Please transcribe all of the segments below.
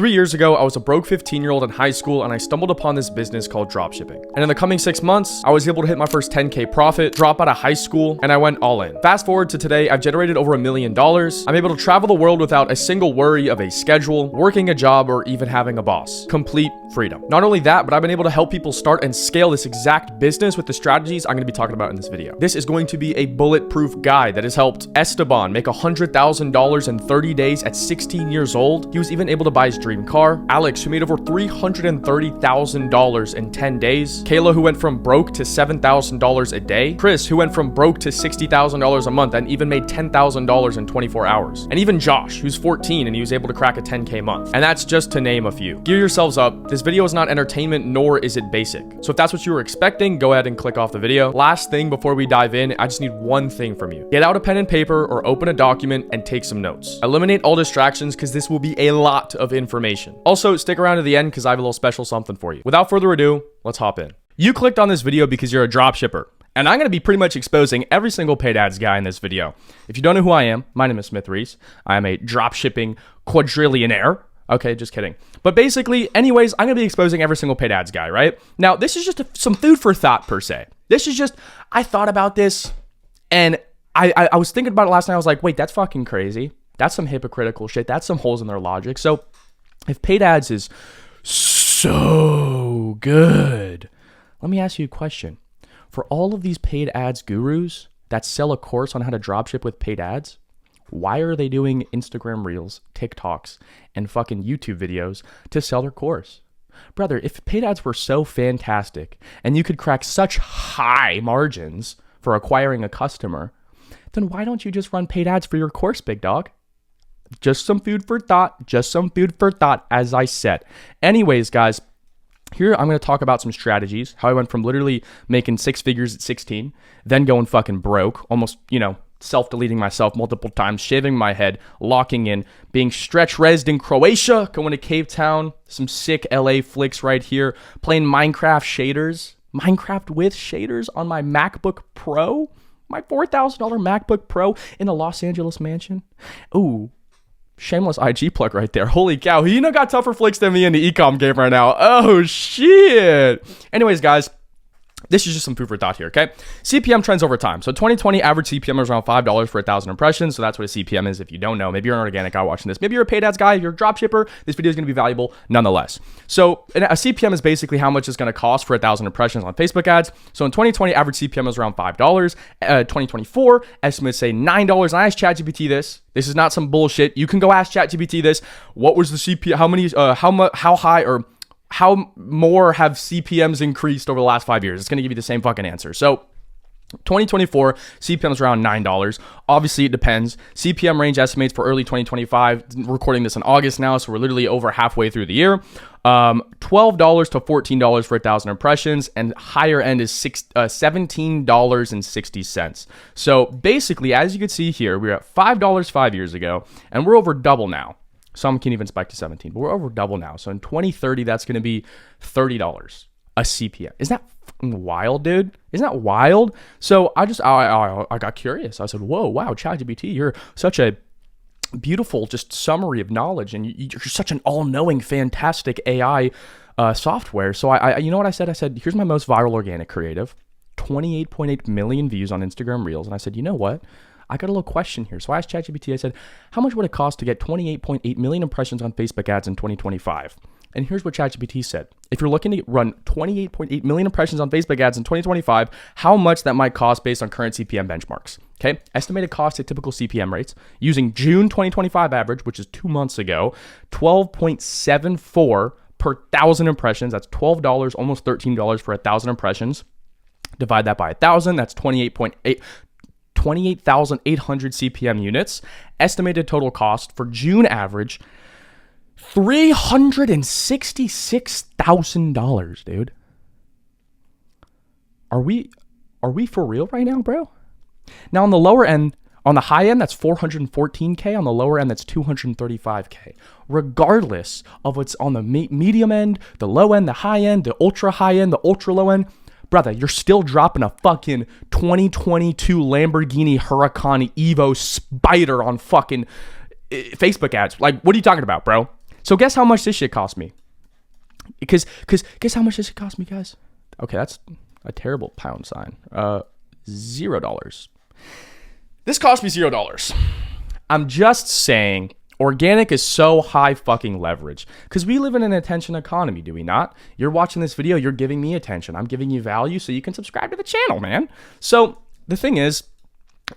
3 years ago, I was a broke 15-year-old in high school and I stumbled upon this business called dropshipping. And in the coming 6 months, I was able to hit my first 10K profit, drop out of high school, and I went all in. Fast forward to today, I've generated over $1 million. I'm able to travel the world without a single worry of a schedule, working a job, or even having a boss. Complete freedom. Not only that, but I've been able to help people start and scale this exact business with the strategies I'm going to be talking about in this video. This is going to be a bulletproof guide that has helped Esteban make $100,000 in 30 days at 16 years old. He was even able to buy his dream car. Alex, who made over $330,000 in 10 days. Kayla, who went from broke to $7,000 a day. Chris, who went from broke to $60,000 a month and even made $10,000 in 24 hours. And even Josh, who's 14 and he was able to crack a 10K month. And that's just to name a few. Gear yourselves up. This video is not entertainment, nor is it basic. So if that's what you were expecting, go ahead and click off the video. Last thing before we dive in, I just need one thing from you. Get out a pen and paper or open a document and take some notes. Eliminate all distractions because this will be a lot of information. Also, stick around to the end because I have a little special something for you. Without further ado, let's hop in. You clicked on this video because you're a dropshipper. And I'm going to be pretty much exposing every single paid ads guy in this video. If you don't know who I am, my name is Smith Reese. I am a dropshipping quadrillionaire. Okay, just kidding. But basically, anyways, I'm going to be exposing every single paid ads guy, right? Now, this is just some food for thought per se. This is just, I thought about this and I was thinking about it last night. I was like, wait, that's fucking crazy. That's some hypocritical shit. That's some holes in their logic. So if paid ads is so good, let me ask you a question. For all of these paid ads gurus that sell a course on how to dropship with paid ads, why are they doing Instagram Reels, TikToks, and fucking YouTube videos to sell their course? Brother, if paid ads were so fantastic and you could crack such high margins for acquiring a customer, then why don't you just run paid ads for your course, big dog? Just some food for thought. Just some food for thought, as I said. Anyways, guys, here I'm going to talk about some strategies. How I went from literally making 6 figures at 16, then going fucking broke, almost, self-deleting myself multiple times, shaving my head, locking in, being stretch-rezzed in Croatia, going to Cave Town, some sick LA flicks right here, playing Minecraft with shaders on my MacBook Pro, my $4,000 MacBook Pro in a Los Angeles mansion. Ooh. Shameless IG plug right there. Holy cow. He got tougher flicks than me in the ecom game right now. Oh, shit. Anyways, guys, this is just some food for thought here, okay? CPM trends over time. So 2020 average CPM was around $5 for 1,000 impressions. So that's what a CPM is if you don't know. Maybe you're an organic guy watching this. Maybe you're a paid ads guy. If you're a dropshipper, this video is going to be valuable nonetheless. So a CPM is basically how much it's going to cost for 1,000 impressions on Facebook ads. So in 2020, average CPM was around $5. 2024, estimates say $9. And I asked ChatGPT this. This is not some bullshit. You can go ask ChatGPT this. What was the CPM? How high or how more have CPMs increased over the last 5 years? It's going to give you the same fucking answer. So 2024, CPM is around $9. Obviously, it depends. CPM range estimates for early 2025, recording this in August now, so we're literally over halfway through the year. $12 to $14 for 1,000 impressions, and higher end is $17.60. So basically, as you can see here, we were at $5 5 years ago, and we're over double now. Some can even spike to 17, but we're over double now. So in 2030, that's going to be $30 a CPM. Isn't that fucking wild, dude? Isn't that wild? So I got curious. I said, whoa, wow, ChatGPT, you're such a beautiful just summary of knowledge, and you're such an all-knowing, fantastic AI software. So I you know what I said? I said, here's my most viral organic creative, 28.8 million views on Instagram Reels. And I said, you know what? I got a little question here. So I asked ChatGPT, I said, how much would it cost to get 28.8 million impressions on Facebook ads in 2025? And here's what ChatGPT said. If you're looking to run 28.8 million impressions on Facebook ads in 2025, how much that might cost based on current CPM benchmarks? Okay. Estimated cost at typical CPM rates using June 2025 average, which is 2 months ago, 12.74 per 1,000 impressions. That's $12, almost $13 for 1,000 impressions. Divide that by 1,000. That's 28,800 CPM units. Estimated total cost for June average, $366,000, dude. Are we for real right now, bro? Now on the lower end, on the high end, that's 414K. On the lower end, that's 235K. Regardless of what's on the medium end, the low end, the high end, the ultra high end, the ultra low end, brother, you're still dropping a fucking 2022 Lamborghini Huracan Evo Spider on fucking Facebook ads. Like, what are you talking about, bro? So guess how much this shit cost me? Because guess how much this shit cost me, guys? Okay, that's a terrible pound sign. $0. This cost me $0. I'm just saying organic is so high fucking leverage because we live in an attention economy, do we not? You're watching this video, you're giving me attention. I'm giving you value so you can subscribe to the channel, man. So the thing is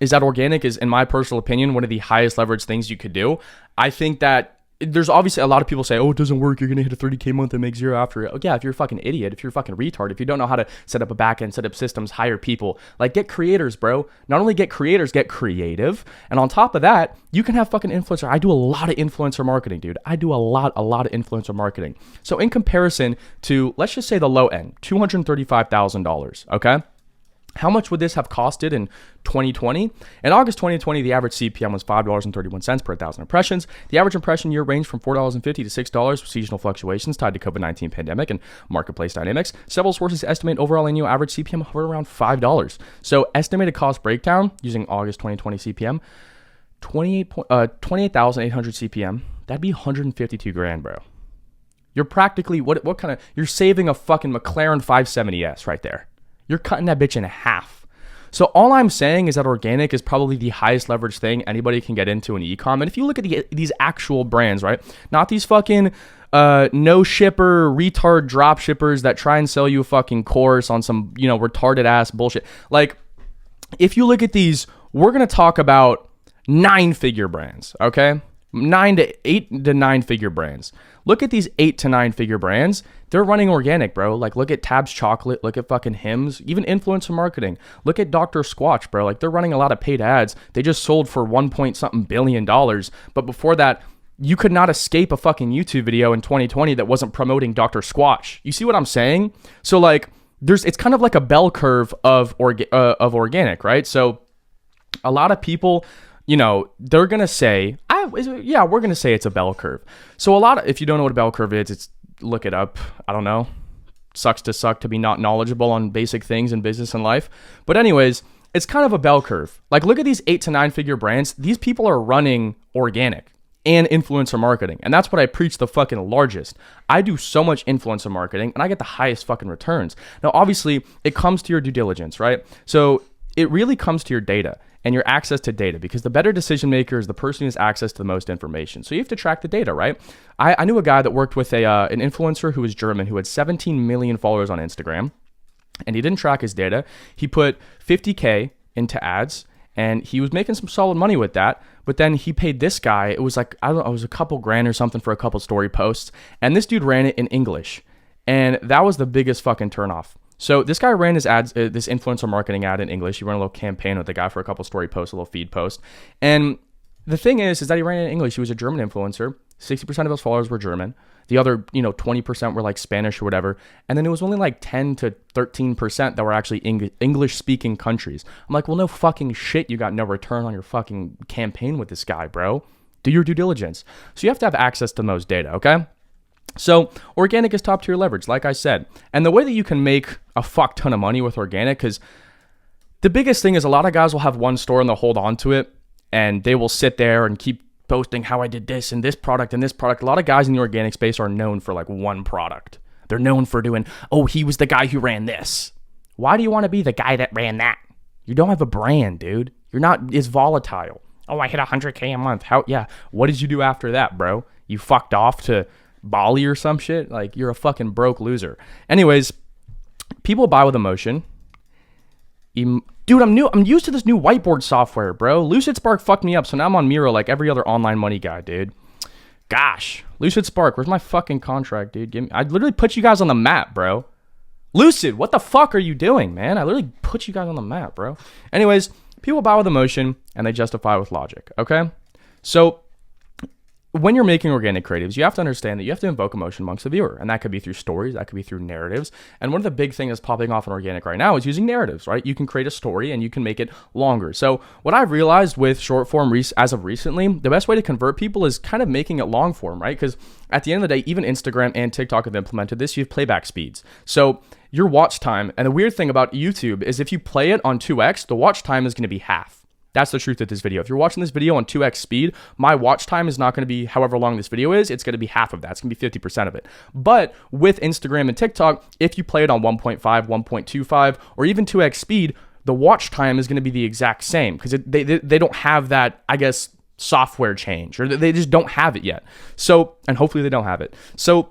that organic is, in my personal opinion, one of the highest leverage things you could do. I think that there's obviously a lot of people say, oh, it doesn't work. You're going to hit a 30K month and make zero after it. Oh, yeah, if you're a fucking idiot, if you're a fucking retard, if you don't know how to set up a backend, set up systems, hire people, like get creators, bro. Not only get creators, get creative. And on top of that, you can have fucking influencer. I do a lot of influencer marketing, dude. I do a lot of influencer marketing. So in comparison to, let's just say the low end, $235,000, okay? How much would this have costed in 2020? In August 2020, the average CPM was $5.31 per 1,000 impressions. The average impression year ranged from $4.50 to $6 with seasonal fluctuations tied to COVID-19 pandemic and marketplace dynamics. Several sources estimate overall annual average CPM hovered around $5. So estimated cost breakdown using August 2020 CPM, 28,800 CPM. That'd be 152 grand, bro. You're practically, what kind of, you're saving a fucking McLaren 570S right there. You're cutting that bitch in half. So all I'm saying is that organic is probably the highest leverage thing anybody can get into in e-com. And if you look at these actual brands, right? Not these fucking no shipper, retard drop shippers that try and sell you a fucking course on some, retarded ass bullshit. Like, if you look at these, we're going to talk about 9-figure brands, okay? 8 to 9 figure brands. Look at these 8 to 9 figure brands. They're running organic, bro. Like, look at Tabs Chocolate. Look at fucking Hims. Even influencer marketing. Look at Dr. Squatch, bro. Like, they're running a lot of paid ads. They just sold for $1 billion. But before that, you could not escape a fucking YouTube video in 2020 that wasn't promoting Dr. Squatch. You see what I'm saying? So, like, it's kind of like a bell curve of organic, right? So, a lot of people, they're going to say, we're going to say it's a bell curve. So if you don't know what a bell curve is, look it up. I don't know. Sucks to be not knowledgeable on basic things in business and life. But anyways, it's kind of a bell curve. Like, look at these 8 to 9 figure brands. These people are running organic and influencer marketing. And that's what I preach the fucking largest. I do so much influencer marketing and I get the highest fucking returns. Now, obviously, it comes to your due diligence, right? So it really comes to your data and your access to data, because the better decision maker is the person who has access to the most information. So you have to track the data, right? I knew a guy that worked with an influencer who was German, who had 17 million followers on Instagram, and he didn't track his data. He put 50K into ads, and he was making some solid money with that. But then he paid this guy, it was like, I don't know, it was a couple grand or something for a couple story posts. And this dude ran it in English. And that was the biggest fucking turnoff. So this guy ran his ads, this influencer marketing ad in English. He ran a little campaign with the guy for a couple story posts, a little feed post. And the thing is that he ran it in English. He was a German influencer. 60% of his followers were German. The other, 20% were like Spanish or whatever. And then it was only like 10 to 13% that were actually English speaking countries. I'm like, well, no fucking shit. You got no return on your fucking campaign with this guy, bro. Do your due diligence. So you have to have access to most data, okay? So organic is top tier leverage, like I said. And the way that you can make a fuck ton of money with organic, because the biggest thing is a lot of guys will have one store and they'll hold on to it and they will sit there and keep posting how I did this and this product and this product. A lot of guys in the organic space are known for like one product. They're known for doing, oh, he was the guy who ran this. Why do you want to be the guy that ran that? You don't have a brand, dude. You're not as volatile. Oh, I hit 100K a month. Yeah. What did you do after that, bro? You fucked off to Bali or some shit? Like, you're a fucking broke loser. Anyways, people buy with emotion. Dude, I'm used to this new whiteboard software, bro. LucidSpark fucked me up, so now I'm on Miro like every other online money guy, dude. Gosh, LucidSpark, where's my fucking contract, dude? I literally put you guys on the map, bro. Lucid, what the fuck are you doing, man? I literally put you guys on the map, bro. Anyways, people buy with emotion and they justify with logic, okay? So when you're making organic creatives, you have to understand that you have to invoke emotion amongst the viewer. And that could be through stories, that could be through narratives. And one of the big things that's popping off in organic right now is using narratives, right? You can create a story and you can make it longer. So what I've realized with short form as of recently, the best way to convert people is kind of making it long form, right? Because at the end of the day, even Instagram and TikTok have implemented this. You have playback speeds. So your watch time, and the weird thing about YouTube is if you play it on 2x, the watch time is going to be half. That's the truth of this video. If you're watching this video on 2x speed, my watch time is not going to be however long this video is. It's going to be half of that. It's going to be 50% of it. But with Instagram and TikTok, if you play it on 1.5, 1.25, or even 2x speed, the watch time is going to be the exact same because they don't have that, I guess, software change, or they just don't have it yet. So, and hopefully they don't have it. So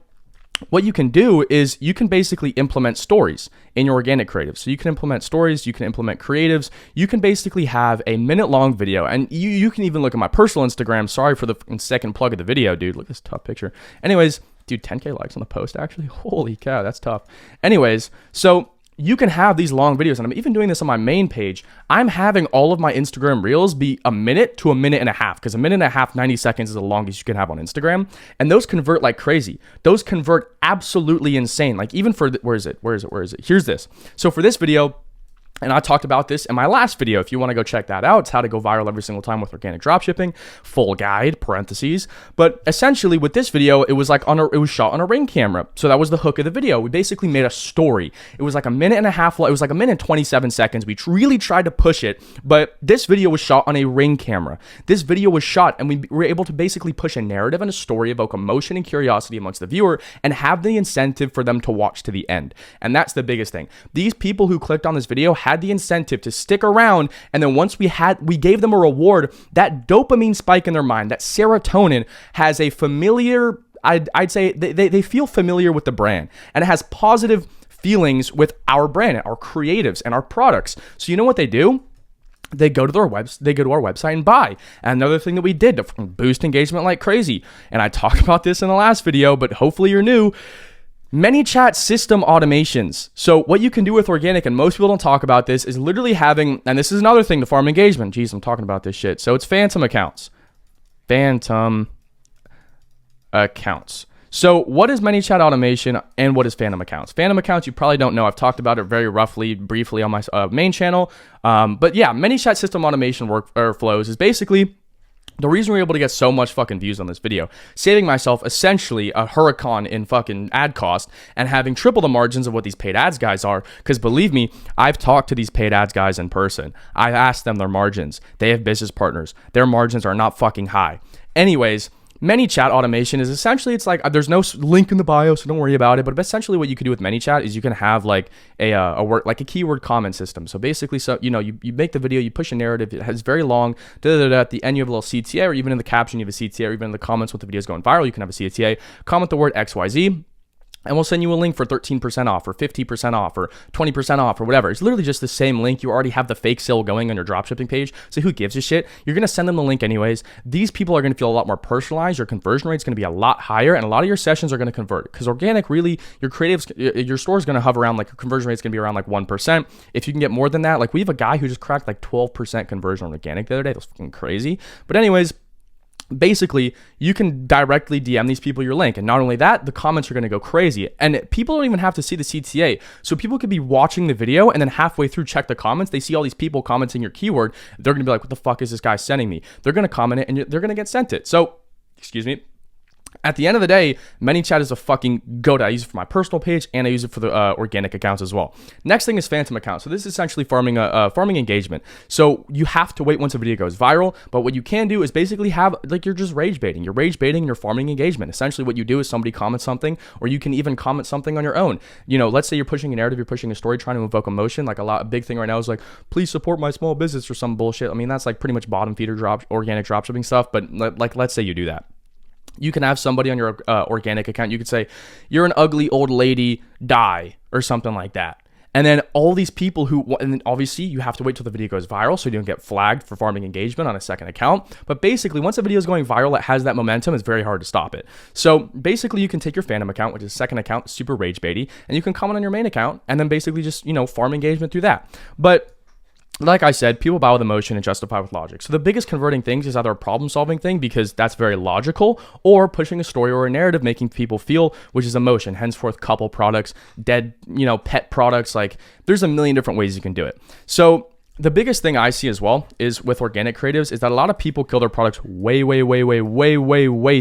what you can do is you can basically implement stories in your organic creatives. So you can implement stories, you can implement creatives, you can basically have a minute-long video, and you can even look at my personal Instagram. Sorry for the second plug of the video, dude. Look at this tough picture. Anyways, dude, 10K likes on the post, actually. Holy cow, that's tough. Anyways, so you can have these long videos, and I'm even doing this on my main page. I'm having all of my Instagram reels be a minute to a minute and a half, because a minute and a half, 90 seconds is the longest you can have on Instagram, and those convert like crazy. Those convert absolutely insane. Like even for, where is it? Here's this. So for this video, and I talked about this in my last video. If you want to go check that out, it's how to go viral every single time with organic dropshipping, full guide, parentheses. But essentially with this video, it was like it was shot on a Ring camera. So that was the hook of the video. We basically made a story. It was like a minute and a half. It was like a minute and 27 seconds. We really tried to push it, but this video was shot on a Ring camera. This video was shot, and we were able to basically push a narrative and a story, evoke emotion and curiosity amongst the viewer, and have the incentive for them to watch to the end. And that's the biggest thing. These people who clicked on this video had the incentive to stick around, and then once we gave them a reward, that dopamine spike in their mind, that serotonin, has a familiar, I'd say they feel familiar with the brand, and it has positive feelings with our brand, our creatives, and our products. So you know what they do? They go to our website and buy. And another thing that we did to boost engagement like crazy, and I talked about this in the last video, but hopefully you're new. ManyChat system automations. So what you can do with organic, and most people don't talk about this, is literally having, and this is another thing to farm engagement. Jeez, I'm talking about this shit. So it's phantom accounts. Phantom accounts. So what is ManyChat automation and what is phantom accounts? Phantom accounts, you probably don't know. I've talked about it very roughly, briefly on my main channel. But yeah, ManyChat system automation workflows is basically the reason we're able to get so much fucking views on this video, saving myself essentially a hurricane in fucking ad cost and having triple the margins of what these paid ads guys are. Because believe me, I've talked to these paid ads guys in person. I've asked them their margins. They have business partners. Their margins are not fucking high. Anyways, ManyChat automation is essentially, it's like, there's no link in the bio, so don't worry about it. But essentially what you can do with ManyChat is you can have like a keyword comment system. So basically, you make the video, you push a narrative, it has very long, at the end you have a little CTA, or even in the caption you have a CTA, or even in the comments when the video is going viral, you can have a CTA, comment the word XYZ, and we'll send you a link for 13% off or 50% off or 20% off or whatever. It's literally just the same link. You already have the fake sale going on your dropshipping page. So who gives a shit? You're going to send them the link anyways. These people are going to feel a lot more personalized. Your conversion rate is going to be a lot higher, and a lot of your sessions are going to convert, because organic, really, your creatives, your store is going to hover around, like your conversion rate is going to be around like 1%. If you can get more than that, like we have a guy who just cracked like 12% conversion on organic the other day. That was fucking crazy. But anyways, basically, you can directly DM these people your link. And not only that, the comments are going to go crazy. And people don't even have to see the CTA. So people could be watching the video and then halfway through check the comments. They see all these people commenting your keyword. They're going to be like, what the fuck is this guy sending me? They're going to comment it and they're going to get sent it. So, excuse me. At the end of the day, ManyChat is a fucking goat. I use it for my personal page, and I use it for the organic accounts as well. Next thing is phantom accounts. So this is essentially farming engagement. So you have to wait once a video goes viral, but what you can do is basically have, like, you're just rage baiting. You're rage baiting and you're farming engagement. Essentially what you do is somebody comments something, or you can even comment something on your own. You know, let's say you're pushing a narrative, you're pushing a story, trying to evoke emotion. Like a big thing right now is like, please support my small business or some bullshit. I mean, that's like pretty much bottom feeder organic dropshipping stuff, but like, let's say you do that. You can have somebody on your organic account. You could say, you're an ugly old lady, die, or something like that. And then all these people and then obviously you have to wait till the video goes viral so you don't get flagged for farming engagement on a second account. But basically, once a video is going viral, it has that momentum. It's very hard to stop it. So basically, you can take your phantom account, which is a second account, super rage baity, and you can comment on your main account and then basically just, farm engagement through that. But like I said, people buy with emotion and justify with logic. So the biggest converting things is either a problem-solving thing, because that's very logical, or pushing a story or a narrative, making people feel, which is emotion. Henceforth, couple products, pet products. Like, there's a million different ways you can do it. So the biggest thing I see as well is with organic creatives is that a lot of people kill their products way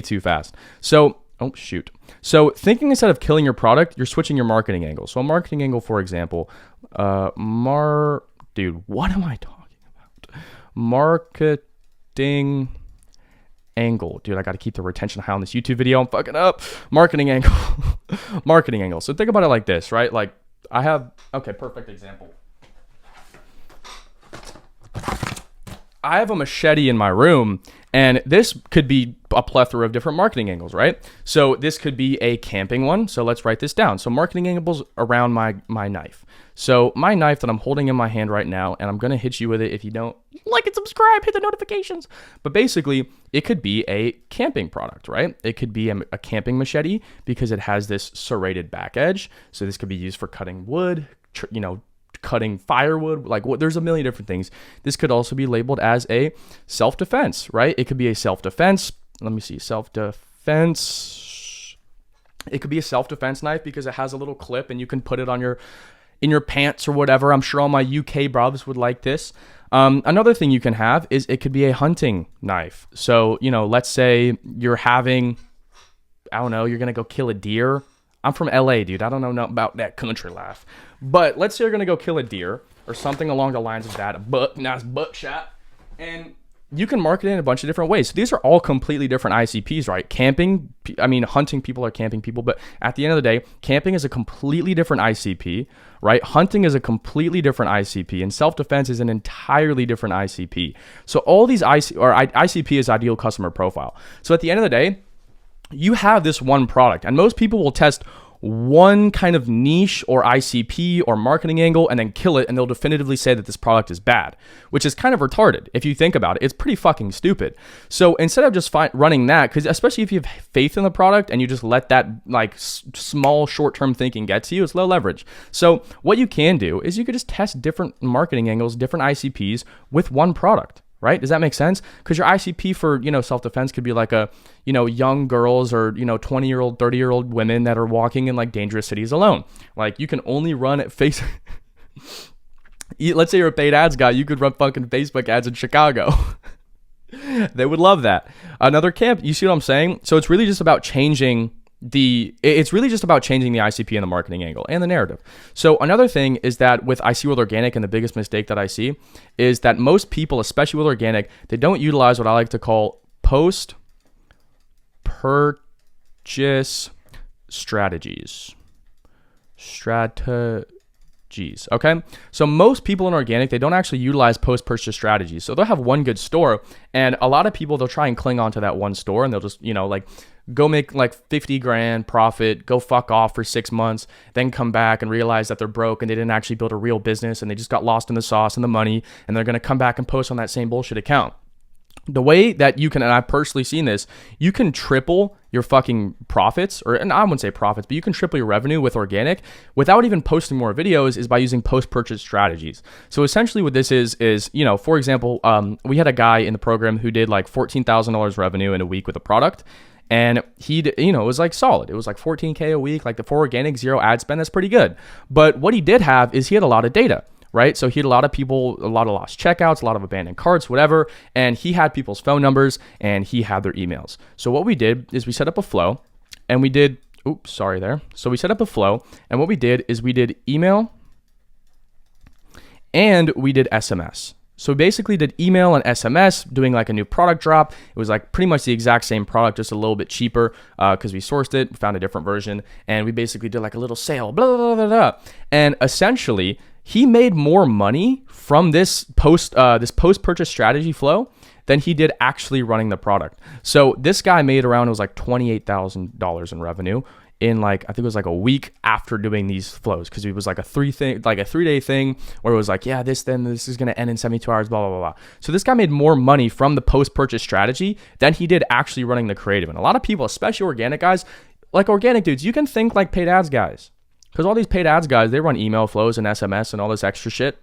too fast. So, oh shoot. So thinking instead of killing your product, you're switching your marketing angle. So a marketing angle, for example, dude, what am I talking about? Marketing angle. Dude, I got to keep the retention high on this YouTube video. I'm fucking up. Marketing angle. Marketing angle. So think about it like this, right? Like I have, okay, perfect example. I have a machete in my room, and this could be a plethora of different marketing angles, right? So this could be a camping one. So let's write this down. So marketing angles around my knife. So my knife that I'm holding in my hand right now, and I'm going to hit you with it. If you don't like and subscribe, hit the notifications. But basically, it could be a camping product, right? It could be a camping machete because it has this serrated back edge. So this could be used for cutting wood, cutting firewood, like what, there's a million different things. This could also be labeled as a self-defense, right? It could be a self-defense. Let me see, self-defense. It could be a self-defense knife because it has a little clip and you can put it on in your pants or whatever. I'm sure all my UK bruvs would like this. Another thing you can have is it could be a hunting knife. So, let's say you're having, I don't know, you're going to go kill a deer. I'm from LA, dude. I don't know about that country life. But let's say you're going to go kill a deer or something along the lines of that. Nice buckshot. And you can market it in a bunch of different ways. So these are all completely different ICPs, right? Hunting people are camping people. But at the end of the day, camping is a completely different ICP, right? Hunting is a completely different ICP. And self-defense is an entirely different ICP. So all these ICP is ideal customer profile. So at the end of the day, you have this one product, and most people will test one kind of niche or ICP or marketing angle and then kill it, and they'll definitively say that this product is bad, which is kind of retarded. If you think about it, it's pretty fucking stupid. So instead of just running that, because especially if you have faith in the product and you just let that like small short-term thinking get to you, it's low leverage. So what you can do is you could just test different marketing angles, different ICPs with one product. Right? Does that make sense? Because your ICP for, self-defense could be like young girls or, 20-year-old, 30-year-old women that are walking in like dangerous cities alone. Like you can only run at let's say you're a paid ads guy, you could run fucking Facebook ads in Chicago. They would love that. Another camp, you see what I'm saying? So it's really just about changing the ICP and the marketing angle and the narrative. So another thing is that with organic, and the biggest mistake that I see is that most people, especially with organic, they don't utilize what I like to call post purchase strategies. Okay. So most people in organic, they don't actually utilize post-purchase strategies. So they'll have one good store, and a lot of people, they'll try and cling on to that one store, and they'll just, go make like 50 grand profit, go fuck off for 6 months, then come back and realize that they're broke and they didn't actually build a real business and they just got lost in the sauce and the money, and they're going to come back and post on that same bullshit account. The way that you can, and I've personally seen this, you can triple your fucking profits, and I wouldn't say profits, but you can triple your revenue with organic without even posting more videos, is by using post-purchase strategies. So essentially what this is, for example, we had a guy in the program who did like $14,000 revenue in a week with a product. And it was like solid. It was like 14K a week, like for organic, zero ad spend. That's pretty good. But what he did have is he had a lot of data, right? So he had a lot of people, a lot of lost checkouts, a lot of abandoned carts, whatever. And he had people's phone numbers and he had their emails. So what we did is we set up a flow and we did, So we set up a flow, and what we did is we did email and we did SMS. So basically did email and SMS, doing like a new product drop. It was like pretty much the exact same product, just a little bit cheaper because we sourced it, found a different version, and we basically did like a little sale, blah, blah, blah, blah. And essentially, he made more money from this post-purchase strategy flow than he did actually running the product. So this guy made around, it was like $28,000 in revenue in like, I think it was like a week after doing these flows, because it was like a 3-day thing where it was like, yeah, this is going to end in 72 hours, blah, blah, blah, blah. So this guy made more money from the post-purchase strategy than he did actually running the creative. And a lot of people, especially organic guys, like organic dudes, you can think like paid ads guys, because all these paid ads guys, they run email flows and SMS and all this extra shit.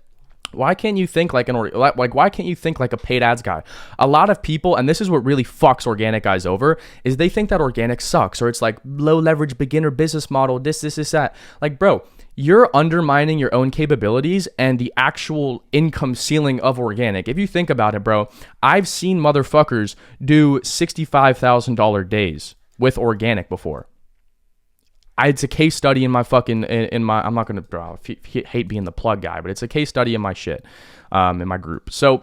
Why can't you think like why can't you think like a paid ads guy? A lot of people, and this is what really fucks organic guys over, is they think that organic sucks, or it's like low leverage beginner business model, this, that. Like, bro, you're undermining your own capabilities and the actual income ceiling of organic. If you think about it, bro, I've seen motherfuckers do $65,000 days with organic before. It's a case study in my fucking, I'm not going to hate being the plug guy, but it's a case study in my shit, in my group. So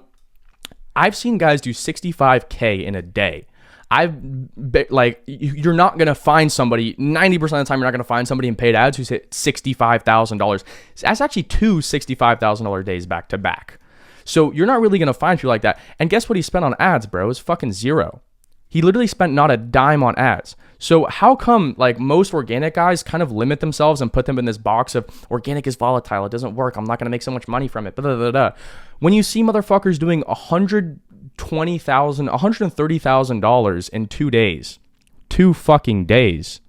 I've seen guys do 65K in a day. Like, you're not going to find somebody, 90% of the time, you're not going to find somebody in paid ads who's hit $65,000. That's actually two $65,000 days back to back. So you're not really going to find people like that. And guess what he spent on ads, bro? It's fucking zero. He literally spent not a dime on ads. So how come like most organic guys kind of limit themselves and put them in this box of organic is volatile, it doesn't work, I'm not going to make so much money from it, blah, blah, blah, blah. When you see motherfuckers doing $120,000, $130,000 in 2 days, 2 fucking days,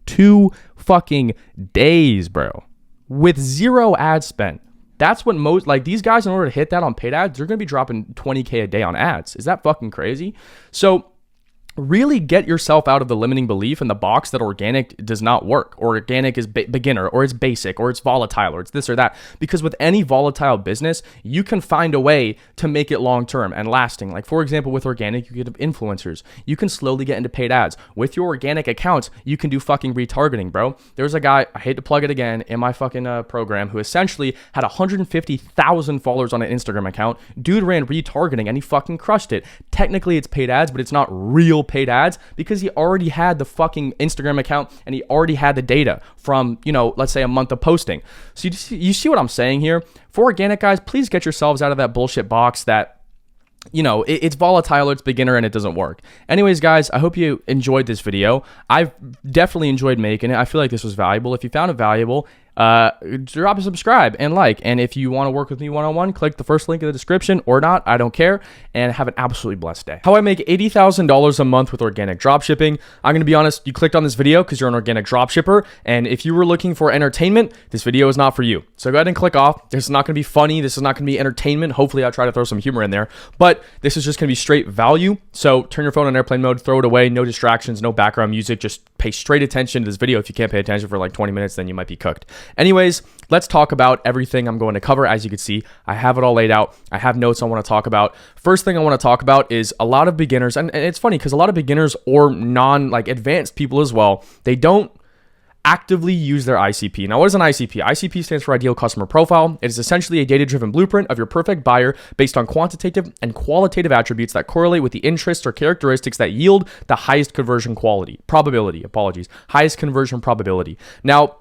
2 fucking days, bro, with zero ad spend. That's what most, like, these guys, in order to hit that on paid ads, they're going to be dropping 20K a day on ads. Is that fucking crazy? So really get yourself out of the limiting belief in the box that organic does not work, or organic is beginner, or it's basic, or it's volatile, or it's this or that. Because with any volatile business, you can find a way to make it long-term and lasting. Like, for example, with organic, you get influencers. You can slowly get into paid ads. With your organic accounts, you can do fucking retargeting, bro. There's a guy, I hate to plug it again, in my fucking program, who essentially had 150,000 followers on an Instagram account. Dude ran retargeting and he fucking crushed it. Technically, it's paid ads, but it's not real paid ads because he already had the fucking Instagram account and he already had the data from, you know, let's say a month of posting. So you see what I'm saying here? For organic guys, please get yourselves out of that bullshit box that, you know, it's volatile, it's beginner, and it doesn't work. Anyways, guys, I hope you enjoyed this video. I've definitely enjoyed making it. I feel like this was valuable. If you found it valuable, drop a subscribe and like. And if you want to work with me one-on-one, click the first link in the description, or not, I don't care. And have an absolutely blessed day. How I make $80,000 a month with organic dropshipping. I'm going to be honest, you clicked on this video because you're an organic dropshipper, and if you were looking for entertainment, this video is not for you. So go ahead and click off. This is not going to be funny. This is not going to be entertainment. Hopefully I'll try to throw some humor in there, but this is just going to be straight value. So turn your phone on airplane mode, throw it away, no distractions, no background music, just pay straight attention to this video. If you can't pay attention for like 20 minutes, then you might be cooked. Anyways, let's talk about everything I'm going to cover. As you can see, I have it all laid out. I have notes I want to talk about. First thing I want to talk about is a lot of beginners, and it's funny because a lot of beginners or advanced people as well, they don't actively use their ICP. Now, what is an ICP? ICP stands for Ideal Customer Profile. It is essentially a data-driven blueprint of your perfect buyer based on quantitative and qualitative attributes that correlate with the interests or characteristics that yield the highest conversion highest conversion probability. Now,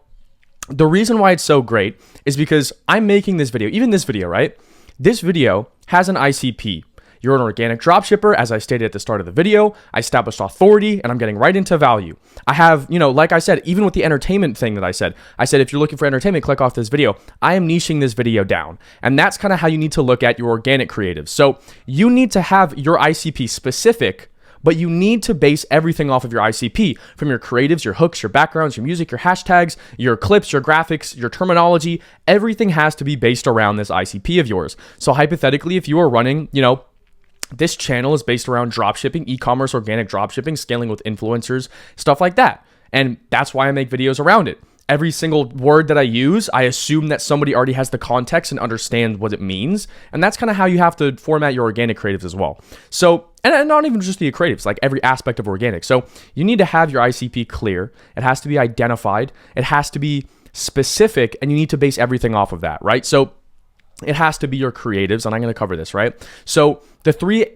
the reason why it's so great is because I'm making this video, even this video, right? This video has an ICP. You're an organic dropshipper, as I stated at the start of the video. I established authority, and I'm getting right into value. I have, you know, like I said, even with the entertainment thing that I said if you're looking for entertainment, click off this video. I am niching this video down, and that's kind of how you need to look at your organic creatives. So you need to have your ICP specific, but you need to base everything off of your ICP, from your creatives, your hooks, your backgrounds, your music, your hashtags, your clips, your graphics, your terminology. Everything has to be based around this ICP of yours. So hypothetically, if you are running, you know, this channel is based around dropshipping, e-commerce, organic dropshipping, scaling with influencers, stuff like that. And that's why I make videos around it. Every single word that I use, I assume that somebody already has the context and understands what it means. And that's kind of how you have to format your organic creatives as well. So, and not even just the creatives, like every aspect of organic. So you need to have your ICP clear. It has to be identified. It has to be specific, and you need to base everything off of that, right? So it has to be your creatives, and I'm going to cover this, right? So the three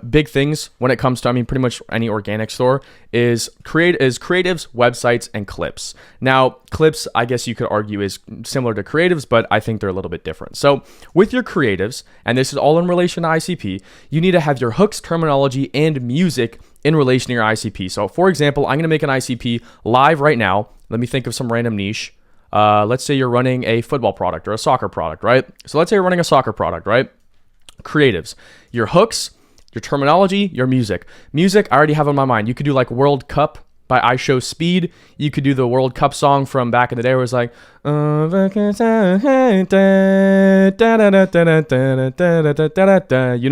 big things when it comes to, I mean, pretty much any organic store is creatives, websites, and clips. Now, clips, I guess you could argue, is similar to creatives, but I think they're a little bit different. So with your creatives, and this is all in relation to ICP, you need to have your hooks, terminology, and music in relation to your ICP. So for example, I'm going to make an ICP live right now. Let me think of some random niche. Let's say you're running a football product or a soccer product, right? So let's say you're running a soccer product, right? Creatives, your hooks, your terminology, your music. Music, I already have on my mind. You could do like World Cup by I Show Speed. You could do the World Cup song from back in the day where it's like, you know what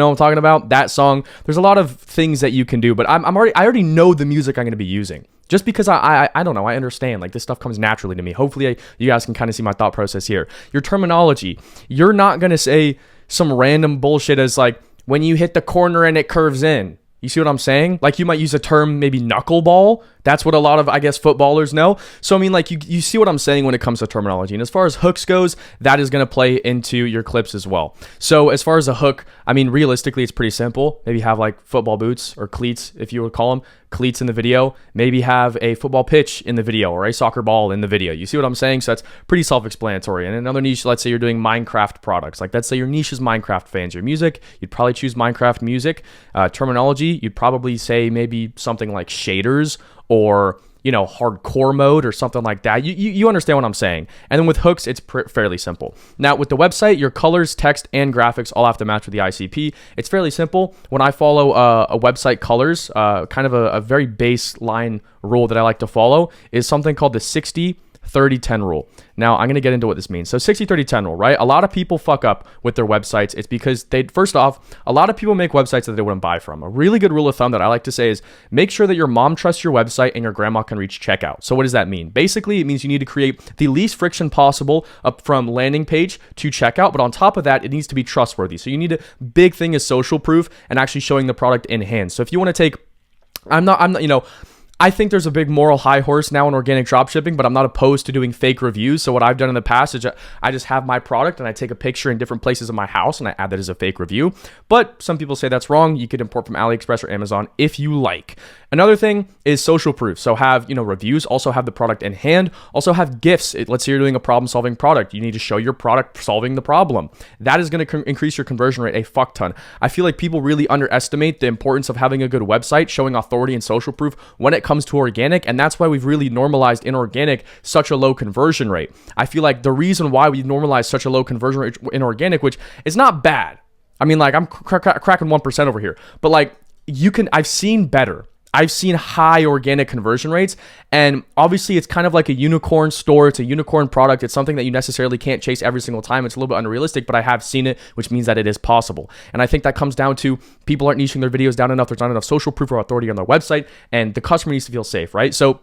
I'm talking about? That song. There's a lot of things that you can do, but I already know the music I'm going to be using. Just because I don't know, I understand, like this stuff comes naturally to me. Hopefully you guys can kind of see my thought process here. Your terminology, you're not going to say some random bullshit as like, when you hit the corner and it curves in. You see what I'm saying? Like you might use a term, maybe knuckleball. That's what a lot of, I guess, footballers know. So, I mean, like, you see what I'm saying when it comes to terminology. And as far as hooks goes, that is going to play into your clips as well. So as far as a hook, I mean, realistically, it's pretty simple. Maybe have like football boots or cleats, if you would call them, cleats in the video. Maybe have a football pitch in the video or a soccer ball in the video. You see what I'm saying? So that's pretty self-explanatory. And another niche, let's say you're doing Minecraft products. Like, let's say your niche is Minecraft fans. Your music, you'd probably choose Minecraft music. Terminology, you'd probably say maybe something like shaders or, you know, hardcore mode or something like that. You understand what I'm saying. And then with hooks, it's fairly simple. Now with the website, your colors, text, and graphics all have to match with the ICP. It's fairly simple. When I follow a website colors, kind of a very baseline rule that I like to follow is something called the 60-30-10 rule. Now, I'm going to get into what this means. So 60-30-10 rule, right? A lot of people fuck up with their websites. It's because first off, a lot of people make websites that they wouldn't buy from. A really good rule of thumb that I like to say is make sure that your mom trusts your website and your grandma can reach checkout. So what does that mean? Basically, it means you need to create the least friction possible up from landing page to checkout. But on top of that, it needs to be trustworthy. So you need big thing is social proof and actually showing the product in hand. So if you want to take, I'm not, you know, I think there's a big moral high horse now in organic dropshipping, but I'm not opposed to doing fake reviews. So what I've done in the past is I just have my product and I take a picture in different places of my house and I add that as a fake review. But some people say that's wrong. You could import from AliExpress or Amazon if you like. Another thing is social proof. So have, you know, reviews, also have the product in hand, also have GIFs. Let's say you're doing a problem solving product. You need to show your product solving the problem. That is going to increase your conversion rate a fuck ton. I feel like people really underestimate the importance of having a good website, showing authority and social proof when it comes to organic. And that's why we've really normalized in organic such a low conversion rate. I feel like the reason why we've normalized such a low conversion rate in organic, which is not bad. I mean, like, I'm cracking 1% over here, but like I've seen better. I've seen high organic conversion rates, and obviously it's kind of like a unicorn store. It's a unicorn product. It's something that you necessarily can't chase every single time. It's a little bit unrealistic, but I have seen it, which means that it is possible. And I think that comes down to people aren't niching their videos down enough. There's not enough social proof or authority on their website, and the customer needs to feel safe, right? So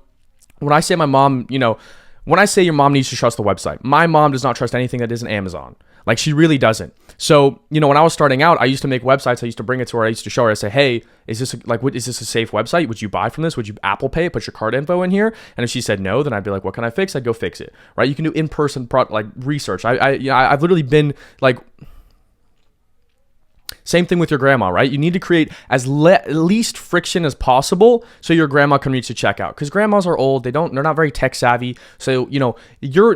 when I say my mom, you know, when I say your mom needs to trust the website, my mom does not trust anything that isn't Amazon. Like, she really doesn't. So, you know, when I was starting out, I used to make websites. I used to bring it to her. I used to show her. I say, hey, is this a safe website? Would you buy from this? Would you Apple Pay it? Put your card info in here. And if she said no, then I'd be like, what can I fix? I'd go fix it, right? You can do in-person research. I've literally been like, same thing with your grandma, right? You need to create as least friction as possible so your grandma can reach the checkout. Because grandmas are old, they're not very tech savvy. So, you know,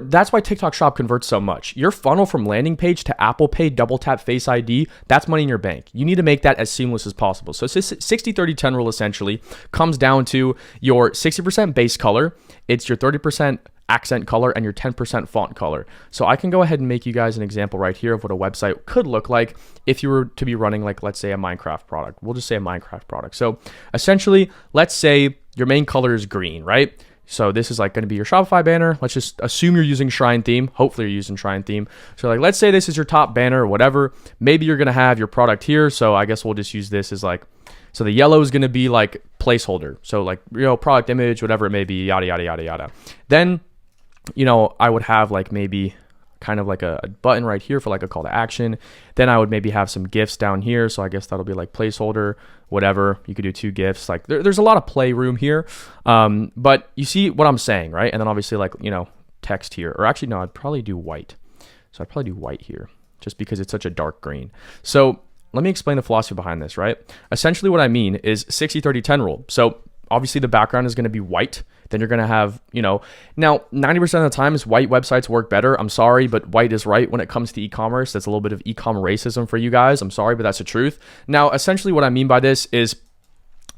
that's why TikTok Shop converts so much. Your funnel from landing page to Apple Pay, double tap Face ID, that's money in your bank. You need to make that as seamless as possible. So 60-30-10 rule essentially comes down to your 60% base color. It's your 30% accent color and your 10% font color. So I can go ahead and make you guys an example right here of what a website could look like if you were to be running, like, let's say a Minecraft product. We'll just say a Minecraft product. So essentially, let's say your main color is green, right? So this is like going to be your Shopify banner. Let's just assume you're using Shrine theme. Hopefully you're using Shrine theme. So like, let's say this is your top banner or whatever. Maybe you're going to have your product here. So I guess we'll just use this as like, so the yellow is going to be like placeholder. So like, you know, product image, whatever it may be, yada, yada, yada, yada. Then, you know, I would have like maybe kind of like a button right here for like a call to action. Then I would maybe have some GIFs down here. So I guess that'll be like placeholder, whatever. You could do 2 GIFs. Like there's a lot of play room here. But you see what I'm saying, right? And then obviously, like, you know, text here, or actually, no, I'd probably do white. So I'd probably do white here just because it's such a dark green. So let me explain the philosophy behind this, right? Essentially what I mean is 60-30-10 rule. So obviously the background is going to be white. Then you're going to have, you know, now 90% of the times white websites work better. I'm sorry, but white is right when it comes to e-commerce. That's a little bit of e-com racism for you guys. I'm sorry, but that's the truth. Now, essentially what I mean by this is,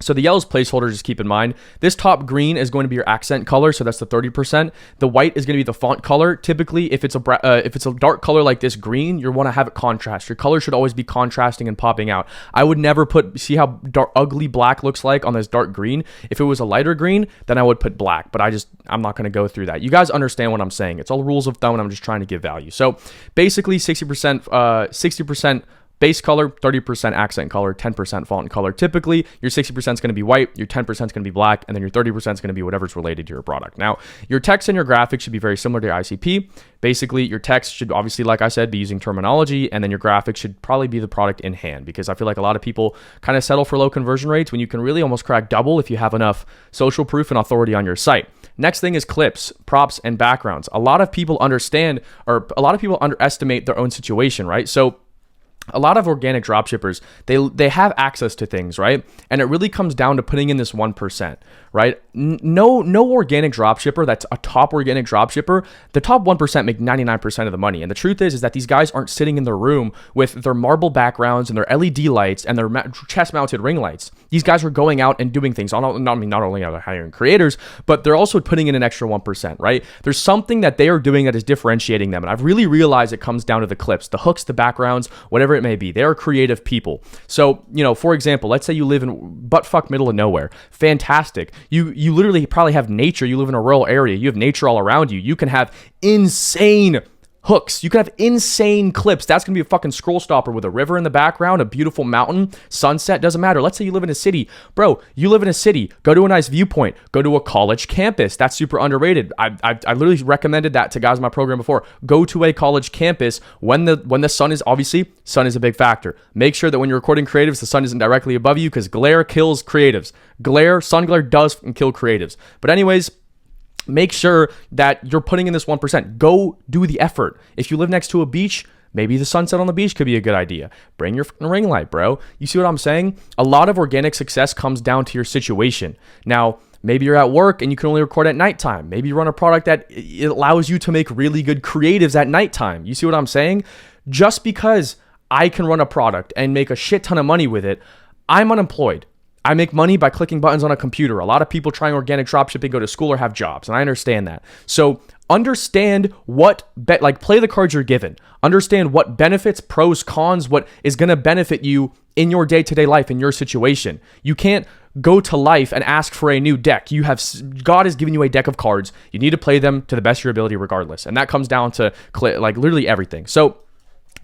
so the yellow is placeholder, just keep in mind. This top green is going to be your accent color, so that's the 30%. The white is going to be the font color. Typically, if it's a dark color like this green, you want to have it contrast. Your color should always be contrasting and popping out. I would never see how ugly black looks like on this dark green. If it was a lighter green, then I would put black, but I'm not going to go through that. You guys understand what I'm saying. It's all rules of thumb, and I'm just trying to give value. So basically 60% base color, 30% accent color, 10% font color. Typically, your 60% is going to be white, your 10% is going to be black, and then your 30% is going to be whatever's related to your product. Now, your text and your graphics should be very similar to your ICP. Basically, your text should obviously, like I said, be using terminology, and then your graphics should probably be the product in hand, because I feel like a lot of people kind of settle for low conversion rates when you can really almost crack double if you have enough social proof and authority on your site. Next thing is clips, props, and backgrounds. A lot of people underestimate their own situation, right? So a lot of organic dropshippers, they have access to things, right? And it really comes down to putting in this 1%, right? No organic dropshipper that's a top organic dropshipper, the top 1% make 99% of the money. And the truth is that these guys aren't sitting in their room with their marble backgrounds and their LED lights and their chest mounted ring lights. These guys are going out and doing things. Not only are they hiring creators, but they're also putting in an extra 1%, right? There's something that they are doing that is differentiating them. And I've really realized it comes down to the clips, the hooks, the backgrounds, whatever it may be. They are creative people. So, for example, let's say you live in buttfuck middle of nowhere. Fantastic. You literally probably have nature. You live in a rural area. You have nature all around you. You can have insane hooks. You can have insane clips. That's going to be a fucking scroll stopper with a river in the background, a beautiful mountain, sunset, doesn't matter. Let's say you live in a city. Bro, you live in a city. Go to a nice viewpoint. Go to a college campus. That's super underrated. I literally recommended that to guys in my program before. Go to a college campus when the sun is, obviously, sun is a big factor. Make sure that when you're recording creatives, the sun isn't directly above you, because glare kills creatives. Sun glare does kill creatives. But anyways, make sure that you're putting in this 1%. Go do the effort. If you live next to a beach, maybe the sunset on the beach could be a good idea. Bring your ring light, bro. You see what I'm saying? A lot of organic success comes down to your situation. Now, maybe you're at work and you can only record at nighttime. Maybe you run a product that it allows you to make really good creatives at nighttime. You see what I'm saying? Just because I can run a product and make a shit ton of money with it, I'm unemployed. I make money by clicking buttons on a computer. A lot of people trying organic dropshipping go to school or have jobs, and I understand that. So understand play the cards you're given. Understand what benefits, pros, cons, what is going to benefit you in your day-to-day life, in your situation. You can't go to life and ask for a new deck. God has given you a deck of cards. You need to play them to the best of your ability regardless. And that comes down to literally everything. So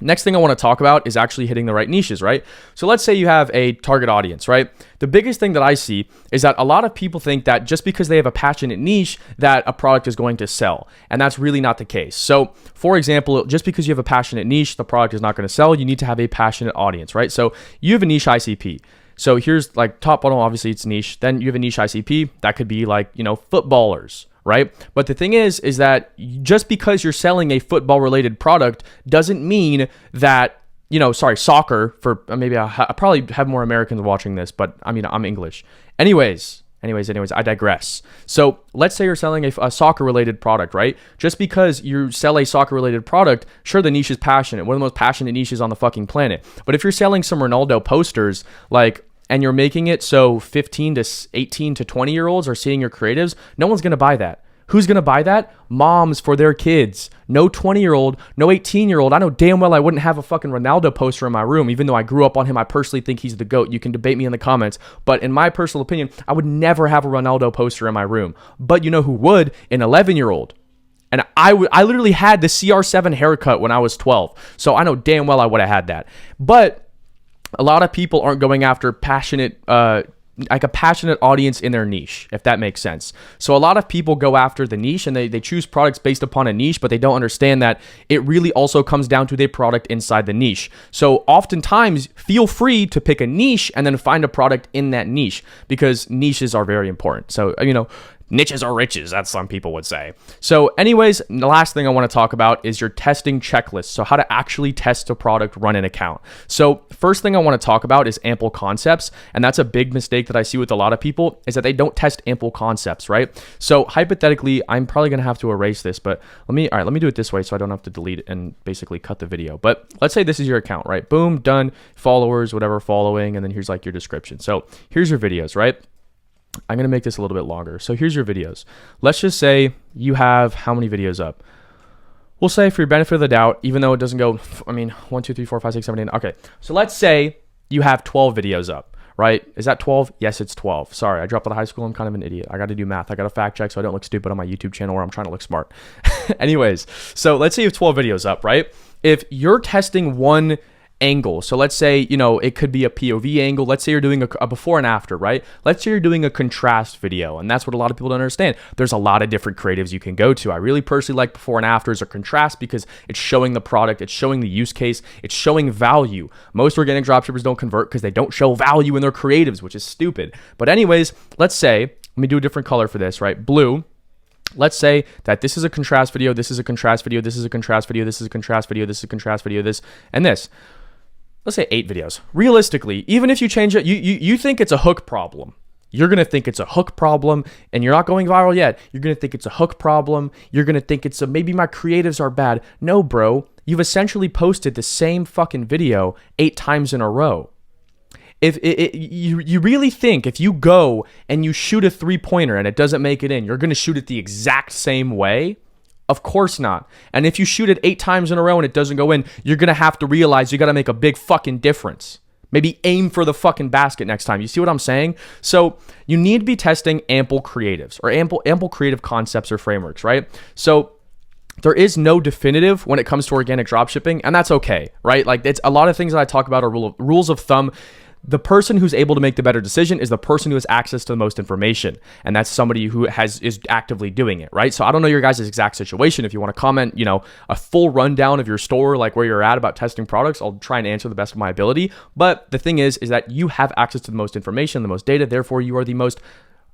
next thing I want to talk about is actually hitting the right niches, right? So let's say you have a target audience, right? The biggest thing that I see is that a lot of people think that just because they have a passionate niche that a product is going to sell. And that's really not the case. So for example, just because you have a passionate niche, the product is not going to sell. You need to have a passionate audience, right? So you have a niche ICP. So here's top bottom, obviously it's niche. Then you have a niche ICP that could be footballers, right? But the thing is that just because you're selling a football related product doesn't mean that, soccer for maybe I probably have more Americans watching this, but I'm English. Anyways, I digress. So let's say you're selling a soccer related product, right? Just because you sell a soccer related product, sure, the niche is passionate, one of the most passionate niches on the fucking planet. But if you're selling some Ronaldo posters, and you're making it so 15 to 18 to 20 year olds are seeing your creatives, no one's going to buy that. Who's going to buy that? Moms for their kids. No 20-year-old, no 18-year-old. I know damn well I wouldn't have a fucking Ronaldo poster in my room, even though I grew up on him. I personally think he's the GOAT. You can debate me in the comments. But in my personal opinion, I would never have a Ronaldo poster in my room. But you know who would? An 11-year-old. And I literally had the CR7 haircut when I was 12. So I know damn well I would have had that. But a lot of people aren't going after passionate a passionate audience in their niche, if that makes sense. So a lot of people go after the niche and they choose products based upon a niche, but they don't understand that it really also comes down to the product inside the niche. So oftentimes feel free to pick a niche and then find a product in that niche, because niches are very important. So, niches are riches, as some people would say. So anyways, the last thing I want to talk about is your testing checklist. So how to actually test a product, run an account. So first thing I want to talk about is ample concepts. And that's a big mistake that I see with a lot of people, is that they don't test ample concepts, right? So hypothetically, I'm probably going to have to erase this, but let me do it this way so I don't have to delete it and basically cut the video. But let's say this is your account, right? Boom, done, followers, whatever, following, and then here's your description. So here's your videos, right? I'm going to make this a little bit longer. So here's your videos. Let's just say you have how many videos up? We'll say, for your benefit of the doubt, even though it doesn't go, 1, 2, 3, 4, 5, 6, 7, 8. Okay. So let's say you have 12 videos up, right? Is that 12? Yes, it's 12. Sorry, I dropped out of high school. I'm kind of an idiot. I got to do math. I got to fact check so I don't look stupid on my YouTube channel where I'm trying to look smart. Anyways, so let's say you have 12 videos up, right? If you're testing one angle. So let's say, you know, it could be a POV angle. Let's say you're doing a before and after, right? Let's say you're doing a contrast video. And that's what a lot of people don't understand. There's a lot of different creatives you can go to. I really personally like before and afters or contrast because it's showing the product, it's showing the use case, it's showing value. Most organic dropshippers don't convert because they don't show value in their creatives, which is stupid. But anyways, let's say, let me do a different color for this, right? Blue. Let's say that this is a contrast video, this is a contrast video, this is a contrast video, this is a contrast video, this is a contrast video, this, and this. Let's say 8 videos. Realistically, even if you change it, you think it's a hook problem. You're going to think it's a hook problem and you're not going viral yet. You're going to think it's a hook problem. You're going to think it's maybe my creatives are bad. No, bro. You've essentially posted the same fucking video 8 times in a row. If you really think if you go and you shoot a 3-pointer and it doesn't make it in, you're going to shoot it the exact same way? Of course not. And if you shoot it 8 times in a row and it doesn't go in, you're going to have to realize you got to make a big fucking difference. Maybe aim for the fucking basket next time. You see what I'm saying? So you need to be testing ample creatives or ample creative concepts or frameworks, right? So there is no definitive when it comes to organic dropshipping, and that's okay, right? Like, it's a lot of things that I talk about are rules of thumb. The person who's able to make the better decision is the person who has access to the most information. And that's somebody who is actively doing it, right? So I don't know your guys' exact situation. If you want to comment, you know, a full rundown of your store, like where you're at about testing products, I'll try and answer the best of my ability. But the thing is that you have access to the most information, the most data. Therefore, you are the most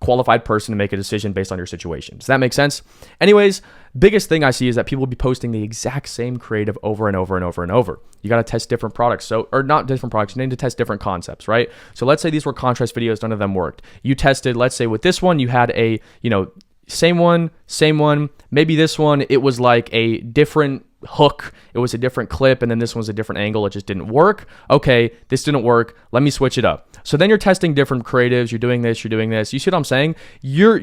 qualified person to make a decision based on your situation. Does that make sense? Anyways, biggest thing I see is that people will be posting the exact same creative over and over and over and over. You got to test different products. Or not different products, you need to test different concepts, right? So let's say these were contrast videos, none of them worked. You tested, let's say with this one, you had a, you know, same one. Maybe this one, it was like a different hook. It was a different clip. And then this one's a different angle. It just didn't work. Okay, this didn't work. Let me switch it up. So then you're testing different creatives. You're doing this. You see what I'm saying? Your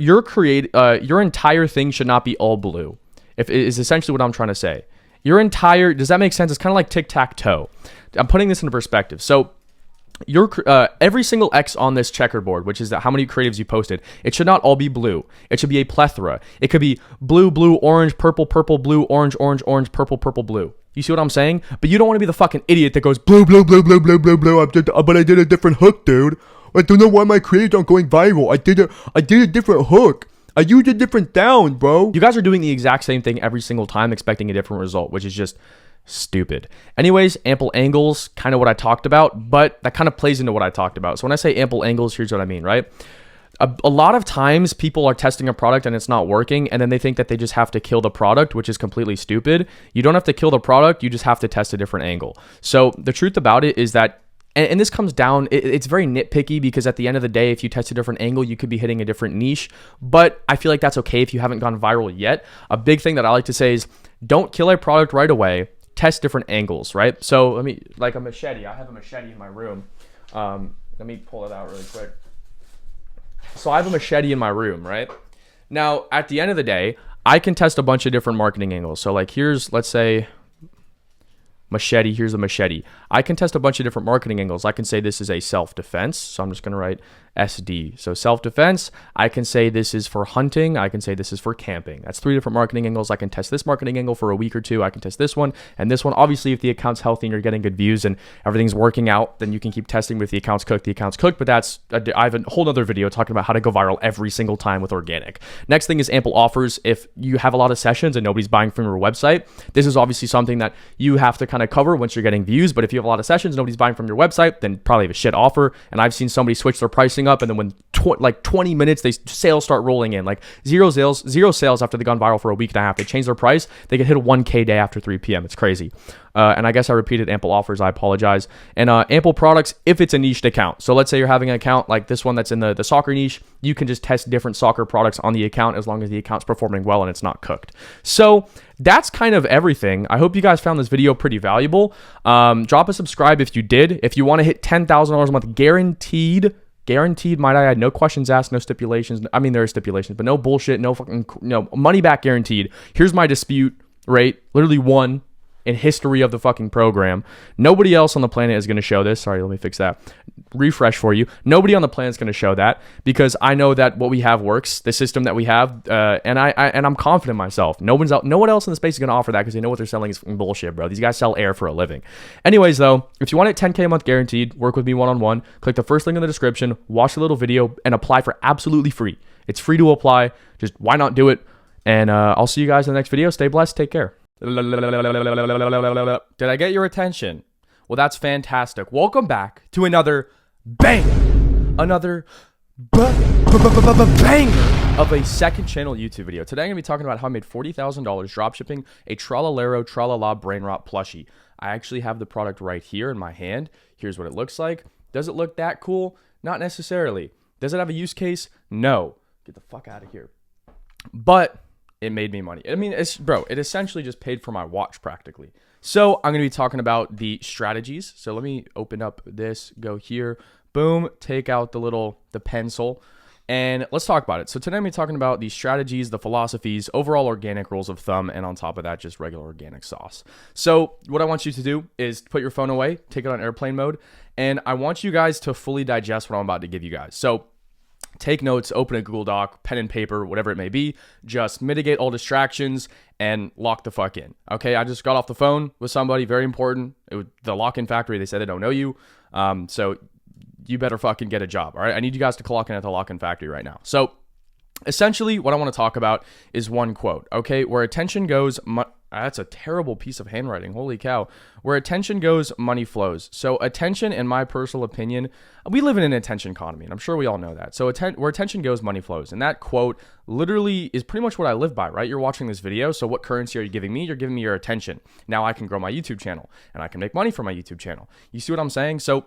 entire thing should not be all blue. Is essentially what I'm trying to say. Does that make sense? It's kind of like tic-tac-toe. I'm putting this into perspective. So every single X on this checkerboard, which is how many creatives you posted, it should not all be blue. It should be a plethora. It could be blue, blue, orange, purple, purple, blue, orange, orange, orange, purple, purple, blue. You see what I'm saying? But you don't want to be the fucking idiot that goes blue, blue, blue, blue, blue, blue, blue. But I did a different hook, dude. I don't know why my creatives aren't going viral. I did a different hook. I used a different sound, bro. You guys are doing the exact same thing every single time, expecting a different result, which is just stupid. Anyways, ample angles, kind of what I talked about, but that kind of plays into what I talked about. So when I say ample angles, here's what I mean, right? A lot of times people are testing a product and it's not working, and then they think that they just have to kill the product, which is completely stupid. You don't have to kill the product, you just have to test a different angle. So the truth about it is that, and this comes down, it's very nitpicky because at the end of the day, if you test a different angle, you could be hitting a different niche, but I feel like that's okay if you haven't gone viral yet. A big thing that I like to say is don't kill a product right away. Test different angles, right? So let me, like a machete. I have a machete in my room. Let me pull it out really quick. So I have a machete in my room, right? Now, at the end of the day, I can test a bunch of different marketing angles. So like here's, let's say, machete. Here's a machete. I can test a bunch of different marketing angles. I can say this is a self-defense. So I'm just going to write SD. So self-defense. I can say this is for hunting. I can say this is for camping. That's 3 different marketing angles. I can test this marketing angle for a week or 2. I can test this one and this one. Obviously, if the account's healthy and you're getting good views and everything's working out, then you can keep testing with the account's cooked. But I have a whole other video talking about how to go viral every single time with organic. Next thing is ample offers. If you have a lot of sessions and nobody's buying from your website, this is obviously something that you have to kind of cover once you're getting views. But if you have a lot of sessions, nobody's buying from your website, then probably have a shit offer. And I've seen somebody switch their pricing up, and then when 20 minutes, sales start rolling in, like zero sales after they've gone viral for a week and a half. They change their price, they can hit a 1K day after 3 p.m. It's crazy. And I guess I repeated ample offers. I apologize. And ample products if it's a niched account. So let's say you're having an account like this one that's in the soccer niche. You can just test different soccer products on the account as long as the account's performing well and it's not cooked. So that's kind of everything. I hope you guys found this video pretty valuable. Drop a subscribe if you did. If you want to hit $10,000 a month guaranteed, might I add, no questions asked, no stipulations. I mean, there are stipulations, but no bullshit, no money back guaranteed. Here's my dispute rate, literally 1. in history of the fucking program. Nobody else on the planet is going to show this. Sorry, let me fix that. Refresh for you. Nobody on the planet is going to show that, because I know that what we have works, the system that we have, and I'm confident in myself. No one else in the space is going to offer that, because they know what they're selling is bullshit, bro. These guys sell air for a living. Anyways, though, if you want it 10K a month guaranteed, work with me one-on-one, click the first link in the description, watch the little video, and apply for absolutely free. It's free to apply. Just why not do it? And I'll see you guys in the next video. Stay blessed. Take care. Did I get your attention? Well, that's fantastic. Welcome back to another banger of a second channel YouTube video. Today I'm going to be talking about how I made $40,000 dropshipping a Trallalero Tralala Brain Rot plushie. I actually have the product right here in my hand. Here's what it looks like. Does it look that cool? Not necessarily. Does it have a use case? No. Get the fuck out of here. But it made me money. I mean, it essentially just paid for my watch practically. So I'm going to be talking about the strategies. So let me open up this, go here, boom, take out the pencil, and let's talk about it. So today I'm going to be talking about the strategies, the philosophies, overall organic rules of thumb, and on top of that, just regular organic sauce. So what I want you to do is put your phone away, take it on airplane mode, and I want you guys to fully digest what I'm about to give you guys. So take notes, open a Google Doc, pen and paper, whatever it may be. Just mitigate all distractions and lock the fuck in. Okay, I just got off the phone with somebody, very important. It was the lock-in factory. They said they don't know you. So you better fucking get a job, all right? I need you guys to clock in at the lock-in factory right now. So essentially what I want to talk about is one quote, okay? Where attention goes... That's a terrible piece of handwriting. Holy cow. Where attention goes, money flows. So attention, in my personal opinion, we live in an attention economy, and I'm sure we all know that. So where attention goes, money flows. And that quote literally is pretty much what I live by, right? You're watching this video. So what currency are you giving me? You're giving me your attention. Now I can grow my YouTube channel, and I can make money from my YouTube channel. You see what I'm saying? So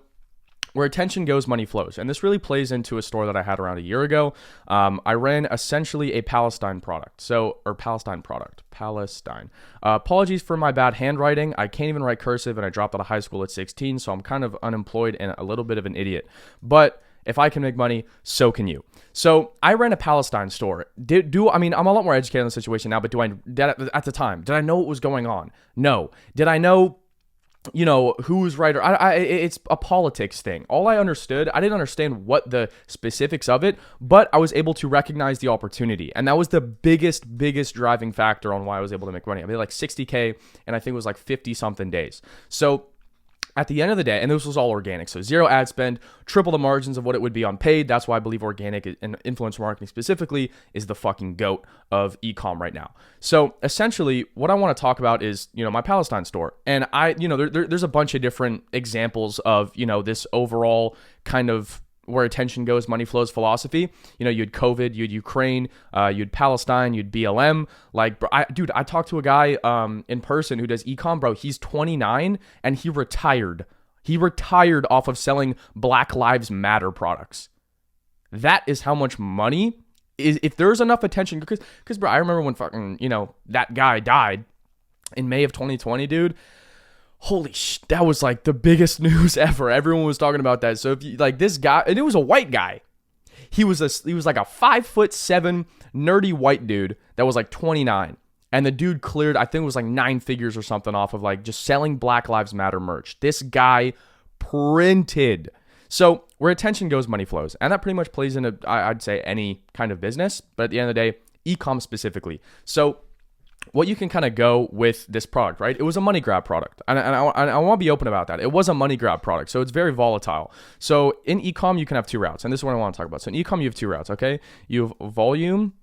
where attention goes, money flows. And this really plays into a store that I had around a year ago. I ran essentially a Palestine. Apologies for my bad handwriting. I can't even write cursive, and I dropped out of high school at 16, so I'm kind of unemployed and a little bit of an idiot. But if I can make money, so can you. So I ran a Palestine store. I'm a lot more educated on the situation now, but at the time, did I know what was going on? No. Did I know who's right? It's a politics thing. All I understood, I didn't understand what the specifics of it, but I was able to recognize the opportunity. And that was the biggest driving factor on why I was able to make money. I made like 60K, and I think it was like 50 something days. So at the end of the day, and this was all organic, so zero ad spend, triple the margins of what it would be on paid. That's why I believe organic and influencer marketing specifically is the fucking GOAT of e-com right now. So essentially, what I want to talk about is, my Palestine store. And there's a bunch of different examples of, this overall kind of where attention goes, money flows philosophy. You had COVID, you had Ukraine, you had Palestine, you had BLM. Like, bro, I talked to a guy in person who does e-com, bro. He's 29 and he retired. He retired off of selling Black Lives Matter products. That is how much money is, if there's enough attention, because bro, I remember when fucking, that guy died in May of 2020, dude. Holy that was like the biggest news ever. Everyone was talking about that. So if you like this guy, and it was a white guy. He was like a 5'7" nerdy white dude that was like 29. And the dude cleared, I think it was like 9 figures or something off of like just selling Black Lives Matter merch. This guy printed. So where attention goes, money flows. And that pretty much plays into, I'd say, any kind of business. But at the end of the day, e-com specifically. So what you can kind of go with this product, right? It was a money grab product. And I want to be open about that. It was a money grab product. So it's very volatile. So in e-com, you can have 2 routes. And this is what I want to talk about. So in e-com, you have 2 routes, okay? You have volume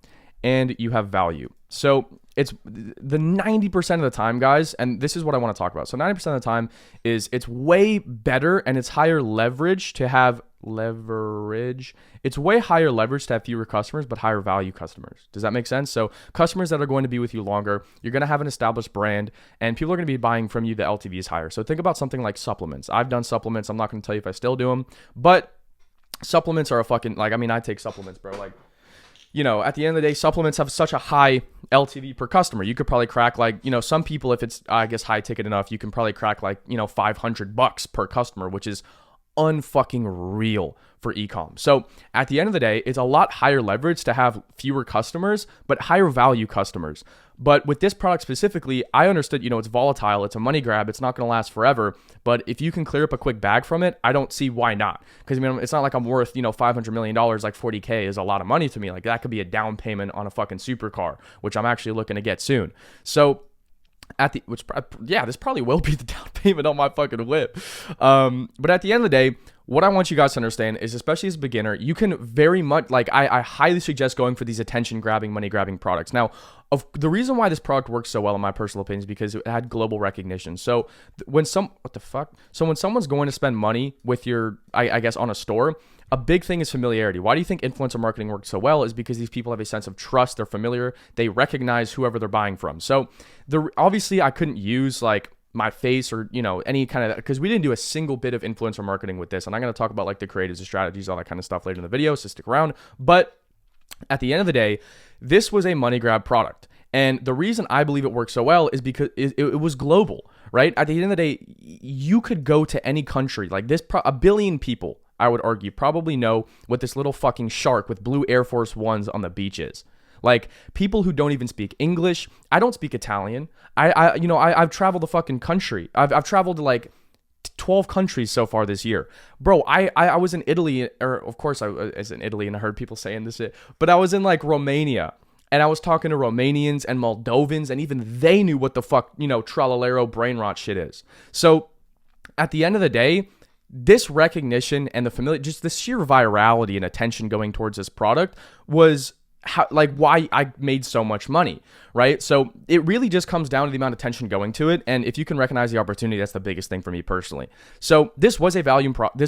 and you have value. So it's the 90% of the time, guys, and this is what I want to talk about. So 90% of the time is it's way better and it's higher leverage to have leverage. It's way higher leverage to have fewer customers, but higher value customers. Does that make sense? So customers that are going to be with you longer, you're going to have an established brand, and people are going to be buying from you. The LTV is higher. So think about something like supplements. I've done supplements. I'm not going to tell you if I still do them, but supplements are a fucking, I take supplements, bro. Like, at the end of the day, supplements have such a high LTV per customer. You could probably crack some people, if it's, I guess, high ticket enough, you can probably crack $500 per customer, which is unfucking real for ecom. So at the end of the day, it's a lot higher leverage to have fewer customers, but higher value customers. But with this product specifically, I understood, it's volatile, it's a money grab, it's not going to last forever. But if you can clear up a quick bag from it, I don't see why not. Because it's not like I'm worth, $500 million, like 40K is a lot of money to me. Like that could be a down payment on a fucking supercar, which I'm actually looking to get soon. So this probably will be the down payment on my fucking whip. But at the end of the day, what I want you guys to understand is, especially as a beginner, you can very much, I highly suggest going for these attention grabbing, money grabbing products. Now, the reason why this product works so well, in my personal opinion, is because it had global recognition. So when someone's going to spend money with your, I guess, on a store, a big thing is familiarity. Why do you think influencer marketing works so well? Is because these people have a sense of trust. They're familiar. They recognize whoever they're buying from. So obviously I couldn't use my face or, any kind of, because we didn't do a single bit of influencer marketing with this. And I'm going to talk about the creatives, the strategies, all that kind of stuff later in the video. So stick around. But at the end of the day, this was a money grab product. And the reason I believe it worked so well is because it was global, right? At the end of the day, you could go to any country like this. A billion people, I would argue, probably know what this little fucking shark with blue Air Force Ones on the beach is. Like people who don't even speak English. I don't speak Italian. I've traveled the fucking country. I've traveled to 12 countries so far this year. Bro, I was in Italy, or of course I was in Italy and I heard people saying this shit, but I was in Romania. And I was talking to Romanians and Moldovans, and even they knew what the fuck, tralalero brain rot shit is. So at the end of the day, this recognition and just the sheer virality and attention going towards this product was why I made so much money, right? So it really just comes down to the amount of attention going to it, and if you can recognize the opportunity, that's the biggest thing for me personally. So this was a volume product.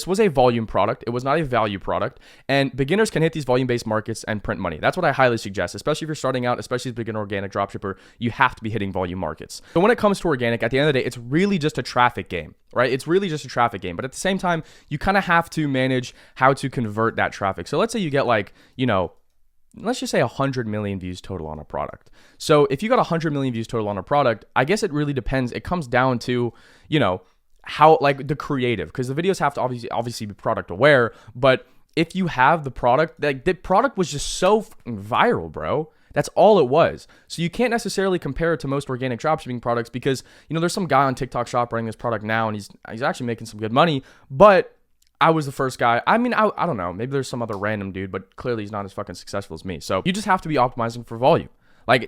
It was not a value product, and beginners can hit these volume-based markets and print money. That's what I highly suggest, especially if you're starting out, especially as a beginner organic dropshipper. You have to be hitting volume markets. So when it comes to organic, at the end of the day, it's really just a traffic game, right? It's really just a traffic game, but at the same time, you kind of have to manage how to convert that traffic. So let's say you get let's just say 100 million views total on a product. So if you got 100 million views total on a product, I guess it really depends. It comes down to, how the creative, because the videos have to obviously be product aware. But if you have the product, the product was just so viral, bro. That's all it was. So you can't necessarily compare it to most organic dropshipping products because, there's some guy on TikTok shop running this product now and he's actually making some good money, but I was the first guy. I mean, I don't know. Maybe there's some other random dude, but clearly he's not as fucking successful as me. So you just have to be optimizing for volume.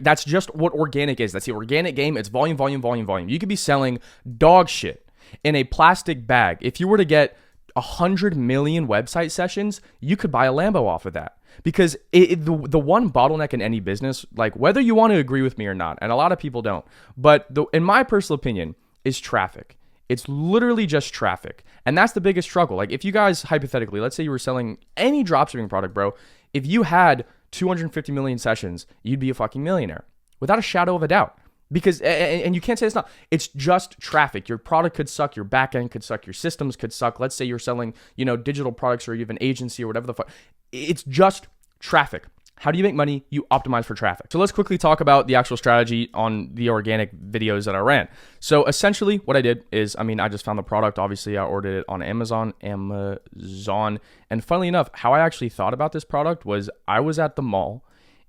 That's just what organic is. That's the organic game. It's volume, volume, volume, volume. You could be selling dog shit in a plastic bag. If you were to get 100 million website sessions, you could buy a Lambo off of that. Because the one bottleneck in any business, whether you want to agree with me or not, and a lot of people don't, but in my personal opinion, is traffic. It's literally just traffic. And that's the biggest struggle. If you guys, hypothetically, let's say you were selling any dropshipping product, bro, if you had 250 million sessions, you'd be a fucking millionaire without a shadow of a doubt. Because, and you can't say it's not, it's just traffic. Your product could suck, your back end could suck, your systems could suck. Let's say you're selling, digital products or you have an agency or whatever the fuck. It's just traffic. How do you make money? You optimize for traffic. So let's quickly talk about the actual strategy on the organic videos that I ran. So essentially what I did is, I just found the product. Obviously I ordered it on Amazon. And funnily enough, how I actually thought about this product was I was at the mall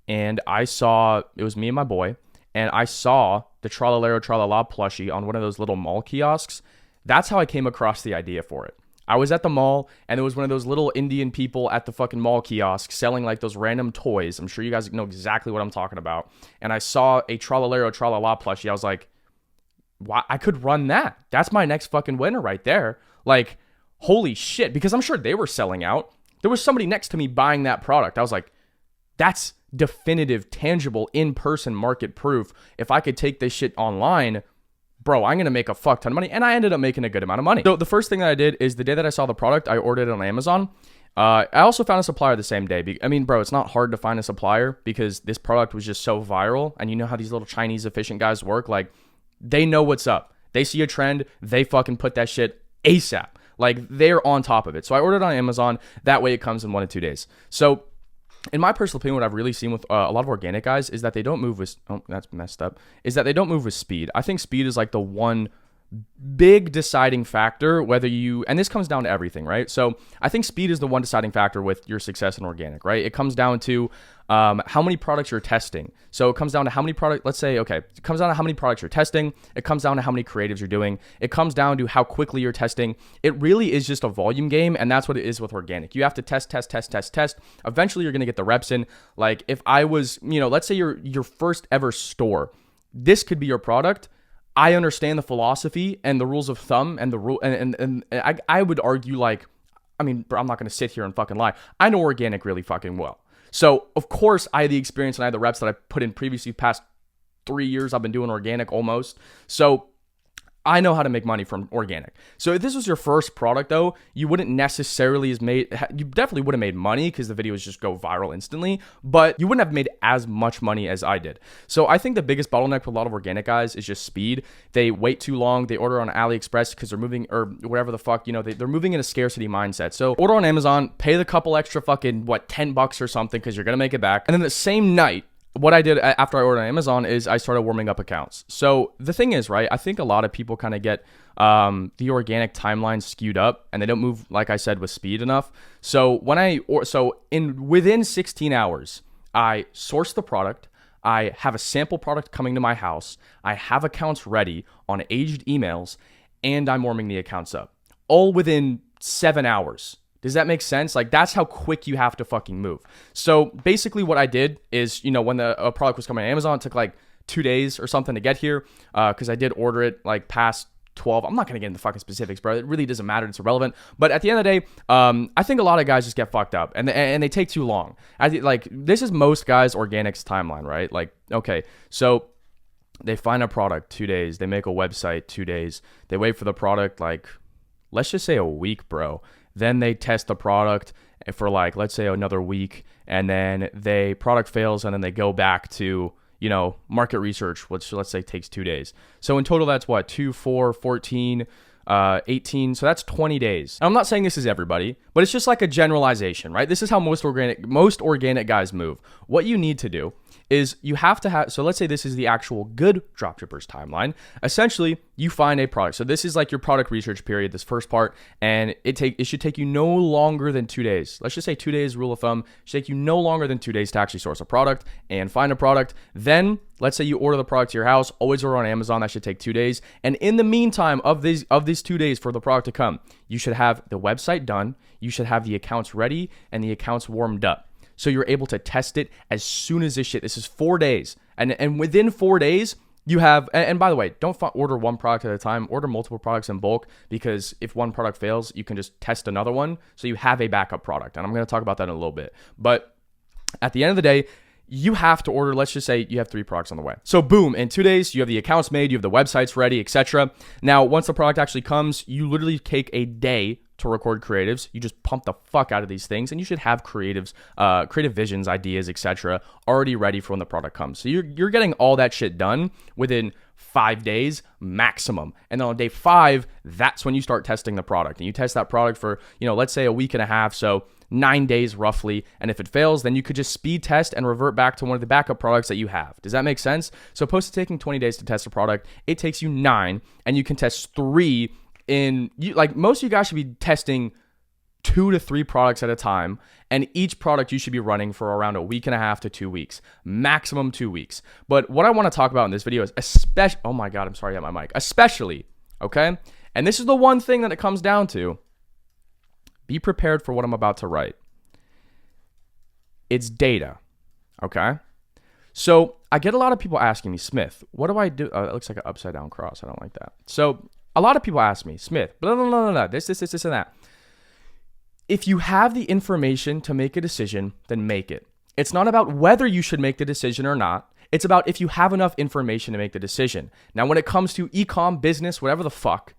and it was me and my boy, and I saw the Tralalero Tralala plushie on one of those little mall kiosks. That's how I came across the idea for it. I was at the mall and there was one of those little Indian people at the fucking mall kiosk selling those random toys. I'm sure you guys know exactly what I'm talking about. And I saw a Tralalero Tralala plushie. I was like, wow, I could run that. That's my next fucking winner right there. Holy shit. Because I'm sure they were selling out. There was somebody next to me buying that product. I was like, that's definitive, tangible, in-person market proof. If I could take this shit online, bro, I'm going to make a fuck ton of money. And I ended up making a good amount of money. So the first thing that I did is the day that I saw the product, I ordered it on Amazon. I also found a supplier the same day. Bro, it's not hard to find a supplier because this product was just so viral. And you know how these little Chinese efficient guys work? They know what's up. They see a trend. They fucking put that shit ASAP. They're on top of it. So I ordered it on Amazon. That way it comes in 1 to 2 days. So in my personal opinion, what I've really seen with a lot of organic guys is that they don't move with, that's messed up, is that they don't move with speed. I think speed is the one big deciding factor whether you, and this comes down to everything, right? So I think speed is the one deciding factor with your success in organic, right? It comes down to how many products you're testing. So it comes down to how many products, let's say, okay, it comes down to how many products you're testing. It comes down to how many creatives you're doing. It comes down to how quickly you're testing. It really is just a volume game, and that's what it is with organic. You have to test. Eventually you're going to get the reps in. Like if I was, let's say your first ever store, this could be your product. I understand the philosophy and the rules of thumb and the rule, and I would argue like, I mean, bro, I'm not going to sit here and fucking lie. I know organic really fucking well. So of course I had the experience and I had the reps that I put in previously. Past 3 years I've been doing organic almost. So I know how to make money from organic. So if this was your first product though, you wouldn't necessarily you definitely would have made money because the videos just go viral instantly, but you wouldn't have made as much money as I did. So I think the biggest bottleneck for a lot of organic guys is just speed. They wait too long. They order on AliExpress because they're moving, or whatever the fuck, they're moving in a scarcity mindset. So order on Amazon, pay the couple extra fucking, $10 or something because you're going to make it back. And then the same night, what I did after I ordered on Amazon is I started warming up accounts. So the thing is, right, I think a lot of people kind of get the organic timeline skewed up and they don't move, like I said, with speed enough. So within 16 hours, I source the product. I have a sample product coming to my house. I have accounts ready on aged emails, and I'm warming the accounts up all within 7 hours. Does that make sense? Like that's how quick you have to fucking move. So basically what I did is, when a product was coming on Amazon, it took like 2 days or something to get here because I did order it like past 12. I'm not going to get into fucking specifics, bro. It really doesn't matter. It's irrelevant. But at the end of the day, I think a lot of guys just get fucked up and they take too long. This is most guys' organics timeline, right? Like, okay, so they find a product 2 days. They make a website 2 days. They wait for the product like, let's just say a week, bro. Then they test the product for like, let's say another week, and then product fails, and then they go back to, market research, which let's say takes 2 days. So in total, that's what, 2, 4, 14, 18. So that's 20 days. And I'm not saying this is everybody, but it's just like a generalization, right? This is how most organic guys move. What you need to do is you have to have, so let's say this is the actual good dropshippers timeline. Essentially, you find a product. So this is like your product research period, this first part, and it should take you no longer than 2 days. Let's just say 2 days, rule of thumb. It should take you no longer than 2 days to actually source a product and find a product. Then let's say you order the product to your house, always order on Amazon. That should take 2 days. And in the meantime of these 2 days for the product to come, you should have the website done. You should have the accounts ready and the accounts warmed up. So you're able to test it as soon as this is 4 days. And within 4 days, you have, and by the way, don't order one product at a time, order multiple products in bulk, because if one product fails, you can just test another one. So you have a backup product. And I'm going to talk about that in a little bit. But at the end of the day, you have to order, let's just say you have 3 products on the way. So boom, in 2 days, you have the accounts made, you have the websites ready, etc. Now, once the product actually comes, you literally take a day to record creatives. You just pump the fuck out of these things, and you should have creative visions, ideas, etc. already ready for when the product comes. So you're getting all that shit done within 5 days maximum. And then on day 5, that's when you start testing the product. And you test that product for, let's say a week and a half. So 9 days roughly. And if it fails, then you could just speed test and revert back to one of the backup products that you have. Does that make sense? So opposed to taking 20 days to test a product, it takes you 9, and you can test 3 most of you guys should be testing 2 to 3 products at a time, and each product you should be running for around a week and a half to 2 weeks, maximum 2 weeks. But what I want to talk about in this video is especially, oh my God, I'm sorry, I have my mic, especially, okay? And this is the one thing that it comes down to. Be prepared for what I'm about to write. It's data, okay? So I get a lot of people asking me, Smith, what do I do? It looks like an upside down cross. I don't like that. So a lot of people ask me, Smith, blah, blah, blah, blah, this, and that. If you have the information to make a decision, then make it. It's not about whether you should make the decision or not. It's about if you have enough information to make the decision. Now, when it comes to e-com, business, whatever the fuck,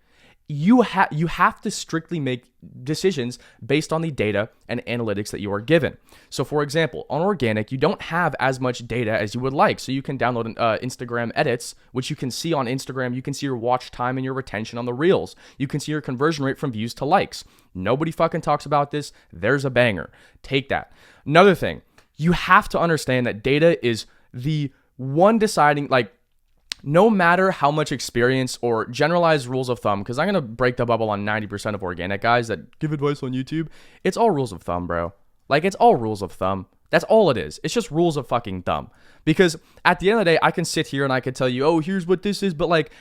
you have to strictly make decisions based on the data and analytics that you are given. So for example, on organic, you don't have as much data as you would like. So you can download Instagram edits, which you can see on Instagram. You can see your watch time and your retention on the reels. You can see your conversion rate from views to likes. Nobody fucking talks about this. There's a banger. Take that. Another thing, you have to understand that data is the one deciding, no matter how much experience or generalized rules of thumb, because I'm going to break the bubble on 90% of organic guys that give advice on YouTube. It's all rules of thumb, bro. Like, it's all rules of thumb. That's all it is. It's just rules of fucking thumb. Because at the end of the day, I can sit here and I can tell you, oh, here's what this is. But like,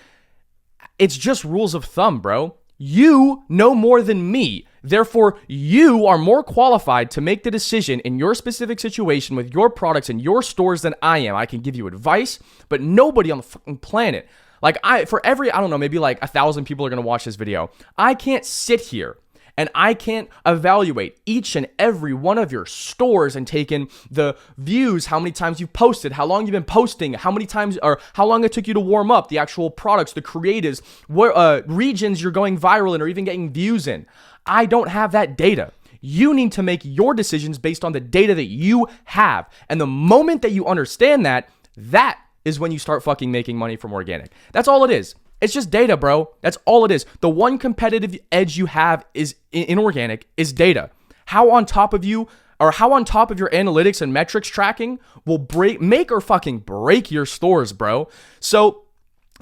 it's just rules of thumb, bro. You know more than me. Therefore, you are more qualified to make the decision in your specific situation with your products and your stores than I am. I can give you advice, but nobody on the fucking planet, like for every, I don't know, maybe like 1,000 people are going to watch this video. I can't sit here and I can't evaluate each and every one of your stores and take in the views, how many times you've posted, how long you've been posting, how many times or how long it took you to warm up, the actual products, the creatives, where regions you're going viral in or even getting views in. I don't have that data. You need to make your decisions based on the data that you have. And the moment that you understand that, that is when you start fucking making money from organic. That's all it is. It's just data, bro. That's all it is. The one competitive edge you have is in organic is data. How on top of your analytics and metrics tracking will make or fucking break your stores, bro. So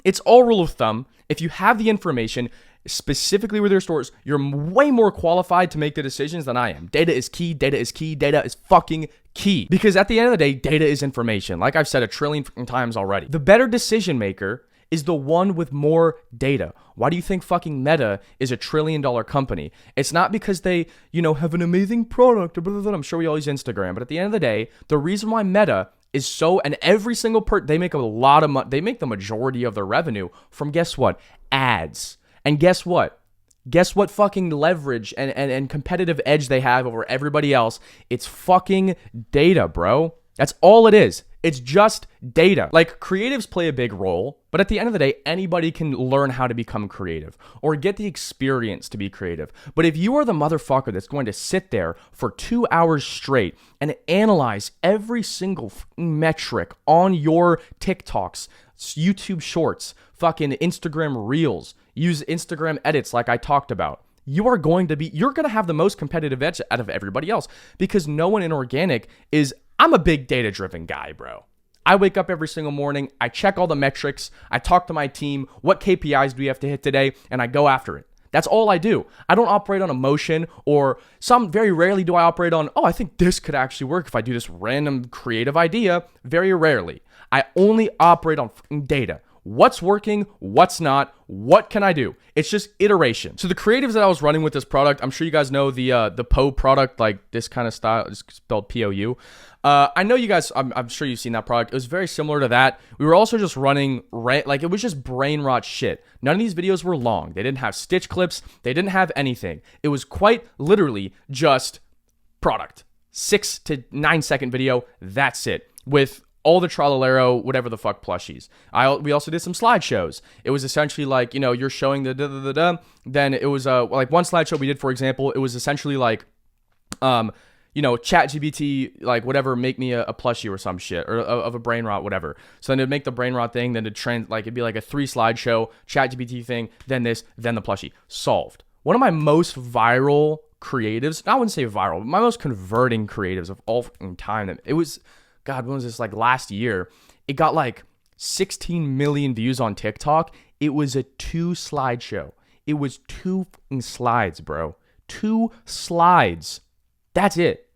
it's all rule of thumb. If you have the information, specifically with your stores, you're way more qualified to make the decisions than I am. Data is key. Data is key. Data is fucking key. Because at the end of the day, data is information. Like I've said a trillion times already. The better decision maker is the one with more data. Why do you think fucking Meta is a $1 trillion company? It's not because they, have an amazing product or blah, blah, blah. I'm sure we all use Instagram, but at the end of the day, the reason why Meta is so, and every single they make a lot of money, they make the majority of their revenue from, guess what? Ads. And guess what? Guess what fucking leverage and competitive edge they have over everybody else? It's fucking data, bro. That's all it is. It's just data. Like, creatives play a big role, but at the end of the day, anybody can learn how to become creative or get the experience to be creative. But if you are the motherfucker that's going to sit there for 2 hours straight and analyze every single metric on your TikToks, YouTube shorts, fucking Instagram reels, use Instagram edits like I talked about, you're going to have the most competitive edge out of everybody else, because no one in organic I'm a big data-driven guy, bro. I wake up every single morning, I check all the metrics, I talk to my team, what KPIs do we have to hit today, and I go after it. That's all I do. I don't operate on emotion, or very rarely do I operate on, I think this could actually work if I do this random creative idea. Very rarely. I only operate on data. What's working, what's not, what can I do? It's just iteration. So the creatives that I was running with this product, I'm sure you guys know the PO product, like this kind of style, it's spelled POU. I know you guys, I'm sure you've seen that product. It was very similar to that. We were also just running, it was just brain rot shit. None of these videos were long. They didn't have stitch clips. They didn't have anything. It was quite literally just product. 6 to 9 second video. That's it. With all the Trallalero, whatever the fuck plushies. We also did some slideshows. It was essentially like, you're showing the da-da-da-da. Then it was like one slideshow we did, for example, it was essentially like, ChatGPT, like whatever, make me a plushie or some shit, or of a brain rot, whatever. So then it'd make the brain rot thing, then it'd be like a 3 slideshow, ChatGPT thing, then this, then the plushie. Solved. One of my most viral creatives, I wouldn't say viral, but my most converting creatives of all time. It was, God, when was this? Like last year. It got like 16 million views on TikTok. It was a 2 slideshow. It was 2 slides, bro. 2 slides. That's it.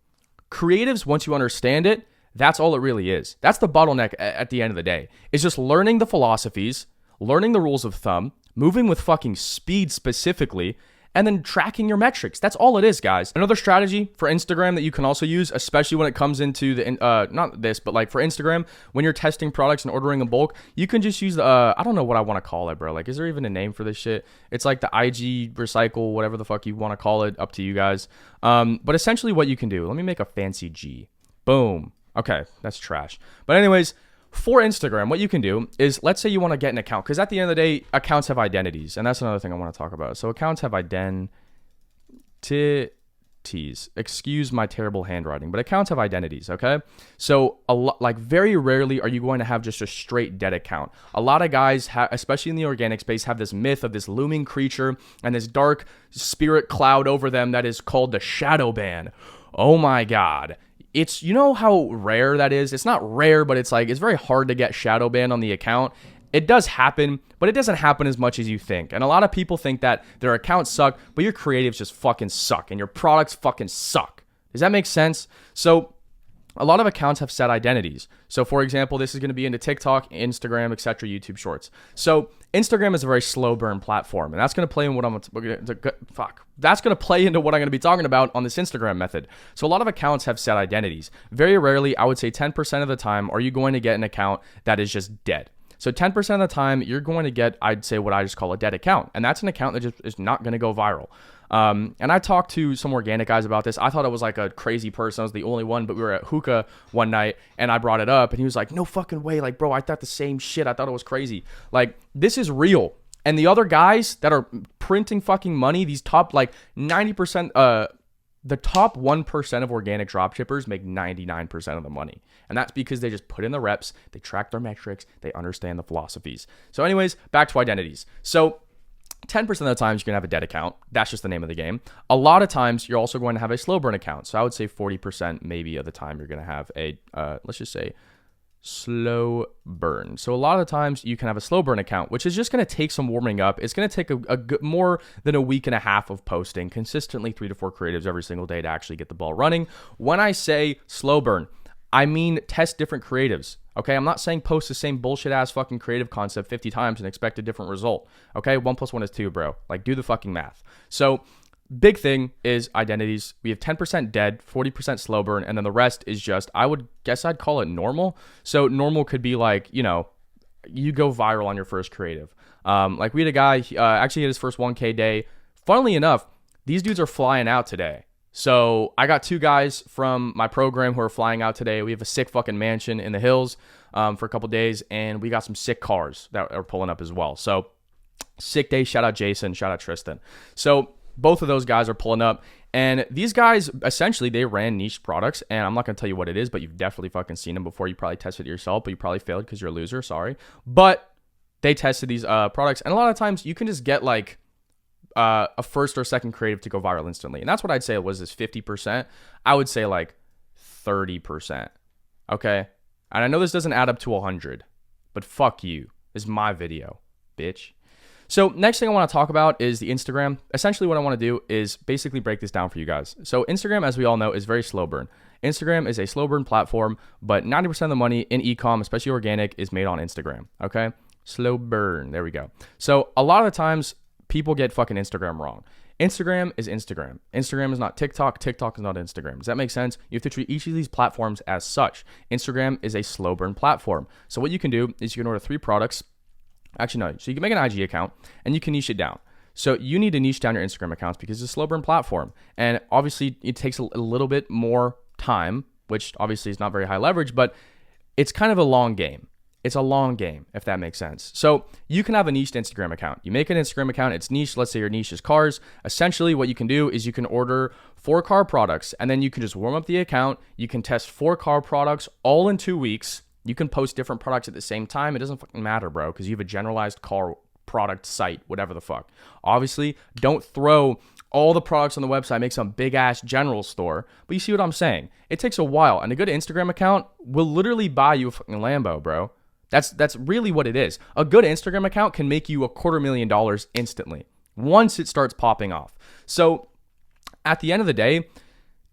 Creatives, once you understand it, that's all it really is. That's the bottleneck at the end of the day. It's just learning the philosophies, learning the rules of thumb, moving with fucking speed specifically, and then tracking your metrics. That's all it is, guys. Another strategy for Instagram that you can also use, especially when it comes into not this, but like for Instagram, when you're testing products and ordering in bulk, you can just use I don't know what I want to call it, bro. Like, is there even a name for this shit? It's like the IG recycle, whatever the fuck you want to call it, up to you guys. But essentially what you can do, let me make a fancy G. Boom. Okay, that's trash. But anyways, for Instagram, what you can do is, let's say you want to get an account, because at the end of the day, accounts have identities, and that's another thing I want to talk about. So accounts have identities. Excuse my terrible handwriting, but accounts have identities, okay? So very rarely are you going to have just a straight dead account. A lot of guys, especially in the organic space, have this myth of this looming creature and this dark spirit cloud over them that is called the shadow ban. Oh my God. It's, how rare that is? It's not rare, but it's very hard to get shadow banned on the account. It does happen, but it doesn't happen as much as you think. And a lot of people think that their accounts suck, but your creatives just fucking suck and your products fucking suck. Does that make sense? So a lot of accounts have set identities. So for example, this is going to be into TikTok, Instagram, etc., YouTube Shorts. So Instagram is a very slow burn platform, and that's going to play in what That's going to play into what I'm going to be talking about on this Instagram method. So a lot of accounts have set identities. Very rarely, I would say 10% of the time, are you going to get an account that is just dead. So 10% of the time, you're going to get, I'd say, what I just call a dead account. And that's an account that just is not going to go viral. And I talked to some organic guys about this. I thought it was like a crazy person. I was the only one, but we were at hookah one night and I brought it up and he was like, no fucking way. Like, bro, I thought the same shit. I thought it was crazy. Like, this is real. And the other guys that are printing fucking money, these top like 90%, the top 1% of organic dropshippers make 99% of the money. And that's because they just put in the reps, they track their metrics, they understand the philosophies. So anyways, back to identities. So 10% of the times you're going to have a dead account. That's just the name of the game. A lot of times you're also going to have a slow burn account. So I would say 40% maybe of the time you're going to have a, let's just say, slow burn. So a lot of the times you can have a slow burn account, which is just going to take some warming up. It's going to take a good, more than a week and a half of posting consistently 3 to 4 creatives every single day to actually get the ball running. When I say slow burn, I mean test different creatives. Okay, I'm not saying post the same bullshit ass fucking creative concept 50 times and expect a different result. Okay, 1 + 1 is 2, bro. Like, do the fucking math. So big thing is identities. We have 10% dead, 40% slow burn, and then the rest is just, I would guess I'd call it normal. So normal could be like, you know, you go viral on your first creative. Like we had a guy, actually had his first 1K day. Funnily enough, these dudes are flying out today. So I got 2 guys from my program who are flying out today. We have a sick fucking mansion in the hills for a couple days, and we got some sick cars that are pulling up as well. So sick day. Shout out Jason. Shout out Tristan. So both of those guys are pulling up, and these guys, essentially, they ran niche products, and I'm not going to tell you what it is, but you've definitely fucking seen them before. You probably tested it yourself, but you probably failed because you're a loser. Sorry. But they tested these products, and a lot of times you can just get like a first or second creative to go viral instantly. And that's what I'd say was this 50%. I would say like 30%. Okay. And I know this doesn't add up to 100, but fuck you. This is my video, bitch. So next thing I want to talk about is the Instagram. Essentially what I want to do is basically break this down for you guys. So Instagram, as we all know, is very slow burn. Instagram is a slow burn platform, but 90% of the money in e-com, especially organic, is made on Instagram. Okay. Slow burn. There we go. So a lot of the times, people get fucking Instagram wrong. Instagram is Instagram. Instagram is not TikTok. TikTok is not Instagram. Does that make sense? You have to treat each of these platforms as such. Instagram is a slow burn platform. So what you can do is you can order 3 products. Actually, no. So you can make an IG account and you can niche it down. So you need to niche down your Instagram accounts because it's a slow burn platform. And obviously it takes a little bit more time, which obviously is not very high leverage, but it's kind of a long game. It's a long game, if that makes sense. So you can have a niched Instagram account. You make an Instagram account, it's niche. Let's say your niche is cars. Essentially, what you can do is you can order 4 car products, and then you can just warm up the account. You can test 4 car products all in 2 weeks. You can post different products at the same time. It doesn't fucking matter, bro, because you have a generalized car product site, whatever the fuck. Obviously, don't throw all the products on the website, make some big ass general store. But you see what I'm saying? It takes a while, and a good Instagram account will literally buy you a fucking Lambo, bro. That's really what it is. A good Instagram account can make you $250,000 instantly once it starts popping off. So at the end of the day,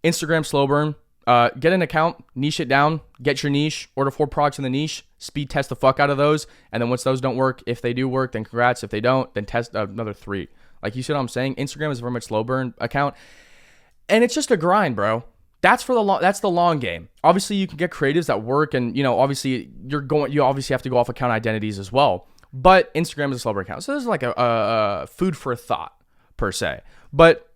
Instagram slow burn, get an account, niche it down, get your niche, order 4 products in the niche, speed test the fuck out of those. And then once those don't work, if they do work, then congrats. If they don't, then test another 3. Like, you see what I'm saying? Instagram is a very much slow burn account. And it's just a grind, bro. That's the long game. Obviously, you can get creatives that work, and obviously you obviously have to go off account identities as well. But Instagram is a slow burn account, so there's like a food for thought per se. But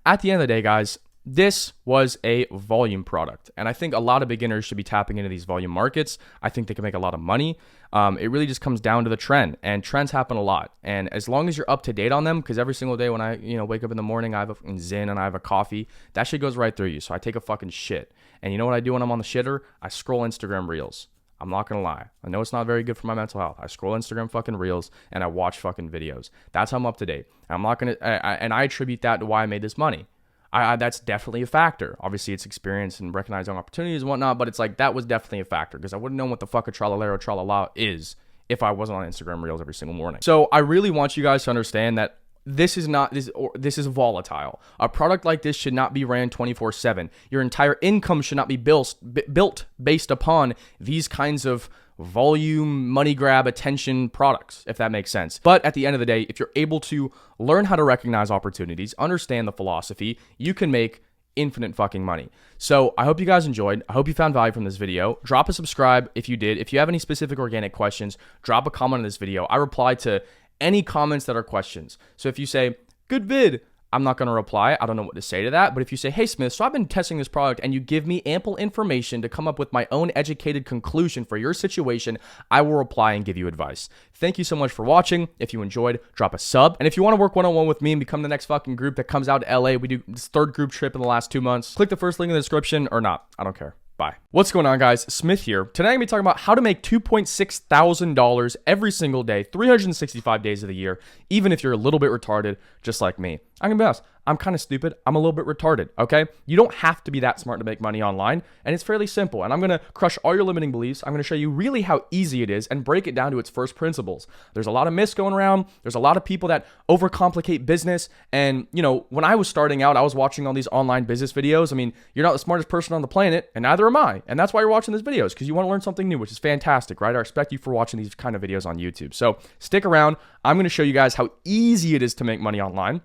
at the end of the day, guys, this was a volume product, and I think a lot of beginners should be tapping into these volume markets. I think they can make a lot of money. It really just comes down to the trend, and trends happen a lot. And as long as you're up to date on them, because every single day when I wake up in the morning, I have a fucking Zen and I have a coffee, that shit goes right through you. So I take a fucking shit, and you know what I do when I'm on the shitter? I scroll Instagram Reels. I'm not gonna lie. I know it's not very good for my mental health. I scroll Instagram fucking Reels and I watch fucking videos. That's how I'm up to date. I'm not gonna, and I attribute that to why I made this money. That's definitely a factor. Obviously, it's experience and recognizing opportunities and whatnot, but it's like that was definitely a factor because I wouldn't know what the fuck a tralalero tralala is if I wasn't on Instagram Reels every single morning. So I really want you guys to understand that this is volatile. A product like this should not be ran 24/7. Your entire income should not be built based upon these kinds of volume, money grab, attention products, if that makes sense. But at the end of the day, if you're able to learn how to recognize opportunities, understand the philosophy, you can make infinite fucking money. So I hope you guys enjoyed. I hope you found value from this video. Drop a subscribe if you did. If you have any specific organic questions, drop a comment on this video. I reply to any comments that are questions. So if you say, good vid, I'm not going to reply. I don't know what to say to that. But if you say, hey, Smith, so I've been testing this product, and you give me ample information to come up with my own educated conclusion for your situation, I will reply and give you advice. Thank you so much for watching. If you enjoyed, drop a sub. And if you want to work one-on-one with me and become the next fucking group that comes out to LA, we do this 3rd group trip in the last 2 months. Click the first link in the description or not. I don't care. Bye. What's going on, guys? Smith here. Today I'm going to be talking about how to make $2.6 thousand every single day, 365 days of the year, even if you're a little bit retarded, just like me. I'm going to be honest. I'm kind of stupid. I'm a little bit retarded, okay? You don't have to be that smart to make money online, and it's fairly simple. And I'm going to crush all your limiting beliefs. I'm going to show you really how easy it is and break it down to its first principles. There's a lot of myths going around. There's a lot of people that overcomplicate business. And, you know, when I was starting out, I was watching all these online business videos. I mean, you're not the smartest person on the planet, and neither am I. And that's why you're watching these videos, because you want to learn something new, which is fantastic, right? I respect you for watching these kind of videos on YouTube. So stick around. I'm going to show you guys how easy it is to make money online.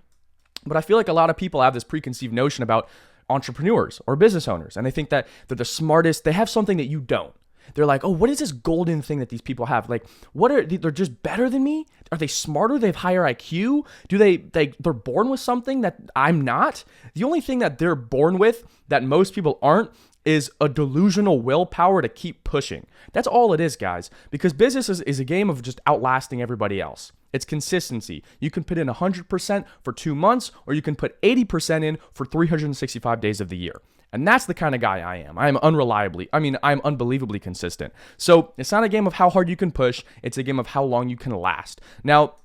But I feel like a lot of people have this preconceived notion about entrepreneurs or business owners, and they think that they're the smartest. They have something that you don't. They're like, oh, what is this golden thing that these people have? Like, they're just better than me? Are they smarter? They have higher IQ? They're born with something that I'm not? The only thing that they're born with that most people aren't is a delusional willpower to keep pushing. That's all it is, guys, because business is a game of just outlasting everybody else. It's consistency. You can put in 100% for 2 months, or you can put 80% in for 365 days of the year. And that's the kind of guy I am. I'm unbelievably consistent. So it's not a game of how hard you can push. It's a game of how long you can last. Now,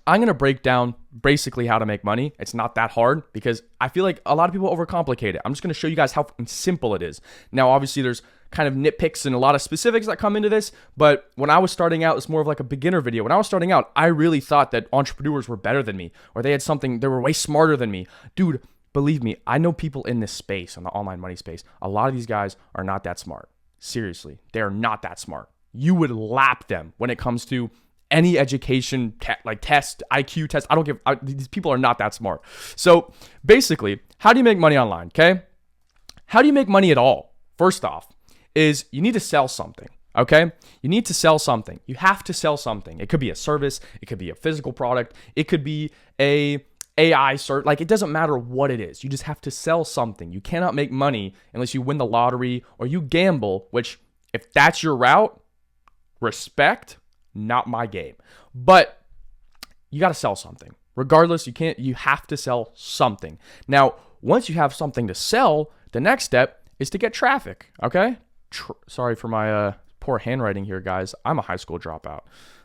I'm going to break down basically how to make money. It's not that hard because I feel like a lot of people overcomplicate it. I'm just going to show you guys how simple it is. Now, obviously, there's kind of nitpicks and a lot of specifics that come into this, but when I was starting out, it's more of like a beginner video. When I was starting out, I really thought that entrepreneurs were better than me, or they were way smarter than me. Dude, believe me, I know people in this space, on the online money space. A lot of these guys are not that smart. Seriously, they are not that smart. You would lap them when it comes to any education, test, IQ test. These people are not that smart. So basically, how do you make money online, okay? How do you make money at all? First off, is you need to sell something, okay? You need to sell something. You have to sell something. It could be a service. It could be a physical product. It could be a AI cert. Like, it doesn't matter what it is. You just have to sell something. You cannot make money unless you win the lottery or you gamble, which if that's your route, respect, not my game. But you got to sell something. Regardless, you have to sell something. Now, once you have something to sell, the next step is to get traffic, okay? Sorry for my poor handwriting here, guys. I'm a high school dropout.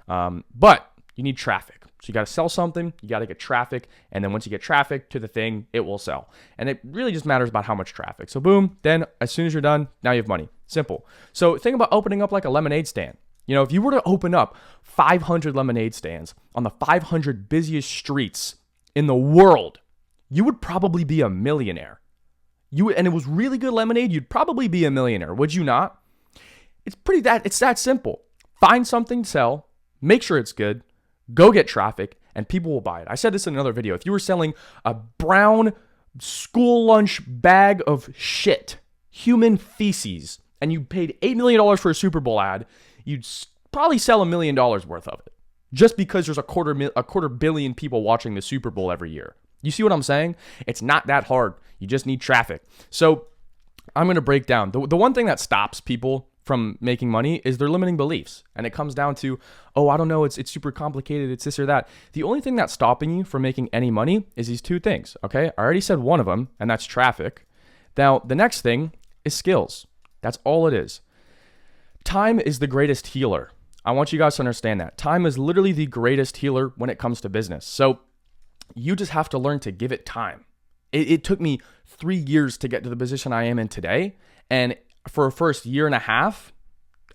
But you need traffic. So you got to sell something, you got to get traffic, and then once you get traffic to the thing, it will sell. And it really just matters about how much traffic. So boom, then as soon as you're done, now you have money. Simple. So think about opening up like a lemonade stand. You know, if you were to open up 500 lemonade stands on the 500 busiest streets in the world, you would probably be a millionaire. And it was really good lemonade, you'd probably be a millionaire, would you not? It's that simple. Find something to sell, make sure it's good, go get traffic, and people will buy it. I said this in another video. If you were selling a brown school lunch bag of shit, human feces, and you paid $8 million for a Super Bowl ad, you'd probably sell $1 million worth of it, just because there's a quarter billion people watching the Super Bowl every year. You see what I'm saying? It's not that hard. You just need traffic. So I'm going to break down. The one thing that stops people from making money is their limiting beliefs. And it comes down to, oh, I don't know, it's super complicated, it's this or that. The only thing that's stopping you from making any money is these two things, okay? I already said one of them, and that's traffic. Now, the next thing is skills. That's all it is. Time is the greatest healer. I want you guys to understand that. Time is literally the greatest healer when it comes to business. So you just have to learn to give it time. It took me 3 years to get to the position I am in today. And for a first year and a half,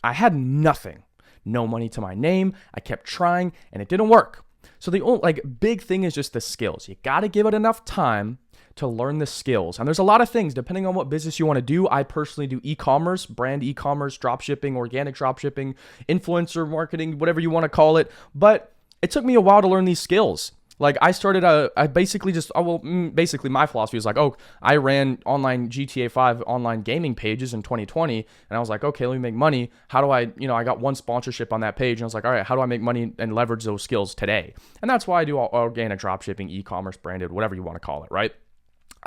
I had nothing. no money to my name. I kept trying and it didn't work. So the only big thing is just the skills. You got to give it enough time to learn the skills. And there's a lot of things depending on what business you want to do. I personally do e-commerce, brand e-commerce, dropshipping, organic dropshipping, influencer marketing, whatever you want to call it. But it took me a while to learn these skills. Like I started, basically my philosophy was like, I ran online GTA 5 online gaming pages in 2020. And I was like, okay, let me make money. How do I got one sponsorship on that page. And I was like, all right, how do I make money and leverage those skills today? And that's why I do organic dropshipping, e-commerce, branded, whatever you want to call it, right?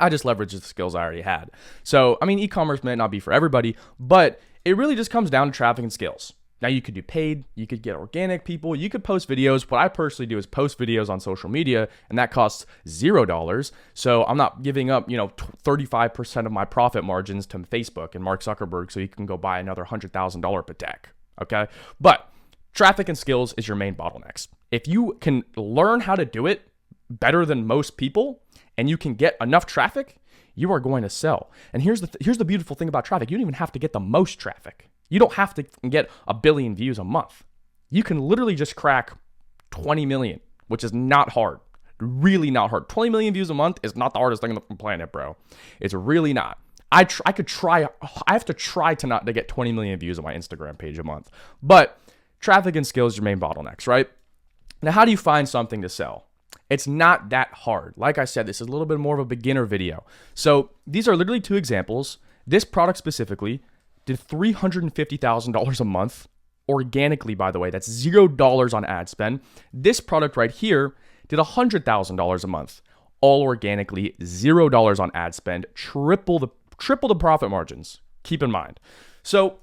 I just leveraged the skills I already had. So, e-commerce may not be for everybody, but it really just comes down to traffic and skills. Now, you could do paid, you could get organic people, you could post videos. What I personally do is post videos on social media, and that costs $0. So I'm not giving up, 35% of my profit margins to Facebook and Mark Zuckerberg so you can go buy another $100,000 Patek, okay? But traffic and skills is your main bottlenecks. If you can learn how to do it better than most people, and you can get enough traffic, you are going to sell. And here's the beautiful thing about traffic. You don't even have to get the most traffic. You don't have to get 1 billion views a month. You can literally just crack 20 million, which is not hard. Really not hard. 20 million views a month is not the hardest thing on the planet, bro. It's really not. I have to try to get 20 million views on my Instagram page a month. But traffic and skills are your main bottlenecks, right? Now, how do you find something to sell? It's not that hard. Like I said, this is a little bit more of a beginner video. So these are literally 2 examples. This product specifically did $350,000 a month organically, by the way. That's $0 on ad spend. This product right here did $100,000 a month, all organically, $0 on ad spend, triple the profit margins. Keep in mind. So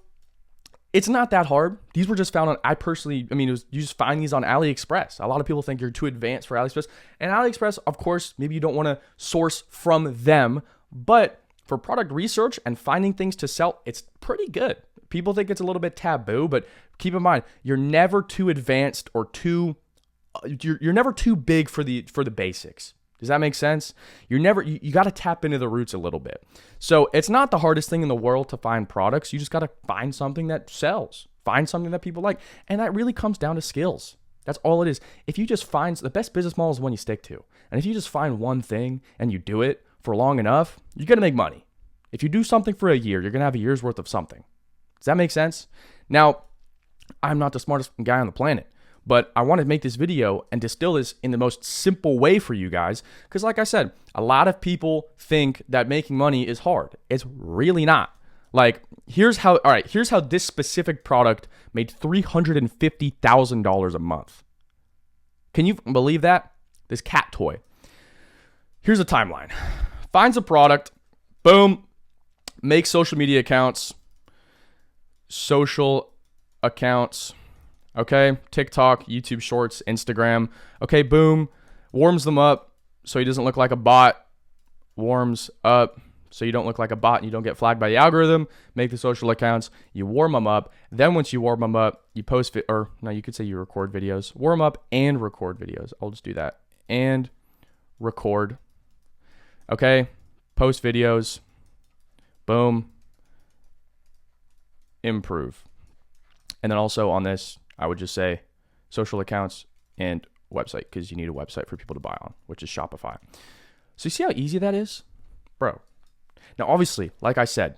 it's not that hard. These were just found on, you just find these on AliExpress. A lot of people think you're too advanced for AliExpress. And AliExpress, of course, maybe you don't want to source from them, but for product research and finding things to sell, it's pretty good. People think it's a little bit taboo, but keep in mind, you're never too advanced or you're never too big for the basics. Does that make sense? You got to tap into the roots a little bit. So it's not the hardest thing in the world to find products. You just got to find something that sells, find something that people like. And that really comes down to skills. That's all it is. If you just find the best business model is one you stick to. And if you just find one thing and you do it for long enough, you're going to make money. If you do something for a year, you're going to have a year's worth of something. Does that make sense? Now, I'm not the smartest guy on the planet, but I want to make this video and distill this in the most simple way for you guys. Because like I said, a lot of people think that making money is hard. It's really not. Like, here's how this specific product made $350,000 a month. Can you believe that? This cat toy. Here's a timeline. Finds a product, boom, makes social accounts, okay, TikTok, YouTube Shorts, Instagram, okay, boom, warms them up so he doesn't look like a bot, warms up so you don't look like a bot and you don't get flagged by the algorithm, make the social accounts, you warm them up, then once you warm them up, you post, you could say you record videos, warm up and record videos, I'll just do that, and record, okay, post videos, boom, improve. And then also on this, I would just say social accounts and website, because you need a website for people to buy on, which is Shopify. So you see how easy that is? Bro. Now, obviously, like I said,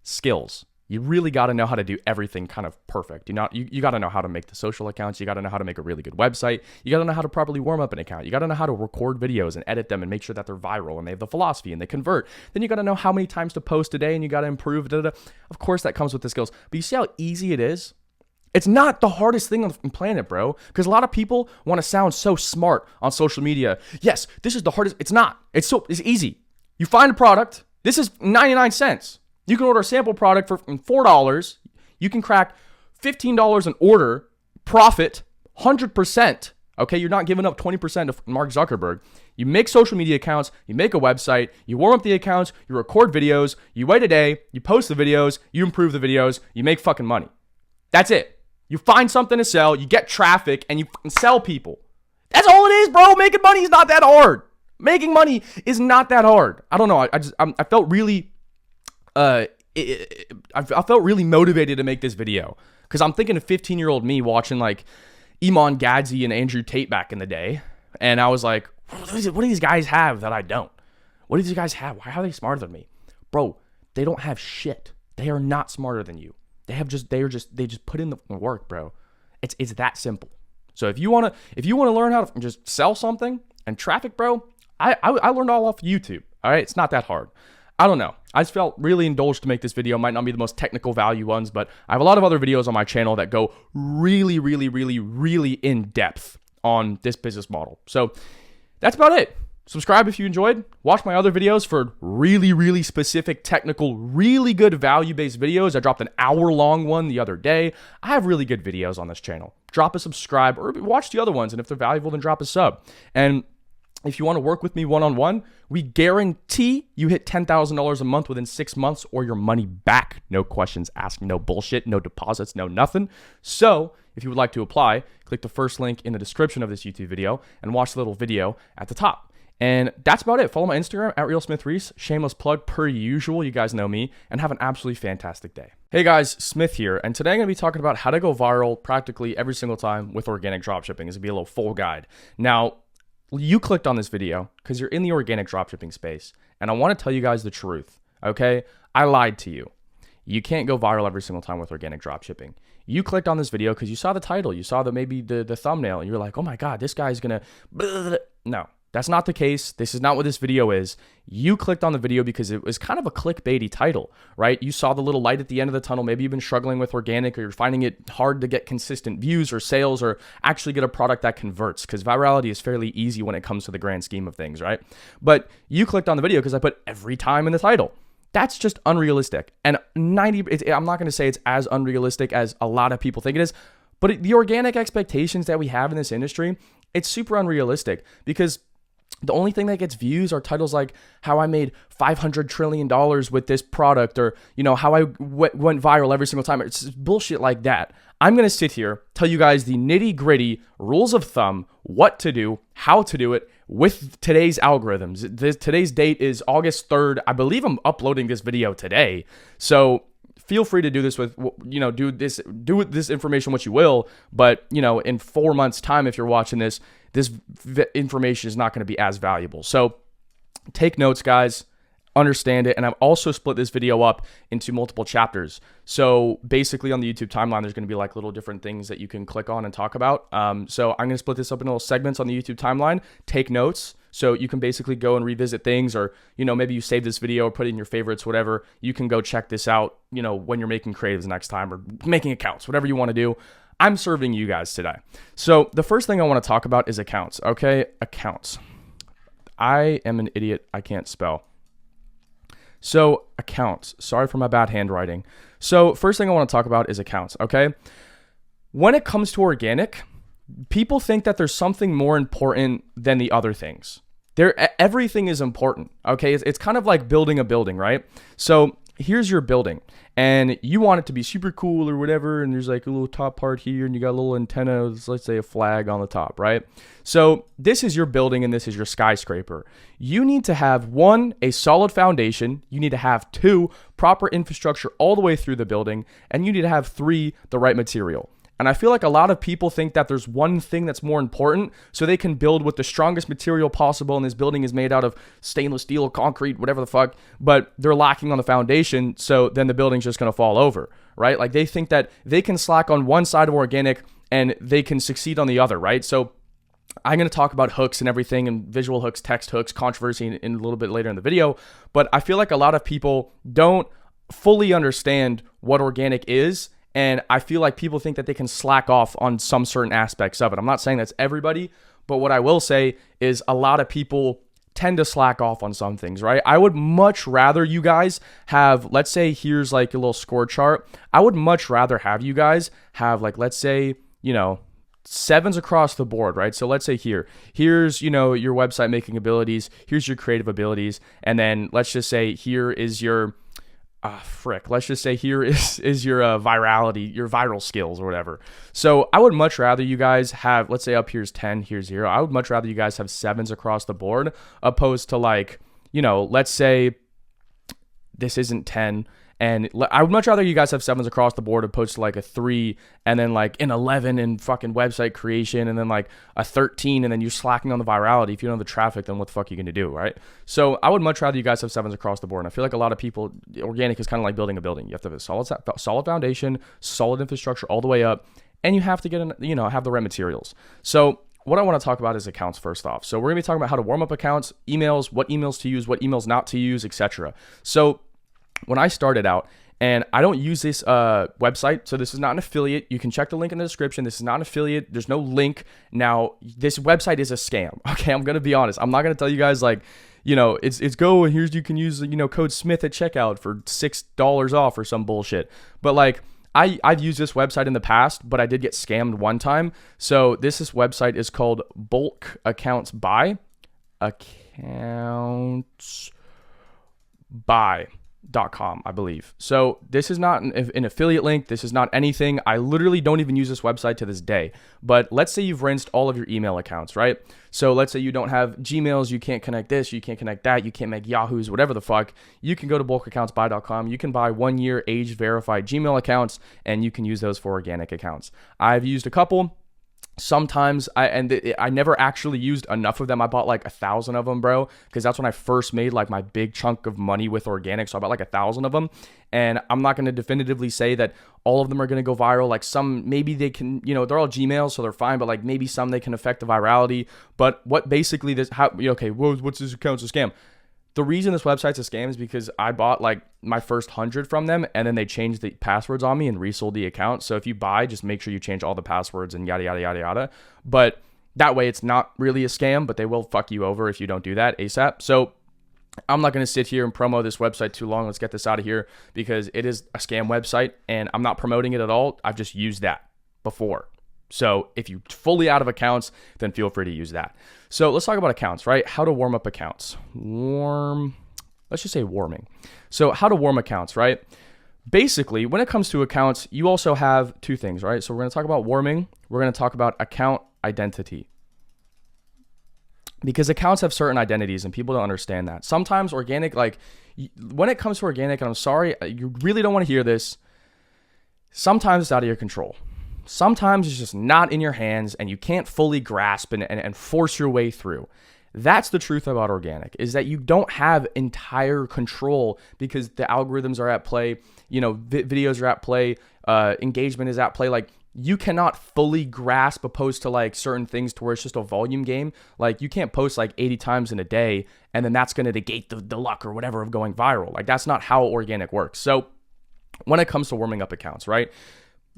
skills. You really got to know how to do everything kind of perfect. You got to know how to make the social accounts. You got to know how to make a really good website. You got to know how to properly warm up an account. You got to know how to record videos and edit them and make sure that they're viral and they have the philosophy and they convert. Then you got to know how many times to post a day and you got to improve. Of course, that comes with the skills. But you see how easy it is? It's not the hardest thing on the planet, bro. Because a lot of people want to sound so smart on social media. Yes, this is the hardest. It's not. It's easy. You find a product. This is 99 cents. You can order a sample product for $4. You can crack $15 an order, profit 100%. Okay, you're not giving up 20% to Mark Zuckerberg. You make social media accounts, you make a website, you warm up the accounts, you record videos, you wait a day, you post the videos, you improve the videos, you make fucking money. That's it. You find something to sell, you get traffic, and you sell people. That's all it is, bro. Making money is not that hard. Making money is not that hard. I don't know. I felt really I felt really motivated to make this video because I'm thinking of 15-year-old me watching like Iman Gadzi and Andrew Tate back in the day. And I was like, what do these guys have that I don't? What do these guys have? Why are they smarter than me? Bro, they don't have shit. They are not smarter than you. They just put in the work, bro. It's that simple. So if you want to learn how to just sell something and traffic, bro, I learned all off YouTube. All right, it's not that hard. I don't know. I just felt really indulged to make this video. It might not be the most technical value ones, but I have a lot of other videos on my channel that go really, really, really, really in depth on this business model. So that's about it. Subscribe if you enjoyed. Watch my other videos for really, really specific, technical, really good value-based videos. I dropped an hour-long one the other day. I have really good videos on this channel. Drop a subscribe or watch the other ones, and if they're valuable, then drop a sub. And if you want to work with me one-on-one, we guarantee you hit $10,000 a month within 6 months or your money back. No questions asked, no bullshit, no deposits, no nothing. So if you would like to apply, click the first link in the description of this YouTube video and watch the little video at the top. And that's about it. Follow my Instagram at RealSmithReese. Shameless plug per usual. You guys know me. And have an absolutely fantastic day. Hey guys, Smith here. And today I'm going to be talking about how to go viral practically every single time with organic dropshipping. This will be a little full guide. Now, you clicked on this video because you're in the organic dropshipping space. And I want to tell you guys the truth. Okay? I lied to you. You can't go viral every single time with organic dropshipping. You clicked on this video because you saw the title. You saw maybe the thumbnail. And you're like, oh my God, this guy's going to... No. That's not the case. This is not what this video is. You clicked on the video because it was kind of a clickbaity title, right? You saw the little light at the end of the tunnel. Maybe you've been struggling with organic or you're finding it hard to get consistent views or sales or actually get a product that converts because virality is fairly easy when it comes to the grand scheme of things, right? But you clicked on the video because I put every time in the title. That's just unrealistic. And I'm not going to say it's as unrealistic as a lot of people think it is, but the organic expectations that we have in this industry, it's super unrealistic because the only thing that gets views are titles like how I made $500 trillion with this product or, you know, how I went viral every single time. It's bullshit like that. I'm going to sit here, tell you guys the nitty gritty rules of thumb, what to do, how to do it with today's algorithms. Today's date is August 3rd. I believe I'm uploading this video today. So feel free to do this with, you know, do with this information what you will. But, you know, in 4 months time, if you're watching this information is not going to be as valuable. So take notes, guys, understand it. And I've also split this video up into multiple chapters. So basically on the YouTube timeline, there's going to be like little different things that you can click on and talk about. So I'm going to split this up into little segments on the YouTube timeline. Take notes. So you can basically go and revisit things or, you know, maybe you save this video or put it in your favorites, whatever. You can go check this out, you know, when you're making creatives next time or making accounts, whatever you want to do. I'm serving you guys today. So the first thing I want to talk about is accounts. Okay, accounts. I am an idiot. I can't spell. So accounts. Sorry for my bad handwriting. So first thing I want to talk about is accounts. Okay. When it comes to organic, people think that there's something more important than the other things. Everything is important. Okay. It's kind of like building a building, right? So here's your building and you want it to be super cool or whatever. And there's like a little top part here and you got a little antenna, let's say a flag on the top, right? So this is your building and this is your skyscraper. You need to have 1, a solid foundation. You need to have 2, proper infrastructure all the way through the building. And you need to have 3, the right material. And I feel like a lot of people think that there's one thing that's more important so they can build with the strongest material possible and this building is made out of stainless steel, concrete, whatever the fuck, but they're lacking on the foundation, so then the building's just going to fall over, right? Like they think that they can slack on one side of organic and they can succeed on the other, right? So I'm going to talk about hooks and everything and visual hooks, text hooks, controversy in a little bit later in the video, but I feel like a lot of people don't fully understand what organic is. And I feel like people think that they can slack off on some certain aspects of it. I'm not saying that's everybody, but what I will say is a lot of people tend to slack off on some things, right? I would much rather you guys have, let's say here's like a little score chart. I would much rather have you guys have like, let's say, you know, 7s across the board, right? So let's say here's, you know, your website making abilities. Here's your creative abilities. And then let's just say here is your let's just say here is your virality, your viral skills or whatever. So I would much rather you guys have, let's say up here's 10, here's 0. I would much rather you guys have 7s across the board opposed to like, you know, let's say this isn't 10 And I would much rather you guys have 7s across the board opposed to like a 3 and then like an 11 in fucking website creation and then like a 13 and then you're slacking on the virality. If you don't have the traffic, then what the fuck are you going to do, right? So I would much rather you guys have 7s across the board. And I feel like a lot of people, organic is kind of like building a building. You have to have a solid foundation, solid infrastructure all the way up, and you have to get have the right materials. So what I want to talk about is accounts first off. So we're going to be talking about how to warm up accounts, emails, what emails to use, what emails not to use, etc. So when I started out, and I don't use this website, so this is not an affiliate. You can check the link in the description. This is not an affiliate. There's no link. Now, this website is a scam. Okay, I'm going to be honest. I'm not going to tell you guys like, it's go and here's you can use, code Smith at checkout for $6 off or some bullshit. But like, I've used this website in the past, but I did get scammed one time. So this website is called Bulk Accounts Buy. .com, I believe. So this is not an affiliate link. This is not anything. I literally don't even use this website to this day. But let's say you've rinsed all of your email accounts, right? So let's say you don't have Gmails, you can't connect this, you can't connect that, you can't make Yahoos, whatever the fuck. You can go to bulkaccountsbuy.com. You can buy 1-year age verified Gmail accounts and you can use those for organic accounts. I've used a couple. Sometimes I never actually used enough of them. I bought like 1,000 of them, bro, because that's when I first made like my big chunk of money with organic. So I bought like 1,000 of them, and I'm not going to definitively say that all of them are going to go viral. Like some, maybe they can, they're all Gmails, so they're fine, but like maybe some they can affect the virality. But what basically this, what's this account's a scam? The reason this website's a scam is because I bought like my first 100 from them and then they changed the passwords on me and resold the account. So if you buy, just make sure you change all the passwords and yada, yada, yada, yada. But that way it's not really a scam, but they will fuck you over if you don't do that ASAP. So I'm not going to sit here and promo this website too long. Let's get this out of here because it is a scam website and I'm not promoting it at all. I've just used that before. So if you're fully out of accounts, then feel free to use that. So let's talk about accounts, right? How to warm up accounts. Let's just say warming. So how to warm accounts, right? Basically, when it comes to accounts, you also have two things, right? So we're going to talk about warming. We're going to talk about account identity. Because accounts have certain identities and people don't understand that. Sometimes organic, like when it comes to organic, and I'm sorry, you really don't want to hear this. Sometimes it's out of your control. Sometimes it's just not in your hands and you can't fully grasp and force your way through. That's the truth about organic, is that you don't have entire control because the algorithms are at play, videos are at play, engagement is at play. Like you cannot fully grasp opposed to like certain things to where it's just a volume game. Like you can't post like 80 times in a day and then that's going to negate the luck or whatever of going viral. Like that's not how organic works. So when it comes to warming up accounts, right?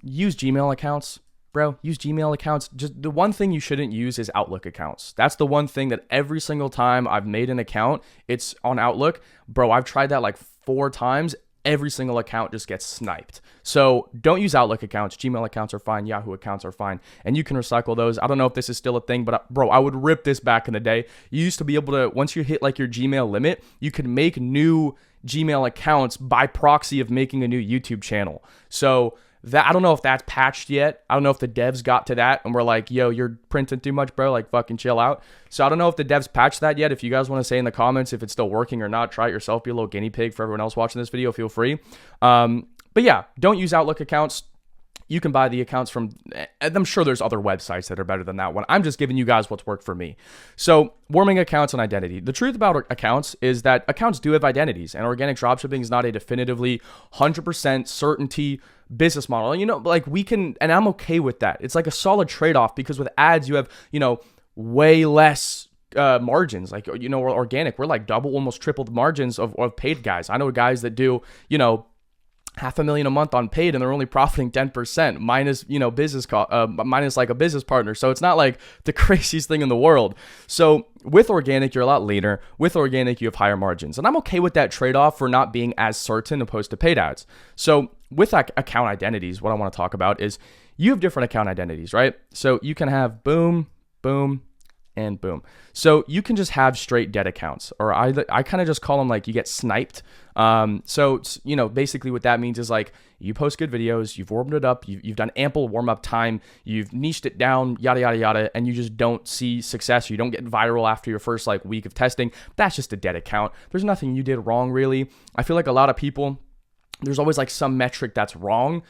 Use Gmail accounts, bro. Use Gmail accounts. Just the one thing you shouldn't use is Outlook accounts. That's the one thing that every single time I've made an account, it's on Outlook. Bro, I've tried that like 4 times. Every single account just gets sniped. So don't use Outlook accounts. Gmail accounts are fine. Yahoo accounts are fine. And you can recycle those. I don't know if this is still a thing, but bro, I would rip this back in the day. You used to be able to, once you hit like your Gmail limit, you could make new Gmail accounts by proxy of making a new YouTube channel. So that, I don't know if that's patched yet. I don't know if the devs got to that and we're like, yo, you're printing too much, bro. Like fucking chill out. So I don't know if the devs patched that yet. If you guys want to say in the comments if it's still working or not, try it yourself. Be a little guinea pig for everyone else watching this video. Feel free. But yeah, don't use Outlook accounts. You can buy the accounts from, I'm sure there's other websites that are better than that one. I'm just giving you guys what's worked for me. So warming accounts and identity. The truth about accounts is that accounts do have identities and organic dropshipping is not a definitively 100% certainty business model. Like we can, and I'm okay with that. It's like a solid trade-off because with ads, you have, way less margins. Like, we're organic. We're like double, almost triple the margins of paid guys. I know guys that do, $500,000 a month on paid and they're only profiting 10% minus, business minus like a business partner. So it's not like the craziest thing in the world. So with organic, you're a lot leaner. With organic, you have higher margins. And I'm okay with that trade-off for not being as certain opposed to paid ads. So with account identities, what I want to talk about is you have different account identities, right? So you can have boom, boom, and boom. So you can just have straight dead accounts, or I kind of just call them like you get sniped. So basically what that means is like you post good videos, you've warmed it up, you've done ample warm up time, you've niched it down, yada, yada, yada, and you just don't see success. You don't get viral after your first like week of testing. That's just a dead account. There's nothing you did wrong really. I feel like a lot of people there's always like some metric that's wrong.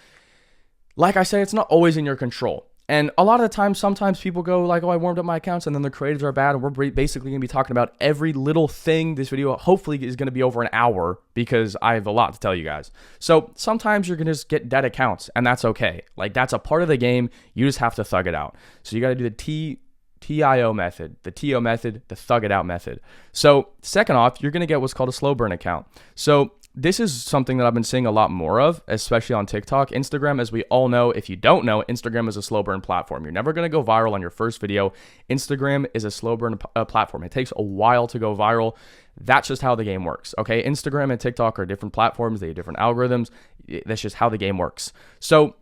Like I said, it's not always in your control. And a lot of the time, sometimes people go like, oh, I warmed up my accounts, and then the creatives are bad. And we're basically going to be talking about every little thing. This video hopefully is going to be over an hour because I have a lot to tell you guys. So sometimes you're going to just get dead accounts, and that's okay. Like, that's a part of the game. You just have to thug it out. So you got to do the TIO method, the TO method, the thug it out method. So second off, you're going to get what's called a slow burn account. So this is something that I've been seeing a lot more of, especially on TikTok. Instagram, as we all know, if you don't know, Instagram is a slow burn platform. You're never going to go viral on your first video. Instagram is a slow burn platform. It takes a while to go viral. That's just how the game works, okay? Instagram and TikTok are different platforms. They have different algorithms. That's just how the game works. So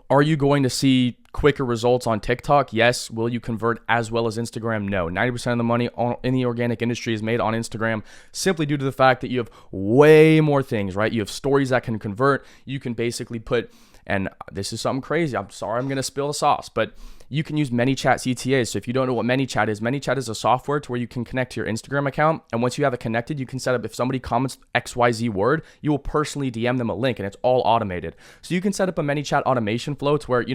are you going to see quicker results on TikTok? Yes. Will you convert as well as Instagram? No. 90% of the money in the organic industry is made on Instagram simply due to the fact that you have way more things, right? You have stories that can convert. You can basically put, and this is something crazy. I'm sorry, I'm going to spill the sauce, but you can use ManyChat CTAs. So if you don't know what ManyChat is a software to where you can connect to your Instagram account. And once you have it connected, you can set up, if somebody comments XYZ word, you will personally DM them a link, and it's all automated. So you can set up a ManyChat automation flow to where,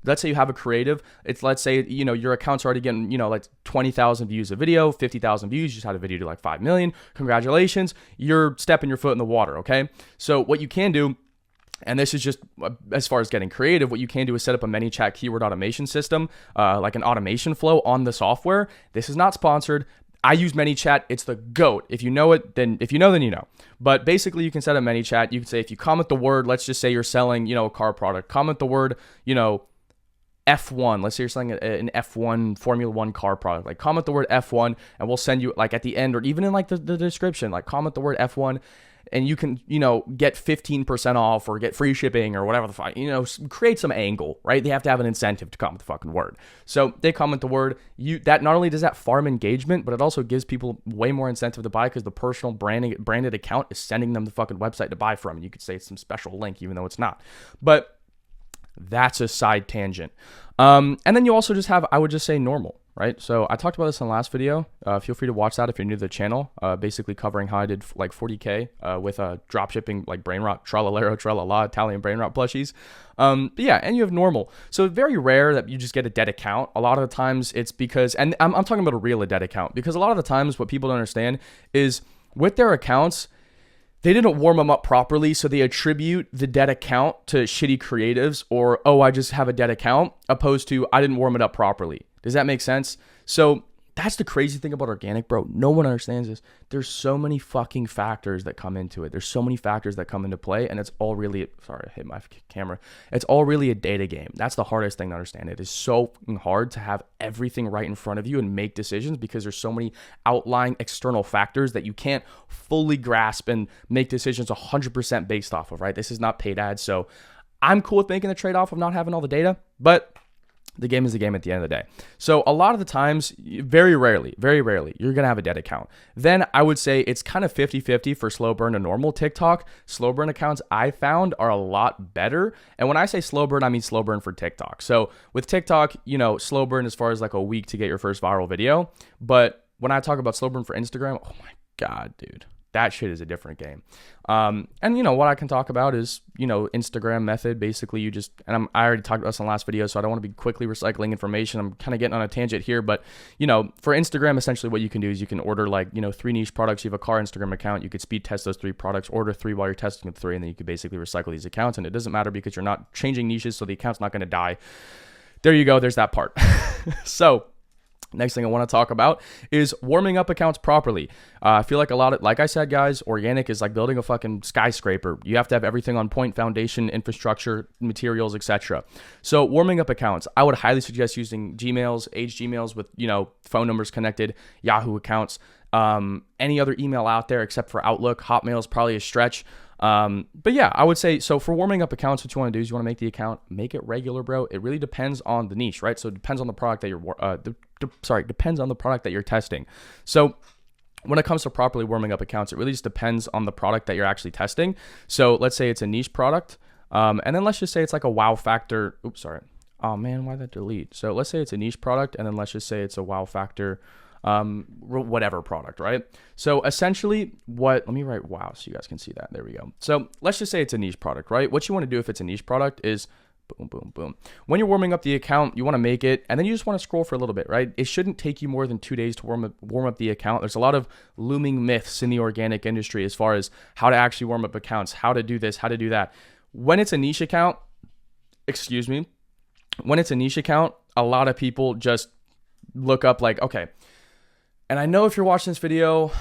let's say you have a creative. Let's say, your account's already getting, like 20,000 views a video, 50,000 views. You just had a video to like 5 million. Congratulations. You're stepping your foot in the water. Okay. So what you can do, and this is just as far as getting creative, what you can do is set up a ManyChat keyword automation system, like an automation flow on the software. This is not sponsored. I use ManyChat. It's the GOAT. If you know it, then if you know, then you know. But basically, you can set up ManyChat. You can say, if you comment the word, let's just say you're selling, a car product. Comment the word, F1. Let's say you're selling an F1 Formula 1 car product. Like, comment the word F1, and we'll send you, like, at the end, or even in like the description, like, comment the word F1. And you can, get 15% off or get free shipping or whatever the fuck, create some angle, right? They have to have an incentive to comment the fucking word. So they comment the word. That not only does that farm engagement, but it also gives people way more incentive to buy because the personal branded account is sending them the fucking website to buy from. And you could say it's some special link, even though it's not. But that's a side tangent. And then you also just have, I would just say, normal. Right. So I talked about this in the last video. Feel free to watch that if you're new to the channel, basically covering how I did like 40K with dropshipping, like brain rot, trallalero, tralala, Italian brain rot plushies. But yeah, and you have normal. So very rare that you just get a dead account. A lot of the times it's because, and I'm talking about a real dead account, because a lot of the times what people don't understand is with their accounts, they didn't warm them up properly, so they attribute the dead account to shitty creatives or, oh, I just have a dead account, opposed to I didn't warm it up properly. Does that make sense? So that's the crazy thing about organic, bro. No one understands this. There's so many fucking factors that come into it. There's so many factors that come into play, and it's all really, sorry, I hit my camera. It's all really a data game. That's the hardest thing to understand. It is so hard to have everything right in front of you and make decisions because there's so many outlying external factors that you can't fully grasp and make decisions 100% based off of, right? This is not paid ads. So I'm cool with making the trade-off of not having all the data, but the game is the game at the end of the day. So a lot of the times, very rarely, you're going to have a dead account. Then I would say it's kind of 50-50 for slow burn and normal TikTok. Slow burn accounts I found are a lot better. And when I say slow burn, I mean slow burn for TikTok. So with TikTok, slow burn as far as like a week to get your first viral video. But when I talk about slow burn for Instagram, oh my God, dude. That shit is a different game. And what I can talk about is, Instagram method. Basically, you just, and I already talked about this in the last video, so I don't want to be quickly recycling information. I'm kind of getting on a tangent here, but, for Instagram, essentially what you can do is you can order 3 niche products. You have a car Instagram account. You could speed test those 3 products, order 3 while you're testing the 3, and then you could basically recycle these accounts. And it doesn't matter because you're not changing niches, so the account's not going to die. There you go. There's that part. So next thing I want to talk about is warming up accounts properly. I feel like like I said, guys, organic is like building a fucking skyscraper. You have to have everything on point, foundation, infrastructure, materials, etc. So warming up accounts, I would highly suggest using Gmails, aged Gmails with, phone numbers connected, Yahoo accounts, any other email out there except for Outlook. Hotmail is probably a stretch. But yeah, I would say, so for warming up accounts, what you want to do is you want to make the account, make it regular, bro. It really depends on the niche, right? So it depends on the product that depends on the product that you're testing. So when it comes to properly warming up accounts, it really just depends on the product that you're actually testing. So let's say it's a niche product. And then let's just say it's like a wow factor. Oops, sorry. Oh man, why did that delete? So let's say it's a niche product, and then let's just say it's a wow factor. whatever product, right? So essentially let me write wow so you guys can see that. There we go. So let's just say it's a niche product, right? What you want to do if it's a niche product is boom, boom, boom. When you're warming up the account, you want to make it, and then you just want to scroll for a little bit, right? It shouldn't take you more than 2 days to warm up the account. There's a lot of looming myths in the organic industry as far as how to actually warm up accounts, how to do this, how to do that. When it's a niche account, when it's a niche account, a lot of people just look up like, okay, and I know if you're watching this video,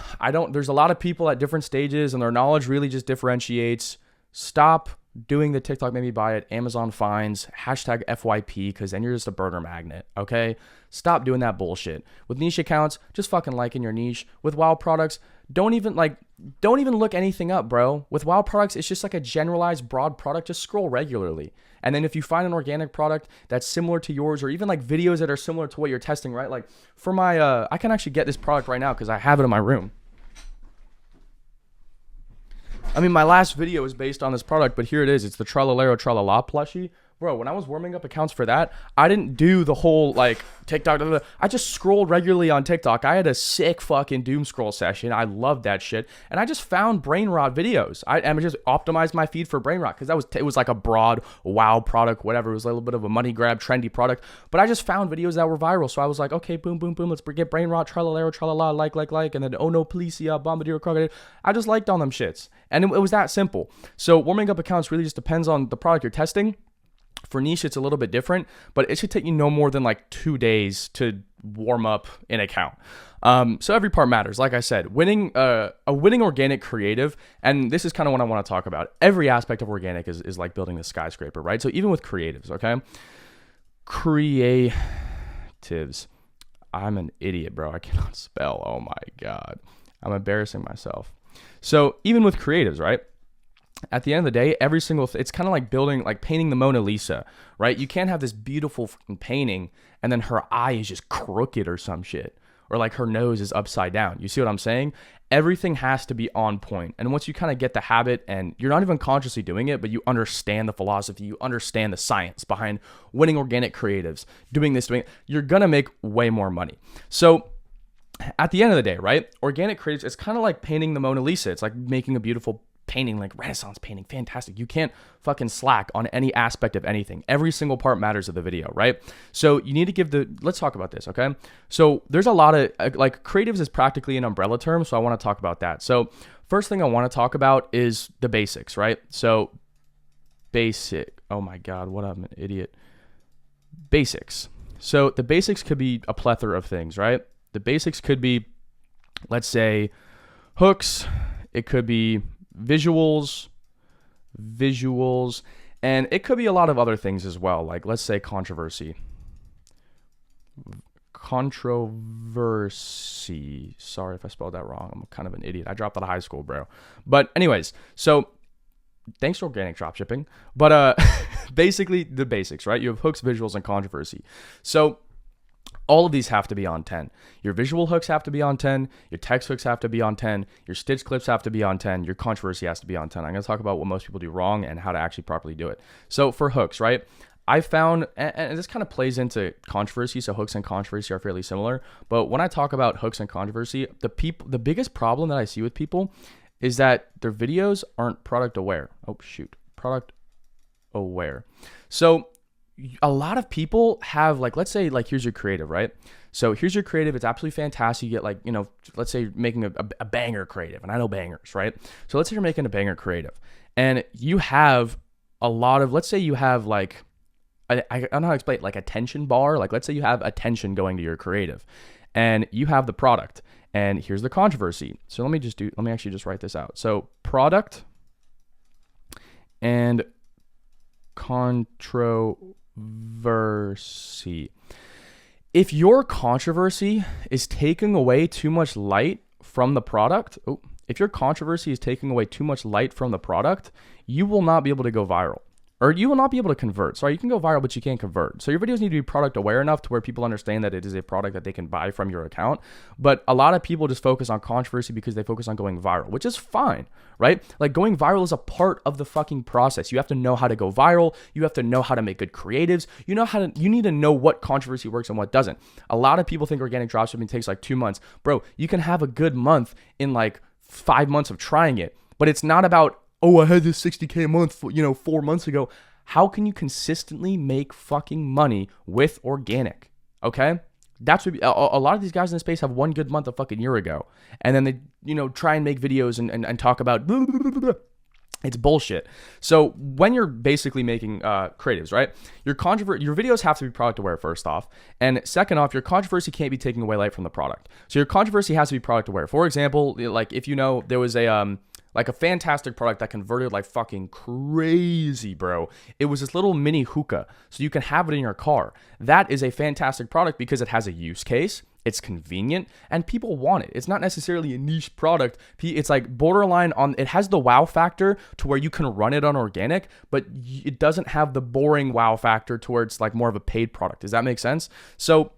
there's a lot of people at different stages and their knowledge really just differentiates. Stop doing the TikTok made me buy it, Amazon fines, hashtag FYP, because then you're just a burner magnet, okay? Stop doing that bullshit. With niche accounts, just fucking like in your niche. With wow products, don't even look anything up, bro. With wow products, it's just like a generalized broad product. Just scroll regularly. And then if you find an organic product that's similar to yours, or even like videos that are similar to what you're testing, right? Like for my, I can actually get this product right now because I have it in my room. I mean, my last video is based on this product, but here it is. It's the Tralalero Tralala plushie. Bro, when I was warming up accounts for that, I didn't do the whole like TikTok. I just scrolled regularly on TikTok. I had a sick fucking doom scroll session. I loved that shit. And I just found brain rot videos. I just optimized my feed for brain rot because it was like a broad wow product, whatever. It was a little bit of a money grab, trendy product. But I just found videos that were viral. So I was like, okay, boom, boom, boom. Let's get brain rot, Tralalero, Tralala, like. And then, oh no, Policia, Bombardier, Crocodile. I just liked on them shits. And it was that simple. So warming up accounts really just depends on the product you're testing. For niche, it's a little bit different, but it should take you no more than like 2 days to warm up an account. So every part matters. Like I said, a winning organic creative, and this is kind of what I want to talk about. Every aspect of organic is like building the skyscraper, right? So even with creatives, okay? Creatives. I'm an idiot, bro. I cannot spell. Oh my God. I'm embarrassing myself. So even with creatives, right? At the end of the day, it's kind of like painting the Mona Lisa, right? You can't have this beautiful painting and then her eye is just crooked or some shit, or like her nose is upside down. You see what I'm saying? Everything has to be on point. And once you kind of get the habit and you're not even consciously doing it, but you understand the philosophy, you understand the science behind winning organic creatives, doing it, you're going to make way more money. So at the end of the day, right? Organic creatives, it's kind of like painting the Mona Lisa. It's like making a beautiful painting, like Renaissance painting, fantastic. You can't fucking slack on any aspect of anything. Every single part matters of the video, right? So you need to let's talk about this, okay? So there's a lot of, like creatives is practically an umbrella term, so I want to talk about that. So first thing I want to talk about is the basics, right? So oh my God, what I'm an idiot. Basics. So the basics could be a plethora of things, right? The basics could be, let's say, hooks. It could be visuals, and it could be a lot of other things as well. Like let's say controversy. Sorry if I spelled that wrong. I'm kind of an idiot. I dropped out of high school, bro. But anyways, so thanks to organic dropshipping. But basically the basics, right? You have hooks, visuals, and controversy. So all of these have to be on 10. Your visual hooks have to be on 10. Your text hooks have to be on 10. Your stitch clips have to be on 10. Your controversy has to be on 10. I'm going to talk about what most people do wrong and how to actually properly do it. So for hooks, right? I found, and this kind of plays into controversy, so hooks and controversy are fairly similar. But when I talk about hooks and controversy, the biggest problem that I see with people is that their videos aren't product aware. Product aware. So a lot of people have let's say here's your creative, right? So here's your creative. It's absolutely fantastic. You get let's say making a banger creative, and I know bangers, right? So let's say you're making a banger creative and you have a lot of, let's say you have I don't know how to explain it, attention bar. Let's say you have attention going to your creative and you have the product, and here's the controversy. So let me actually just write this out. So product and controversy. If your controversy is taking away too much light from the product, you will not be able to go viral. or you will not be able to convert. Sorry, you can go viral, but you can't convert. So your videos need to be product aware enough to where people understand that it is a product that they can buy from your account. But a lot of people just focus on controversy because they focus on going viral, which is fine, right? Like going viral is a part of the fucking process. You have to know how to go viral. You have to know how to make good creatives. You need to know what controversy works and what doesn't. A lot of people think organic dropshipping takes like 2 months. Bro, you can have a good month in like 5 months of trying it, but it's not about, oh, I had this 60K a month, 4 months ago. How can you consistently make fucking money with organic? Okay? That's what a lot of these guys in the space have one good month a fucking year ago. And then they, try and make videos and talk about blah, blah, blah, blah. It's bullshit. So when you're basically making creatives, right? Your videos have to be product aware first off. And second off, your controversy can't be taking away light from the product. So your controversy has to be product aware. For example, like if there was a fantastic product that converted like fucking crazy, bro. It was this little mini hookah. So you can have it in your car. That is a fantastic product because it has a use case. It's convenient and people want it. It's not necessarily a niche product. It's like borderline it has the wow factor to where you can run it on organic, but it doesn't have the boring wow factor to where it's like more of a paid product. Does that make sense? So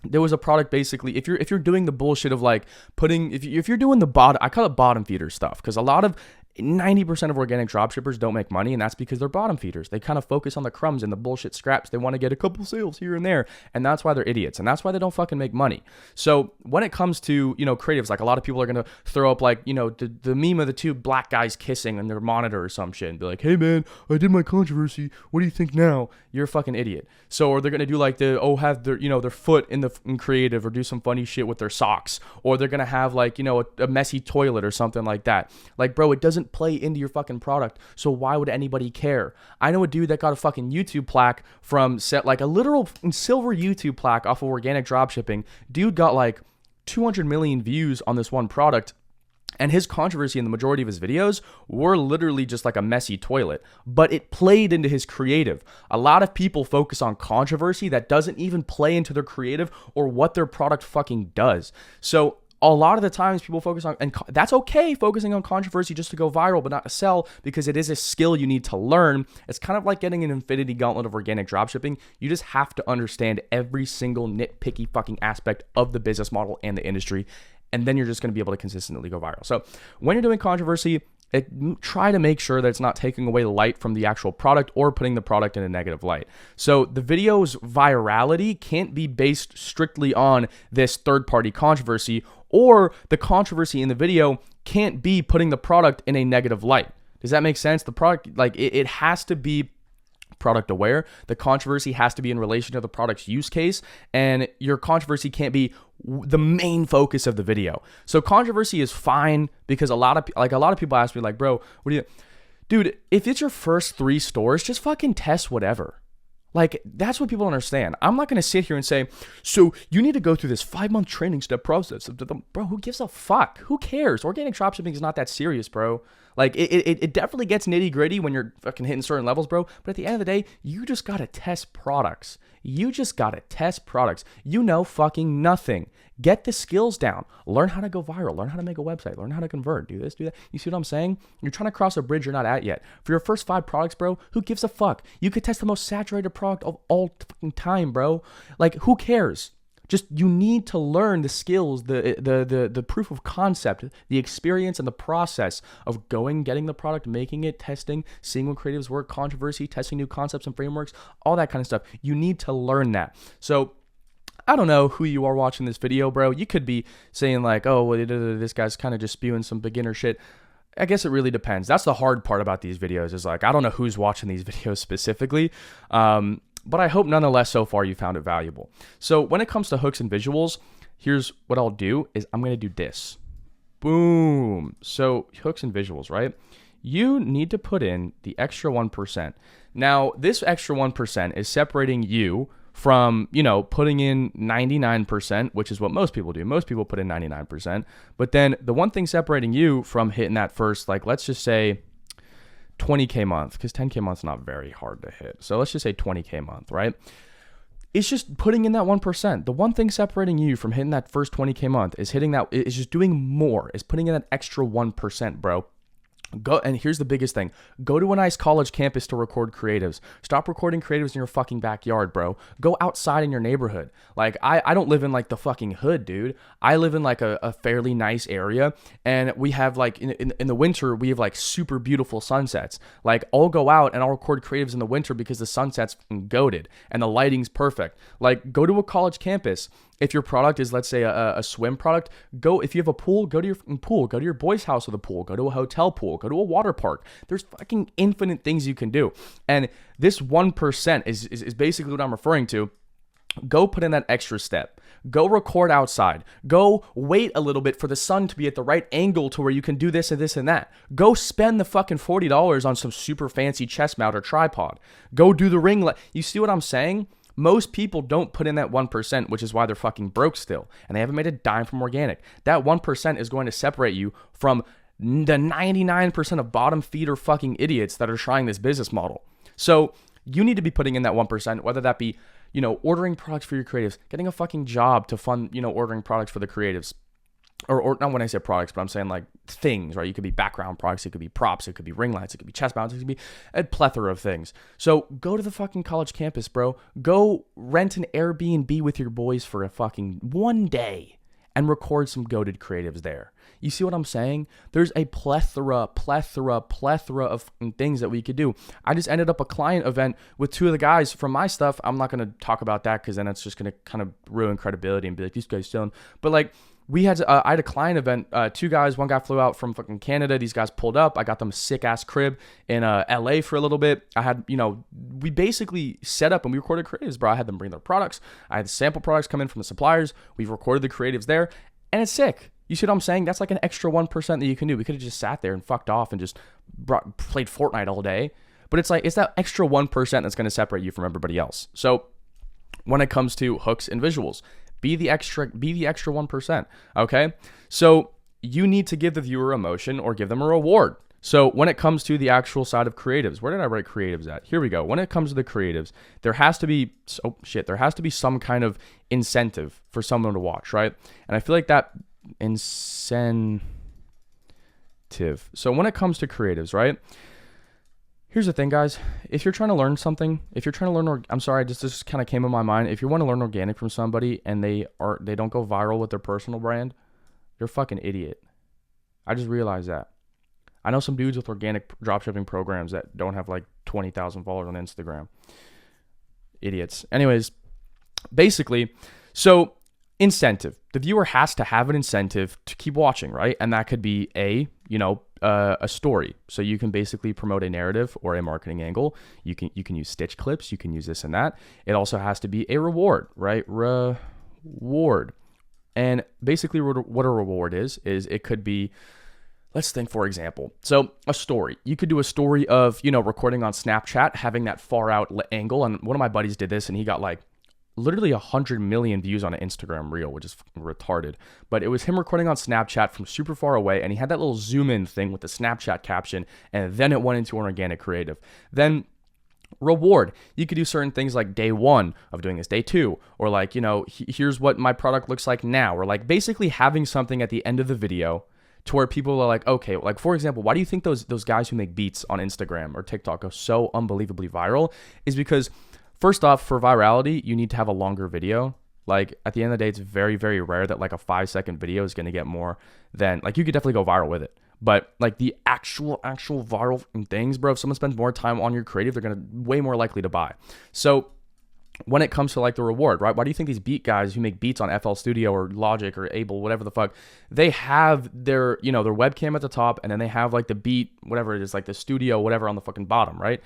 there was a product basically, if you're doing the bullshit of like if you're doing the bottom, I call it bottom feeder stuff, because a lot of 90% of organic dropshippers don't make money, and that's because they're bottom feeders. They kind of focus on the crumbs and the bullshit scraps. They want to get a couple sales here and there, and that's why they're idiots, and that's why they don't fucking make money. So when it comes to, creatives, like a lot of people are going to throw up like, the meme of the two black guys kissing on their monitor or some shit and be like, hey man, I did my controversy. What do you think now? You're a fucking idiot. So, or they're going to do like have their, their foot in creative, or do some funny shit with their socks, or they're going to have like, a messy toilet or something like that. Like, bro, it doesn't play into your fucking product, so why would anybody care? I know a dude that got a fucking YouTube plaque from like a literal silver YouTube plaque off of organic dropshipping. Dude got like 200 million views on this one product, and his controversy in the majority of his videos were literally just like a messy toilet, but it played into his creative. A lot of people focus on controversy that doesn't even play into their creative or what their product fucking does. So a lot of the times people focus on, and that's okay, focusing on controversy just to go viral, but not to sell, because it is a skill you need to learn. It's kind of like getting an infinity gauntlet of organic dropshipping. You just have to understand every single nitpicky fucking aspect of the business model and the industry, and then you're just going to be able to consistently go viral. So when you're doing controversy, try to make sure that it's not taking away light from the actual product or putting the product in a negative light. So the video's virality can't be based strictly on this third-party controversy, or the controversy in the video can't be putting the product in a negative light. Does that make sense? The product, like it has to be product aware. The controversy has to be in relation to the product's use case, and your controversy can't be the main focus of the video. So controversy is fine, because a lot of people ask me like, bro, what do you, dude, if it's your first 3 stores, just fucking test whatever. Like, that's what people understand. I'm not going to sit here and say, so you need to go through this 5-month training step process. Bro, who gives a fuck? Who cares? Organic dropshipping is not that serious, bro. Like, it definitely gets nitty gritty when you're fucking hitting certain levels, bro. But at the end of the day, you just got to test products. You know fucking nothing. Get the skills down. Learn how to go viral. Learn how to make a website. Learn how to convert. Do this, do that. You see what I'm saying? You're trying to cross a bridge you're not at yet. For your first 5 products, bro, who gives a fuck? You could test the most saturated product of all fucking time, bro. Like, who cares? Just, you need to learn the skills, the proof of concept, the experience and the process of getting the product, making it, testing, seeing what creatives work, controversy, testing new concepts and frameworks, all that kind of stuff. You need to learn that. So I don't know who you are watching this video, bro. You could be saying like, oh, well, this guy's kind of just spewing some beginner shit. I guess it really depends. That's the hard part about these videos, is like, I don't know who's watching these videos specifically. But I hope nonetheless so far you found it valuable. So when it comes to hooks and visuals, here's what I'll do is I'm going to do this. Boom. So hooks and visuals, right? You need to put in the extra 1%. Now, this extra 1% is separating you from, putting in 99%, which is what most people do. Most people put in 99%. But then the one thing separating you from hitting that first, like, let's just say 20K month, because 10K month is not very hard to hit. So let's just say 20K month, right? It's just putting in that 1%. The one thing separating you from hitting that first 20K month is just doing more, is putting in that extra 1%, bro. Go, and here's the biggest thing. Go to a nice college campus to record creatives. Stop recording creatives in your fucking backyard, bro. Go outside in your neighborhood. Like, I don't live in like the fucking hood, dude. I live in like a fairly nice area, and we have like in the winter, we have like super beautiful sunsets. Like, I'll go out and I'll record creatives in the winter because the sunset's fucking goated and the lighting's perfect. Like, go to a college campus. If your product is, let's say, a swim product, go. If you have a pool, go to your pool. Go to your boy's house with a pool. Go to a hotel pool. Go to a water park. There's fucking infinite things you can do. And this 1% is basically what I'm referring to. Go put in that extra step. Go record outside. Go wait a little bit for the sun to be at the right angle to where you can do this and this and that. Go spend the fucking $40 on some super fancy chest mount or tripod. Go do the ring light. You see what I'm saying? Most people don't put in that 1%, which is why they're fucking broke still. And they haven't made a dime from organic. That 1% is going to separate you from the 99% of bottom feeder fucking idiots that are trying this business model. So you need to be putting in that 1%, whether that be, ordering products for your creatives, getting a fucking job to fund, ordering products for the creatives. Or not when I say products, but I'm saying like things, right? You could be background products, it could be props, it could be ring lights, it could be chest mounts, it could be a plethora of things. So go to the fucking college campus, bro. Go rent an Airbnb with your boys for a fucking one day and record some goated creatives there. You see what I'm saying? There's a plethora of things that we could do. I just ended up a client event with two of the guys from my stuff. I'm not going to talk about that because then it's just going to kind of ruin credibility and be like, these guys stealing. But like, I had a client event, two guys, one guy flew out from fucking Canada. These guys pulled up. I got them a sick ass crib in LA for a little bit. I had, we basically set up and we recorded creatives, bro. I had them bring their products. I had sample products come in from the suppliers. We've recorded the creatives there and it's sick. You see what I'm saying? That's like an extra 1% that you can do. We could have just sat there and fucked off and just played Fortnite all day. But it's like, it's that extra 1% that's going to separate you from everybody else. So when it comes to hooks and visuals, be the extra 1%, okay? So you need to give the viewer emotion or give them a reward. So when it comes to the actual side of creatives, where did I write creatives at? Here we go. When it comes to the creatives, there has to be some kind of incentive for someone to watch, right? And I feel like that incentive. So when it comes to creatives, right? Here's the thing, guys. If you're trying to learn something, this just kind of came in my mind. If you want to learn organic from somebody and they don't go viral with their personal brand, you're a fucking idiot. I just realized that. I know some dudes with organic dropshipping programs that don't have like 20,000 followers on Instagram. Idiots. Anyways, basically, so incentive. The viewer has to have an incentive to keep watching, right? And that could be a story. So you can basically promote a narrative or a marketing angle. You can use stitch clips. You can use this and that. It also has to be a reward, right? Reward. And basically what a reward is it could be, let's think, for example. So a story. You could do a story of, recording on Snapchat, having that far out angle. And one of my buddies did this and he got like literally 100 million views on an Instagram reel, which is retarded. But it was him recording on Snapchat from super far away, and he had that little zoom in thing with the Snapchat caption, and then it went into an organic creative. Then reward. You could do certain things like day one of doing this, day two, or like, here's what my product looks like now, or like basically having something at the end of the video to where people are like, okay, like for example, why do you think those guys who make beats on Instagram or TikTok go so unbelievably viral? Is because first off, for virality, you need to have a longer video. Like at the end of the day, it's very, very rare that like a 5-second video is going to get more than, like, you could definitely go viral with it. But like the actual viral things, bro, if someone spends more time on your creative, they're going to way more likely to buy. So when it comes to like the reward, right? Why do you think these beat guys who make beats on FL Studio or Logic or Ableton, whatever the fuck, they have their, their webcam at the top and then they have like the beat, whatever it is, like the studio, whatever on the fucking bottom, right?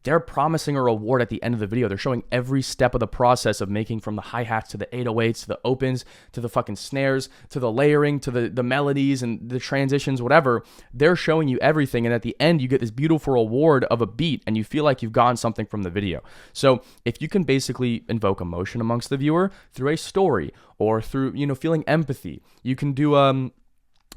They're promising a reward at the end of the video. They're showing every step of the process of making, from the hi-hats to the 808s, to the opens, to the fucking snares, to the layering, to the melodies and the transitions, whatever. They're showing you everything. And at the end, you get this beautiful reward of a beat and you feel like you've gotten something from the video. So if you can basically invoke emotion amongst the viewer through a story or through, feeling empathy, you can do,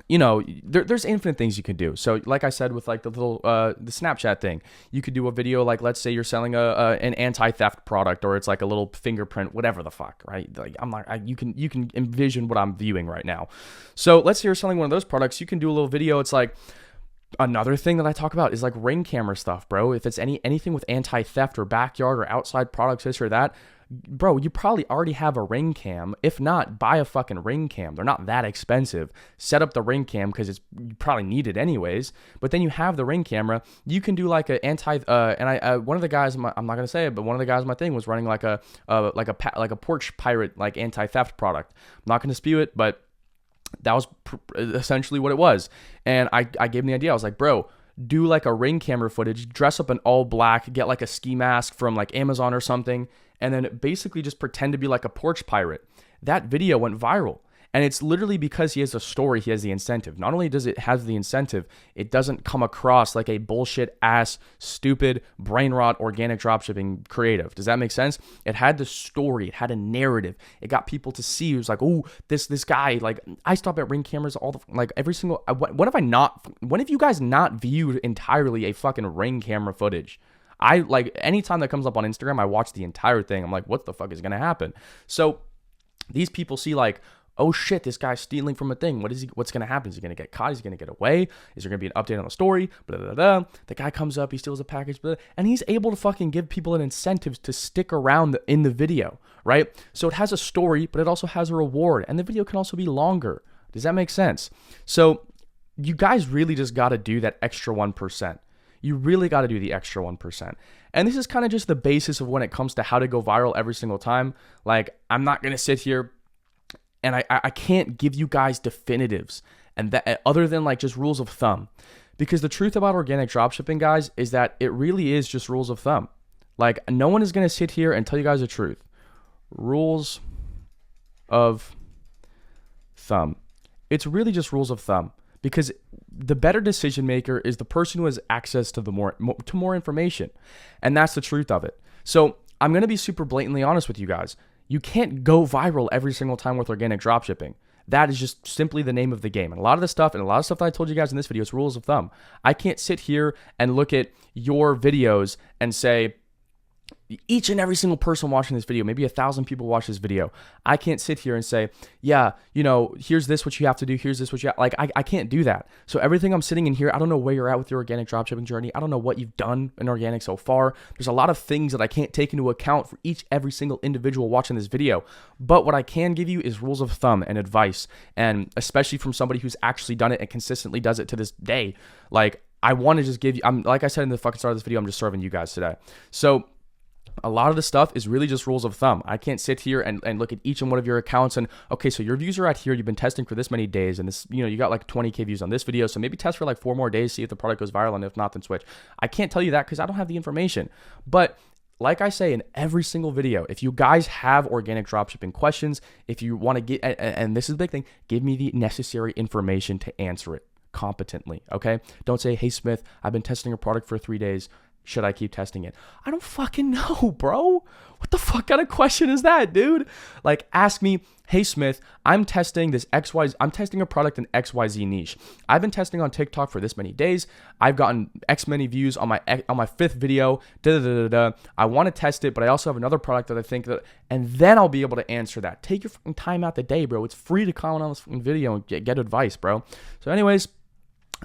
there's infinite things you can do. So like I said, with like the little, the Snapchat thing, you could do a video, like, let's say you're selling an anti-theft product, or it's like a little fingerprint, whatever the fuck, right? Like you can envision what I'm viewing right now. So let's say you're selling one of those products. You can do a little video. It's like, Another thing that I talk about is like ring camera stuff, bro. If it's anything with anti-theft or backyard or outside products, this or that, bro, you probably already have a ring cam. If not, buy a fucking ring cam. They're not that expensive. Set up the ring cam because you probably need it anyways. But then you have the ring camera. You can do like a one of the guys, I'm not gonna say it, but one of the guys in my thing was running like a porch pirate like anti-theft product. I'm not gonna spew it, but that was essentially what it was. And I gave him the idea. I was like, bro, do like a ring camera footage, dress up in all black, get like a ski mask from like Amazon or something, and then basically just pretend to be like a porch pirate. That video went viral. And it's literally because he has a story, he has the incentive. Not only does it have the incentive, it doesn't come across like a bullshit ass, stupid, brain rot, organic dropshipping creative. Does that make sense? It had the story, it had a narrative. It got people to see. It was like, oh, this guy, like, I stop at ring cameras every single, when have you guys not viewed entirely a fucking ring camera footage? I like, anytime that comes up on Instagram, I watch the entire thing. I'm like, what the fuck is going to happen? So these people see like, oh shit, this guy's stealing from a thing. What's going to happen? Is he going to get caught? Is he going to get away? Is there going to be an update on the story? Blah, blah, blah. The guy comes up, he steals a package, blah, and he's able to fucking give people an incentive to stick around in the video, right? So it has a story, but it also has a reward, and the video can also be longer. Does that make sense? So you guys really just got to do that extra 1%. You really got to do the extra 1%. And this is kind of just the basis of when it comes to how to go viral every single time. Like, I'm not going to sit here and I can't give you guys definitives and that other than like just rules of thumb, because the truth about organic dropshipping, guys, is that it really is just rules of thumb. Like, no one is going to sit here and tell you guys the truth. Rules of thumb. It's really just rules of thumb, because the better decision maker is the person who has access to more information. And that's the truth of it. So I'm going to be super blatantly honest with you guys. You can't go viral every single time with organic dropshipping. That is just simply the name of the game. And a lot of the stuff that I told you guys in this video is rules of thumb. I can't sit here and look at your videos and say, each and every single person watching this video, maybe 1,000 people watch this video. I can't sit here and say, yeah, here's this, what you have to do. Here's this, what you have. Like, I can't do that. So everything I'm sitting in here, I don't know where you're at with your organic dropshipping journey. I don't know what you've done in organic so far. There's a lot of things that I can't take into account for every single individual watching this video. But what I can give you is rules of thumb and advice. And especially from somebody who's actually done it and consistently does it to this day. Like, I want to just give you, like I said in the fucking start of this video, I'm just serving you guys today. So a lot of the stuff is really just rules of thumb. I can't sit here and look at each and one of your accounts and, okay, so your views are at here. You've been testing for this many days, and this, you got like 20K views on this video. So maybe test for like 4 more days, see if the product goes viral, and if not, then switch. I can't tell you that because I don't have the information. But like I say in every single video, if you guys have organic dropshipping questions, if you want to get, and this is the big thing, give me the necessary information to answer it competently, okay? Don't say, hey, Smith, I've been testing a product for 3 days. Should I keep testing it? I don't fucking know, bro. What the fuck kind of question is that, dude? Like, ask me, hey, Smith, I'm testing I'm testing a product in XYZ niche. I've been testing on TikTok for this many days. I've gotten X many views on my 5th video. I want to test it, but I also have another product that I think that, and then I'll be able to answer that. Take your fucking time out the day, bro. It's free to comment on this fucking video and get advice, bro. So anyways,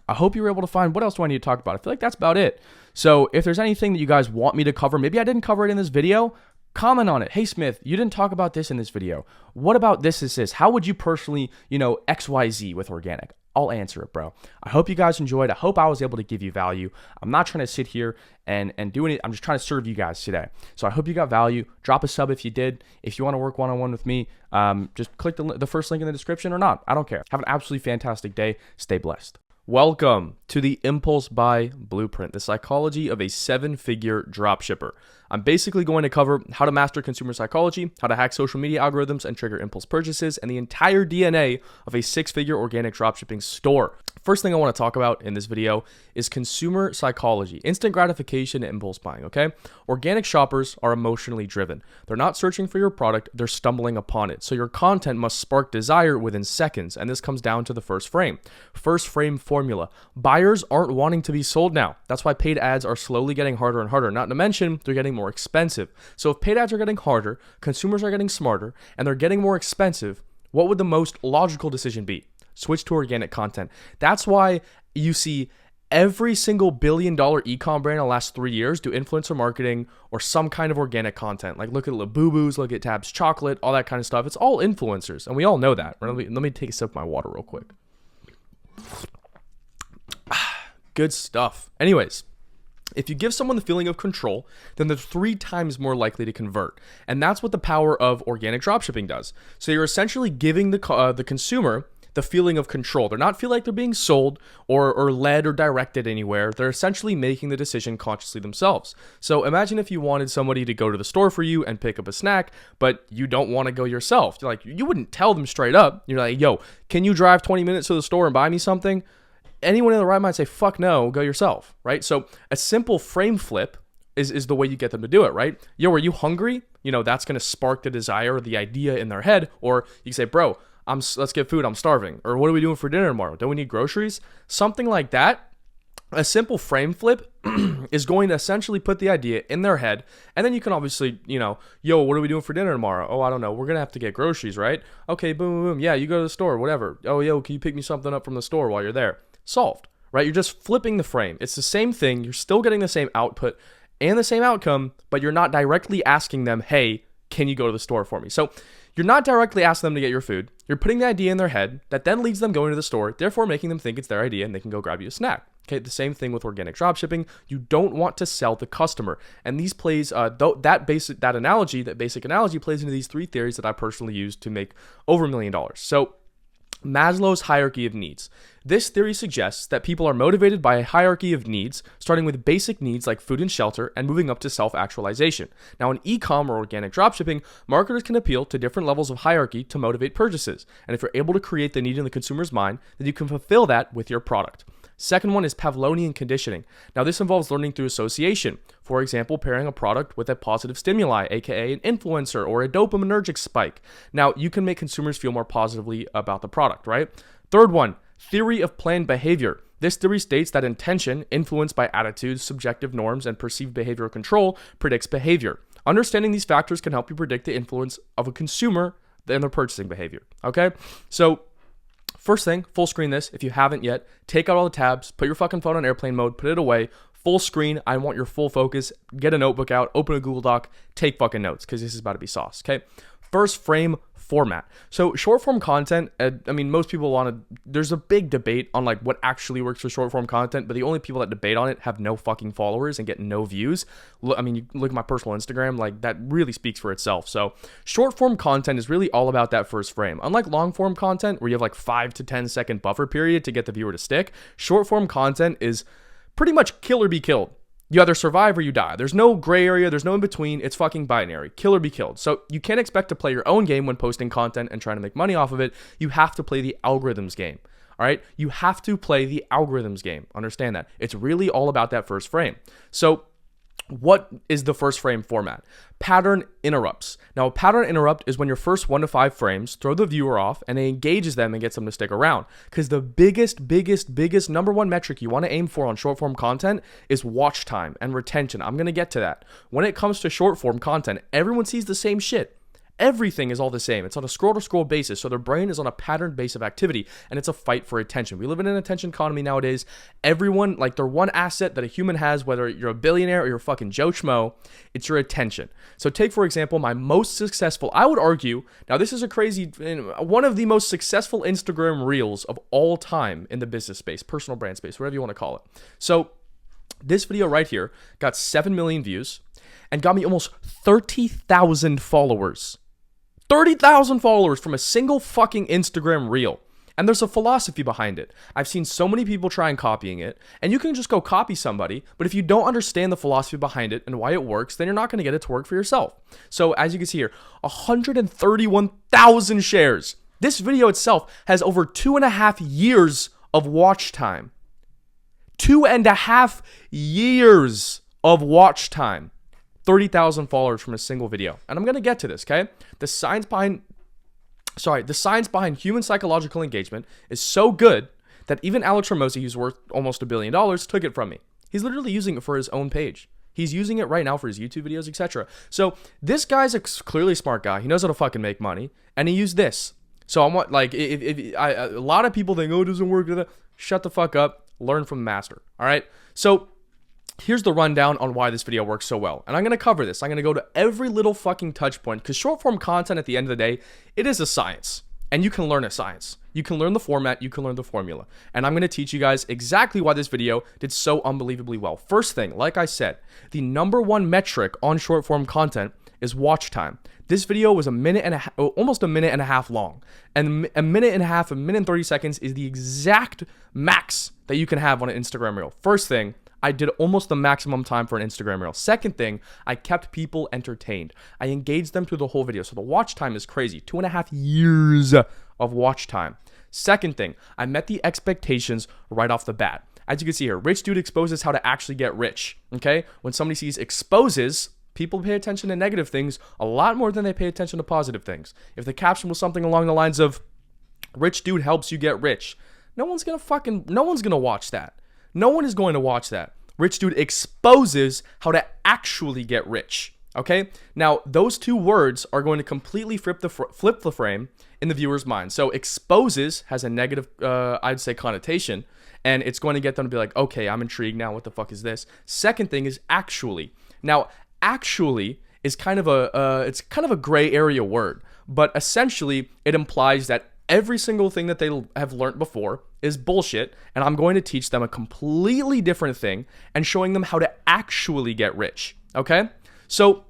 I hope you were able to find, what else do I need to talk about? I feel like that's about it. So if there's anything that you guys want me to cover, maybe I didn't cover it in this video, comment on it. Hey, Smith, you didn't talk about this in this video. What about this? How would you personally, XYZ with organic? I'll answer it, bro. I hope you guys enjoyed. I hope I was able to give you value. I'm not trying to sit here and do it. I'm just trying to serve you guys today. So I hope you got value. Drop a sub if you did. If you want to work one-on-one with me, just click the first link in the description or not. I don't care. Have an absolutely fantastic day. Stay blessed. Welcome to the Impulse Buy Blueprint, the psychology of a 7-figure dropshipper. I'm basically going to cover how to master consumer psychology, how to hack social media algorithms and trigger impulse purchases, and the entire DNA of a 6-figure organic dropshipping store. First thing I want to talk about in this video is consumer psychology, instant gratification, and impulse buying, okay? Organic shoppers are emotionally driven. They're not searching for your product, they're stumbling upon it. So your content must spark desire within seconds, and this comes down to the first frame. First frame formula. Buyers aren't wanting to be sold now. That's why paid ads are slowly getting harder and harder, not to mention they're getting more expensive. So if paid ads are getting harder, consumers are getting smarter, and they're getting more expensive, what would the most logical decision be? Switch to organic content. That's why you see Every single billion-dollar e-com brand in the last 3 years do influencer marketing or some kind of organic content. Like look at Labubu's, look at Tab's Chocolate, all that kind of stuff. It's all influencers, and we all know that. Let me take a sip of my water real quick. Good stuff. Anyways, if you give someone the feeling of control, then they're 3 times more likely to convert. And that's what the power of organic dropshipping does. So you're essentially giving the consumer the feeling of control. They're not feel like they're being sold or led or directed anywhere. They're essentially making the decision consciously themselves. So imagine if you wanted somebody to go to the store for you and pick up a snack, but you don't want to go yourself. You're like, you wouldn't tell them straight up. You're like, yo, can you drive 20 minutes to the store and buy me something? Anyone in the right mind say, fuck no, go yourself, right? So a simple frame flip is the way you get them to do it, right? Yo, are you hungry? That's going to spark the desire or the idea in their head. Or you can say, bro, let's get food, I'm starving. Or what are we doing for dinner tomorrow? Don't we need groceries? Something like that. A simple frame flip is going to essentially put the idea in their head. And then you can obviously, yo, what are we doing for dinner tomorrow? Oh, I don't know. We're going to have to get groceries, right? Okay, boom, boom, boom. Yeah, you go to the store, whatever. Oh, yo, can you pick me something up from the store while you're there? Solved, right? You're just flipping the frame. It's the same thing. You're still getting the same output and the same outcome, but you're not directly asking them, hey, can you go to the store for me? So you're not directly asking them to get your food. You're putting the idea in their head that then leads them going to the store, therefore making them think it's their idea and they can go grab you a snack. Okay, the same thing with organic dropshipping. You don't want to sell the customer. And these plays, that basic analogy plays into these 3 theories that I personally use to make over $1 million. So Maslow's hierarchy of needs. This theory suggests that people are motivated by a hierarchy of needs, starting with basic needs like food and shelter and moving up to self-actualization. Now, in e-com or organic dropshipping, marketers can appeal to different levels of hierarchy to motivate purchases. And if you're able to create the need in the consumer's mind, then you can fulfill that with your product. Second one is Pavlovian conditioning. Now, this involves learning through association. For example, pairing a product with a positive stimuli, aka an influencer or a dopaminergic spike. Now, you can make consumers feel more positively about the product, right? Third one, theory of planned behavior. This theory states that intention, influenced by attitudes, subjective norms, and perceived behavioral control, predicts behavior. Understanding these factors can help you predict the influence of a consumer and their purchasing behavior, okay? So, first thing, full screen this. If you haven't yet, take out all the tabs, put your fucking phone on airplane mode, put it away, full screen. I want your full focus. Get a notebook out, open a Google Doc, take fucking notes because this is about to be sauce, okay? First, frame format. So short form content, most people there's a big debate on like what actually works for short form content, but the only people that debate on it have no fucking followers and get no views. You look at my personal Instagram, like that really speaks for itself. So short form content is really all about that first frame. Unlike long form content where you have like 5 to 10 second buffer period to get the viewer to stick, short form content is pretty much kill or be killed. You either survive or you die. There's no gray area. There's no in between. It's fucking binary. Kill or be killed. So you can't expect to play your own game when posting content and trying to make money off of it. You have to play the algorithms game. All right? You have to play the algorithms game. Understand that. It's really all about that first frame. So what is the first frame format? Pattern interrupts. Now, a pattern interrupt is when your first 1 to 5 frames throw the viewer off and it engages them and gets them to stick around. Because the biggest number one metric you want to aim for on short form content is watch time and retention. I'm going to get to that. When it comes to short form content, everyone sees the same shit. Everything is all the same. It's on a scroll-to-scroll basis, so their brain is on a patterned base of activity, and it's a fight for attention. We live in an attention economy nowadays. Everyone, like their one asset that a human has, whether you're a billionaire or you're fucking Joe Schmo, it's your attention. So take, for example, my most successful, I would argue, now this is one of the most successful Instagram reels of all time in the business space, personal brand space, whatever you want to call it. So this video right here got 7 million views and got me almost 30,000 followers. 30,000 followers from a single fucking Instagram reel. And there's a philosophy behind it. I've seen so many people try and copying it, and you can just go copy somebody, but if you don't understand the philosophy behind it and why it works, then you're not going to get it to work for yourself. So as you can see here, 131,000 shares. This video itself has over 2.5 years of watch time. 2.5 years of watch time. 30,000 followers from a single video. And I'm going to get to this, okay? The science behind human psychological engagement is so good that even Alex Ramosi, who's worth almost $1 billion, took it from me. He's literally using it for his own page. He's using it right now for his YouTube videos, etc. So this guy's a clearly smart guy. He knows how to fucking make money, and he used this. So I'm like, a lot of people think, oh, it doesn't work. Shut the fuck up. Learn from the master. All right. So here's the rundown on why this video works so well. And I'm going to cover this. I'm going to go to every little fucking touch point because short form content at the end of the day, it is a science. And you can learn a science. You can learn the format. You can learn the formula. And I'm going to teach you guys exactly why this video did so unbelievably well. First thing, like I said, the number one metric on short form content is watch time. This video was almost a minute and a half long. And a minute and 30 seconds is the exact max that you can have on an Instagram reel. First thing, I did almost the maximum time for an Instagram reel. Second thing, I kept people entertained. I engaged them through the whole video. So the watch time is crazy. 2.5 years of watch time. Second thing, I met the expectations right off the bat. As you can see here, rich dude exposes how to actually get rich. Okay? When somebody sees exposes, people pay attention to negative things a lot more than they pay attention to positive things. If the caption was something along the lines of, rich dude helps you get rich, no one's gonna watch that. No one is going to watch that. Rich dude exposes how to actually get rich. Okay? Now, those two words are going to completely flip the frame in the viewer's mind. So exposes has a negative, I'd say, connotation, and it's going to get them to be like, okay, I'm intrigued now. What the fuck is this? Second thing is actually. Now, actually is kind of a gray area word, but essentially it implies that every single thing that they have learned before is bullshit, and I'm going to teach them a completely different thing and showing them how to actually get rich, okay? So,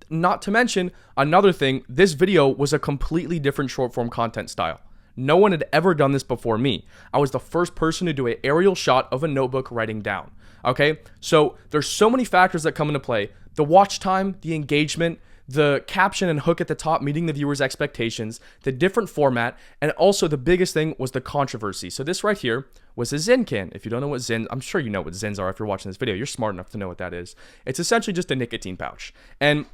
not to mention, another thing, this video was a completely different short-form content style. No one had ever done this before me. I was the first person to do an aerial shot of a notebook writing down, okay? So, there's so many factors that come into play. The watch time, the engagement, the caption and hook at the top meeting the viewer's expectations, the different format, and also the biggest thing was the controversy. So this right here was a Zyn can. If you don't know what Zyn, I'm sure you know what Zyns are if you're watching this video. You're smart enough to know what that is. It's essentially just a nicotine pouch. And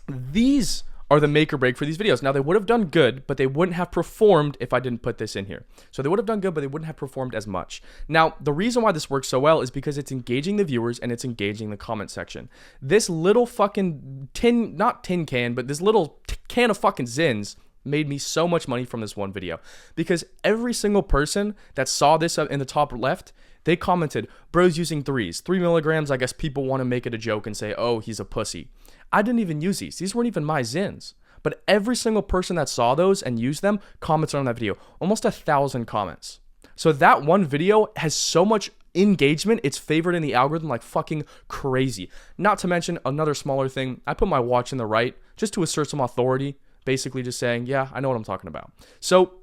these are the make or break for these videos. Now, they would have done good, but they wouldn't have performed if I didn't put this in here. So they would have done good, but they wouldn't have performed as much. Now, the reason why this works so well is because it's engaging the viewers and it's engaging the comment section. This little fucking not tin can, but this little can of fucking Zyns made me so much money from this one video. Because every single person that saw this in the top left, they commented, bro's using 3s. 3 milligrams, I guess people want to make it a joke and say, oh, he's a pussy. I didn't even use these. These weren't even my Zyns. But every single person that saw those and used them commented on that video. Almost 1,000 comments. So that one video has so much engagement. It's favored in the algorithm like fucking crazy. Not to mention another smaller thing. I put my watch in the right just to assert some authority. Basically just saying, yeah, I know what I'm talking about. So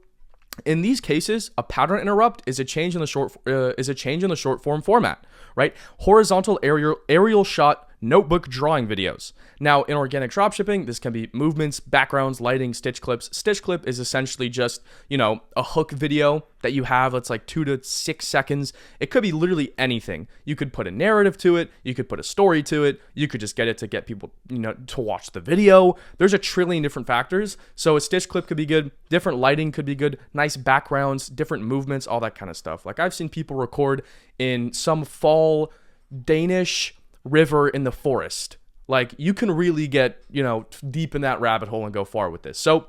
in these cases, a pattern interrupt is a change in the short form format, right? Horizontal aerial shot notebook drawing videos. Now, in organic dropshipping, this can be movements, backgrounds, lighting, stitch clips. Stitch clip is essentially just, a hook video that you have that's like 2 to 6 seconds. It could be literally anything. You could put a narrative to it. You could put a story to it. You could just get it to get people, to watch the video. There's a trillion different factors. So a stitch clip could be good. Different lighting could be good. Nice backgrounds, different movements, all that kind of stuff. Like I've seen people record in some fall Danish river in the forest. Like you can really get, deep in that rabbit hole and go far with this. So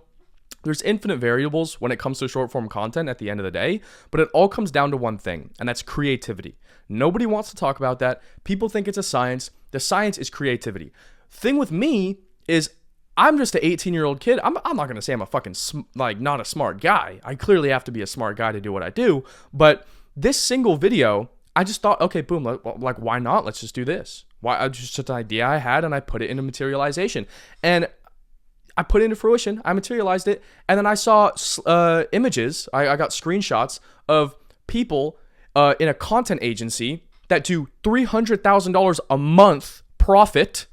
there's infinite variables when it comes to short form content at the end of the day, but it all comes down to one thing, and that's creativity. Nobody wants to talk about that. People think it's a science. The science is creativity. Thing with me is I'm just an 18-year-old kid. I'm not going to say I'm a fucking, not a smart guy. I clearly have to be a smart guy to do what I do, but this single video, I just thought, okay, boom, like why not? Let's just do this. Why? Just an idea I had, and I put it into materialization, and I put it into fruition. I materialized it, and then I saw images. I got screenshots of people in a content agency that do $300,000 a month profit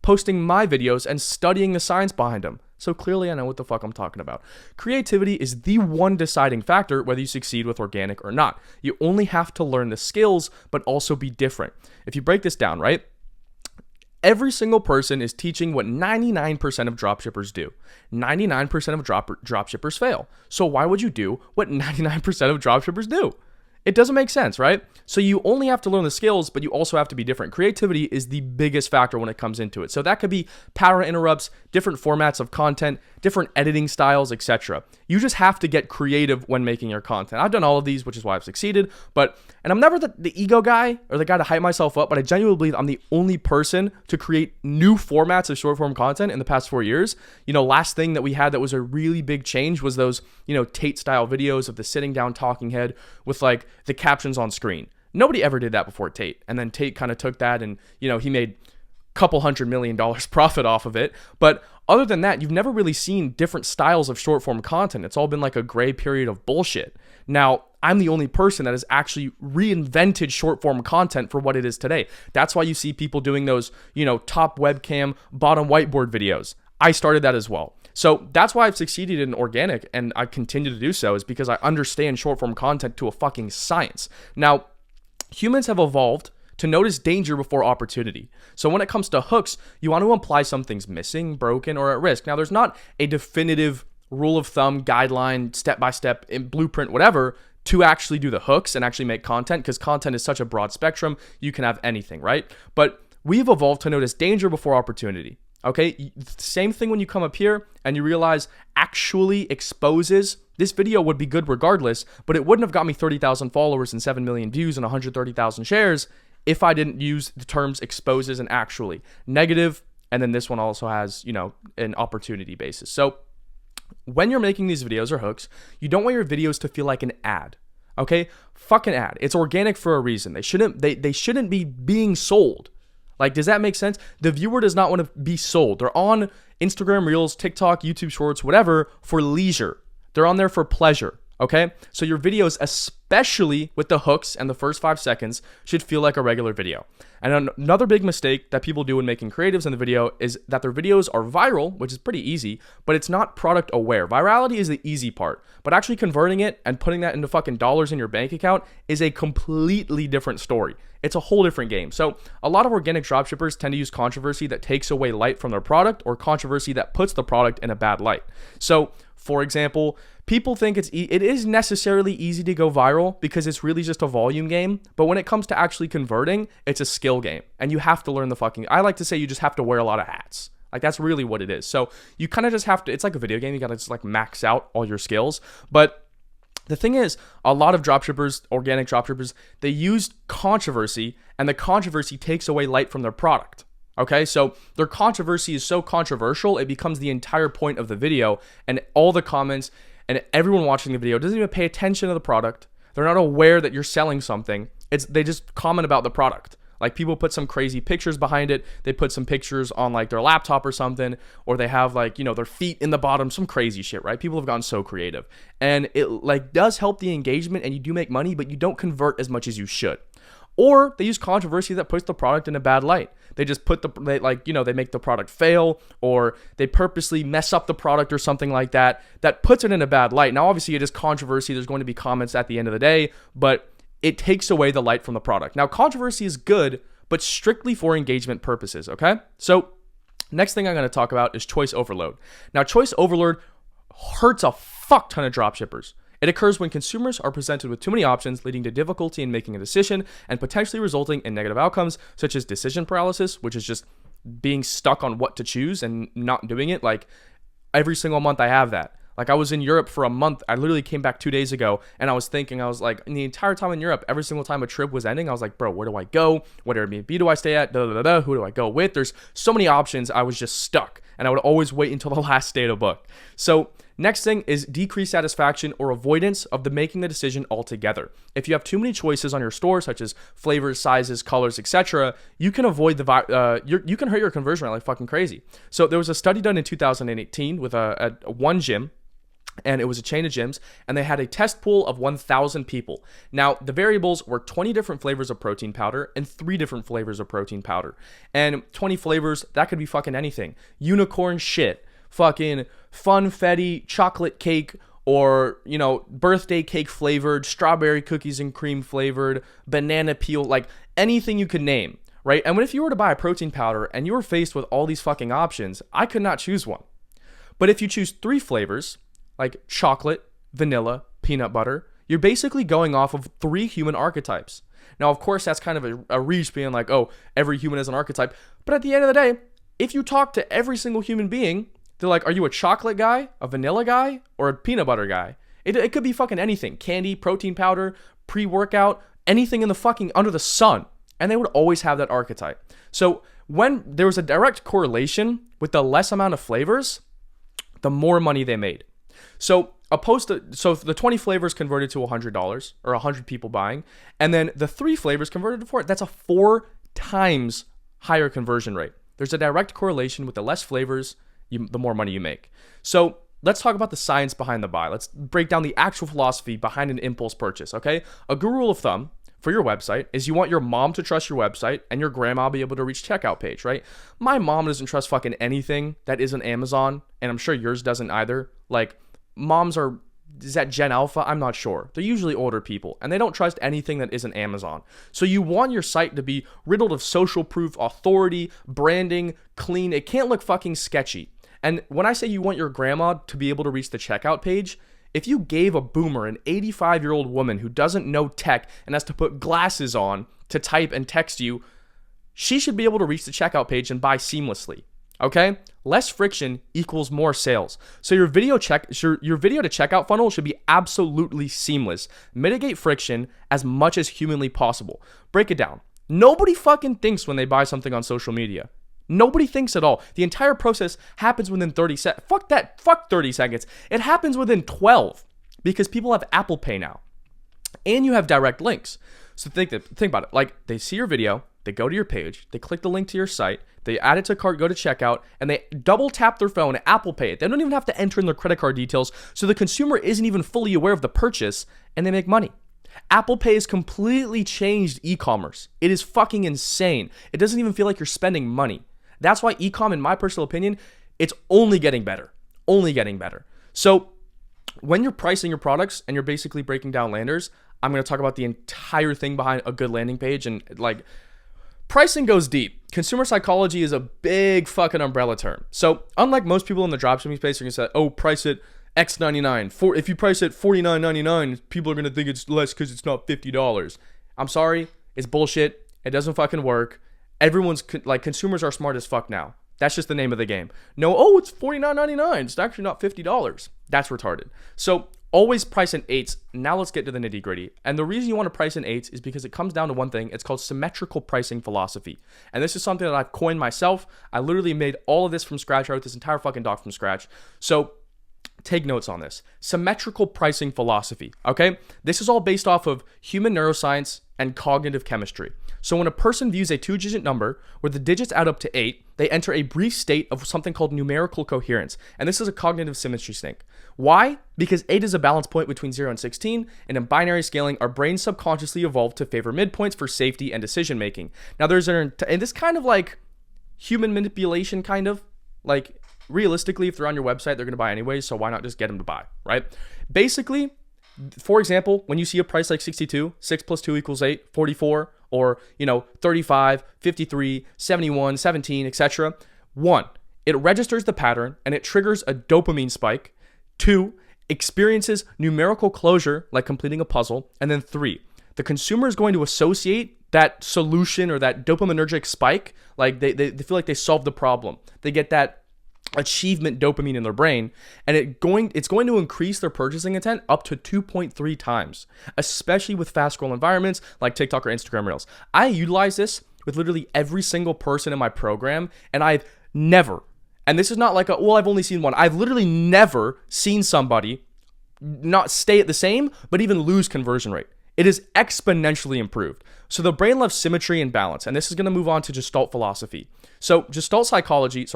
posting my videos and studying the science behind them. So clearly I know what the fuck I'm talking about. Creativity is the one deciding factor whether you succeed with organic or not. You only have to learn the skills, but also be different. If you break this down, right? Every single person is teaching what 99% of dropshippers do. 99% of dropshippers fail. So why would you do what 99% of dropshippers do? It doesn't make sense, right? So you only have to learn the skills, but you also have to be different. Creativity is the biggest factor when it comes into it. So that could be power interrupts, different formats of content, different editing styles, etc. You just have to get creative when making your content. I've done all of these, which is why I've succeeded. And I'm never the ego guy or the guy to hype myself up, but I genuinely believe I'm the only person to create new formats of short form content in the past 4 years. Last thing that we had that was a really big change was those, Tate style videos of the sitting down talking head with like the captions on screen. Nobody ever did that before Tate. And then Tate kind of took that and, he made a couple $100 million profit off of it. But other than that, you've never really seen different styles of short form content. It's all been like a gray period of bullshit. Now, I'm the only person that has actually reinvented short form content for what it is today. That's why you see people doing those, top webcam, bottom whiteboard videos. I started that as well. So that's why I've succeeded in organic, and I continue to do so, is because I understand short form content to a fucking science. Now, humans have evolved to notice danger before opportunity. So when it comes to hooks, you want to imply something's missing, broken, or at risk. Now, there's not a definitive rule of thumb, guideline, step-by-step, blueprint, whatever, to actually do the hooks and actually make content, because content is such a broad spectrum, you can have anything, right? But we've evolved to notice danger before opportunity. Okay, same thing when you come up here and you realize actually exposes, this video would be good regardless, but it wouldn't have got me 30,000 followers and 7 million views and 130,000 shares if I didn't use the terms exposes and actually. Negative, and then this one also has, an opportunity basis. So when you're making these videos or hooks, you don't want your videos to feel like an ad. Okay, fuck an ad. It's organic for a reason. They shouldn't be being sold. Like, does that make sense? The viewer does not want to be sold. They're on Instagram Reels, TikTok, YouTube Shorts, whatever, for leisure. They're on there for pleasure, okay? So your videos, especially with the hooks and the first 5 seconds, should feel like a regular video. And another big mistake that people do when making creatives in the video is that their videos are viral, which is pretty easy, but it's not product aware. Virality is the easy part, but actually converting it and putting that into fucking dollars in your bank account is a completely different story. It's a whole different game. So a lot of organic dropshippers tend to use controversy that takes away light from their product, or controversy that puts the product in a bad light. So for example, people think it is necessarily easy to go viral because it's really just a volume game. But when it comes to actually converting, it's a skill game, and you have to learn I like to say you just have to wear a lot of hats. Like, that's really what it is. So you kind of just have to, it's like a video game. You got to just like max out all your skills. But the thing is, a lot of dropshippers, organic dropshippers, they use controversy, and the controversy takes away light from their product. Okay, so their controversy is so controversial, it becomes the entire point of the video, and all the comments and everyone watching the video doesn't even pay attention to the product. They're not aware that you're selling something. They just comment about the product. Like, people put some crazy pictures behind it. They put some pictures on like their laptop or something, or they have like, their feet in the bottom, some crazy shit, right? People have gotten so creative, and it like does help the engagement, and you do make money, but you don't convert as much as you should. Or they use controversy that puts the product in a bad light. They just they make the product fail, or they purposely mess up the product or something like that puts it in a bad light. Now, obviously it is controversy. There's going to be comments at the end of the day, but it takes away the light from the product. Now, controversy is good, but strictly for engagement purposes, okay? So next thing I'm going to talk about is choice overload. Now, choice overload hurts a fuck ton of dropshippers. It occurs when consumers are presented with too many options, leading to difficulty in making a decision and potentially resulting in negative outcomes, such as decision paralysis, which is just being stuck on what to choose and not doing it. Like, every single month I have that. Like, I was in Europe for a month. I literally came back 2 days ago, and I was like, in the entire time in Europe, every single time a trip was ending, I was like, bro, where do I go? What Airbnb do I stay at? Who do I go with? There's so many options. I was just stuck, and I would always wait until the last day to book. So next thing is decreased satisfaction or avoidance of making the decision altogether. If you have too many choices on your store, such as flavors, sizes, colors, etc., you can avoid you can hurt your conversion rate like fucking crazy. So there was a study done in 2018 with one gym, and it was a chain of gyms, and they had a test pool of 1,000 people. Now, the variables were 20 different flavors of protein powder and 3 different flavors of protein powder. And 20 flavors, that could be fucking anything. Unicorn shit, fucking funfetti chocolate cake, or, birthday cake flavored, strawberry cookies and cream flavored, banana peel, like anything you could name, right? And if you were to buy a protein powder and you were faced with all these fucking options, I could not choose one. But if you choose 3 flavors, like chocolate, vanilla, peanut butter, You're basically going off of 3 human archetypes. Now, of course, that's kind of a reach, being like, oh, every human is an archetype. But at the end of the day, if you talk to every single human being, they're like, are you a chocolate guy, a vanilla guy, or a peanut butter guy? It could be fucking anything. Candy, protein powder, pre-workout, anything in the fucking under the sun. And they would always have that archetype. So when there was a direct correlation with the less amount of flavors, the more money they made. So so the 20 flavors converted to $100 or 100 people buying, and then the 3 flavors converted to 4. That's a 4 times higher conversion rate. There's a direct correlation with the less flavors, the more money you make. So let's talk about the science behind the buy. Let's break down the actual philosophy behind an impulse purchase, okay? A good rule of thumb for your website is you want your mom to trust your website and your grandma be able to reach checkout page, right? My mom doesn't trust fucking anything that isn't Amazon, and I'm sure yours doesn't either. Like, is that Gen Alpha? I'm not sure. They're usually older people, and they don't trust anything that isn't Amazon. So you want your site to be riddled of social proof, authority, branding, clean. It can't look fucking sketchy. And when I say you want your grandma to be able to reach the checkout page, if you gave a boomer, an 85-year-old woman who doesn't know tech and has to put glasses on to type and text you, she should be able to reach the checkout page and buy seamlessly. Okay? Less friction equals more sales. So your video to checkout funnel should be absolutely seamless. Mitigate friction as much as humanly possible. Break it down. Nobody fucking thinks when they buy something on social media. Nobody thinks at all. The entire process happens within 30 seconds. Fuck that. Fuck 30 seconds. It happens within 12 because people have Apple Pay now. And you have direct links. So think about it. Like, they see your video, they go to your page, they click the link to your site, they add it to cart, go to checkout, and they double tap their phone, Apple Pay it. They don't even have to enter in their credit card details, so the consumer isn't even fully aware of the purchase, and they make money. Apple Pay has completely changed e-commerce. It is fucking insane. It doesn't even feel like you're spending money. That's why e-com, in my personal opinion, it's only getting better. Only getting better. So when you're pricing your products and you're basically breaking down landers, I'm going to talk about the entire thing behind a good landing page. And like, pricing goes deep. Consumer psychology is a big fucking umbrella term. So unlike most people in the dropshipping space, you're going to say, oh, price it X99. If you price it $49.99, people are going to think it's less because it's not $50. I'm sorry. It's bullshit. It doesn't fucking work. Consumers are smart as fuck now. That's just the name of the game. No, oh, it's $49.99. It's actually not $50. That's retarded. So always price in 8s. Now let's get to the nitty gritty. And the reason you want to price in 8s is because it comes down to one thing. It's called symmetrical pricing philosophy. And this is something that I've coined myself. I literally made all of this from scratch. I wrote this entire fucking doc from scratch. So take notes on this. Symmetrical pricing philosophy, okay? This is all based off of human neuroscience and cognitive chemistry. So when a person views a 2-digit number where the digits add up to 8, they enter a brief state of something called numerical coherence. And this is a cognitive symmetry sink. Why? Because 8 is a balance point between 0 and 16, and in binary scaling, our brains subconsciously evolved to favor midpoints for safety and decision making. Now and this kind of like human manipulation kind of, like, realistically, if they're on your website, they're going to buy anyway, so why not just get them to buy, right? Basically, for example, when you see a price like 62, 6 plus 2 equals 8, 44, or, 35, 53, 71, 17, etc. 1, it registers the pattern and it triggers a dopamine spike. 2, experiences numerical closure, like completing a puzzle. And then 3, the consumer is going to associate that solution or that dopaminergic spike, like they feel like they solved the problem. They get that achievement dopamine in their brain, and it's going to increase their purchasing intent up to 2.3 times, especially with fast scroll environments like TikTok or Instagram Reels. I utilize this with literally every single person in my program, and I've never, and this is not like I've only seen one. I've literally never seen somebody not stay at the same, but even lose conversion rate. It is exponentially improved. So the brain loves symmetry and balance, and this is going to move on to Gestalt philosophy. So Gestalt psychology,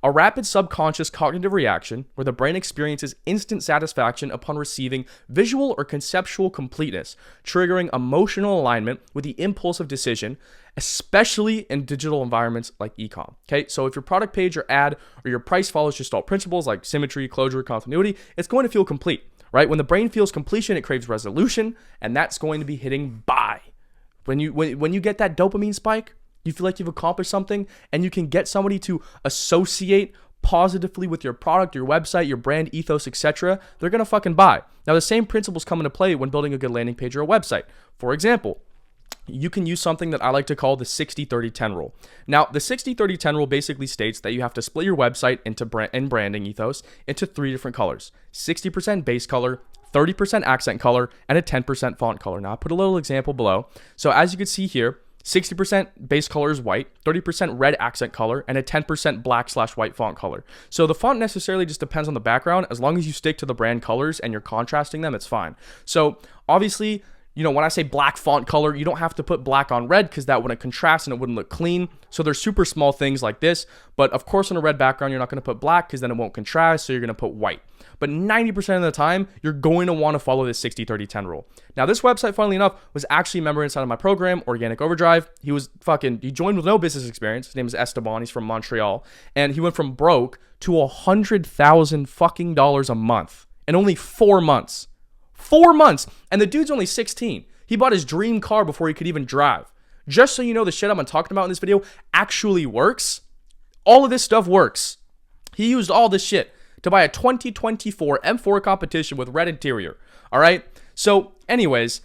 a rapid subconscious cognitive reaction where the brain experiences instant satisfaction upon receiving visual or conceptual completeness, triggering emotional alignment with the impulsive decision, especially in digital environments like e-com. Okay, so if your product page or ad or your price follows Gestalt principles like symmetry, closure, continuity, it's going to feel complete. Right? When the brain feels completion, it craves resolution, and that's going to be hitting buy. When you get that dopamine spike, you feel like you've accomplished something, and you can get somebody to associate positively with your product, your website, your brand ethos, etc., they're going to fucking buy. Now, the same principles come into play when building a good landing page or a website. For example, you can use something that I like to call the 60-30-10 rule. Now, the 60-30-10 rule basically states that you have to split your website into branding ethos into 3 different colors: 60% base color, 30% accent color, and a 10% font color. Now, I put a little example below. So as you can see here, 60% base color is white, 30% red accent color, and a 10% black/white font color. So the font necessarily just depends on the background. As long as you stick to the brand colors and you're contrasting them, it's fine. So obviously, when I say black font color, you don't have to put black on red because that wouldn't contrast and it wouldn't look clean. So there's super small things like this. But of course, on a red background, you're not going to put black because then it won't contrast. So you're going to put white. But 90% of the time, you're going to want to follow this 60-30-10 rule. Now, this website, funnily enough, was actually a member inside of my program, Organic Overdrive. He joined with no business experience. His name is Esteban. He's from Montreal. And he went from broke to $100,000 fucking dollars a month in only 4 months. 4 months. And the dude's only 16. He bought his dream car before he could even drive. Just so you know, the shit I'm talking about in this video actually works. All of this stuff works. He used all this shit to buy a 2024 M4 competition with red interior. All right. So anyways,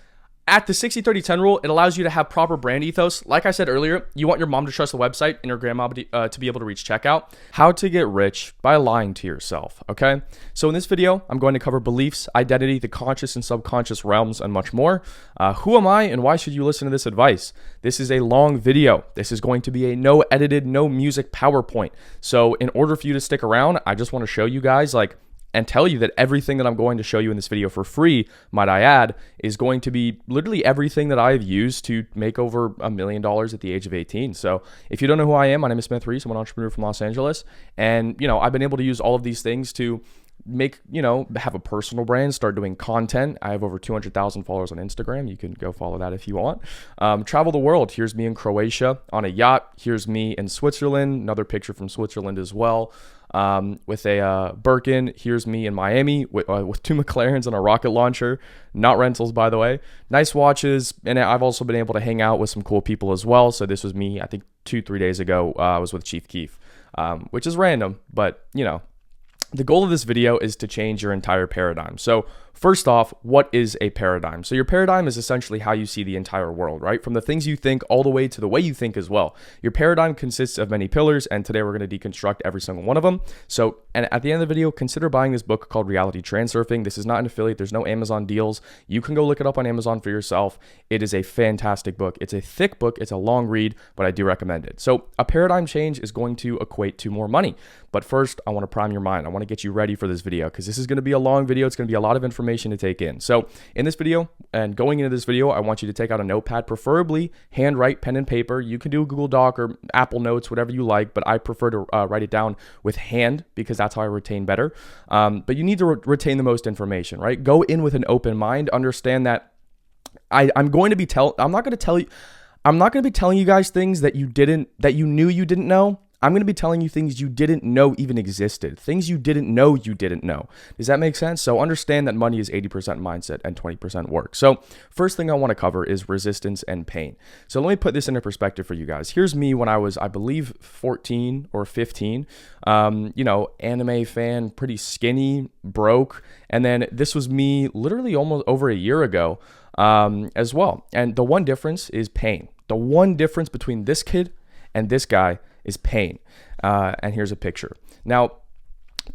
at the 60-30-10 rule, it allows you to have proper brand ethos. Like I said earlier, you want your mom to trust the website and your grandma to be able to reach checkout. How to get rich by lying to yourself, okay? So in this video, I'm going to cover beliefs, identity, the conscious and subconscious realms, and much more. Who am I and why should you listen to this advice? This is a long video. This is going to be a no edited, no music PowerPoint. So in order for you to stick around, I just want to show you guys and tell you that everything that I'm going to show you in this video for free, might I add, is going to be literally everything that I've used to make over $1 million at the age of 18. So if you don't know who I am, my name is Smith Reese. I'm an entrepreneur from Los Angeles. And, I've been able to use all of these things to make, have a personal brand, start doing content. I have over 200,000 followers on Instagram. You can go follow that if you want. Travel the world. Here's me in Croatia on a yacht. Here's me in Switzerland. Another picture from Switzerland as well. With a Birkin. Here's me in Miami with 2 McLarens and a rocket launcher. Not rentals, by the way. Nice watches. And I've also been able to hang out with some cool people as well. So this was me, I think 2-3 days ago. I was with Chief Keef, which is random, but the goal of this video is to change your entire paradigm. So first off, what is a paradigm? So your paradigm is essentially how you see the entire world, right? From the things you think all the way to the way you think as well. Your paradigm consists of many pillars, and today we're going to deconstruct every single one of them. So, and at the end of the video, consider buying this book called Reality Transurfing. This is not an affiliate. There's no Amazon deals. You can go look it up on Amazon for yourself. It is a fantastic book. It's a thick book. It's a long read, but I do recommend it. So a paradigm change is going to equate to more money. But first, I want to prime your mind. I want to get you ready for this video because this is going to be a long video. It's going to be a lot of information to take in. So in this video and going into this video, I want you to take out a notepad, preferably handwrite, pen and paper. You can do a Google Doc or Apple Notes, whatever you like, but I prefer to write it down with hand because that's how I retain better. But you need to retain the most information, right? Go in with an open mind. Understand that I'm not going to be telling you guys things that you knew you didn't know. I'm going to be telling you things you didn't know even existed, things you didn't know you didn't know. Does that make sense? So understand that money is 80% mindset and 20% work. So first thing I want to cover is resistance and pain. So let me put this into perspective for you guys. Here's me when I was, I believe, 14 or 15, anime fan, pretty skinny, broke. And then this was me literally almost over a year ago as well. And the one difference is pain. The one difference between this kid and this guy is pain. And here's a picture. Now,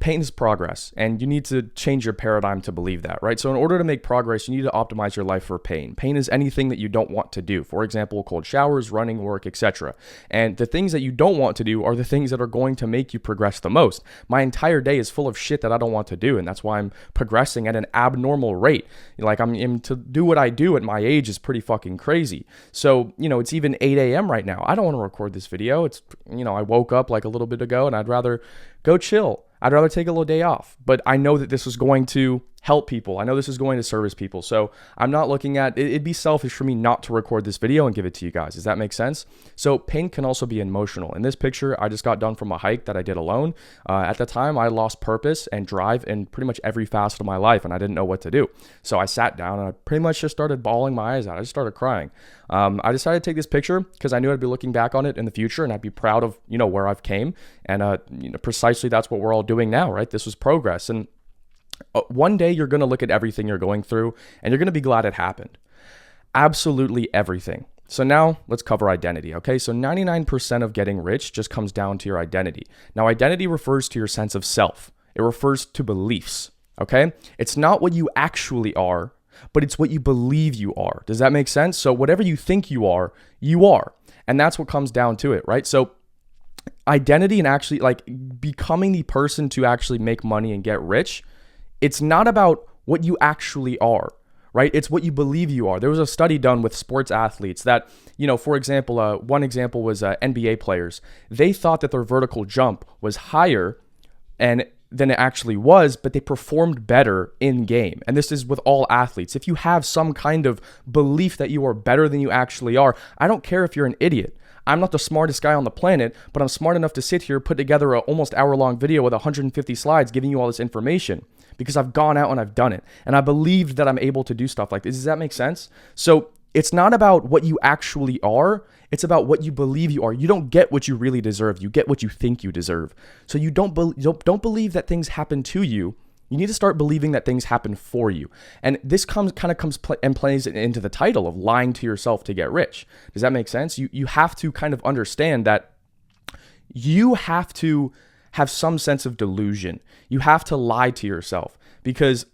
pain is progress, and you need to change your paradigm to believe that, right? So in order to make progress, you need to optimize your life for pain. Pain is anything that you don't want to do. For example, cold showers, running, work, etc. And the things that you don't want to do are the things that are going to make you progress the most. My entire day is full of shit that I don't want to do, and that's why I'm progressing at an abnormal rate. Like to do what I do at my age is pretty fucking crazy. So, it's even 8 a.m. right now. I don't want to record this video. It's, I woke up like a little bit ago and I'd rather go chill. I'd rather take a little day off, but I know that this is going to help people. I know this is going to service people. So I'm not looking at it. It'd be selfish for me not to record this video and give it to you guys. Does that make sense? So pain can also be emotional. In this picture, I just got done from a hike that I did alone. At the time, I lost purpose and drive in pretty much every facet of my life, and I didn't know what to do. So I sat down and I pretty much just started bawling my eyes out. I just started crying. I decided to take this picture because I knew I'd be looking back on it in the future and I'd be proud of, where I've came. And, precisely that's what we're all doing now, right? This was progress. And one day you're going to look at everything you're going through and you're going to be glad it happened. Absolutely everything. So now let's cover identity. Okay. So 99% of getting rich just comes down to your identity. Now, identity refers to your sense of self. It refers to beliefs. Okay. It's not what you actually are, but it's what you believe you are. Does that make sense? So whatever you think you are. And that's what comes down to it, right? So identity and actually like becoming the person to actually make money and get rich, it's not about what you actually are, right? It's what you believe you are. There was a study done with sports athletes that, for example, one example was NBA players. They thought that their vertical jump was higher than it actually was, but they performed better in game. And this is with all athletes. If you have some kind of belief that you are better than you actually are, I don't care if you're an idiot. I'm not the smartest guy on the planet, but I'm smart enough to sit here, put together an almost hour-long video with 150 slides giving you all this information because I've gone out and I've done it. And I believed that I'm able to do stuff like this. Does that make sense? So it's not about what you actually are. It's about what you believe you are. You don't get what you really deserve. You get what you think you deserve. So you don't believe that things happen to you. You need to start believing that things happen for you. And this plays into the title of lying to yourself to get rich. Does that make sense? You have to kind of understand that you have to have some sense of delusion. You have to lie to yourself because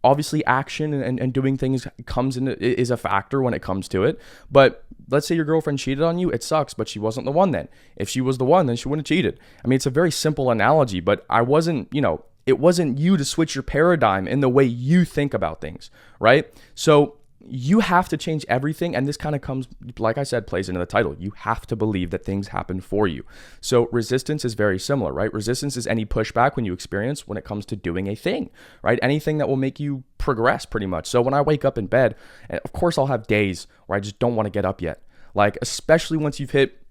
obviously action and doing things is a factor when it comes to it. But let's say your girlfriend cheated on you. It sucks, but she wasn't the one then. If she was the one, then she wouldn't have cheated. I mean, it's a very simple analogy, but it wasn't you to switch your paradigm in the way you think about things, right? So you have to change everything. And this kind of comes, like I said, plays into the title. You have to believe that things happen for you. So resistance is very similar, right? Resistance is any pushback when it comes to doing a thing, right? Anything that will make you progress pretty much. So when I wake up in bed, and of course I'll have days where I just don't want to get up yet. Like, especially once you've hit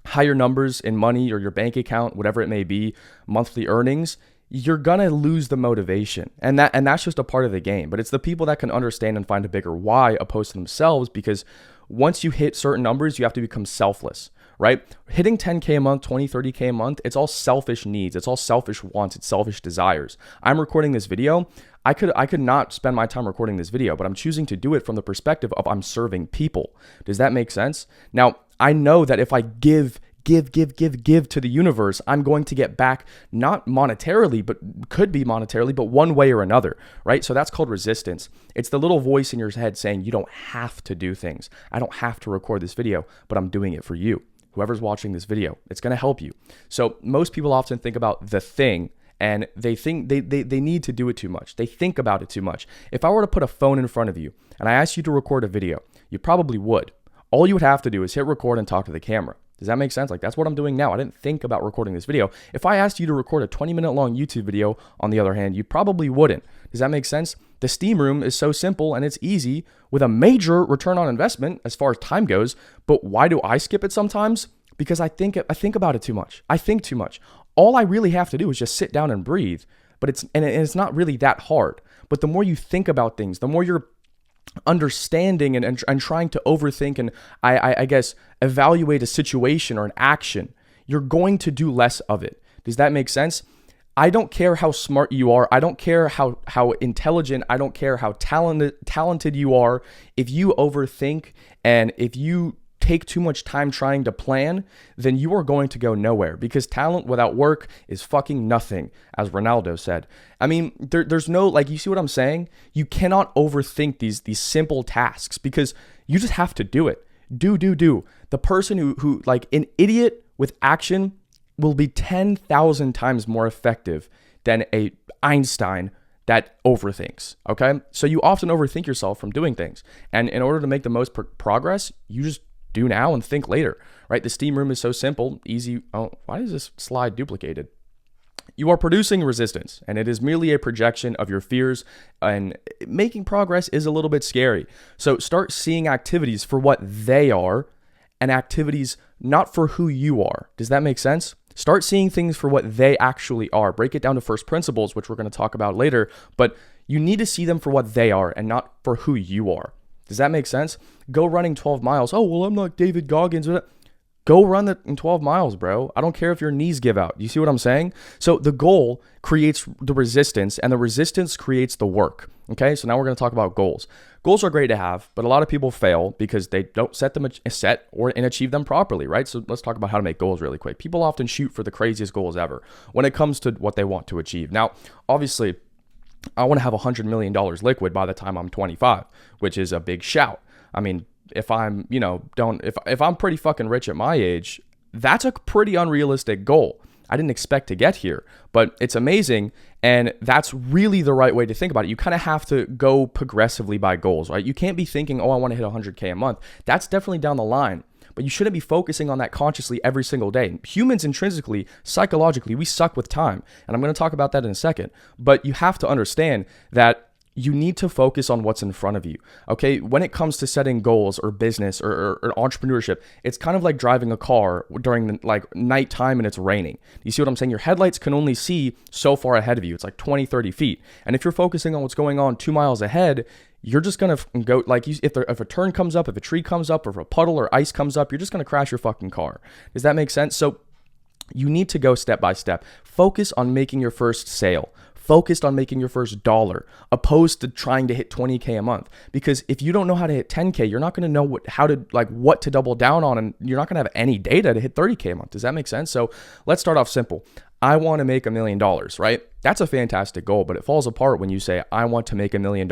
higher numbers in money or your bank account, whatever it may be, monthly earnings, you're going to lose the motivation. And that's just a part of the game. But it's the people that can understand and find a bigger why opposed to themselves, because once you hit certain numbers, you have to become selfless, right? Hitting 10K a month, 20, 30K a month, it's all selfish needs. It's all selfish wants. It's selfish desires. I'm recording this video. I could not spend my time recording this video, but I'm choosing to do it from the perspective of I'm serving people. Does that make sense? Now, I know that if I give to the universe, I'm going to get back, not monetarily, but could be monetarily, but one way or another, right? So that's called resistance. It's the little voice in your head saying, you don't have to do things. I don't have to record this video, but I'm doing it for you. Whoever's watching this video, it's going to help you. So most people often think about the thing and they think they need to do it too much. They think about it too much. If I were to put a phone in front of you and I asked you to record a video, you probably would. All you would have to do is hit record and talk to the camera. Does that make sense? Like, that's what I'm doing now. I didn't think about recording this video. If I asked you to record a 20-minute long YouTube video, on the other hand, you probably wouldn't. Does that make sense? The steam room is so simple and it's easy with a major return on investment as far as time goes. But why do I skip it sometimes? Because I think about it too much. I think too much. All I really have to do is just sit down and breathe. But it's not really that hard. But the more you think about things, the more you're understanding and trying to overthink and I guess evaluate a situation or an action, you're going to do less of it. Does that make sense? I don't care how smart you are. I don't care how intelligent. I don't care how talented you are. If you overthink and if you take too much time trying to plan, then you are going to go nowhere, because talent without work is fucking nothing, as Ronaldo said. I mean, there's no, like, you see what I'm saying? You cannot overthink these simple tasks, because you just have to do it. Do. The person who like an idiot with action will be 10,000 times more effective than a Einstein that overthinks, okay? So you often overthink yourself from doing things. And in order to make the most progress, you just do now and think later, right? The steam room is so simple, easy. Oh, why is this slide duplicated? you are producing resistance, and it is merely a projection of your fears, and making progress is a little bit scary. So start seeing activities for what they are and activities not for who you are. Does that make sense? Start seeing things for what they actually are. Break it down to first principles, which we're going to talk about later, but you need to see them for what they are and not for who you are. Does that make sense? Go running 12 miles. Oh, well, I'm not David Goggins. Go run that in 12 miles, bro. I don't care if your knees give out. You see what I'm saying? So the goal creates the resistance, and the resistance creates the work. Okay, so now we're going to talk about goals. Goals are great to have, but a lot of people fail because they don't set or achieve them properly, right? So let's talk about how to make goals really quick. People often shoot for the craziest goals ever when it comes to what they want to achieve. Now, obviously, I want to have $100 million liquid by the time I'm 25, which is a big shout. I mean, if I'm, if I'm pretty fucking rich at my age, that's a pretty unrealistic goal. I didn't expect to get here, but it's amazing. And that's really the right way to think about it. You kind of have to go progressively by goals, right? You can't be thinking, oh, I want to hit 100K a month. That's definitely down the line, but you shouldn't be focusing on that consciously every single day. Humans intrinsically, psychologically, we suck with time. And I'm going to talk about that in a second, but you have to understand that you need to focus on what's in front of you. Okay. When it comes to setting goals or business or entrepreneurship, it's kind of like driving a car during the nighttime and it's raining. You see what I'm saying? Your headlights can only see so far ahead of you. It's like 20, 30 feet. And if you're focusing on what's going on 2 miles ahead, you're just going to go if a turn comes up, if a tree comes up, or if a puddle or ice comes up, you're just going to crash your fucking car. Does that make sense? So you need to go step by step. Focus on making your first sale. Focused on making your first dollar, opposed to trying to hit 20K a month. Because if you don't know how to hit 10K, you're not going to know what to double down on, and you're not going to have any data to hit 30K a month. Does that make sense? So let's start off simple. I want to make $1 million, right? That's a fantastic goal, but it falls apart when you say, I want to make $1 million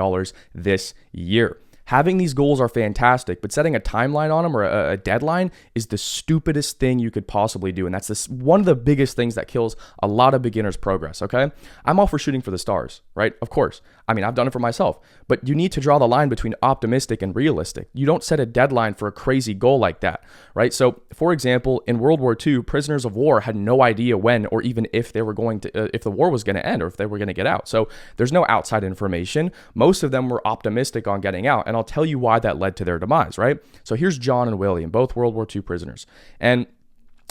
this year. Having these goals are fantastic, but setting a timeline on them or a deadline is the stupidest thing you could possibly do. And that's one of the biggest things that kills a lot of beginners' progress, okay? I'm all for shooting for the stars, right? Of course. I mean, I've done it for myself, but you need to draw the line between optimistic and realistic. You don't set a deadline for a crazy goal like that, right? So, for example, in World War II, prisoners of war had no idea when or even if they were if the war was going to end or if they were going to get out. So there's no outside information. Most of them were optimistic on getting out, and I'll tell you why that led to their demise, right? So here's John and William, both World War II prisoners, and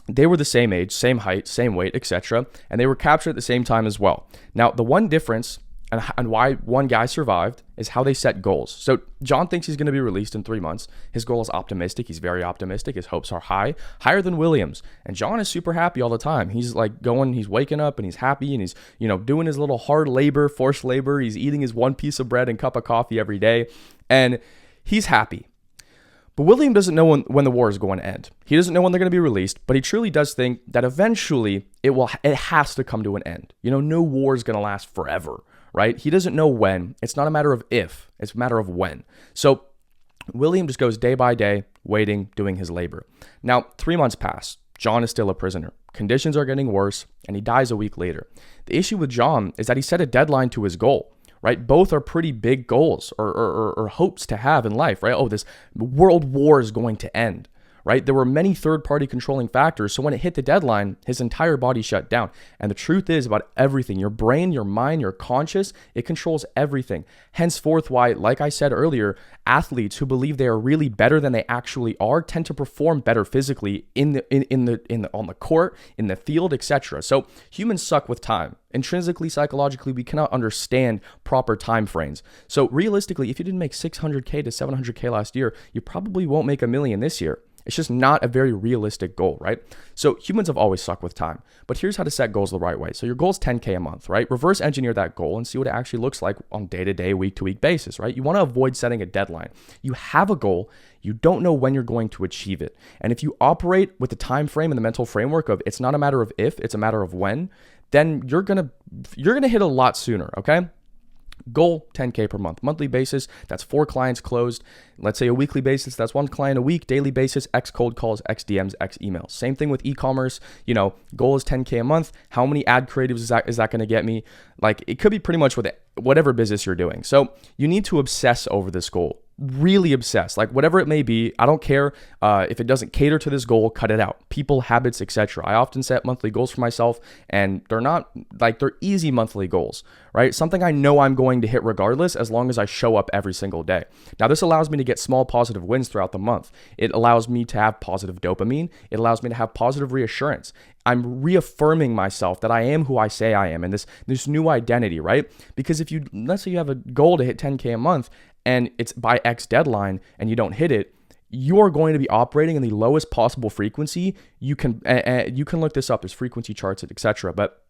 they were the same age, same height, same weight, etc., and they were captured at the same time as well. Now, the one difference and why one guy survived is how they set goals. So John thinks he's going to be released in 3 months. His goal is optimistic. He's very optimistic. His hopes are higher than William's. And John is super happy all the time. He's he's waking up and he's happy and he's, doing his little hard labor, forced labor. He's eating his one piece of bread and cup of coffee every day. And he's happy. But William doesn't know when the war is going to end. He doesn't know when they're going to be released, but he truly does think that eventually it has to come to an end. No war is going to last forever, right? He doesn't know when. It's not a matter of if, it's a matter of when. So William just goes day by day, waiting, doing his labor. Now, 3 months pass. John is still a prisoner. Conditions are getting worse, and he dies a week later. The issue with John is that he set a deadline to his goal. Right? Both are pretty big goals or hopes to have in life, right? Oh, this world war is going to end, right? There were many third-party controlling factors. So when it hit the deadline, his entire body shut down. And the truth is about everything, your brain, your mind, your conscious, it controls everything. Henceforth, why, like I said earlier, athletes who believe they are really better than they actually are tend to perform better physically on the court, in the field, etc. So humans suck with time. Intrinsically, psychologically, we cannot understand proper time frames. So realistically, if you didn't make 600K to 700K last year, you probably won't make $1 million this year. It's just not a very realistic goal, right? So humans have always sucked with time, but here's how to set goals the right way. So your goal is 10K a month, right? Reverse engineer that goal and see what it actually looks like on day-to-day, week-to-week basis, right? You want to avoid setting a deadline. You have a goal, you don't know when you're going to achieve it. And if you operate with the time frame and the mental framework of it's not a matter of if, it's a matter of when, then you're gonna hit a lot sooner, okay? Goal, 10K per month. Monthly basis, that's 4 clients closed. Let's say a weekly basis, that's 1 client a week. Daily basis, X cold calls, X DMs, X emails. Same thing with e-commerce. Goal is 10K a month. How many ad creatives is that going to get me? It could be pretty much with whatever business you're doing. So you need to obsess over this goal. really obsessed, like whatever it may be. I don't care if it doesn't cater to this goal, cut it out. People, habits, etc. I often set monthly goals for myself, and they're easy monthly goals, right? Something I know I'm going to hit regardless, as long as I show up every single day. Now, this allows me to get small positive wins throughout the month. It allows me to have positive dopamine. It allows me to have positive reassurance. I'm reaffirming myself that I am who I say I am, and this new identity, right? Because let's say you have a goal to hit 10K a month, and it's by X deadline and you don't hit it, you're going to be operating in the lowest possible frequency. You can look this up. There's frequency charts, etc. But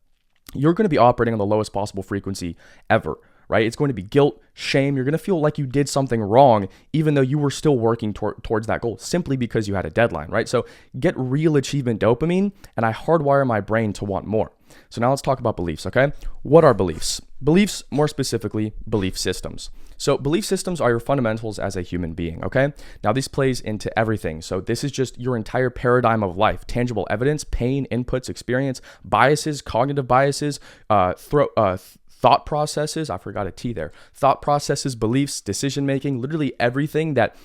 you're going to be operating on the lowest possible frequency ever, right? It's going to be guilt, shame. You're going to feel like you did something wrong, even though you were still working towards that goal, simply because you had a deadline, right? So get real achievement dopamine, and I hardwire my brain to want more. So now let's talk about beliefs, okay? What are beliefs? Beliefs, more specifically, belief systems. So belief systems are your fundamentals as a human being, okay? Now this plays into everything. So this is just your entire paradigm of life: tangible evidence, pain, inputs, experience, biases, cognitive biases, thought processes. I forgot a T there. Thought processes, beliefs, decision making, literally everything that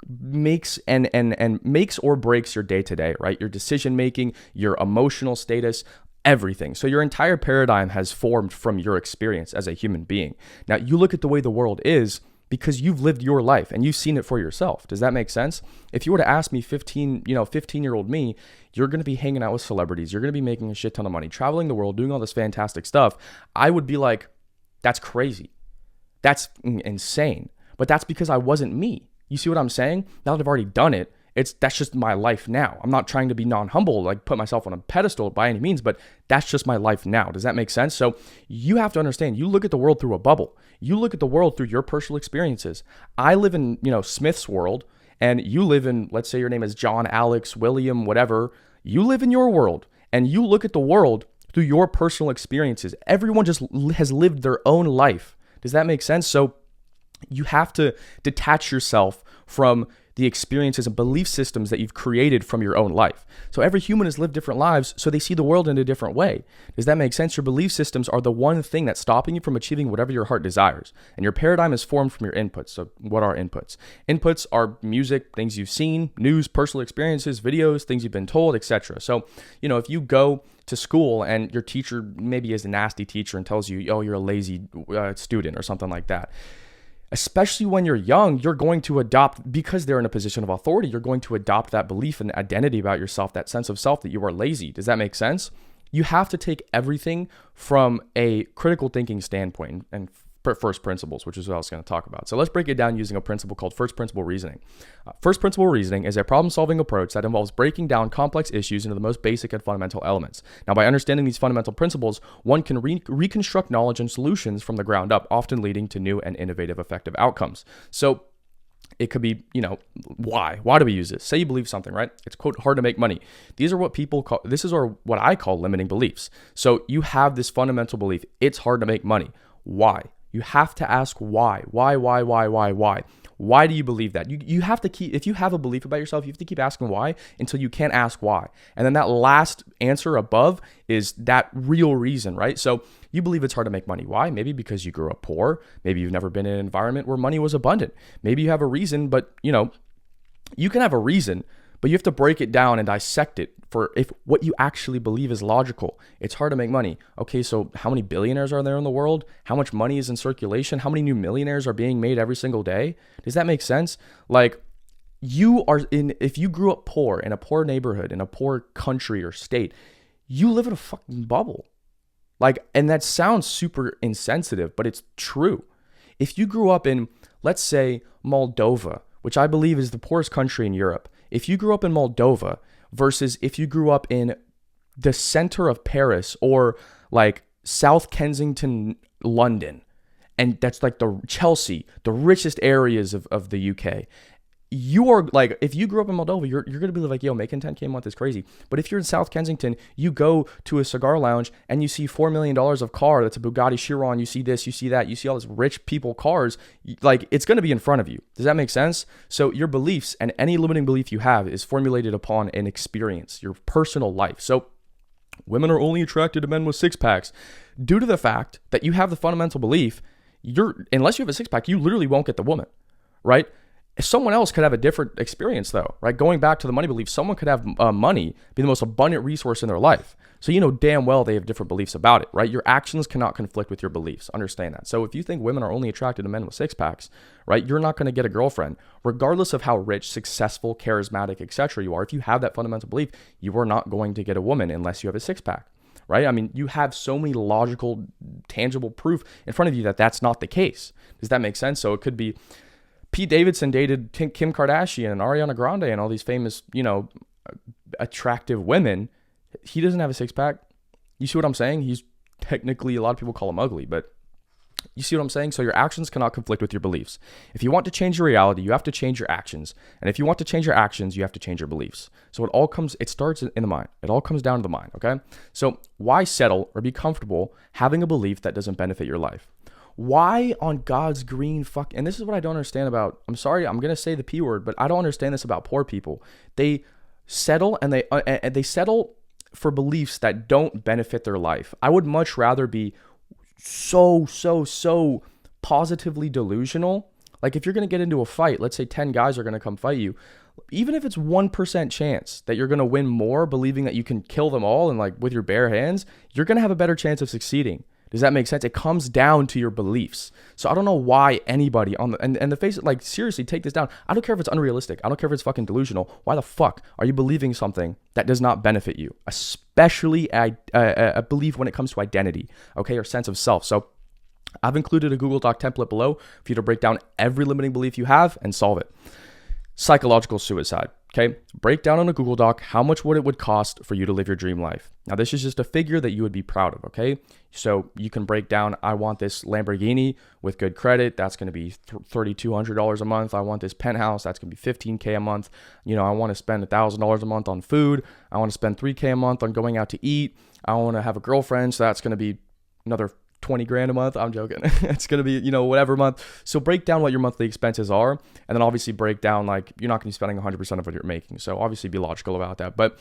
makes and makes or breaks your day to day, right? Your decision making, your emotional status, everything. So your entire paradigm has formed from your experience as a human being. Now, you look at the way the world is because you've lived your life and you've seen it for yourself. Does that make sense? If you were to ask me 15-year-old me, you're going to be hanging out with celebrities, you're going to be making a shit ton of money, traveling the world, doing all this fantastic stuff, I would be like, that's crazy. That's insane. But that's because I wasn't me. You see what I'm saying? Now that I've already done it, that's just my life now. I'm not trying to be non-humble, like put myself on a pedestal by any means, but that's just my life now. Does that make sense? So you have to understand, you look at the world through a bubble. You look at the world through your personal experiences. I live in, Smith's world, and you live in, let's say your name is John, Alex, William, whatever. You live in your world, and you look at the world through your personal experiences. Everyone just has lived their own life. Does that make sense? So you have to detach yourself from the experiences and belief systems that you've created from your own life. So every human has lived different lives, so they see the world in a different way. Does that make sense? Your belief systems are the one thing that's stopping you from achieving whatever your heart desires. And your paradigm is formed from your inputs. So what are inputs? Inputs are music, things you've seen, news, personal experiences, videos, things you've been told, etc. So, if you go to school and your teacher maybe is a nasty teacher and tells you, oh, you're a lazy student or something like that, especially when you're young, you're going to adopt, because they're in a position of authority, you're going to adopt that belief and identity about yourself, that sense of self that you are lazy. Does that make sense? You have to take everything from a critical thinking standpoint and first principles, which is what I was going to talk about. So let's break it down using a principle called first principle reasoning. First principle reasoning is a problem-solving approach that involves breaking down complex issues into the most basic and fundamental elements. Now, by understanding these fundamental principles, one can reconstruct knowledge and solutions from the ground up, often leading to new and innovative, effective outcomes. So it could be, why? Why do we use this? Say you believe something, right? It's, quote, hard to make money. These are what people call, what I call limiting beliefs. So you have this fundamental belief, it's hard to make money. Why? You have to ask why. Why? Why do you believe that? You have to keep, if you have a belief about yourself, you have to keep asking why until you can't ask why. And then that last answer above is that real reason, right? So you believe it's hard to make money. Why? Maybe because you grew up poor. Maybe you've never been in an environment where money was abundant. Maybe you have a reason, but you can have a reason, but you have to break it down and dissect it for if what you actually believe is logical. It's hard to make money. Okay, so how many billionaires are there in the world? How much money is in circulation? How many new millionaires are being made every single day? Does that make sense? Like, if you grew up poor in a poor neighborhood, in a poor country or state, you live in a fucking bubble. Like, and that sounds super insensitive, but it's true. If you grew up in, let's say, Moldova, which I believe is the poorest country in Europe, if you grew up in Moldova versus if you grew up in the center of Paris or like South Kensington, London, and that's like the Chelsea, the richest areas of the UK, you are like, if you grew up in Moldova, you're going to be like, yo, making 10K a month is crazy. But if you're in South Kensington, you go to a cigar lounge and you see $4 million of car, that's a Bugatti Chiron, you see this, you see that, you see all this rich people cars, like it's going to be in front of you. Does that make sense? So your beliefs and any limiting belief you have is formulated upon an experience, your personal life. So women are only attracted to men with six packs due to the fact that you have the fundamental belief, unless you have a six pack, you literally won't get the woman, right? Someone else could have a different experience though, right? Going back to the money belief, someone could have money be the most abundant resource in their life. So you know damn well they have different beliefs about it, right? Your actions cannot conflict with your beliefs. Understand that. So if you think women are only attracted to men with six packs, right, you're not going to get a girlfriend, regardless of how rich, successful, charismatic, etc. you are. If you have that fundamental belief, you are not going to get a woman unless you have a six pack, right? I mean, you have so many logical, tangible proof in front of you that that's not the case. Does that make sense? So it could be Pete Davidson dated Kim Kardashian and Ariana Grande and all these famous, attractive women. He doesn't have a six pack. You see what I'm saying? He's technically, a lot of people call him ugly, but you see what I'm saying? So your actions cannot conflict with your beliefs. If you want to change your reality, you have to change your actions. And if you want to change your actions, you have to change your beliefs. So it starts in the mind. It all comes down to the mind, okay? So why settle or be comfortable having a belief that doesn't benefit your life? Why on God's green fuck? And this is what I don't understand about, I'm sorry, I'm going to say the P word, but I don't understand this about poor people. They settle and they settle for beliefs that don't benefit their life. I would much rather be so positively delusional. Like if you're going to get into a fight, let's say 10 guys are going to come fight you, even if it's 1% chance that you're going to win more, believing that you can kill them all and like with your bare hands, you're going to have a better chance of succeeding. Does that make sense? It comes down to your beliefs. So I don't know why anybody on the, and the face, like seriously, take this down. I don't care if it's unrealistic. I don't care if it's fucking delusional. Why the fuck are you believing something that does not benefit you? Especially a belief when it comes to identity, okay, or sense of self. So I've included a Google Doc template below for you to break down every limiting belief you have and solve it. Psychological suicide. Okay, break down on a Google Doc how much would it cost for you to live your dream life. Now, this is just a figure that you would be proud of, okay? So you can break down, I want this Lamborghini with good credit. That's going to be $3,200 a month. I want this penthouse. That's going to be $15K a month. I want to spend $1,000 a month on food. I want to spend $3K a month on going out to eat. I want to have a girlfriend. So that's going to be another 20 grand a month. I'm joking. It's going to be, whatever month. So break down what your monthly expenses are. And then obviously break down, like, you're not going to be spending 100% of what you're making. So obviously be logical about that. But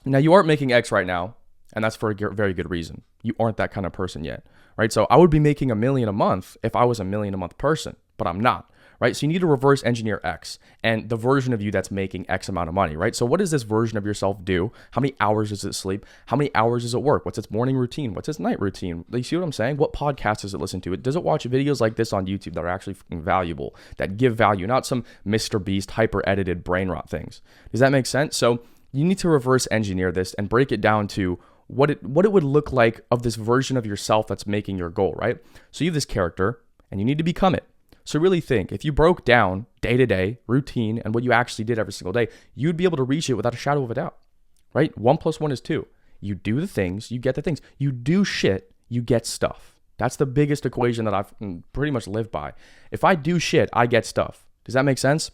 now you aren't making X right now. And that's for a very good reason. You aren't that kind of person yet, right? So I would be making $1 million a month if I was $1 million a month person, but I'm not, right? So you need to reverse engineer X and the version of you that's making X amount of money, right? So what does this version of yourself do? How many hours does it sleep? How many hours does it work? What's its morning routine? What's its night routine? You see what I'm saying? What podcast does it listen to? Does it watch videos like this on YouTube that are actually valuable, that give value, not some Mr. Beast hyper edited brain rot things? Does that make sense? So you need to reverse engineer this and break it down to what it would look like of this version of yourself that's making your goal, right? So you have this character and you need to become it. So really think, if you broke down day-to-day routine and what you actually did every single day, you'd be able to reach it without a shadow of a doubt, right? 1 + 1 is 2. You do the things, you get the things. You do shit, you get stuff. That's the biggest equation that I've pretty much lived by. If I do shit, I get stuff. Does that make sense?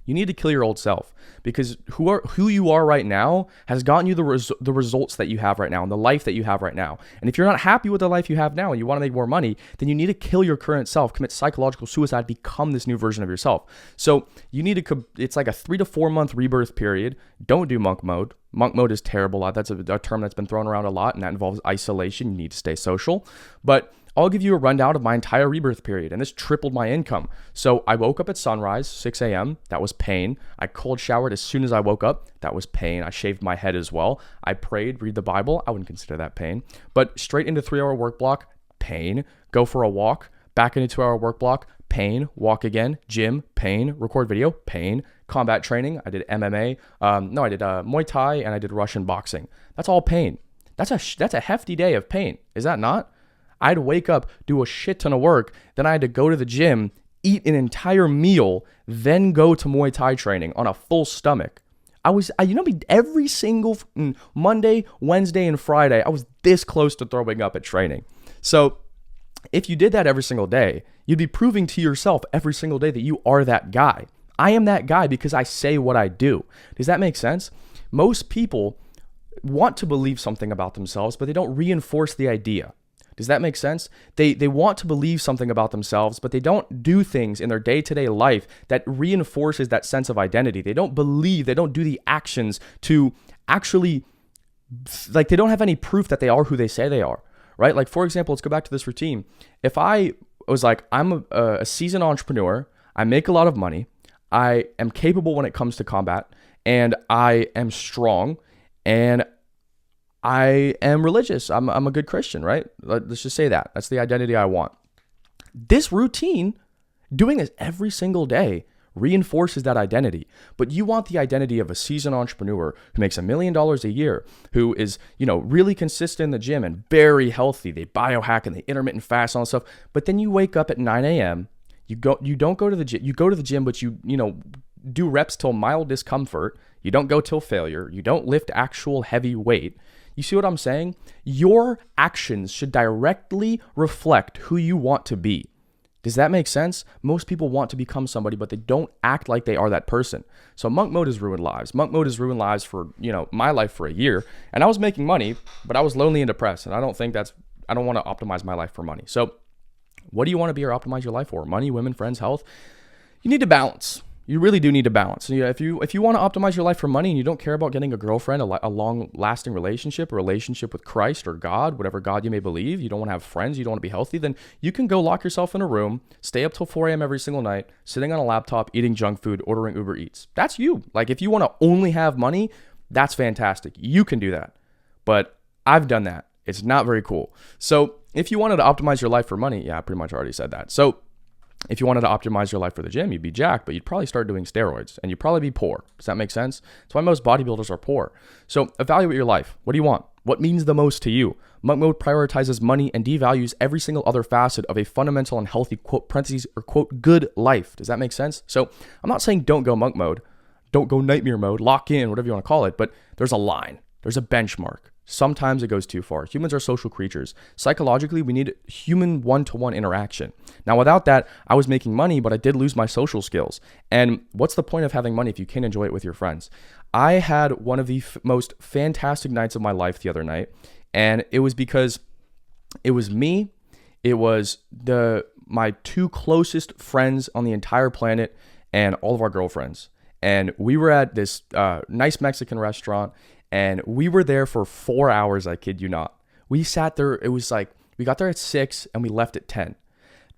You need to kill your old self, because who you are right now has gotten you the results that you have right now and the life that you have right now. And if you're not happy with the life you have now and you want to make more money, then you need to kill your current self, commit psychological suicide, become this new version of yourself. So you need to, it's like a 3 to 4 month rebirth period. Don't do monk mode. Monk mode is terrible. That's a term that's been thrown around a lot, and that involves isolation. You need to stay social. But I'll give you a rundown of my entire rebirth period, and this tripled my income. So I woke up at sunrise, 6 a.m. That was pain. I cold showered as soon as I woke up. That was pain. I shaved my head as well. I prayed, read the Bible. I wouldn't consider that pain. But straight into 3-hour work block, pain. Go for a walk, back into 2-hour work block, pain. Walk again, gym, pain. Record video, pain. Combat training, I did MMA. I did Muay Thai, and I did Russian boxing. That's all pain. That's a hefty day of pain. Is that not? I had to wake up, do a shit ton of work. Then I had to go to the gym, eat an entire meal, then go to Muay Thai training on a full stomach. Every single Monday, Wednesday, and Friday, I was this close to throwing up at training. So if you did that every single day, you'd be proving to yourself every single day that you are that guy. I am that guy because I say what I do. Does that make sense? Most people want to believe something about themselves, but they don't reinforce the idea. Does that make sense? They want to believe something about themselves, but they don't do things in their day-to-day life that reinforces that sense of identity. They don't do the actions to actually, like, they don't have any proof that they are who they say they are, right? Like, for example, let's go back to this routine. If I was like, I'm a seasoned entrepreneur, I make a lot of money, I am capable when it comes to combat, and I am strong, and I am religious. I'm a good Christian, right? Let's just say that. That's the identity I want. This routine, doing this every single day, reinforces that identity. But you want the identity of a seasoned entrepreneur who makes $1 million a year, who is, really consistent in the gym and very healthy. They biohack and they intermittent fast and all that stuff. But then you wake up at 9 a.m. You don't go to the gym. You go to the gym, but you do reps till mild discomfort. You don't go till failure. You don't lift actual heavy weight. You see what I'm saying? Your actions should directly reflect who you want to be. Does that make sense? Most people want to become somebody, but they don't act like they are that person. So monk mode has ruined lives. Monk mode has ruined lives for, my life for a year. And I was making money, but I was lonely and depressed. And I don't want to optimize my life for money. So what do you want to be or optimize your life for? Money, women, friends, health? You need to balance. You really do need to balance. If you want to optimize your life for money and you don't care about getting a girlfriend, a long-lasting relationship, a relationship with Christ or God, whatever God you may believe, you don't want to have friends, you don't want to be healthy, then you can go lock yourself in a room, stay up till 4 a.m. every single night, sitting on a laptop, eating junk food, ordering Uber Eats. That's you. Like, if you want to only have money, that's fantastic. You can do that. But I've done that. It's not very cool. So if you wanted to optimize your life for money, I pretty much already said that. So if you wanted to optimize your life for the gym, you'd be jacked, but you'd probably start doing steroids and you'd probably be poor. Does that make sense? That's why most bodybuilders are poor. So evaluate your life. What do you want? What means the most to you? Monk mode prioritizes money and devalues every single other facet of a fundamental and healthy, quote, parentheses, or quote, good life. Does that make sense? So I'm not saying don't go monk mode, don't go nightmare mode, lock in, whatever you want to call it, but there's a line. There's a benchmark. Sometimes it goes too far. Humans are social creatures. Psychologically, we need human one-to-one interaction. Now, without that, I was making money, but I did lose my social skills. And what's the point of having money if you can't enjoy it with your friends? I had one of the most fantastic nights of my life the other night, and it was because it was me, it was my two closest friends on the entire planet, and all of our girlfriends. And we were at this nice Mexican restaurant, and we were there for 4 hours, I kid you not. We sat there, it was like, we got there at 6 and we left at 10.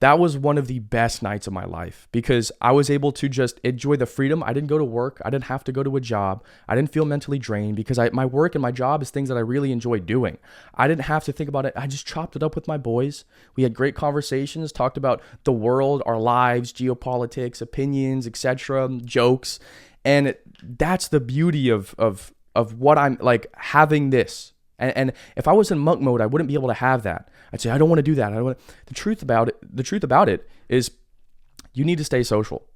That was one of the best nights of my life because I was able to just enjoy the freedom. I didn't go to work. I didn't have to go to a job. I didn't feel mentally drained because my work and my job is things that I really enjoy doing. I didn't have to think about it. I just chopped it up with my boys. We had great conversations, talked about the world, our lives, geopolitics, opinions, etc., jokes. And that's the beauty of what I'm like having this. And if I was in monk mode, I wouldn't be able to have that. I'd say, I don't want to do that. The truth about it is you need to stay social.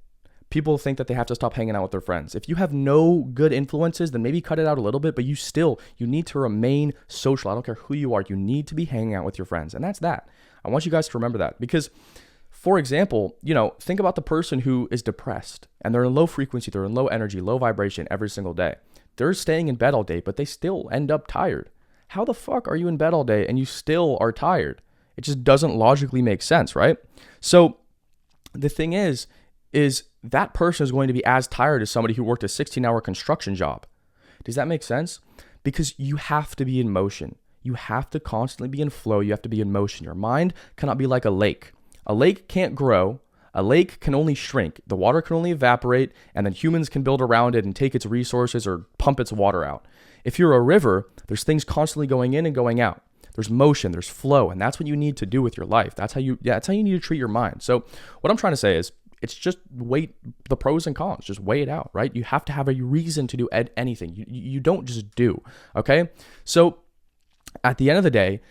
People think that they have to stop hanging out with their friends. If you have no good influences, then maybe cut it out a little bit, but you need to remain social. I don't care who you are. You need to be hanging out with your friends. And that's that. I want you guys to remember that because, for example, think about the person who is depressed and they're in low frequency, they're in low energy, low vibration every single day. They're staying in bed all day, but they still end up tired. How the fuck are you in bed all day and you still are tired? It just doesn't logically make sense, right? So the thing is that person is going to be as tired as somebody who worked a 16-hour construction job. Does that make sense? Because you have to be in motion. You have to constantly be in flow. You have to be in motion. Your mind cannot be like a lake. A lake can't grow. A lake can only shrink. The water can only evaporate, and then humans can build around it and take its resources or pump its water out. If you're a river, there's things constantly going in and going out. There's motion, there's flow, and that's what you need to do with your life. That's how you need to treat your mind. So what I'm trying to say is, it's just weigh the pros and cons. Just weigh it out, right? You have to have a reason to do anything. You don't just do, okay? So at the end of the day,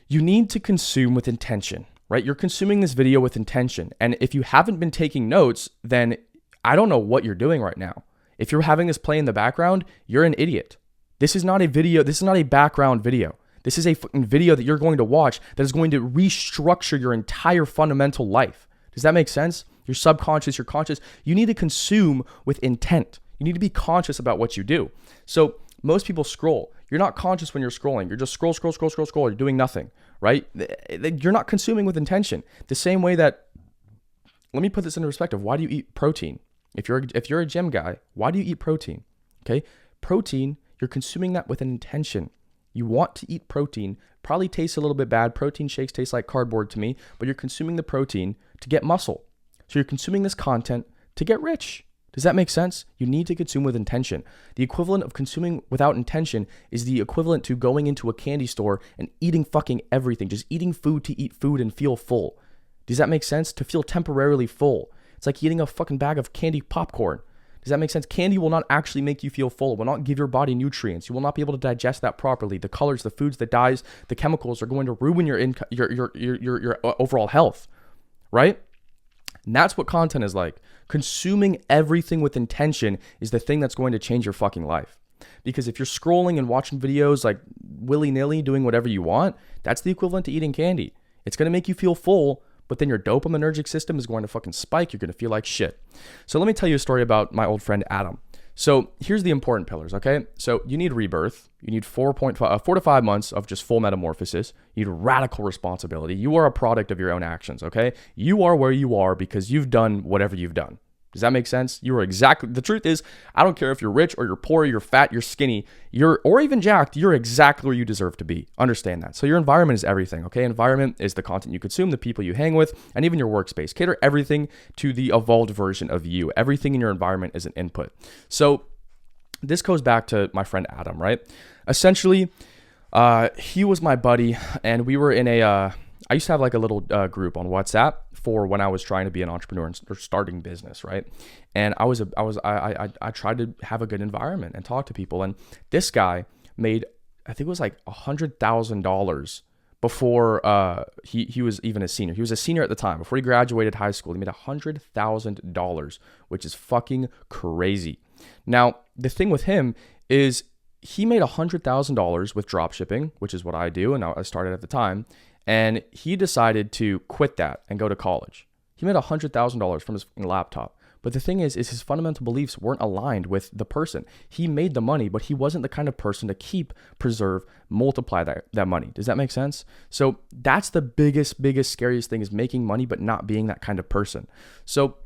you need to consume with intention, right? You're consuming this video with intention. And if you haven't been taking notes, then I don't know what you're doing right now. If you're having this play in the background, you're an idiot. This is not a video. This is not a background video. This is a fucking video that you're going to watch that is going to restructure your entire fundamental life. Does that make sense? Your subconscious, your conscious, you need to consume with intent. You need to be conscious about what you do. So most people scroll. You're not conscious when you're scrolling. You're just scroll. You're doing nothing, right? You're not consuming with intention. The same way that, let me put this into perspective. Why do you eat protein? If you're a gym guy, why do you eat protein? Okay, protein, you're consuming that with an intention. You want to eat protein. Probably tastes a little bit bad. Protein shakes taste like cardboard to me, but you're consuming the protein to get muscle. So you're consuming this content to get rich. Does that make sense? You need to consume with intention. The equivalent of consuming without intention is the equivalent to going into a candy store and eating fucking everything, just eating food to eat food and feel full. Does that make sense? To feel temporarily full. It's like eating a fucking bag of candy popcorn. Does that make sense? Candy will not actually make you feel full. It will not give your body nutrients. You will not be able to digest that properly. The colors, the foods, the dyes, the chemicals are going to ruin your overall health, right? And that's what content is like. Consuming everything with intention is the thing that's going to change your fucking life. Because if you're scrolling and watching videos like willy-nilly, doing whatever you want, that's the equivalent to eating candy. It's going to make you feel full, but then your dopaminergic system is going to fucking spike. You're going to feel like shit. So let me tell you a story about my old friend Adam. So here's the important pillars, okay? So you need rebirth. You need 4 to 5 months of just full metamorphosis. You need radical responsibility. You are a product of your own actions, okay? You are where you are because you've done whatever you've done. Does that make sense? You are exactly, the truth is, I don't care if you're rich or you're poor, you're fat, you're skinny, or even jacked, you're exactly where you deserve to be. Understand that. So your environment is everything, okay? Environment is the content you consume, the people you hang with, and even your workspace. Cater everything to the evolved version of you. Everything in your environment is an input. So this goes back to my friend Adam, right? Essentially, he was my buddy, and we were in I used to have like a little group on WhatsApp for when I was trying to be an entrepreneur or starting business, right? And I tried to have a good environment and talk to people. And this guy made, I think it was like $100,000 before he was even a senior. He was a senior at the time. Before he graduated high school, he made $100,000, which is fucking crazy. Now, the thing with him is he made $100,000 with dropshipping, which is what I do, and I started at the time. And he decided to quit that and go to college. He made $100,000 from his laptop. But the thing is his fundamental beliefs weren't aligned with the person. He made the money, but he wasn't the kind of person to keep, preserve, multiply that money. Does that make sense? So that's the biggest, scariest thing, is making money, but not being that kind of person. So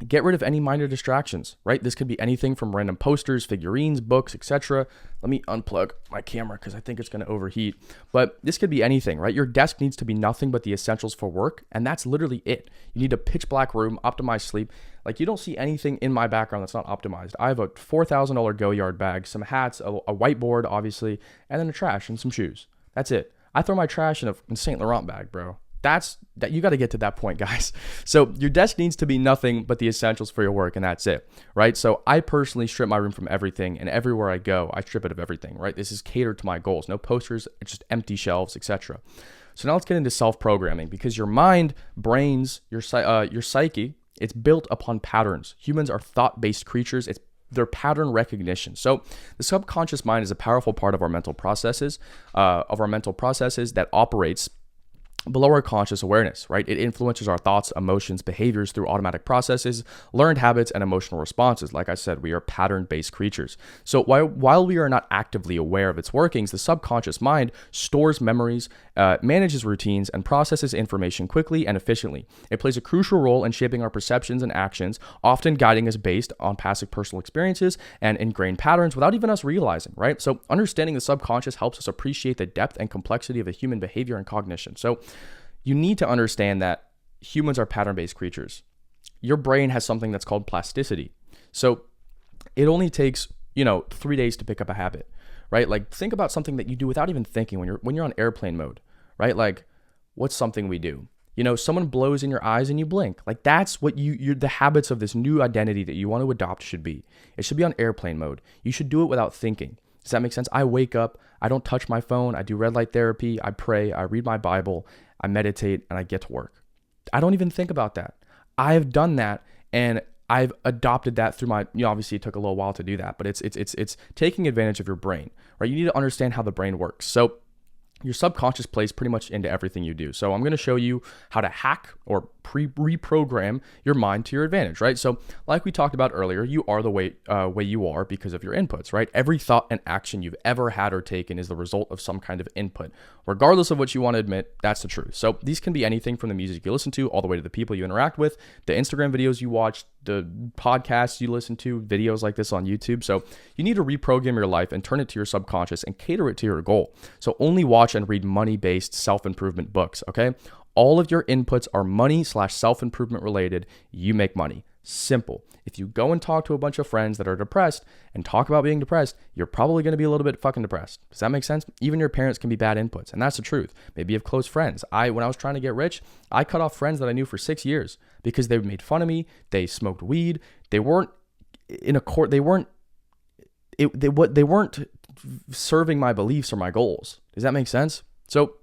get rid of any minor distractions, right? This could be anything from random posters, figurines, books, etc. Let me unplug my camera because I think it's going to overheat. But this could be anything, right? Your desk needs to be nothing but the essentials for work, and that's literally it. You need a pitch black room, optimized sleep. Like, you don't see anything in my background that's not optimized. I have a $4,000 Go Yard bag, some hats, a whiteboard, obviously, and then a trash and some shoes. That's it. I throw my trash in a Saint Laurent bag, bro. That you got to get to that point, guys. So your desk needs to be nothing but the essentials for your work, and that's it, right? So I personally strip my room from everything, and everywhere I go, I strip it of everything, right? This is catered to my goals. No posters, just empty shelves, etc. So now let's get into self-programming, because your mind, brains, your psyche, it's built upon patterns. Humans are thought-based creatures. They're pattern recognition. So the subconscious mind is a powerful part of our mental processes, that operates below our conscious awareness, right? It influences our thoughts, emotions, behaviors through automatic processes, learned habits, and emotional responses. Like I said, we are pattern-based creatures. So while we are not actively aware of its workings, the subconscious mind stores memories, manages routines, and processes information quickly and efficiently. It plays a crucial role in shaping our perceptions and actions, often guiding us based on past personal experiences and ingrained patterns without even us realizing, right? So understanding the subconscious helps us appreciate the depth and complexity of a human behavior and cognition. So you need to understand that humans are pattern-based creatures. Your brain has something that's called plasticity. So it only takes, 3 days to pick up a habit, right? Like, think about something that you do without even thinking when you're on airplane mode, right? Like, what's something we do? Someone blows in your eyes and you blink. Like, that's what the habits of this new identity that you want to adopt should be. It should be on airplane mode. You should do it without thinking. Does that make sense? I wake up, I don't touch my phone, I do red light therapy, I pray, I read my Bible, I meditate, and I get to work. I don't even think about that. I have done that, and I've adopted that through my, obviously it took a little while to do that, but it's taking advantage of your brain, right? You need to understand how the brain works. So your subconscious plays pretty much into everything you do. So I'm going to show you how to hack or reprogram your mind to your advantage, right? So like we talked about earlier, you are the way you are because of your inputs, right? Every thought and action you've ever had or taken is the result of some kind of input. Regardless of what you want to admit, that's the truth. So these can be anything from the music you listen to all the way to the people you interact with, the Instagram videos you watch, the podcasts you listen to, videos like this on YouTube. So you need to reprogram your life and turn it to your subconscious and cater it to your goal. So only watch and read money-based self-improvement books, okay? All of your inputs are money/self-improvement related. You make money. Simple. If you go and talk to a bunch of friends that are depressed and talk about being depressed, you're probably going to be a little bit fucking depressed. Does that make sense? Even your parents can be bad inputs, and that's the truth. Maybe you have close friends. When I was trying to get rich, I cut off friends that I knew for 6 years because they made fun of me. They smoked weed. They weren't in a court. They weren't serving my beliefs or my goals. Does that make sense? So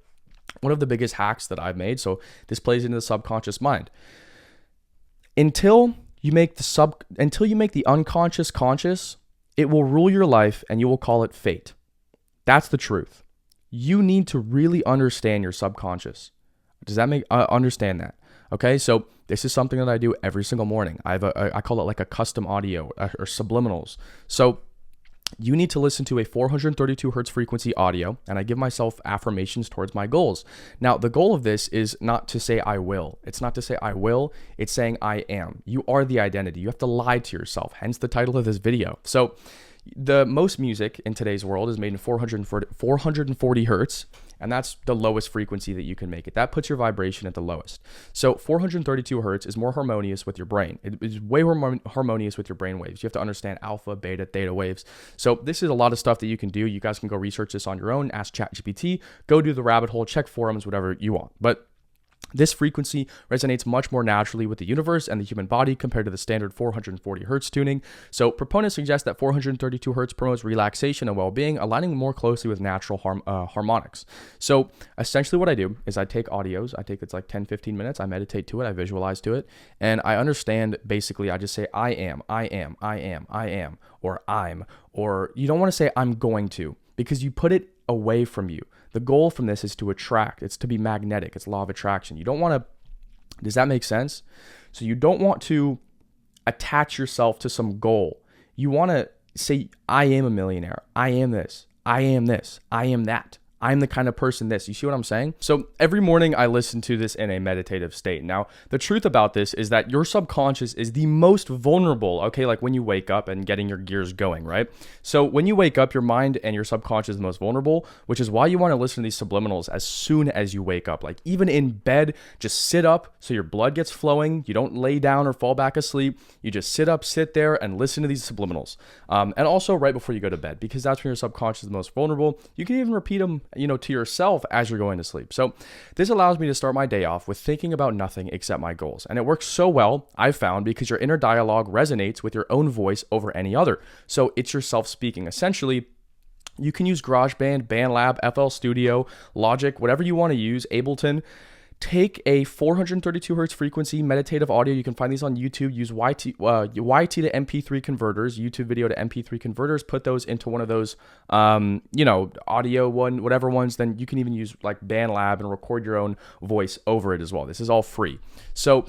one of the biggest hacks that I've made, so this plays into the subconscious mind. Until you make the unconscious conscious, it will rule your life and you will call it fate. That's the truth. You need to really understand your subconscious. Does that make understand that? Okay, so this is something that I do every single morning. I call it like a custom audio or subliminals. So you need to listen to a 432 hertz frequency audio, and I give myself affirmations towards my goals. Now, the goal of this is not to say I will. It's not to say I will. It's saying I am. You are the identity. You have to lie to yourself, hence the title of this video. So the most music in today's world is made in 440 hertz, and that's the lowest frequency that you can make it. That puts your vibration at the lowest. So 432 hertz is more harmonious with your brain. It is way more harmonious with your brain waves. You have to understand alpha, beta, theta waves. So this is a lot of stuff that you can do. You guys can go research this on your own, ask ChatGPT, go do the rabbit hole, check forums, whatever you want. But this frequency resonates much more naturally with the universe and the human body compared to the standard 440 hertz tuning. So proponents suggest that 432 hertz promotes relaxation and well-being, aligning more closely with natural harmonics. So essentially what I do is I take audios. It's like 10, 15 minutes. I meditate to it. I visualize to it. And I understand, basically, I just say, I am, or I'm, or you don't want to say I'm going to, because you put it away from you. The goal from this is to attract. It's to be magnetic. It's law of attraction. You don't want to, does that make sense? So you don't want to attach yourself to some goal. You want to say, I am a millionaire. I am this. I am this. I am that. I'm the kind of person this. You see what I'm saying? So every morning I listen to this in a meditative state. Now, the truth about this is that your subconscious is the most vulnerable, okay? Like when you wake up and getting your gears going, right? So when you wake up, your mind and your subconscious is the most vulnerable, which is why you want to listen to these subliminals as soon as you wake up. Like even in bed, just sit up so your blood gets flowing. You don't lay down or fall back asleep. You just sit up, sit there and listen to these subliminals. And also right before you go to bed, because that's when your subconscious is the most vulnerable. You can even repeat them to yourself as you're going to sleep. So this allows me to start my day off with thinking about nothing except my goals. And it works so well, I've found, because your inner dialogue resonates with your own voice over any other. So it's yourself speaking. Essentially, you can use GarageBand, BandLab, FL Studio, Logic, whatever you want to use, Ableton. Take a 432 hertz frequency meditative audio. You can find these on YouTube. Use YT to MP3 converters, YouTube video to MP3 converters. Put those into one of those, audio whatever ones. Then you can even use like BandLab and record your own voice over it as well. This is all free. So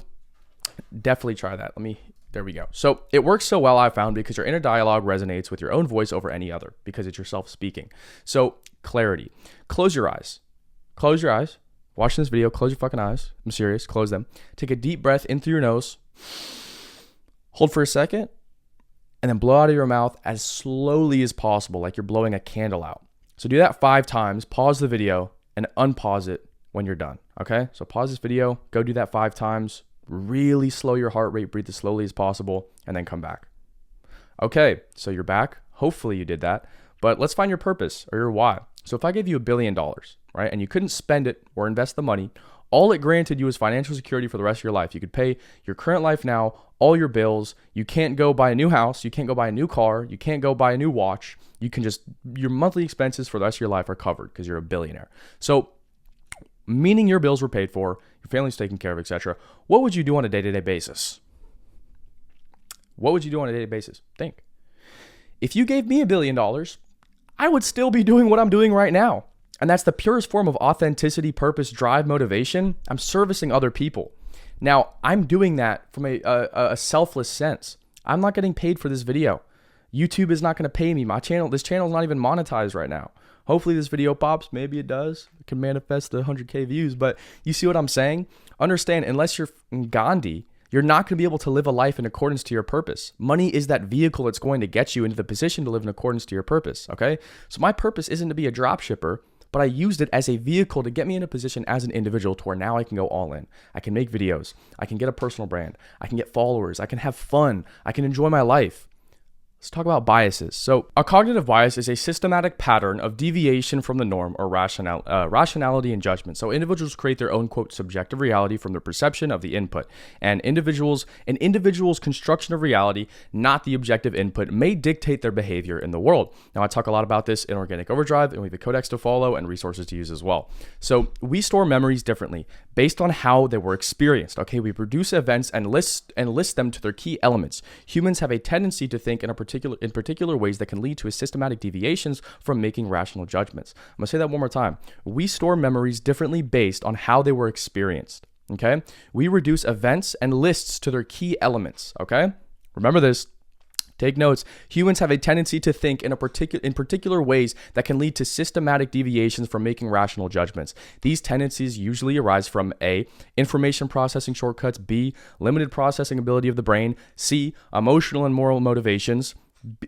definitely try that. There we go. So it works so well, I found, because your inner dialogue resonates with your own voice over any other, because it's yourself speaking. So clarity. Close your eyes. Close your eyes. Watching this video, close your fucking eyes. I'm serious. Close them. Take a deep breath in through your nose. Hold for a second. And then blow out of your mouth as slowly as possible, like you're blowing a candle out. So do that 5 times. Pause the video and unpause it when you're done. Okay? So pause this video. Go do that 5 times. Really slow your heart rate. Breathe as slowly as possible. And then come back. Okay. So you're back. Hopefully you did that. But let's find your purpose or your why. So if I gave you $1 billion, right, and you couldn't spend it or invest the money, all it granted you is financial security for the rest of your life. You could pay your current life now, all your bills. You can't go buy a new house. You can't go buy a new car. You can't go buy a new watch. You can just, your monthly expenses for the rest of your life are covered because you're a billionaire. So meaning your bills were paid for, your family's taken care of, etc. What would you do on a day-to-day basis? What would you do on a day-to-day basis? Think. If you gave me $1 billion, I would still be doing what I'm doing right now. And that's the purest form of authenticity, purpose, drive, motivation. I'm servicing other people. Now, I'm doing that from a selfless sense. I'm not getting paid for this video. YouTube is not going to pay me. This channel is not even monetized right now. Hopefully this video pops. Maybe it does. It can manifest the 100K views. But you see what I'm saying? Understand, unless you're Gandhi, you're not going to be able to live a life in accordance to your purpose. Money is that vehicle that's going to get you into the position to live in accordance to your purpose, okay? So my purpose isn't to be a drop shipper, but I used it as a vehicle to get me in a position as an individual to where now I can go all in. I can make videos. I can get a personal brand. I can get followers. I can have fun. I can enjoy my life. Let's talk about biases. So a cognitive bias is a systematic pattern of deviation from the norm or rationality and judgment. So individuals create their own, quote, subjective reality from their perception of the input. And an individual's construction of reality, not the objective input, may dictate their behavior in the world. Now, I talk a lot about this in Organic Overdrive, and we have a codex to follow and resources to use as well. So we store memories differently based on how they were experienced. Okay, we produce events and list them to their key elements. Humans have a tendency to think in particular ways that can lead to systematic deviations from making rational judgments. I'm gonna say that one more time. We store memories differently based on how they were experienced. Okay, we reduce events and lists to their key elements. Okay, remember this. Take notes. Humans have a tendency to think in particular ways that can lead to systematic deviations from making rational judgments. These tendencies usually arise from A, information processing shortcuts, B, limited processing ability of the brain, C, emotional and moral motivations,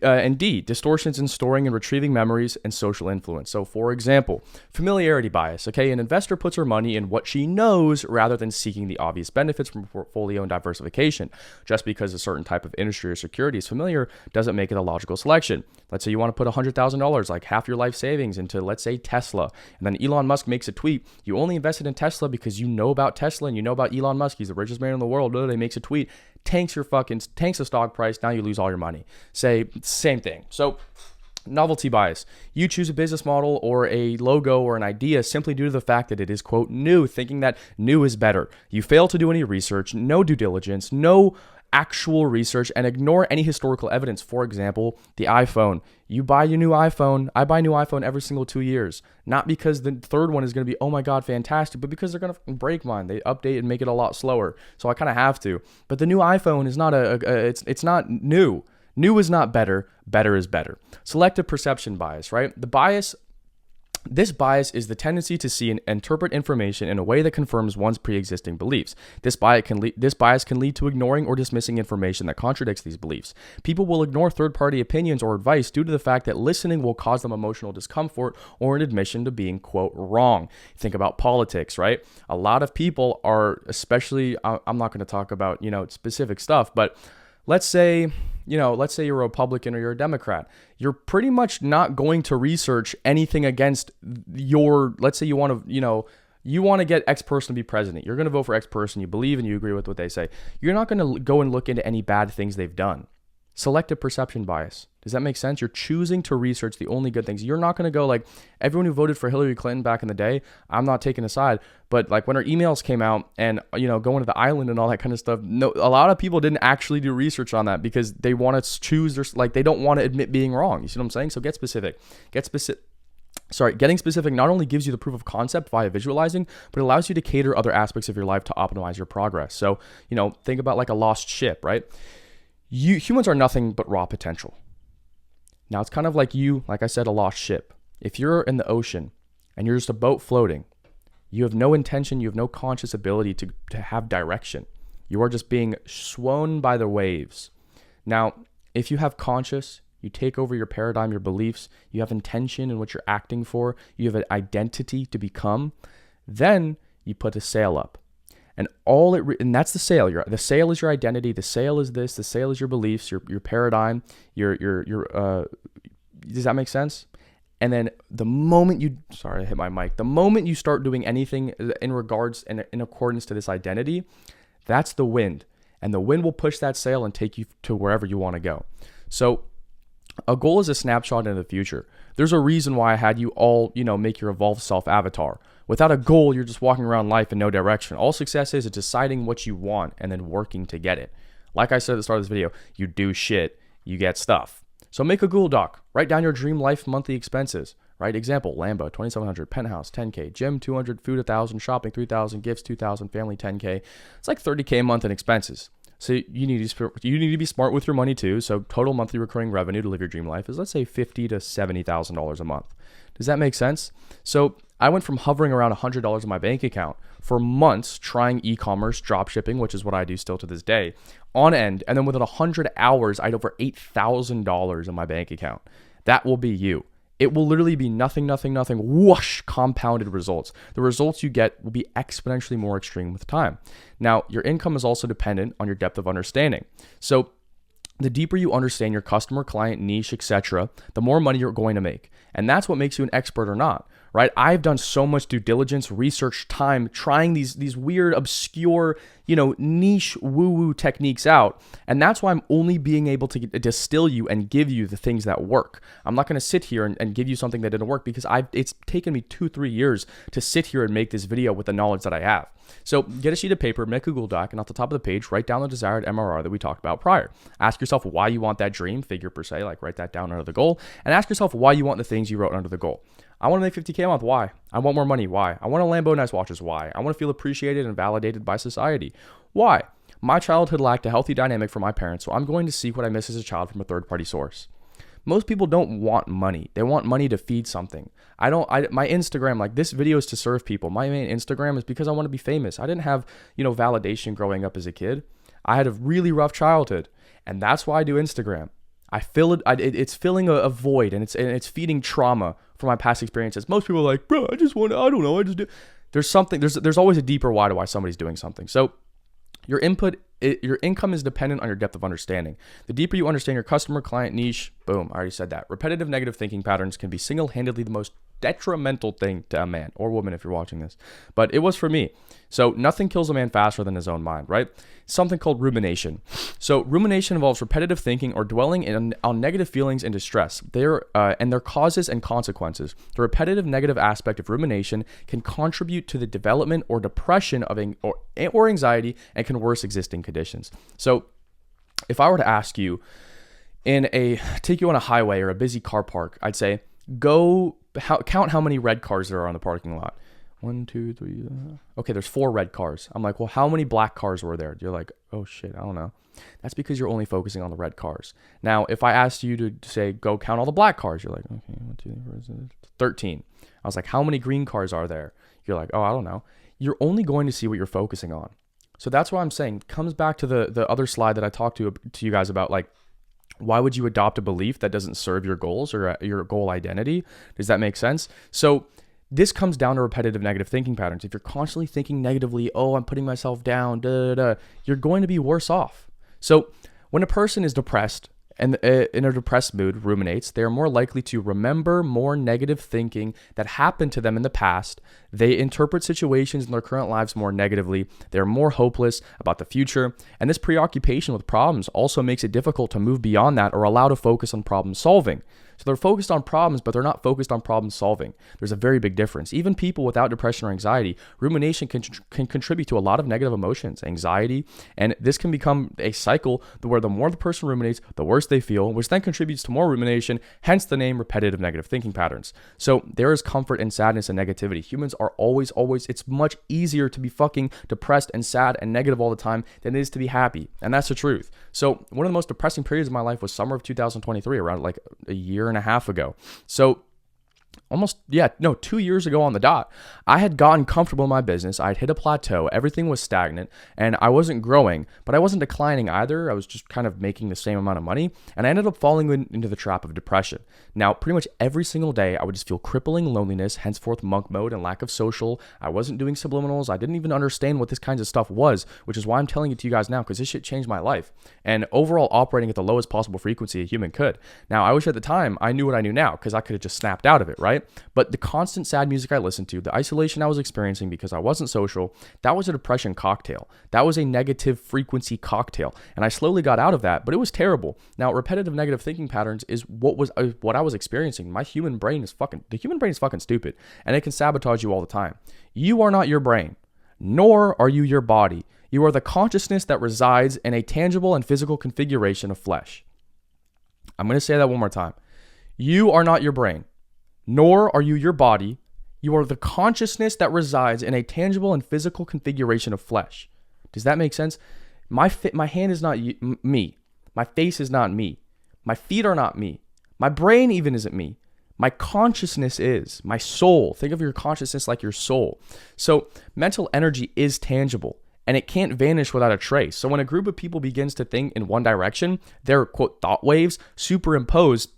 and D, distortions in storing and retrieving memories and social influence. So for example, familiarity bias, okay? An investor puts her money in what she knows rather than seeking the obvious benefits from portfolio and diversification. Just because a certain type of industry or security is familiar doesn't make it a logical selection. Let's say you want to put $100,000, like half your life savings, into, let's say, Tesla. And then Elon Musk makes a tweet. You only invested in Tesla because you know about Tesla and you know about Elon Musk. He's the richest man in the world. He makes a tweet. Tanks the stock price. Now you lose all your money. Same thing. So novelty bias. You choose a business model or a logo or an idea simply due to the fact that it is, quote, new, thinking that new is better. You fail to do any research, no due diligence, no actual research, and ignore any historical evidence. For example, the iPhone. You buy your new iPhone. I buy a new iPhone every single 2 years. Not because the third one is going to be, oh my God, fantastic, but because they're going to break mine. They update and make it a lot slower. So I kind of have to. But the new iPhone is not it's not new. New is not better. Better is better. Selective perception bias, right? This bias is the tendency to see and interpret information in a way that confirms one's pre-existing beliefs. This bias can lead to ignoring or dismissing information that contradicts these beliefs. People will ignore third-party opinions or advice due to the fact that listening will cause them emotional discomfort or an admission to being, quote, wrong. Think about politics, right? A lot of people are, especially, I'm not going to talk about, specific stuff, but let's say you're a Republican or you're a Democrat. You're pretty much not going to research anything against let's say you want to get X person to be president. You're going to vote for X person. You believe and you agree with what they say. You're not going to go and look into any bad things they've done. Selective perception bias. Does that make sense? You're choosing to research the only good things. You're not going to go like everyone who voted for Hillary Clinton back in the day. I'm not taking a side, but like when her emails came out and, going to the island and all that kind of stuff. No, a lot of people didn't actually do research on that because they want to choose they don't want to admit being wrong. You see what I'm saying? So get specific. Getting specific not only gives you the proof of concept via visualizing, but it allows you to cater other aspects of your life to optimize your progress. So, think about like a lost ship, right? Humans are nothing but raw potential. Now it's kind of like I said, a lost ship. If you're in the ocean and you're just a boat floating, you have no intention, you have no conscious ability to have direction. You are just being swung by the waves. Now, if you have conscious, you take over your paradigm, your beliefs, you have intention in what you're acting for, you have an identity to become, then you put a sail up. And that's the sail. The sail is your identity. The sail is this. The sail is your beliefs, your paradigm. Does that make sense? And then the moment I hit my mic. The moment you start doing anything in regards and in accordance to this identity, that's the wind, and the wind will push that sail and take you to wherever you want to go. So a goal is a snapshot into the future. There's a reason why I had you all, make your evolved self avatar. Without a goal, you're just walking around life in no direction. All success is deciding what you want and then working to get it. Like I said at the start of this video, you do shit, you get stuff. So make a Google Doc. Write down your dream life monthly expenses. Right? Example, Lambo, $2,700, penthouse, $10K, gym, $200, food, $1,000, shopping, $3,000, gifts, $2,000, family, $10K. It's like $30K a month in expenses. So you need to be smart with your money too. So total monthly recurring revenue to live your dream life is, let's say, $50,000 to $70,000 a month. Does that make sense? So I went from hovering around $100 in my bank account for months trying e-commerce, dropshipping, which is what I do still to this day, on end. And then within 100 hours, I had over $8,000 in my bank account. That will be you. it will literally be nothing, nothing, nothing, whoosh, compounded results. The results you get will be exponentially more extreme with time. Now, your income is also dependent on your depth of understanding. So the deeper you understand your customer, client, niche, etc., the more money you're going to make. And that's what makes you an expert or not, right? I've done so much due diligence, research, time, trying these weird, obscure, niche woo-woo techniques out. And that's why I'm only being able to distill you and give you the things that work. I'm not going to sit here and give you something that didn't work because it's taken me 2-3 years to sit here and make this video with the knowledge that I have. So get a sheet of paper, make a Google Doc, and at the top of the page, write down the desired MRR that we talked about prior. Ask yourself why you want that dream figure per se, like write that down under the goal, and ask yourself why you want the things you wrote under the goal. I want to make $50K a month. Why? I want more money. Why? I want a Lambo, nice watches. Why? I want to feel appreciated and validated by society. Why? My childhood lacked a healthy dynamic from my parents, so I'm going to seek what I miss as a child from a third-party source. Most people don't want money. They want money to feed something. My Instagram, like this video is to serve people. My main Instagram is because I want to be famous. I didn't have, validation growing up as a kid. I had a really rough childhood, and that's why I do Instagram. I feel it. It's filling a void, and it's feeding trauma from my past experiences. Most people are like, bro, I don't know. I just do. There's always a deeper why to why somebody's doing something. So your income is dependent on your depth of understanding. The deeper you understand your customer, client, niche, boom, I already said that. Repetitive negative thinking patterns can be single-handedly the most detrimental thing to a man or woman if you're watching this. But it was for me. So nothing kills a man faster than his own mind, right? Something called rumination. So rumination involves repetitive thinking or dwelling on negative feelings and distress. And their causes and consequences. The repetitive negative aspect of rumination can contribute to the development or depression of or anxiety and can worsen existing conditions. So if I were to ask you take you on a highway or a busy car park, I'd say, count how many red cars there are on the parking lot. 1, 2, 3. Okay, there's 4 red cars. I'm like, well, how many black cars were there? You're like, oh shit, I don't know. That's because you're only focusing on the red cars. Now, if I asked you to say, go count all the black cars, you're like, okay, 1, 2, 3, 4, 13. I was like, how many green cars are there? You're like, oh, I don't know. You're only going to see what you're focusing on. So that's what I'm saying. It comes back to the other slide that I talked to you guys about, like, why would you adopt a belief that doesn't serve your goals or your goal identity? Does that make sense? So this comes down to repetitive negative thinking patterns. If you're constantly thinking negatively, oh, I'm putting myself down, you're going to be worse off. So when a person is depressed and in a depressed mood ruminates, they are more likely to remember more negative thinking that happened to them in the past. They interpret situations in their current lives more negatively. They're more hopeless about the future. And this preoccupation with problems also makes it difficult to move beyond that or allow to focus on problem solving. So they're focused on problems, but they're not focused on problem solving. There's a very big difference. Even people without depression or anxiety, rumination can contribute to a lot of negative emotions, anxiety, and this can become a cycle where the more the person ruminates, the worse they feel, which then contributes to more rumination, hence the name repetitive negative thinking patterns. So there is comfort in sadness and negativity. Humans are always, it's much easier to be fucking depressed and sad and negative all the time than it is to be happy. And that's the truth. So one of the most depressing periods of my life was summer of 2023, around like a year and a half ago. So 2 years ago on the dot, I had gotten comfortable in my business. I had hit a plateau. Everything was stagnant and I wasn't growing, but I wasn't declining either. I was just kind of making the same amount of money. And I ended up falling into the trap of depression. Now, pretty much every single day, I would just feel crippling loneliness, henceforth monk mode and lack of social. I wasn't doing subliminals. I didn't even understand what this kinds of stuff was, which is why I'm telling it to you guys now, because this shit changed my life. And overall operating at the lowest possible frequency a human could. Now, I wish at the time I knew what I knew now, because I could have just snapped out of it, right? But the constant sad music I listened to, the isolation I was experiencing because I wasn't social, that was a depression cocktail. That was a negative frequency cocktail. And I slowly got out of that, but it was terrible. Now, repetitive negative thinking patterns is what I was experiencing. The human brain is fucking stupid, and it can sabotage you all the time. You are not your brain, nor are you your body. You are the consciousness that resides in a tangible and physical configuration of flesh. I'm going to say that one more time. You are not your brain, nor are you your body. You are the consciousness that resides in a tangible and physical configuration of flesh. Does that make sense? My hand is not me. My face is not me. My feet are not me. My brain even isn't me. My consciousness is. My soul. Think of your consciousness like your soul. So mental energy is tangible, and it can't vanish without a trace. So when a group of people begins to think in one direction, their, quote, thought waves superimpose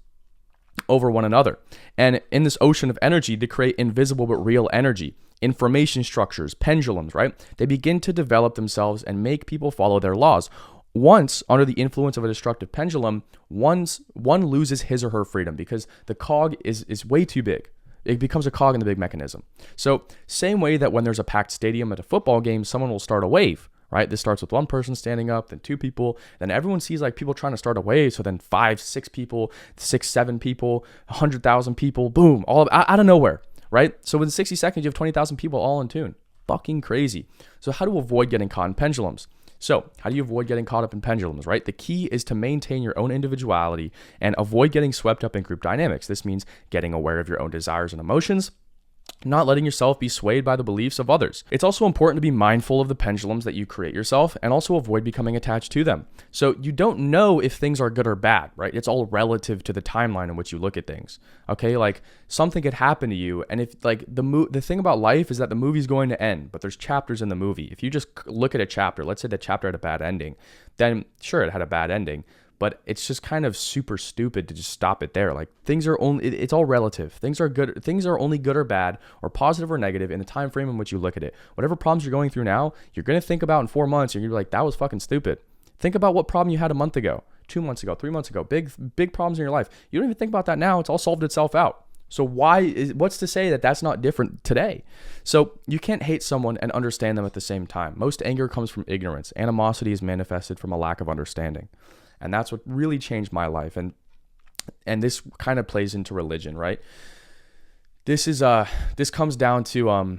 over one another. And in this ocean of energy, to create invisible but real energy, information structures, pendulums, right? They begin to develop themselves and make people follow their laws. Once under the influence of a destructive pendulum, one loses his or her freedom because the cog is way too big. It becomes a cog in the big mechanism. So same way that when there's a packed stadium at a football game, someone will start a wave, right? This starts with one person standing up, then two people, then everyone sees like people trying to start a wave. So then 5, 6 people, 6, 7 people, 100,000 people, boom, all out of nowhere, right? So within 60 seconds, you have 20,000 people all in tune. Fucking crazy. So how to avoid getting caught in pendulums? So how do you avoid getting caught up in pendulums, right? The key is to maintain your own individuality and avoid getting swept up in group dynamics. This means getting aware of your own desires and emotions, not letting yourself be swayed by the beliefs of others. It's also important to be mindful of the pendulums that you create yourself and also avoid becoming attached to them. So you don't know if things are good or bad, right? It's all relative to the timeline in which you look at things. Okay, like something could happen to you, and if like the thing about life is that the movie's going to end, but there's chapters in the movie. If you just look at a chapter, let's say the chapter had a bad ending, then sure, it had a bad ending. But it's just kind of super stupid to just stop it there. Like things are it's all relative. Things are good. Things are only good or bad or positive or negative in the time frame in which you look at it. Whatever problems you're going through now, you're going to think about in 4 months. You're going to be like, that was fucking stupid. Think about what problem you had a month ago, 2 months ago, 3 months ago, big problems in your life. You don't even think about that now. It's all solved itself out. So what's to say that that's not different today? So you can't hate someone and understand them at the same time. Most anger comes from ignorance. Animosity is manifested from a lack of understanding. And that's what really changed my life. And this kind of plays into religion, right? This comes down to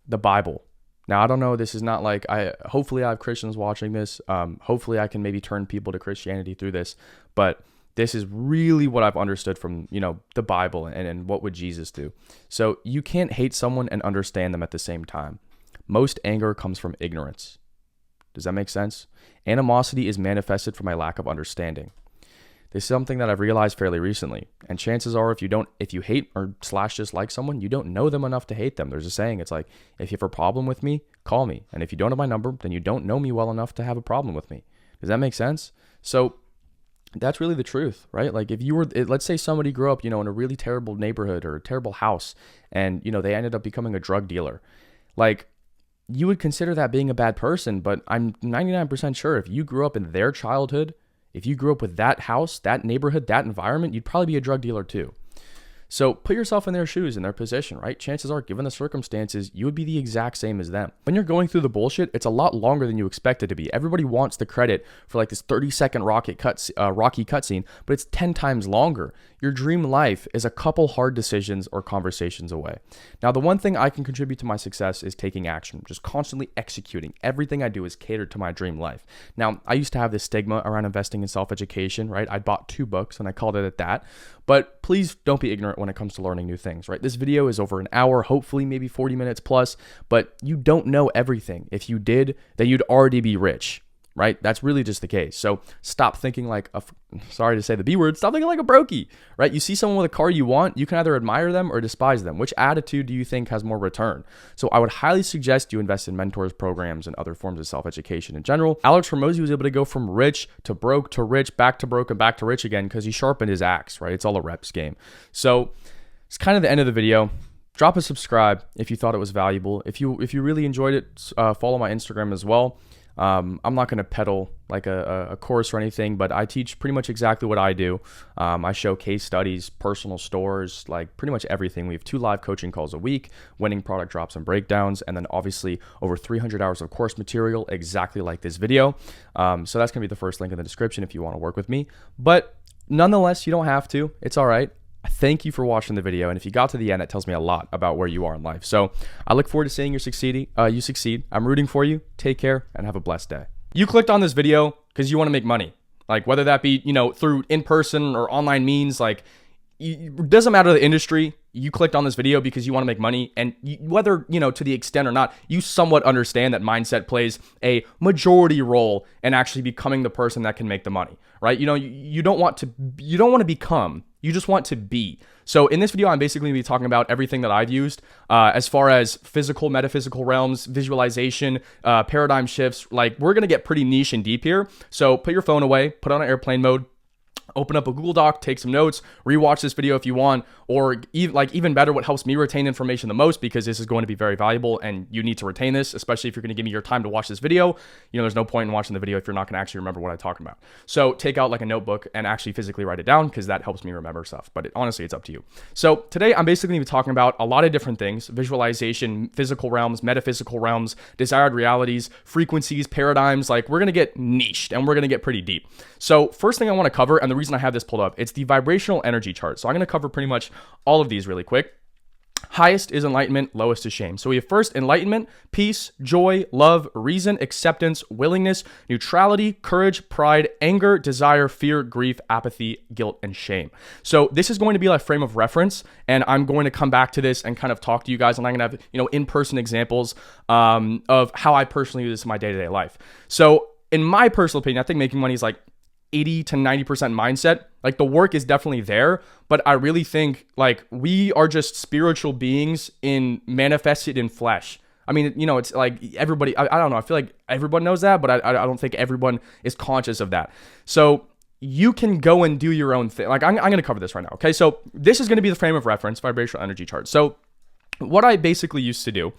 the Bible. Now, I don't know, this is not like hopefully I have Christians watching this. Hopefully I can maybe turn people to Christianity through this, but this is really what I've understood from, the Bible and what would Jesus do. So you can't hate someone and understand them at the same time. Most anger comes from ignorance. Does that make sense? Animosity is manifested from a lack of understanding. This is something that I've realized fairly recently. And chances are if you hate or /dislike someone, you don't know them enough to hate them. There's a saying, it's like, if you have a problem with me, call me. And if you don't have my number, then you don't know me well enough to have a problem with me. Does that make sense? So that's really the truth, right? Like if you were, let's say somebody grew up, in a really terrible neighborhood or a terrible house and, they ended up becoming a drug dealer. Like, you would consider that being a bad person, but I'm 99% sure if you grew up in their childhood, if you grew up with that house, that neighborhood, that environment, you'd probably be a drug dealer too. So put yourself in their shoes, in their position, right? Chances are, given the circumstances, you would be the exact same as them. When you're going through the bullshit, it's a lot longer than you expect it to be. Everybody wants the credit for like this 30-second Rocky cutscene, but it's 10 times longer. Your dream life is a couple hard decisions or conversations away. Now, the one thing I can contribute to my success is taking action, just constantly executing. Everything I do is catered to my dream life. Now, I used to have this stigma around investing in self-education, right? I bought 2 books and I called it at that. But please don't be ignorant when it comes to learning new things, right? This video is over an hour, hopefully maybe 40 minutes plus, but you don't know everything. If you did, then you'd already be rich, right? That's really just the case. So stop thinking like sorry to say the B word, stop thinking like a brokey, right? You see someone with a car you want, you can either admire them or despise them. Which attitude do you think has more return? So I would highly suggest you invest in mentors, programs, and other forms of self-education in general. Alex Hormozi was able to go from rich to broke to rich, back to broke, and back to rich again because he sharpened his axe, right? It's all a reps game. So it's kind of the end of the video. Drop a subscribe if you thought it was valuable. If you really enjoyed it, follow my Instagram as well. I'm not going to peddle like a course or anything, but I teach pretty much exactly what I do. I show case studies, personal stores, like pretty much everything. We have 2 live coaching calls a week, winning product drops and breakdowns, and then obviously over 300 hours of course material exactly like this video. So that's going to be the first link in the description if you want to work with me. But nonetheless, you don't have to. It's all right. Thank you for watching the video, and if you got to the end, that tells me a lot about where you are in life. So I look forward to seeing you succeed. I'm rooting for you. Take care and have a blessed day. You clicked on this video because you want to make money, like whether that be through in-person or online means. Like it doesn't matter the industry. You clicked on this video because you want to make money, and whether to the extent or not, you somewhat understand that mindset plays a majority role in actually becoming the person that can make the money, right? You don't want to become. You just want to be. So in this video, I'm basically going to be talking about everything that I've used as far as physical, metaphysical realms, visualization, paradigm shifts. Like we're going to get pretty niche and deep here. So put your phone away, put it on airplane mode, open up a Google Doc, take some notes, rewatch this video if you want, or even better, what helps me retain information the most, because this is going to be very valuable and you need to retain this, especially if you're going to give me your time to watch this video. There's no point in watching the video if you're not going to actually remember what I'm talking about. So take out like a notebook and actually physically write it down, because that helps me remember stuff. But honestly, it's up to you. So today I'm basically going to be talking about a lot of different things: visualization, physical realms, metaphysical realms, desired realities, frequencies, paradigms. Like, we're going to get niched and we're going to get pretty deep. So first thing I want to cover, and the reason I have this pulled up, it's the vibrational energy chart. So I'm going to cover pretty much all of these really quick. Highest is enlightenment, lowest is shame. So we have first enlightenment, peace, joy, love, reason, acceptance, willingness, neutrality, courage, pride, anger, desire, fear, grief, apathy, guilt, and shame. So this is going to be like frame of reference, and I'm going to come back to this and kind of talk to you guys, and I'm going to have, in-person examples of how I personally use this in my day-to-day life. So in my personal opinion, I think making money is like 80 to 90% mindset. Like, the work is definitely there, but I really think like we are just spiritual beings manifested in flesh. I mean, it's like everybody, I don't know. I feel like everyone knows that, but I don't think everyone is conscious of that. So you can go and do your own thing. Like, I'm going to cover this right now. Okay. So this is going to be the frame of reference, vibrational energy chart. So what I basically used to do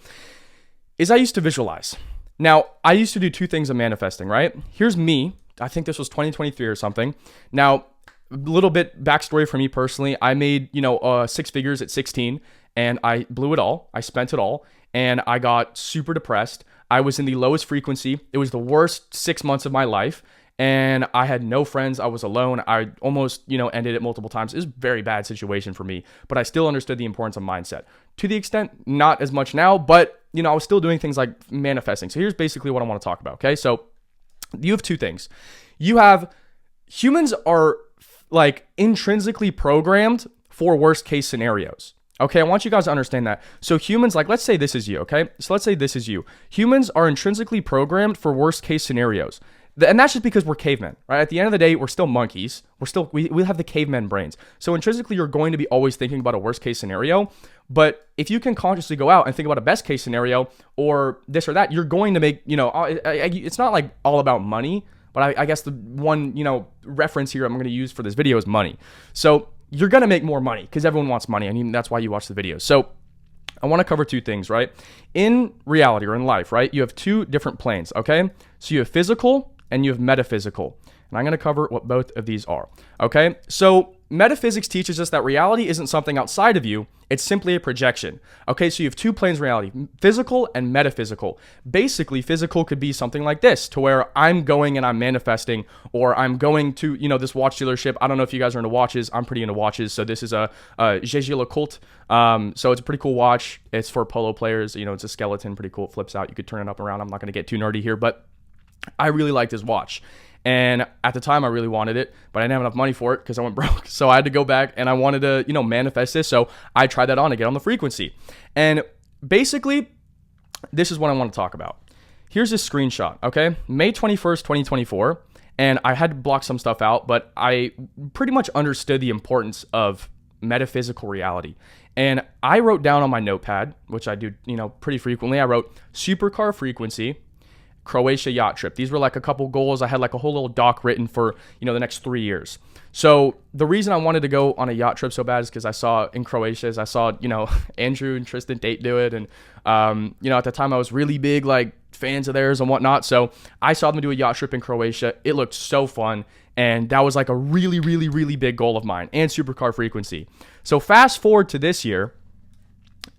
is I used to visualize. Now, I used to do two things of manifesting, right? Here's me. I think this was 2023 or something. Now, a little bit backstory for me personally. I made, 6 figures at 16, and I blew it all. I spent it all, and I got super depressed. I was in the lowest frequency. It was the worst 6 months of my life, and I had no friends. I was alone. I almost, ended it multiple times. It was a very bad situation for me, but I still understood the importance of mindset. To the extent, not as much now, but, I was still doing things like manifesting. So here's basically what I want to talk about, okay? So you have two things. Humans are like intrinsically programmed for worst case scenarios. Okay, I want you guys to understand that. So humans, like, let's say this is you, okay? So let's say this is you. Humans are intrinsically programmed for worst case scenarios. And that's just because we're cavemen, right? At the end of the day, we're still monkeys. We have the caveman brains. So intrinsically, you're going to be always thinking about a worst case scenario. But if you can consciously go out and think about a best case scenario or this or that, you're going to make, it's not like all about money, but I guess the one, reference here I'm going to use for this video is money. So you're going to make more money because everyone wants money. I mean, that's why you watch the videos. So I want to cover two things, right? In reality or in life, right? You have two different planes, okay? So you have physical and you have metaphysical. And I'm going to cover what both of these are, okay? So metaphysics teaches us that reality isn't something outside of you. It's simply a projection. Okay, so you have two planes of reality, physical and metaphysical. Basically, physical could be something like this, to where I'm going and I'm manifesting, or I'm going to, this watch dealership. I don't know if you guys are into watches. I'm pretty into watches. So this is a Gégé Lecoultre. So it's a pretty cool watch. It's for polo players. It's a skeleton, pretty cool. It flips out. You could turn it up and around. I'm not going to get too nerdy here, but I really like this watch. And at the time I really wanted it, but I didn't have enough money for it because I went broke. So I had to go back and I wanted to, manifest this. So I tried that on to get on the frequency. And basically, this is what I want to talk about. Here's this screenshot, okay? May 21st, 2024. And I had to block some stuff out, but I pretty much understood the importance of metaphysical reality. And I wrote down on my notepad, which I do, pretty frequently, I wrote supercar frequency, Croatia yacht trip. These were like a couple goals. I had like a whole little doc written for, the next 3 years. So the reason I wanted to go on a yacht trip so bad is because I saw in Croatia, Andrew and Tristan Tate do it. And, at the time I was really big, like fans of theirs and whatnot. So I saw them do a yacht trip in Croatia. It looked so fun. And that was like a really, really, really big goal of mine, and supercar frequency. So fast forward to this year,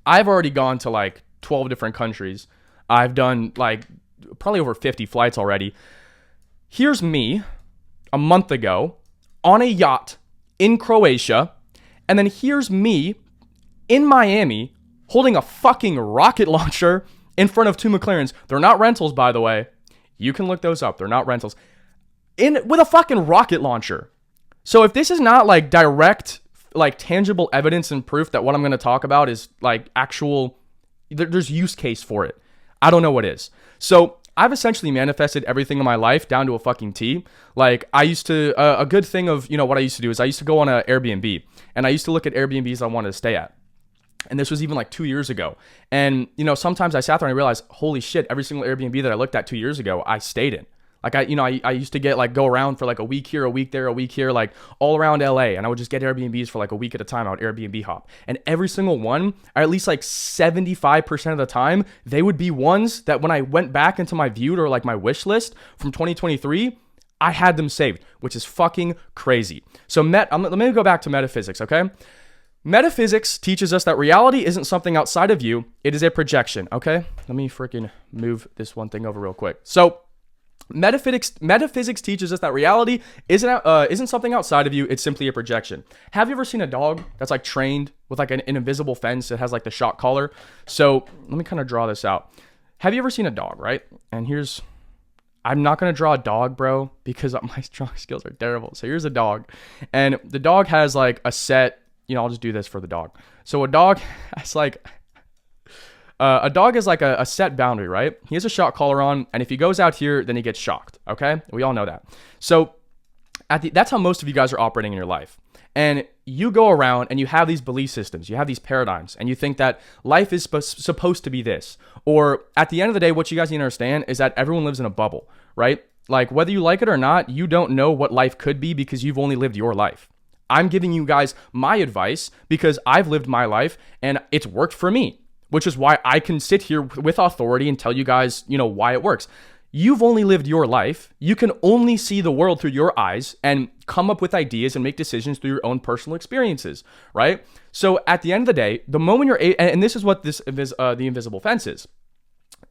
I've already gone to like 12 different countries. I've done like probably over 50 flights already. Here's me a month ago on a yacht in Croatia. And then here's me in Miami holding a fucking rocket launcher in front of two McLarens. They're not rentals, by the way. You can look those up. They're not rentals. With a fucking rocket launcher. So if this is not like direct, like tangible evidence and proof that what I'm going to talk about is like actual, there's use case for it. I don't know what is. So I've essentially manifested everything in my life down to a fucking T. Like I used to, a good thing of, what I used to do is I used to go on an Airbnb, and I used to look at Airbnbs I wanted to stay at. And this was even like 2 years ago. And, sometimes I sat there and I realized, holy shit, every single Airbnb that I looked at 2 years ago, I stayed in. Like I used to get like go around for like a week here, a week there, a week here, like all around LA. And I would just get Airbnbs for like a week at a time. I would Airbnb hop. And every single one, or at least like 75% of the time, they would be ones that when I went back into my viewed or like my wish list from 2023, I had them saved, which is fucking crazy. So let me go back to metaphysics, okay? Metaphysics teaches us that reality isn't something outside of you. It is a projection, okay? Let me freaking move this one thing over real quick. So metaphysics teaches us that reality isn't something outside of you. It's simply a projection. Have you ever seen a dog that's like trained with like an invisible fence that has like the shock collar? So let me kind of draw this out. Have you ever seen a dog, right? And I'm not going to draw a dog, bro, because my drawing skills are terrible. So here's a dog, and the dog has like a set, I'll just do this for the dog. So a dog has like a set boundary, right? He has a shock collar on, and if he goes out here, then he gets shocked, okay? We all know that. So that's how most of you guys are operating in your life. And you go around and you have these belief systems, you have these paradigms, and you think that life is supposed to be this. Or at the end of the day, what you guys need to understand is that everyone lives in a bubble, right? Like whether you like it or not, you don't know what life could be because you've only lived your life. I'm giving you guys my advice because I've lived my life and it's worked for me, which is why I can sit here with authority and tell you guys, why it works. You've only lived your life. You can only see the world through your eyes and come up with ideas and make decisions through your own personal experiences, right? So at the end of the day, the moment and this is what the invisible fence is.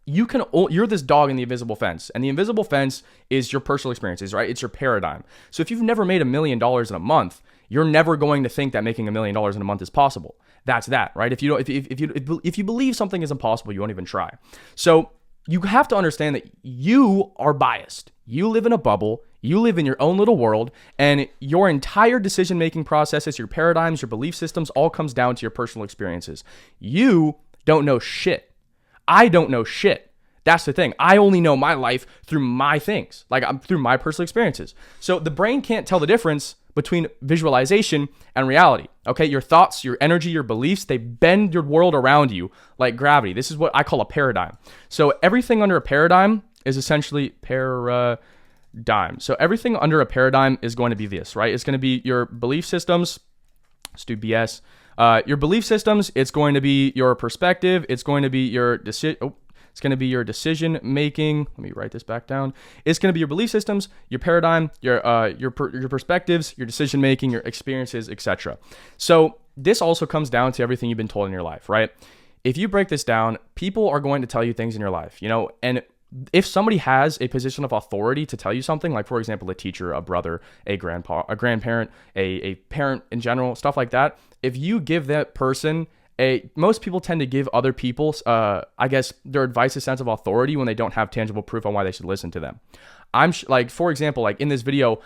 You're this dog in the invisible fence, and the invisible fence is your personal experiences, right? It's your paradigm. So if you've never made $1 million in a month, you're never going to think that making $1 million in a month is possible. That's that, right? If you believe something is impossible, you won't even try. So you have to understand that you are biased. You live in a bubble. You live in your own little world, and your entire decision-making processes, your paradigms, your belief systems, all comes down to your personal experiences. You don't know shit. I don't know shit. That's the thing. I only know my life through my things, through my personal experiences. So the brain can't tell the difference between visualization and reality. Okay, your thoughts, your energy, your beliefs, they bend your world around you like gravity. This is what I call a paradigm. So everything under a paradigm is essentially paradigm. So everything under a paradigm is going to be this, right? It's going to be your belief systems. Let's do BS. Your belief systems, it's going to be your perspective. It's going to be your decision. It's going to be your decision making. Let me write this back down. It's going to be your belief systems, your paradigm, your perspectives, your decision making, your experiences, etc. So this also comes down to everything you've been told in your life, right? If you break this down, people are going to tell you things in your life, and if somebody has a position of authority to tell you something, like for example, a teacher, a brother, a grandparent, a parent in general, stuff like that, if you give that person most people tend to give other people, their advice a sense of authority when they don't have tangible proof on why they should listen to them. For example, like in this video,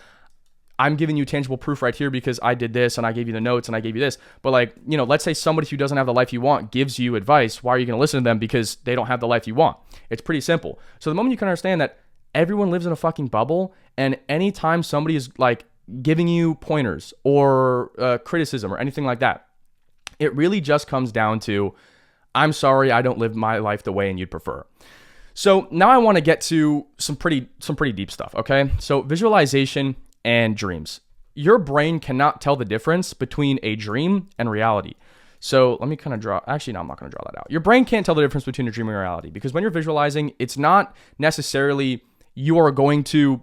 I'm giving you tangible proof right here because I did this and I gave you the notes and I gave you this. But let's say somebody who doesn't have the life you want gives you advice. Why are you going to listen to them? Because they don't have the life you want. It's pretty simple. So the moment you can understand that everyone lives in a fucking bubble, and anytime somebody is like giving you pointers or criticism or anything like that, it really just comes down to, I'm sorry, I don't live my life the way and you'd prefer. So now I want to get to some pretty deep stuff, okay? So visualization and dreams. Your brain cannot tell the difference between a dream and reality. So let me kind of draw, actually, no, I'm not going to draw that out. Your brain can't tell the difference between a dream and reality because when you're visualizing, it's not necessarily you are going to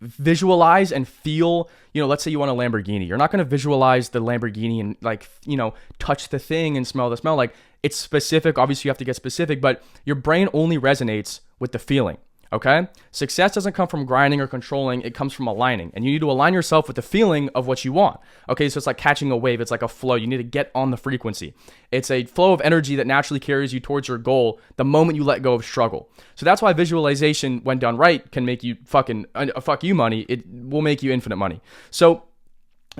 visualize and feel, let's say you want a Lamborghini. You're not going to visualize the Lamborghini and touch the thing and smell the smell. Like, it's specific. Obviously you have to get specific, but your brain only resonates with the feeling. Okay? Success doesn't come from grinding or controlling. It comes from aligning, and you need to align yourself with the feeling of what you want. Okay? So it's like catching a wave. It's like a flow. You need to get on the frequency. It's a flow of energy that naturally carries you towards your goal the moment you let go of struggle. So that's why visualization, when done right, can make you fuck you money. It will make you infinite money. So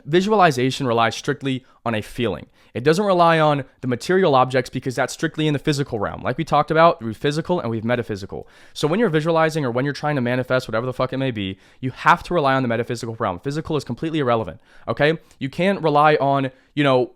Visualization relies strictly on a feeling. It doesn't rely on the material objects because that's strictly in the physical realm. Like we talked about, we have physical and we have metaphysical. So when you're visualizing or when you're trying to manifest whatever the fuck it may be, you have to rely on the metaphysical realm. Physical is completely irrelevant, okay? You can't rely on,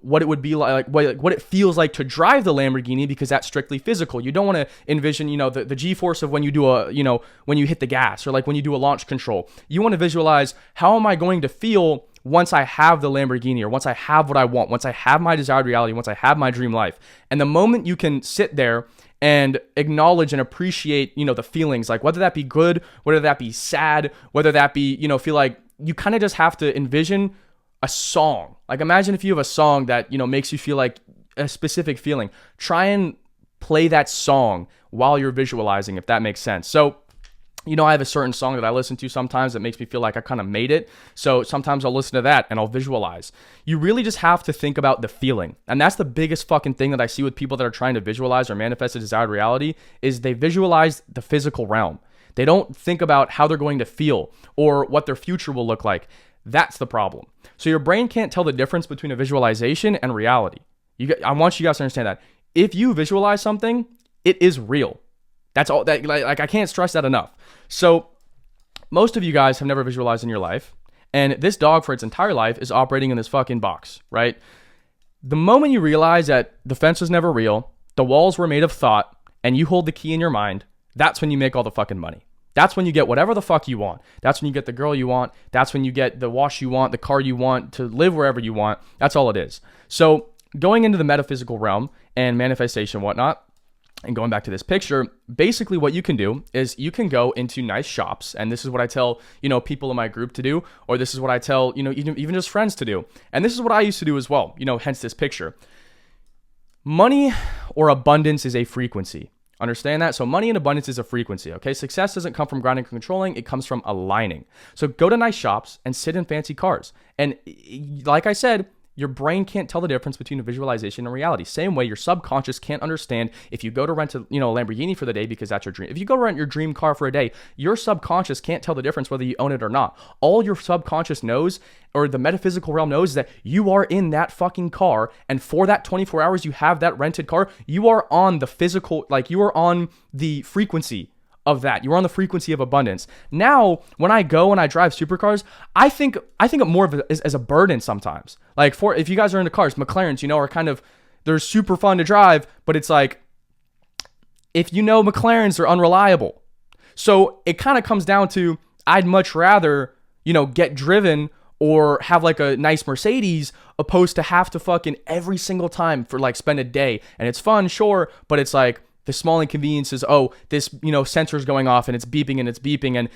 what it would be like what it feels like to drive the Lamborghini because that's strictly physical. You don't want to envision, the G-force of when you do when you hit the gas or like when you do a launch control. You want to visualize, how am I going to feel once I have the Lamborghini, or once I have what I want, once I have my desired reality, once I have my dream life. And the moment you can sit there and acknowledge and appreciate, the feelings, like whether that be good, whether that be sad, whether that be, feel like, you kind of just have to envision a song. Like imagine if you have a song that, makes you feel like a specific feeling. Try and play that song while you're visualizing, if that makes sense. So, I have a certain song that I listen to sometimes that makes me feel like I kind of made it. So sometimes I'll listen to that and I'll visualize. You really just have to think about the feeling. And that's the biggest fucking thing that I see with people that are trying to visualize or manifest a desired reality, is they visualize the physical realm. They don't think about how they're going to feel or what their future will look like. That's the problem. So your brain can't tell the difference between a visualization and reality. I want you guys to understand that. If you visualize something, it is real. That's all that, like, I can't stress that enough. So most of you guys have never visualized in your life, and this dog for its entire life is operating in this fucking box, right? The moment you realize that the fence was never real, the walls were made of thought, and you hold the key in your mind, that's when you make all the fucking money. That's when you get whatever the fuck you want. That's when you get the girl you want. That's when you get the wash you want, the car you want, to live wherever you want. That's all it is. So going into the metaphysical realm and manifestation and whatnot, and going back to this picture, basically what you can do is you can go into nice shops, and this is what I tell, people in my group to do, or this is what I tell, even just friends to do. And this is what I used to do as well, hence this picture. Money or abundance is a frequency. Understand that? So money and abundance is a frequency, okay? Success doesn't come from grinding and controlling. It comes from aligning. So go to nice shops and sit in fancy cars. And like I said, your brain can't tell the difference between a visualization and reality. Same way your subconscious can't understand if you go to rent a Lamborghini for the day because that's your dream. If you go rent your dream car for a day, your subconscious can't tell the difference whether you own it or not. All your subconscious knows, or the metaphysical realm knows, is that you are in that fucking car, and for that 24 hours you have that rented car, you are on the physical, like you are on the frequency of that. You're on the frequency of abundance. Now, when I go and I drive supercars, I think of more of it as a burden sometimes. Like if you guys are into cars, McLarens, are kind of, they're super fun to drive, but it's like, if McLarens are unreliable. So it kind of comes down to, I'd much rather, get driven or have like a nice Mercedes opposed to have to fucking every single time for like spend a day. And it's fun, sure, but it's like, the small inconveniences, this, sensor's going off and it's beeping and,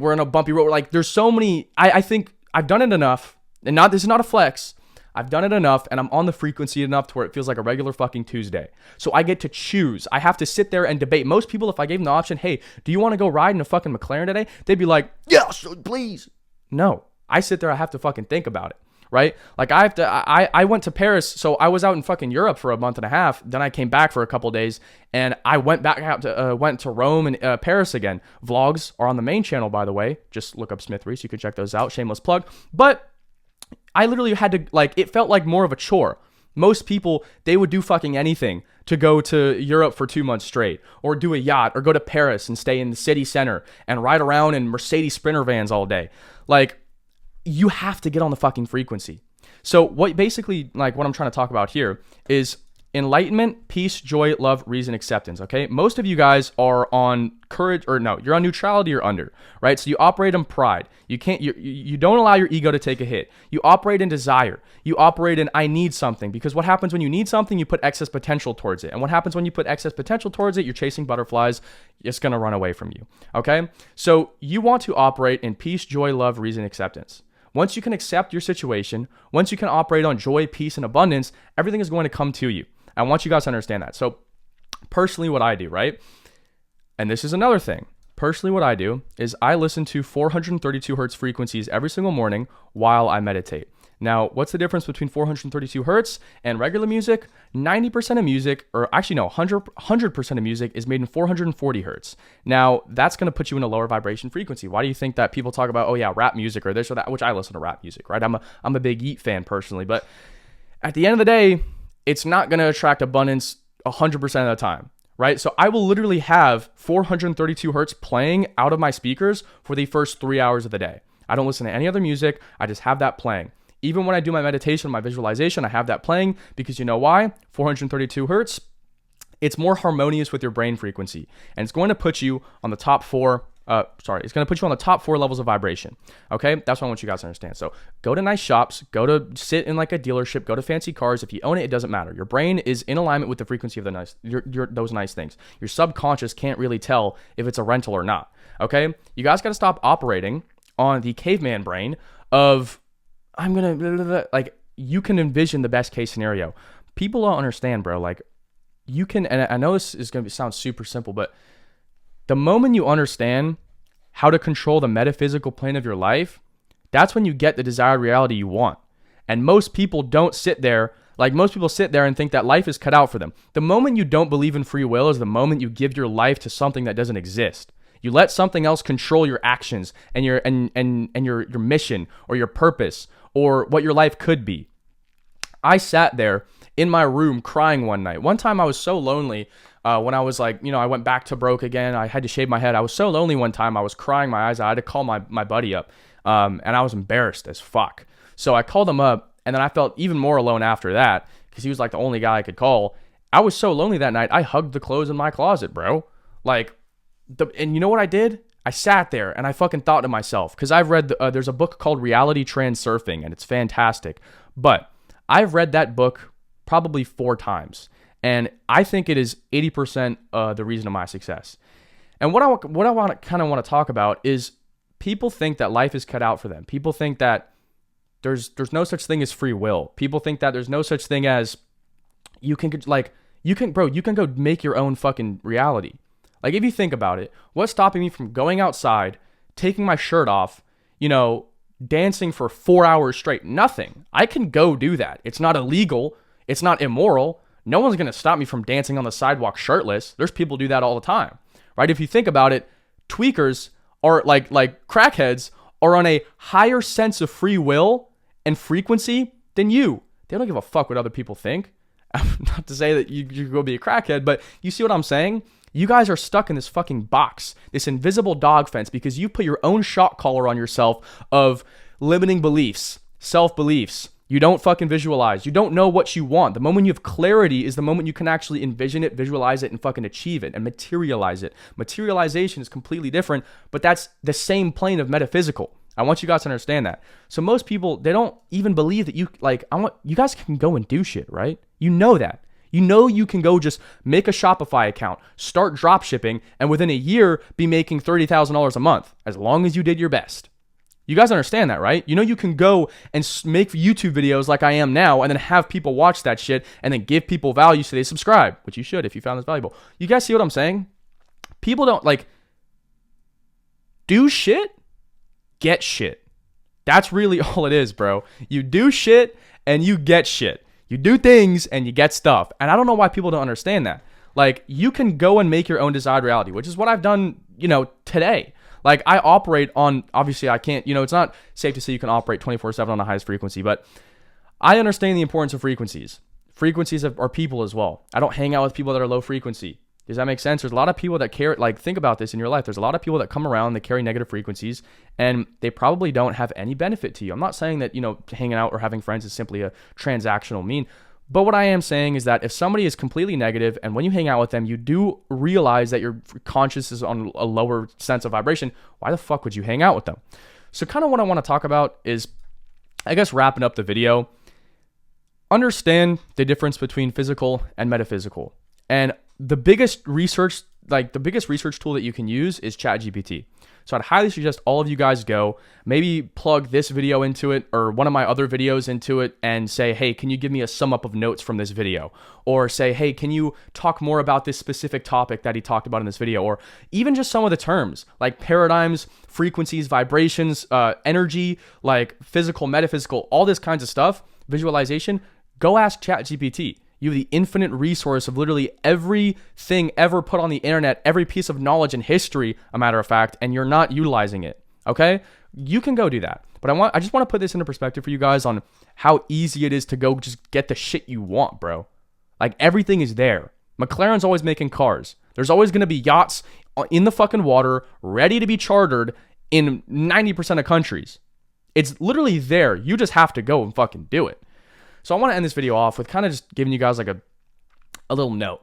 we're on a bumpy road. Like there's so many, I think I've done it enough, and this is not a flex. I've done it enough, and I'm on the frequency enough to where it feels like a regular fucking Tuesday. So I get to choose. I have to sit there and debate. Most people, if I gave them the option, hey, do you want to go ride in a fucking McLaren today? They'd be like, yes, please. No, I sit there. I have to fucking think about it. Right? Like I went to Paris. So I was out in fucking Europe for a month and a half. Then I came back for a couple of days, and I went back out to, went to Rome and Paris again. Vlogs are on the main channel, by the way. Just look up Smith Reese. You can check those out. Shameless plug. But I literally had to, it felt like more of a chore. Most people, they would do fucking anything to go to Europe for 2 months straight, or do a yacht, or go to Paris and stay in the city center and ride around in Mercedes Sprinter vans all day. You have to get on the fucking frequency. So what I'm trying to talk about here is enlightenment, peace, joy, love, reason, acceptance. Okay. Most of you guys are on courage, or no, you're on neutrality or under, right? So you operate in pride. You don't allow your ego to take a hit. You operate in desire. You operate in, I need something, because what happens when you need something, you put excess potential towards it. And what happens when you put excess potential towards it, you're chasing butterflies. It's going to run away from you. Okay. So you want to operate in peace, joy, love, reason, acceptance. Once you can accept your situation, once you can operate on joy, peace, and abundance, everything is going to come to you. I want you guys to understand that. So personally, what I do, right? And this is another thing. Personally, what I do is I listen to 432 hertz frequencies every single morning while I meditate. Now, what's the difference between 432 hertz and regular music? 90% of music, or actually no, 100% of music is made in 440 hertz. Now, that's going to put you in a lower vibration frequency. Why do you think that people talk about, oh yeah, rap music or this or that, which I listen to rap music, right? I'm a big Yeet fan personally, but at the end of the day, it's not going to attract abundance 100% of the time, right? So I will literally have 432 hertz playing out of my speakers for the first 3 hours of the day. I don't listen to any other music. I just have that playing. Even when I do my meditation, my visualization, I have that playing because you know why? 432 hertz, it's more harmonious with your brain frequency. And it's going to put you on the top four, it's going to put you on the top 4 levels of vibration. Okay? That's what I want you guys to understand. So go to nice shops, go to sit in like a dealership, go to fancy cars. If you own it, it doesn't matter. Your brain is in alignment with the frequency of the those nice things. Your subconscious can't really tell if it's a rental or not. Okay? You guys got to stop operating on the caveman brain of, I'm going to, like, you can envision the best case scenario. People don't understand, bro. Like, you can, and I know this is going to sound super simple, but the moment you understand how to control the metaphysical plane of your life, that's when you get the desired reality you want. And most people don't sit there, like most people sit there and think that life is cut out for them. The moment you don't believe in free will is the moment you give your life to something that doesn't exist. You let something else control your actions and your mission or your purpose or what your life could be. I sat there in my room crying one night. One time I was so lonely when I was like, I went back to broke again. I had to shave my head. I was so lonely one time. I was crying my eyes out. I had to call my buddy up and I was embarrassed as fuck. So I called him up and then I felt even more alone after that because he was like the only guy I could call. I was so lonely that night. I hugged the clothes in my closet, bro. And you know what I did? I sat there and I fucking thought to myself, because I've read, there's a book called Reality Transurfing and it's fantastic. But I've read that book probably 4 times. And I think it is 80% the reason of my success. And what I want to talk about is people think that life is cut out for them. People think that there's no such thing as free will. People think that there's no such thing as you can go make your own fucking reality. Like, if you think about it, what's stopping me from going outside, taking my shirt off, dancing for 4 hours straight? Nothing. I can go do that. It's not illegal. It's not immoral. No one's going to stop me from dancing on the sidewalk shirtless. There's people do that all the time, right? If you think about it, tweakers are like crackheads are on a higher sense of free will and frequency than you. They don't give a fuck what other people think. Not to say that you go be a crackhead, but you see what I'm saying? You guys are stuck in this fucking box, this invisible dog fence, because you put your own shock collar on yourself of limiting beliefs, self-beliefs. You don't fucking visualize. You don't know what you want. The moment you have clarity is the moment you can actually envision it, visualize it, and fucking achieve it and materialize it. Materialization is completely different, but that's the same plane of metaphysical. I want you guys to understand that. So most people, they don't even believe that you guys can go and do shit, right? You know that. You can go just make a Shopify account, start dropshipping, and within a year be making $30,000 a month, as long as you did your best. You guys understand that, right? You can go and make YouTube videos like I am now and then have people watch that shit and then give people value so they subscribe, which you should if you found this valuable. You guys see what I'm saying? People don't do shit, get shit. That's really all it is, bro. You do shit and you get shit. You do things and you get stuff. And I don't know why people don't understand that. Like, you can go and make your own desired reality, which is what I've done, today. Like, I operate on, obviously I can't, it's not safe to say you can operate 24/7 on the highest frequency, but I understand the importance of frequencies. Frequencies are people as well. I don't hang out with people that are low frequency. Does that make sense? There's a lot of people that care, think about this in your life. There's a lot of people that come around, they carry negative frequencies, and they probably don't have any benefit to you. I'm not saying that, hanging out or having friends is simply a transactional mean. But what I am saying is that if somebody is completely negative and when you hang out with them, you do realize that your conscious is on a lower sense of vibration, why the fuck would you hang out with them? So kind of what I want to talk about is, I guess, wrapping up the video, understand the difference between physical and metaphysical. And the biggest research tool that you can use is ChatGPT. So I'd highly suggest all of you guys go, maybe plug this video into it or one of my other videos into it and say, hey, can you give me a sum up of notes from this video? Or say, hey, can you talk more about this specific topic that he talked about in this video? Or even just some of the terms like paradigms, frequencies, vibrations, energy, like physical, metaphysical, all this kinds of stuff, visualization. Go ask ChatGPT. You have the infinite resource of literally everything ever put on the internet, every piece of knowledge in history, a matter of fact, and you're not utilizing it, okay? You can go do that. But I just want to put this into perspective for you guys on how easy it is to go just get the shit you want, bro. Like, everything is there. McLaren's always making cars. There's always going to be yachts in the fucking water, ready to be chartered in 90% of countries. It's literally there. You just have to go and fucking do it. So I want to end this video off with kind of just giving you guys like a little note.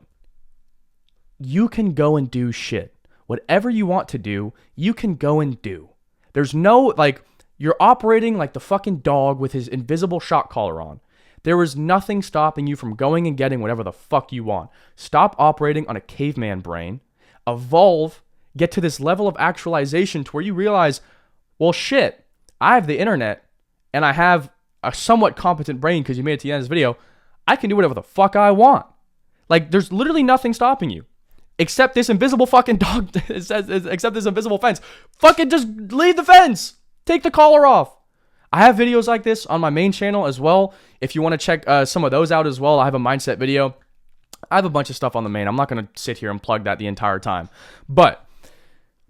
You can go and do shit. Whatever you want to do, you can go and do. There's no, like, you're operating like the fucking dog with his invisible shock collar on. There is nothing stopping you from going and getting whatever the fuck you want. Stop operating on a caveman brain. Evolve. Get to this level of actualization to where you realize, well, shit, I have the internet and I have a somewhat competent brain because you made it to the end of this video. I can do whatever the fuck I want. Like, there's literally nothing stopping you except this invisible fucking dog, except this invisible fence. Fucking just leave the fence. Take the collar off. I have videos like this on my main channel as well. If you want to check some of those out as well, I have a mindset video. I have a bunch of stuff on the main. I'm not going to sit here and plug that the entire time. But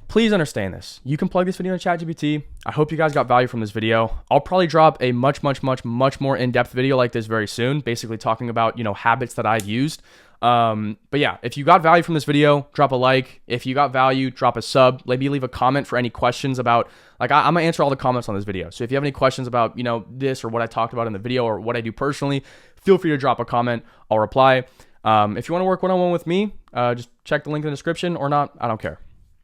please understand this. You can plug this video in ChatGPT. I hope you guys got value from this video. I'll probably drop a much more in-depth video like this very soon, basically talking about, habits that I've used. But yeah, if you got value from this video, drop a like. If you got value, drop a sub. Maybe leave a comment for any questions about, like, I'm gonna answer all the comments on this video. So if you have any questions about, this or what I talked about in the video or what I do personally, feel free to drop a comment. I'll reply. If you want to work one-on-one with me, just check the link in the description or not. I don't care.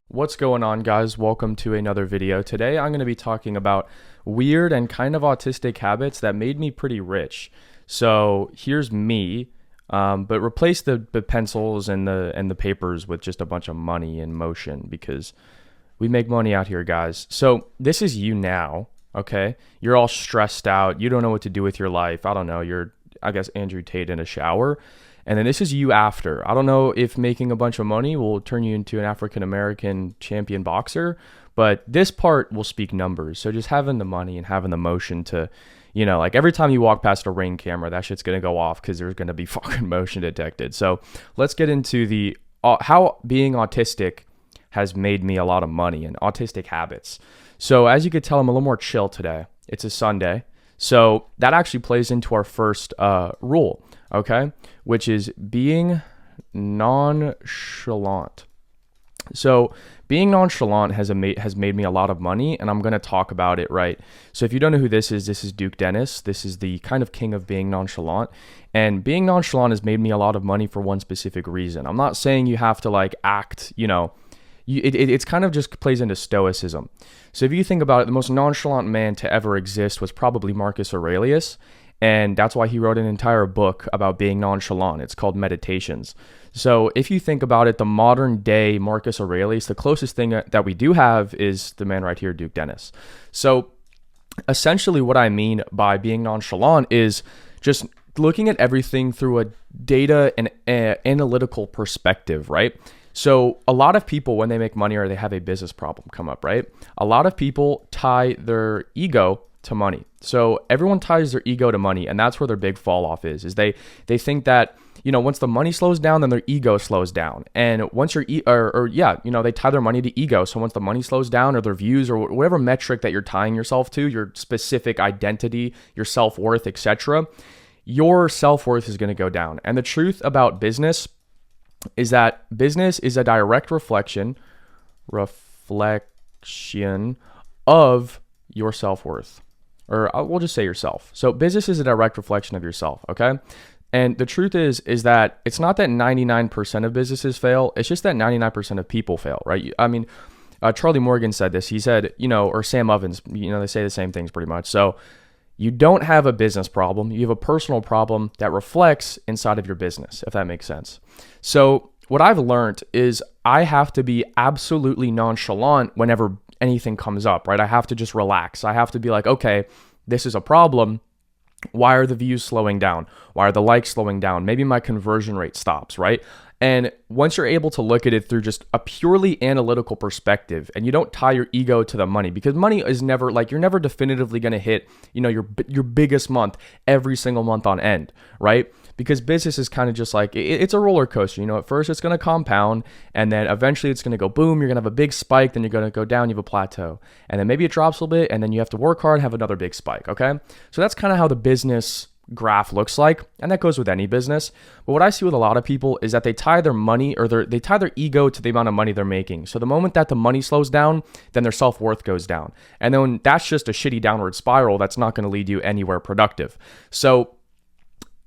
What's going on, guys? Welcome to another video. Today, I'm going to be talking about weird and kind of autistic habits that made me pretty rich. So here's me, but replace the pencils and the papers with just a bunch of money in motion because we make money out here, guys. So this is you now, okay? You're all stressed out. You don't know what to do with your life. I don't know. You're, I guess, Andrew Tate in a shower. And then this is you after. I don't know if making a bunch of money will turn you into an African-American champion boxer, but this part will speak numbers. So just having the money and having the motion to, like every time you walk past a Ring camera, that shit's going to go off because there's going to be fucking motion detected. So let's get into the how being autistic has made me a lot of money and autistic habits. So as you could tell, I'm a little more chill today. It's a Sunday. So that actually plays into our first rule, okay, which is being nonchalant. So being nonchalant has made me a lot of money, and I'm going to talk about it, right? So if you don't know who this is Duke Dennis. This is the kind of king of being nonchalant, and being nonchalant has made me a lot of money for one specific reason. I'm not saying you have to like act, it's kind of just plays into stoicism. So if you think about it, the most nonchalant man to ever exist was probably Marcus Aurelius. And that's why he wrote an entire book about being nonchalant. It's called Meditations. So if you think about it, the modern day Marcus Aurelius, the closest thing that we do have is the man right here, Duke Dennis. So essentially what I mean by being nonchalant is just looking at everything through a data and analytical perspective, right? So a lot of people, when they make money or they have a business problem come up, right? A lot of people tie their ego to money. So everyone ties their ego to money, and that's where their big fall off is they think that, once the money slows down, then their ego slows down. And once they tie their money to ego. So once the money slows down or their views or whatever metric that you're tying yourself to, your specific identity, your self-worth, etc., your self-worth is going to go down. And the truth about business is that business is a direct reflection of your self-worth, or we'll just say yourself. So business is a direct reflection of yourself, okay? And the truth is that it's not that 99% of businesses fail, it's just that 99% of people fail, right? I mean, Charlie Morgan said this. He said, or Sam Ovens, they say the same things pretty much. So you don't have a business problem. You have a personal problem that reflects inside of your business, if that makes sense. So what I've learned is I have to be absolutely nonchalant whenever anything comes up, right? I have to just relax. I have to be like, okay, this is a problem. Why are the views slowing down? Why are the likes slowing down? Maybe my conversion rate stops, right? And once you're able to look at it through just a purely analytical perspective, and you don't tie your ego to the money, because money is never like, you're never definitively going to hit, your biggest month every single month on end, right? Because business is kind of just like, it's a roller coaster. At first it's going to compound, and then eventually it's going to go boom. You're going to have a big spike, then you're going to go down, you have a plateau, and then maybe it drops a little bit, and then you have to work hard and have another big spike. Okay. So that's kind of how the business graph looks like, and that goes with any business. But what I see with a lot of people is that they tie their money, or they tie their ego to the amount of money they're making. So the moment that the money slows down, then their self-worth goes down, and then that's just a shitty downward spiral that's not going to lead you anywhere productive. So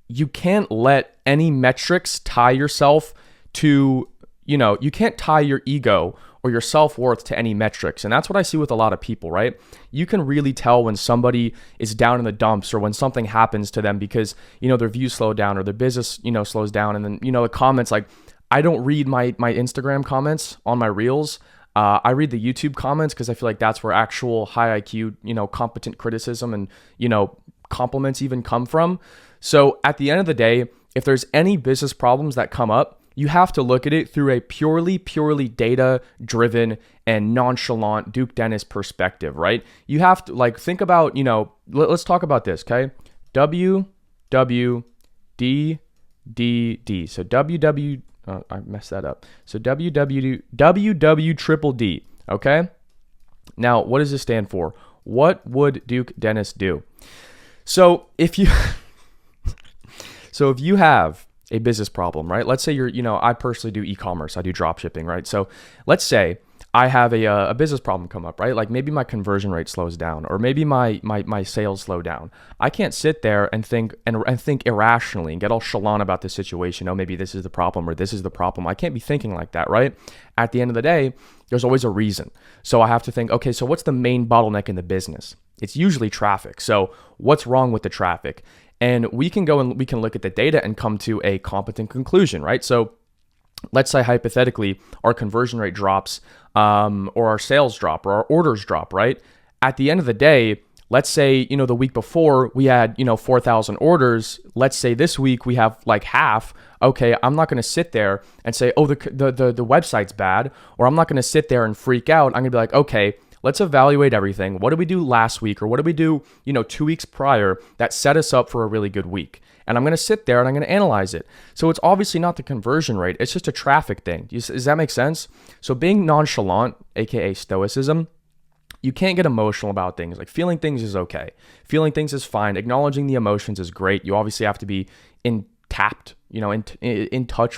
you can't let any metrics tie yourself to, you can't tie your ego or your self-worth to any metrics. And that's what I see with a lot of people, right? You can really tell when somebody is down in the dumps, or when something happens to them because, their views slow down, or their business, slows down. And then, the comments, like, I don't read my Instagram comments on my reels. I read the YouTube comments because I feel like that's where actual high IQ, competent criticism and, compliments even come from. So at the end of the day, if there's any business problems that come up, you have to look at it through a purely data-driven and nonchalant Duke Dennis perspective, right? You have to think about, let's talk about this, okay? WWDDD. So I messed that up. So WWDDD, okay? Now, what does this stand for? What would Duke Dennis do? So if you have a business problem, right? Let's say I personally do e-commerce. I do dropshipping, right? So let's say I have a business problem come up, right? Like maybe my conversion rate slows down, or maybe my sales slow down. I can't sit there and think irrationally and get all chalant about the situation. Oh, maybe this is the problem, or this is the problem. I can't be thinking like that, right? At the end of the day, there's always a reason. So I have to think, okay, so what's the main bottleneck in the business? It's usually traffic. So what's wrong with the traffic? And we can go and we can look at the data and come to a competent conclusion, right? So let's say hypothetically our conversion rate drops, or our sales drop, or our orders drop, right? At the end of the day, let's say, the week before we had, 4,000 orders. Let's say this week we have like half. Okay, I'm not going to sit there and say, oh, the website's bad, or I'm not going to sit there and freak out. I'm going to be like, okay, let's evaluate everything. What did we do last week, or what did we do, 2 weeks prior that set us up for a really good week? And I'm going to sit there and I'm going to analyze it. So it's obviously not the conversion rate. It's just a traffic thing. Does that make sense? So being nonchalant, AKA stoicism, you can't get emotional about things. Like feeling things is okay. Feeling things is fine. Acknowledging the emotions is great. You obviously have to be in touch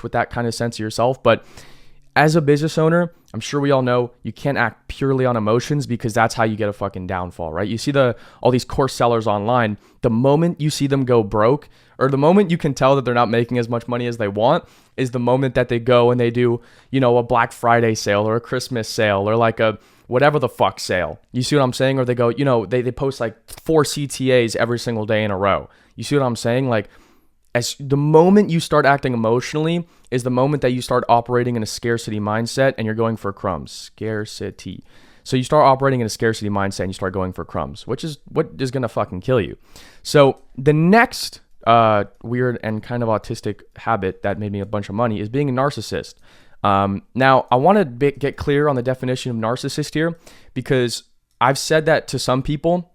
with that kind of sense of yourself. But as a business owner, I'm sure we all know you can't act purely on emotions, because that's how you get a fucking downfall, right? You see all these course sellers online, the moment you see them go broke, or the moment you can tell that they're not making as much money as they want, is the moment that they go and they do, a Black Friday sale, or a Christmas sale, or like a whatever the fuck sale. You see what I'm saying? Or they go, they post like 4 CTAs every single day in a row. You see what I'm saying? Like, as the moment you start acting emotionally is the moment that you start operating in a scarcity mindset, and you're going for crumbs. Scarcity. So you start operating in a scarcity mindset and you start going for crumbs, which is what is going to fucking kill you. So the next weird and kind of autistic habit that made me a bunch of money is being a narcissist. Now, I want to get clear on the definition of narcissist here, because I've said that to some people,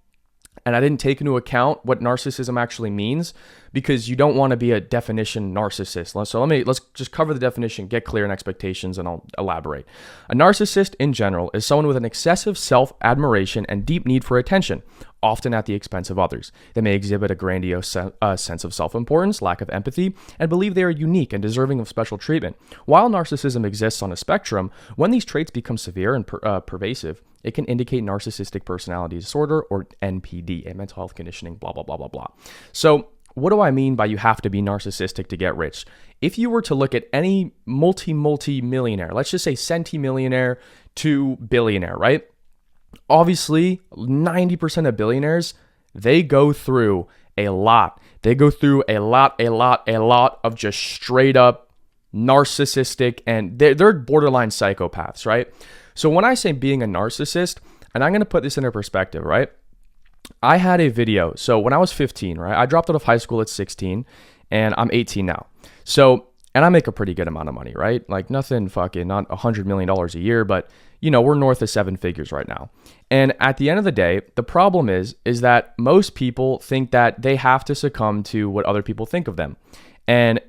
and I didn't take into account what narcissism actually means, because you don't want to be a definition narcissist. So let's just cover the definition, get clear on expectations, and I'll elaborate. A narcissist in general is someone with an excessive self-admiration and deep need for attention, often at the expense of others. They may exhibit a grandiose sense of self-importance, lack of empathy, and believe they are unique and deserving of special treatment. While narcissism exists on a spectrum, when these traits become severe and pervasive, it can indicate narcissistic personality disorder, or NPD, a mental health conditioning, blah, blah, blah, blah, blah. So what do I mean by you have to be narcissistic to get rich? If you were to look at any multi-millionaire, let's just say centimillionaire to billionaire, right? Obviously, 90% of billionaires, they go through a lot. They go through a lot of just straight up narcissistic, and they're borderline psychopaths, right? So when I say being a narcissist, and I'm going to put this into perspective, right? I had a video. So when I was 15, right? I dropped out of high school at 16 and I'm 18 now. So, and I make a pretty good amount of money, right? Like nothing fucking, not $100 million a year, but we're north of 7 figures right now. And at the end of the day, the problem is that most people think that they have to succumb to what other people think of them. And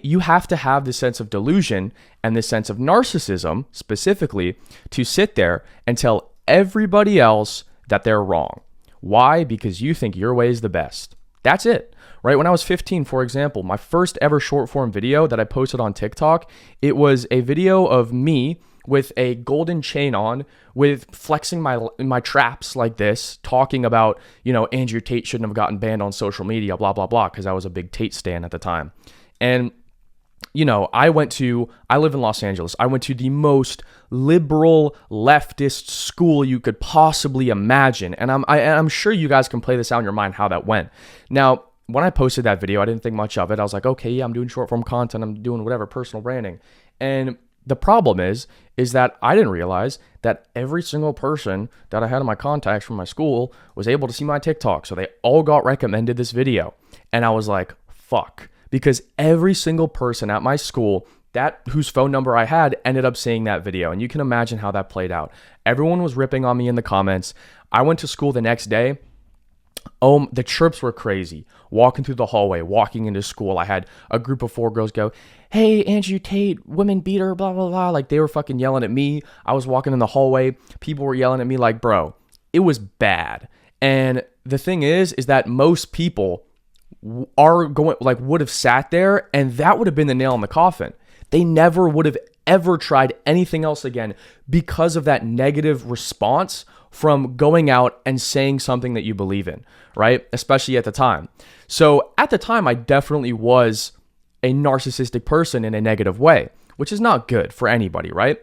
you have to have this sense of delusion and this sense of narcissism specifically to sit there and tell everybody else that they're wrong. Why? Because you think your way is the best. That's it, right? When I was 15, for example, my first ever short form video that I posted on TikTok, it was a video of me with a golden chain on, with flexing my traps like this, talking about, Andrew Tate shouldn't have gotten banned on social media, blah, blah, blah, because I was a big Tate stan at the time. And I live in Los Angeles. I went to the most liberal leftist school you could possibly imagine. And I'm sure you guys can play this out in your mind how that went. Now, when I posted that video, I didn't think much of it. I was like, okay, yeah, I'm doing short form content. I'm doing whatever, personal branding. And the problem is that I didn't realize that every single person that I had in my contacts from my school was able to see my TikTok. So they all got recommended this video. And I was like, fuck. Because every single person at my school whose phone number I had ended up seeing that video. And you can imagine how that played out. Everyone was ripping on me in the comments. I went to school the next day. Oh, the chirps were crazy. Walking through the hallway, walking into school, I had a group of 4 girls go, "Hey, Andrew Tate, women beater, blah, blah, blah." Like they were fucking yelling at me. I was walking in the hallway. People were yelling at me like, bro, it was bad. And the thing is that most people would have sat there and that would have been the nail in the coffin. They never would have ever tried anything else again because of that negative response from going out and saying something that you believe in, right? Especially at the time. So at the time, I definitely was a narcissistic person in a negative way, which is not good for anybody, right?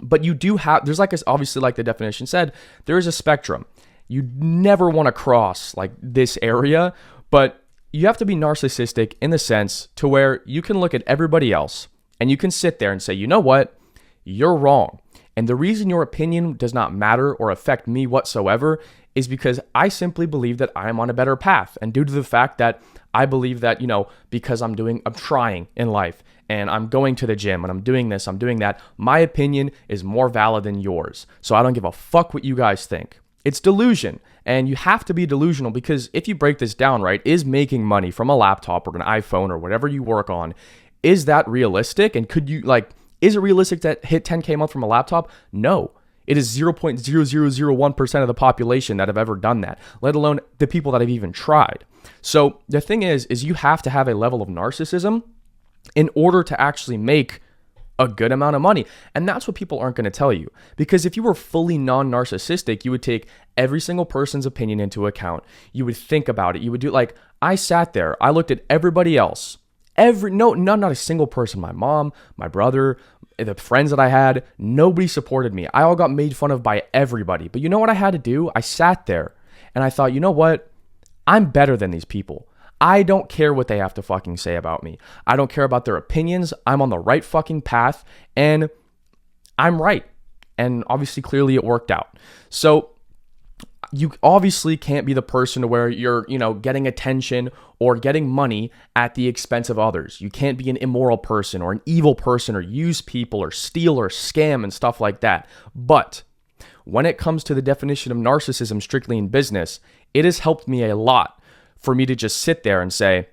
But there's obviously like the definition said, there is a spectrum. You never want to cross like this area, but you have to be narcissistic in the sense to where you can look at everybody else and you can sit there and say, you know what? You're wrong. And the reason your opinion does not matter or affect me whatsoever is because I simply believe that I'm on a better path. And due to the fact that I believe that, because I'm trying in life and I'm going to the gym and I'm doing this, I'm doing that, my opinion is more valid than yours. So I don't give a fuck what you guys think. It's delusion. And you have to be delusional because if you break this down, right, is making money from a laptop or an iPhone or whatever you work on, is that realistic? And is it realistic to hit 10K a month from a laptop? No. It is 0.0001% of the population that have ever done that, let alone the people that have even tried. So the thing is you have to have a level of narcissism in order to actually make a good amount of money. And that's what people aren't going to tell you. Because if you were fully non-narcissistic, you would take every single person's opinion into account. You would think about it. You would do I sat there, I looked at everybody else. Not a single person, my mom, my brother, the friends that I had, nobody supported me. I all got made fun of by everybody. But you know what I had to do? I sat there and I thought, you know what? I'm better than these people. I don't care what they have to fucking say about me. I don't care about their opinions. I'm on the right fucking path and I'm right. And obviously, clearly it worked out. So you obviously can't be the person to where you're, getting attention or getting money at the expense of others. You can't be an immoral person or an evil person or use people or steal or scam and stuff like that. But when it comes to the definition of narcissism strictly in business, it has helped me a lot for me to just sit there and say,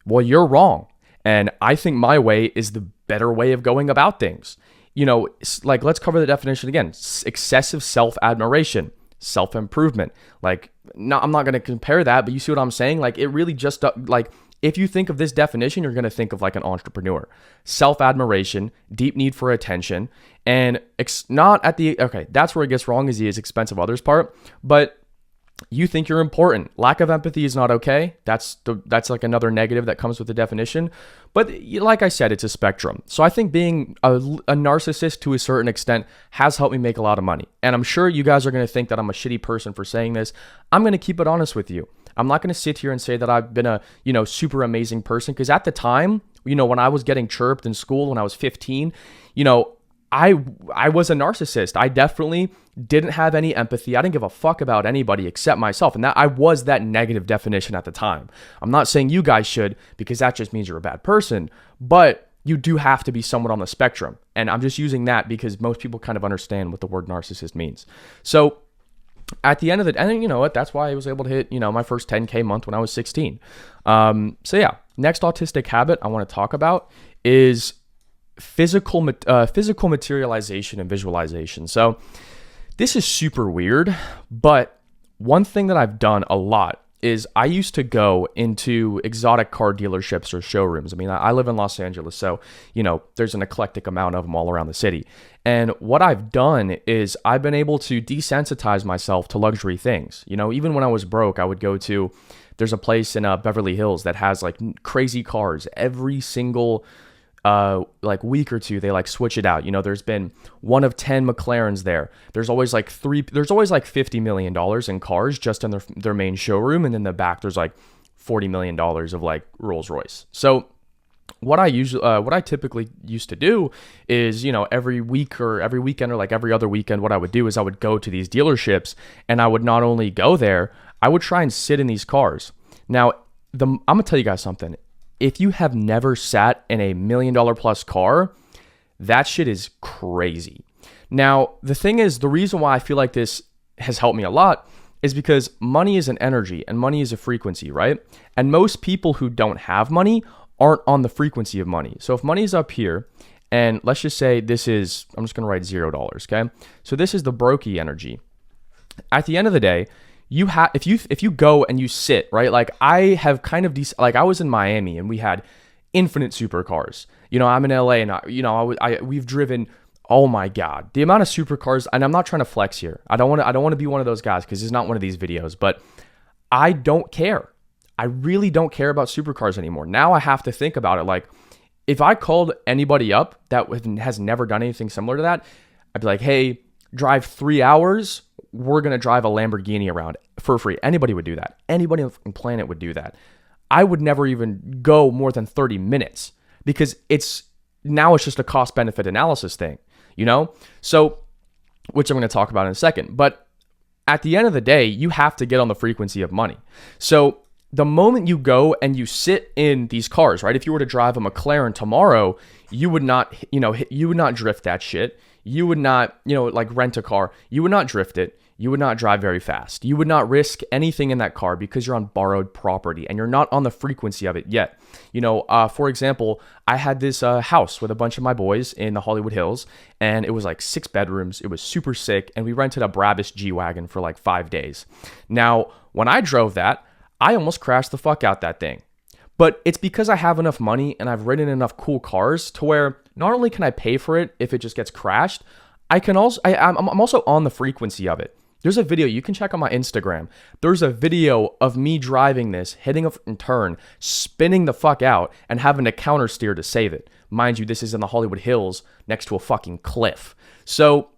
well, you're wrong. And I think my way is the better way of going about things. Let's cover the definition again. Excessive self-admiration, self-improvement. I'm not going to compare that, but you see what I'm saying? It really just, if you think of this definition, you're going to think of an entrepreneur. Self-admiration, deep need for attention, and that's where it gets wrong is the expense of others part. But you think you're important. Lack of empathy is not okay. That's another negative that comes with the definition. But like I said, it's a spectrum. So I think being a narcissist to a certain extent has helped me make a lot of money. And I'm sure you guys are going to think that I'm a shitty person for saying this. I'm going to keep it honest with you. I'm not going to sit here and say that I've been a, super amazing person. Because at the time, when I was getting chirped in school when I was 15, I was a narcissist. I definitely didn't have any empathy. I didn't give a fuck about anybody except myself. And that I was that negative definition at the time. I'm not saying you guys should, because that just means you're a bad person. But you do have to be somewhat on the spectrum. And I'm just using that because most people kind of understand what the word narcissist means. So at the end of the day, and you know what? That's why I was able to hit, my first 10K month when I was 16. So yeah, next autistic habit I want to talk about is physical materialization and visualization. So this is super weird, but one thing that I've done a lot is I used to go into exotic car dealerships or showrooms. I mean, I live in Los Angeles, so, there's an eclectic amount of them all around the city. And what I've done is I've been able to desensitize myself to luxury things. Even when I was broke, I would go to, there's a place in Beverly Hills that has like crazy cars. Every single week or two, they like switch it out. There's been one of 10 McLarens there. There's always like $50 million in cars just in their main showroom. And in the back, there's like $40 million of like Rolls Royce. So what I typically used to do is, every week or every weekend or like every other weekend, what I would do is I would go to these dealerships and I would not only go there, I would try and sit in these cars. Now, I'm going to tell you guys something. If you have never sat in a $1 million plus car, that shit is crazy. Now, the thing is, the reason why I feel like this has helped me a lot is because money is an energy and money is a frequency, right? And most people who don't have money aren't on the frequency of money. So if money is up here, and let's just say this is, I'm just going to write $0, okay? So this is the brokey energy. At the end of the day, if you go and you sit, right? Like I have kind of I was in Miami and we had infinite supercars. I'm in LA and we've driven, oh my God, the amount of supercars, and I'm not trying to flex here. I don't want to be one of those guys because it's not one of these videos, but I don't care. I really don't care about supercars anymore. Now I have to think about it. Like if I called anybody up that has never done anything similar to that, I'd be like, hey, drive 3 hours. We're going to drive a Lamborghini around for free. Anybody would do that. Anybody on the planet would do that. I would never even go more than 30 minutes because it's just a cost benefit analysis thing, So, which I'm going to talk about in a second. But at the end of the day, you have to get on the frequency of money. So the moment you go and you sit in these cars, right? If you were to drive a McLaren tomorrow, you would not, you would not drift that shit. You would not, rent a car. You would not drift it. You would not drive very fast. You would not risk anything in that car because you're on borrowed property and you're not on the frequency of it yet. For example, I had this house with a bunch of my boys in the Hollywood Hills, and it was like 6 bedrooms. It was super sick, and we rented a Brabus G-Wagon for like 5 days. Now, when I drove that, I almost crashed the fuck out that thing. But it's because I have enough money and I've ridden enough cool cars to where not only can I pay for it if it just gets crashed, I'm also on the frequency of it. There's a video you can check on my Instagram. There's a video of me driving this, hitting a turn, spinning the fuck out, and having to counter steer to save it. Mind you, this is in the Hollywood Hills next to a fucking cliff. So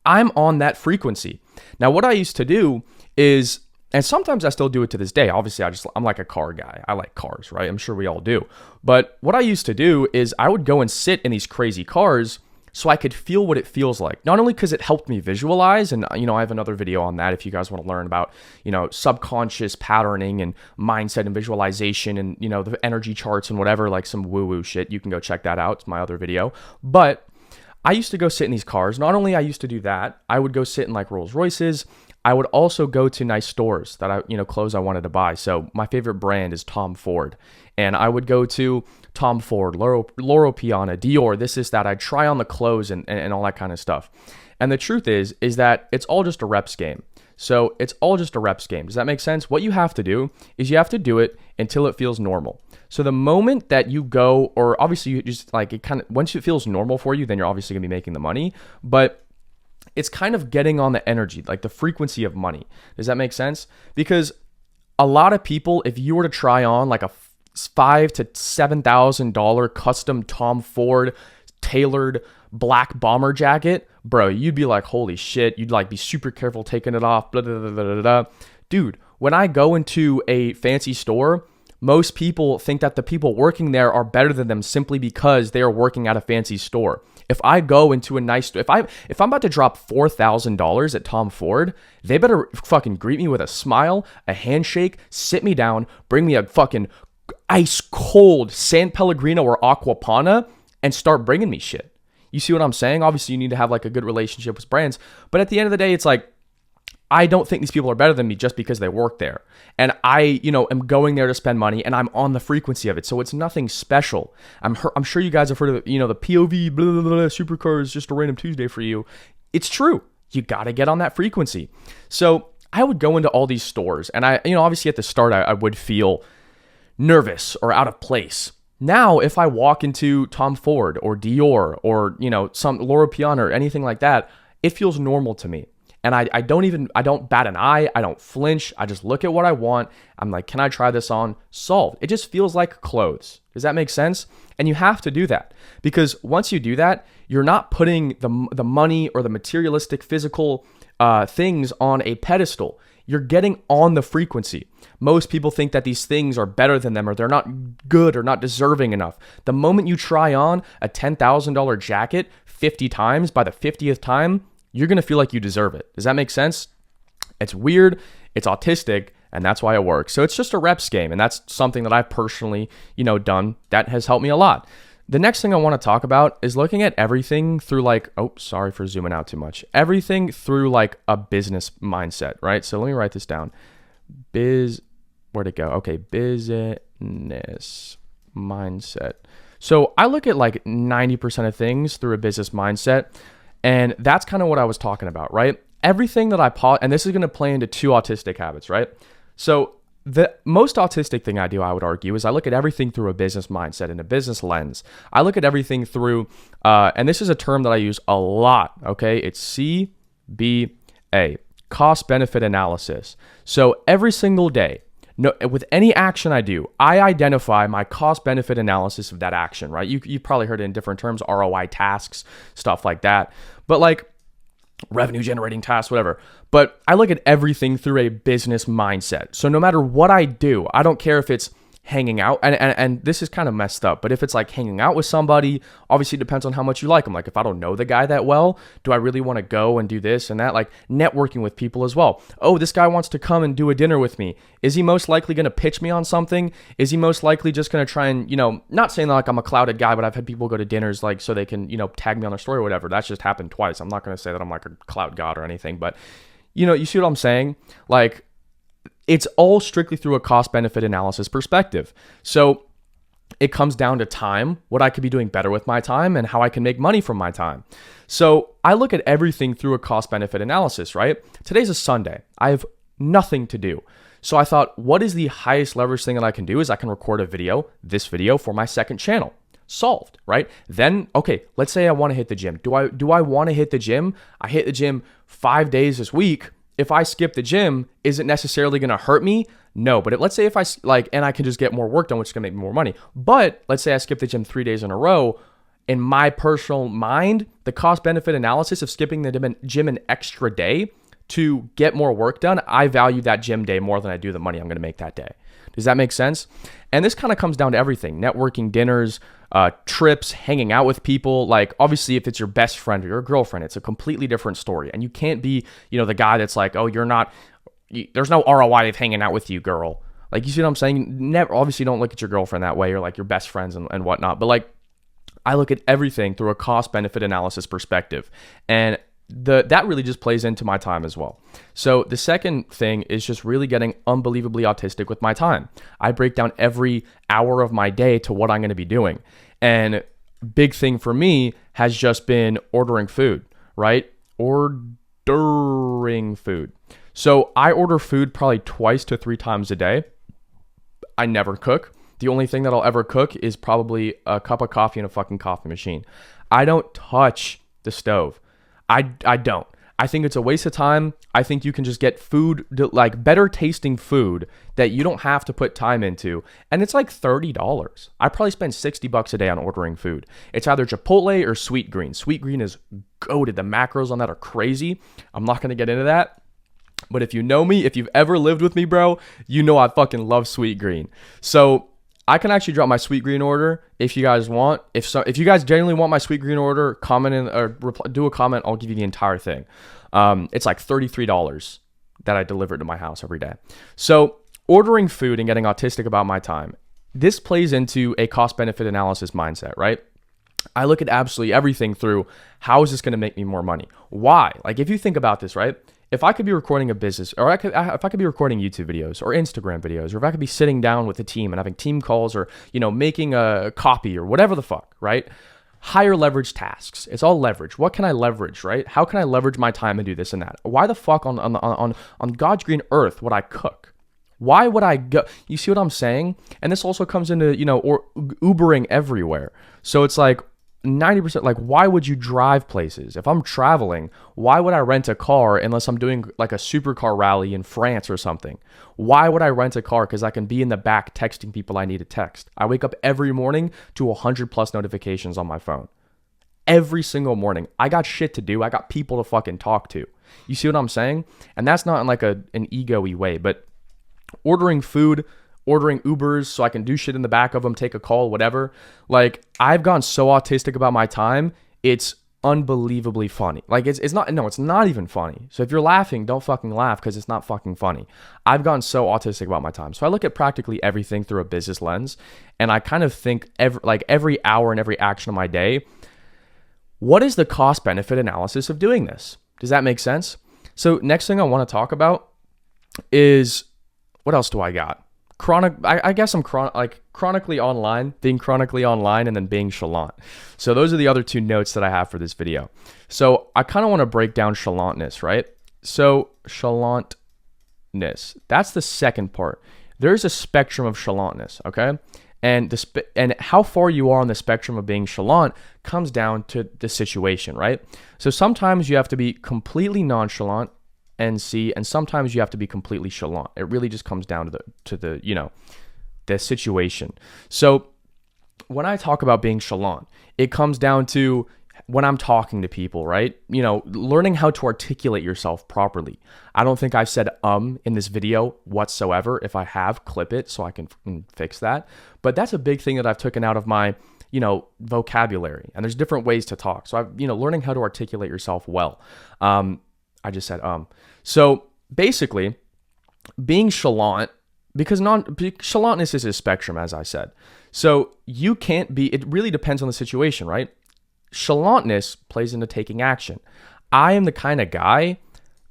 I'm on that frequency. Now, what I used to do is, and sometimes I still do it to this day. Obviously, I'm like a car guy. I like cars, right? I'm sure we all do. But what I used to do is I would go and sit in these crazy cars so I could feel what it feels like. Not only because it helped me visualize, and I have another video on that if you guys want to learn about, subconscious patterning and mindset and visualization and, the energy charts and whatever, like some woo-woo shit. You can go check that out. It's my other video. But I used to go sit in these cars. Not only I used to do that, I would go sit in like Rolls Royces. I would also go to nice stores that clothes I wanted to buy. So my favorite brand is Tom Ford. And I would go to Tom Ford, Loro Piana, Dior, this is that. I'd try on the clothes and all that kind of stuff. And the truth is that it's all just a reps game. So it's all just a reps game. Does that make sense? What you have to do is you have to do it until it feels normal. So the moment that you go, or obviously you just like it kind of, once it feels normal for you, then you're obviously gonna be making the money. But it's kind of getting on the energy, like the frequency of money. Does that make sense? Because a lot of people, if you were to try on like a $5,000 to $7,000 custom Tom Ford tailored black bomber jacket, bro, you'd be like, holy shit. You'd like be super careful taking it off. Blah, blah, blah, blah, blah. Dude, when I go into a fancy store, Most people think that the people working there are better than them simply because they are working at a fancy store. If I go into a nice store, if I'm about to drop $4,000 at Tom Ford, they better fucking greet me with a smile, a handshake, sit me down, bring me a fucking ice cold San Pellegrino or Aquapana, and start bringing me shit. You see what I'm saying? Obviously, you need to have like a good relationship with brands, but at the end of the day, it's like, I don't think these people are better than me just because they work there. And I, am going there to spend money, and I'm on the frequency of it. So it's nothing special. I'm sure you guys have heard of, the POV, blah, blah, blah, supercar is just a random Tuesday for you. It's true. You got to get on that frequency. So I would go into all these stores, and I, obviously at the start, I would feel nervous or out of place. Now, if I walk into Tom Ford or Dior or, some Loro Piana or anything like that, it feels normal to me. And I don't bat an eye. I don't flinch. I just look at what I want. I'm like, can I try this on? Solved. It just feels like clothes. Does that make sense? And you have to do that, because once you do that, you're not putting the money or the materialistic physical things on a pedestal. You're getting on the frequency. Most people think that these things are better than them, or they're not good or not deserving enough. The moment you try on a $10,000 jacket 50 times, by the 50th time, you're going to feel like you deserve it. Does that make sense? It's weird, it's autistic, and that's why it works. So it's just a reps game, and that's something that I've personally, done that has helped me a lot. The next thing I want to talk about is looking at everything through sorry for zooming out too much. Everything through like a business mindset, right? So let me write this down. Where'd it go? Okay, business mindset. So I look at like 90% of things through a business mindset. And that's kind of what I was talking about, right? Everything that and this is going to play into 2 autistic habits, right? So the most autistic thing I do, I would argue, is I look at everything through a business mindset and a business lens. I look at everything through, and this is a term that I use a lot, okay? It's CBA, cost benefit analysis. So every single day, with any action I do, I identify my cost benefit analysis of that action, right? You probably heard it in different terms, ROI tasks, stuff like that. But like revenue generating tasks, whatever. But I look at everything through a business mindset. So no matter what I do, I don't care if it's hanging out, and this is kind of messed up, but if it's like hanging out with somebody, obviously it depends on how much you like them. Like if I don't know the guy that well, do I really want to go and do this and that? Like networking with people as well. Oh, this guy wants to come and do a dinner with me. Is he most likely going to pitch me on something? Is he most likely just going to try and, not saying that like I'm a clouded guy, but I've had people go to dinners like so they can, tag me on their story or whatever. That's just happened twice. I'm not going to say that I'm like a cloud god or anything, but you see what I'm saying? Like, it's all strictly through a cost benefit analysis perspective. So it comes down to time, what I could be doing better with my time, and how I can make money from my time. So I look at everything through a cost benefit analysis, right? Today's a Sunday. I have nothing to do. So I thought, what is the highest leverage thing that I can do is I can record this video for my second channel. Solved, right? Then, okay, let's say I want to hit the gym. Do I want to hit the gym? I hit the gym 5 days this week. If I skip the gym, is it necessarily going to hurt me? No, but let's say if and I can just get more work done, which is going to make me more money. But let's say I skip the gym 3 days in a row. In my personal mind, the cost benefit analysis of skipping the gym an extra day to get more work done, I value that gym day more than I do the money I'm going to make that day. Does that make sense? And this kind of comes down to everything: networking, dinners, trips, hanging out with people. Like obviously if it's your best friend or your girlfriend, it's a completely different story. And you can't be, the guy that's like, oh, there's no ROI of hanging out with you, girl. Like, you see what I'm saying? Obviously don't look at your girlfriend that way, or like your best friends and whatnot. But like, I look at everything through a cost benefit analysis perspective. And that really just plays into my time as well. So the second thing is just really getting unbelievably autistic with my time. I break down every hour of my day to what I'm going to be doing. And big thing for me has just been ordering food, right? Ordering food. So I order food probably 2 to 3 times a day. I never cook. The only thing that I'll ever cook is probably a cup of coffee and a fucking coffee machine. I don't touch the stove. I don't. I think it's a waste of time. I think you can just get food, like better tasting food that you don't have to put time into. And it's like $30. I probably spend $60 a day on ordering food. It's either Chipotle or Sweet Green. Sweet Green is goated. The macros on that are crazy. I'm not going to get into that. But if you know me, if you've ever lived with me, bro, you know I fucking love sweet green. So I can actually drop my sweet green order if you guys want. If you guys genuinely want my sweet green order, comment in or do a comment. I'll give you the entire thing. It's like $33 that I deliver to my house every day. So ordering food and getting autistic about my time, this plays into a cost benefit analysis mindset, right? I look at absolutely everything through how is this going to make me more money? Why? Like if you think about this, right? If I could be recording a business, or if I could be recording YouTube videos or Instagram videos, or if I could be sitting down with a team and having team calls, or making a copy or whatever the fuck, right? Higher leverage tasks. It's all leverage. What can I leverage, right? How can I leverage my time and do this and that? Why the fuck on God's green earth would I cook? Why would I go? You see what I'm saying? And this also comes into or Ubering everywhere. So it's like 90%, like, why would you drive places? If I'm traveling, why would I rent a car unless I'm doing like a supercar rally in France or something? Why would I rent a car? Because I can be in the back texting people I need to text. I wake up every morning to 100 plus notifications on my phone. Every single morning. I got shit to do. I got people to fucking talk to. You see what I'm saying? And that's not in like an ego-y way, but ordering food, ordering Ubers so I can do shit in the back of them, take a call, whatever. Like, I've gone so autistic about my time, it's unbelievably funny. Like, it's not even funny. So if you're laughing, don't fucking laugh because it's not fucking funny. I've gone so autistic about my time. So I look at practically everything through a business lens, and I kind of think every hour and every action of my day, what is the cost benefit analysis of doing this? Does that make sense? So next thing I want to talk about is, what else do I got? I guess I'm chronically online, being chronically online, and then being chalant. So those are the other two notes that I have for this video. So I kind of want to break down chalantness, right? So chalantness, that's the second part. There's a spectrum of chalantness, okay? And how far you are on the spectrum of being chalant comes down to the situation, right? So sometimes you have to be completely nonchalant and sometimes you have to be completely chalant. It really just comes down to the situation. So when I talk about being chalant, it comes down to when I'm talking to people, right? Learning how to articulate yourself properly. I don't think I've said in this video whatsoever. If I have, clip it so I can fix that. But that's a big thing that I've taken out of my vocabulary. And there's different ways to talk. So I've learning how to articulate yourself well. I just said So basically, being chalant, because chalantness is a spectrum, as I said. So you can't be, it really depends on the situation, right? Chalantness plays into taking action. I am the kind of guy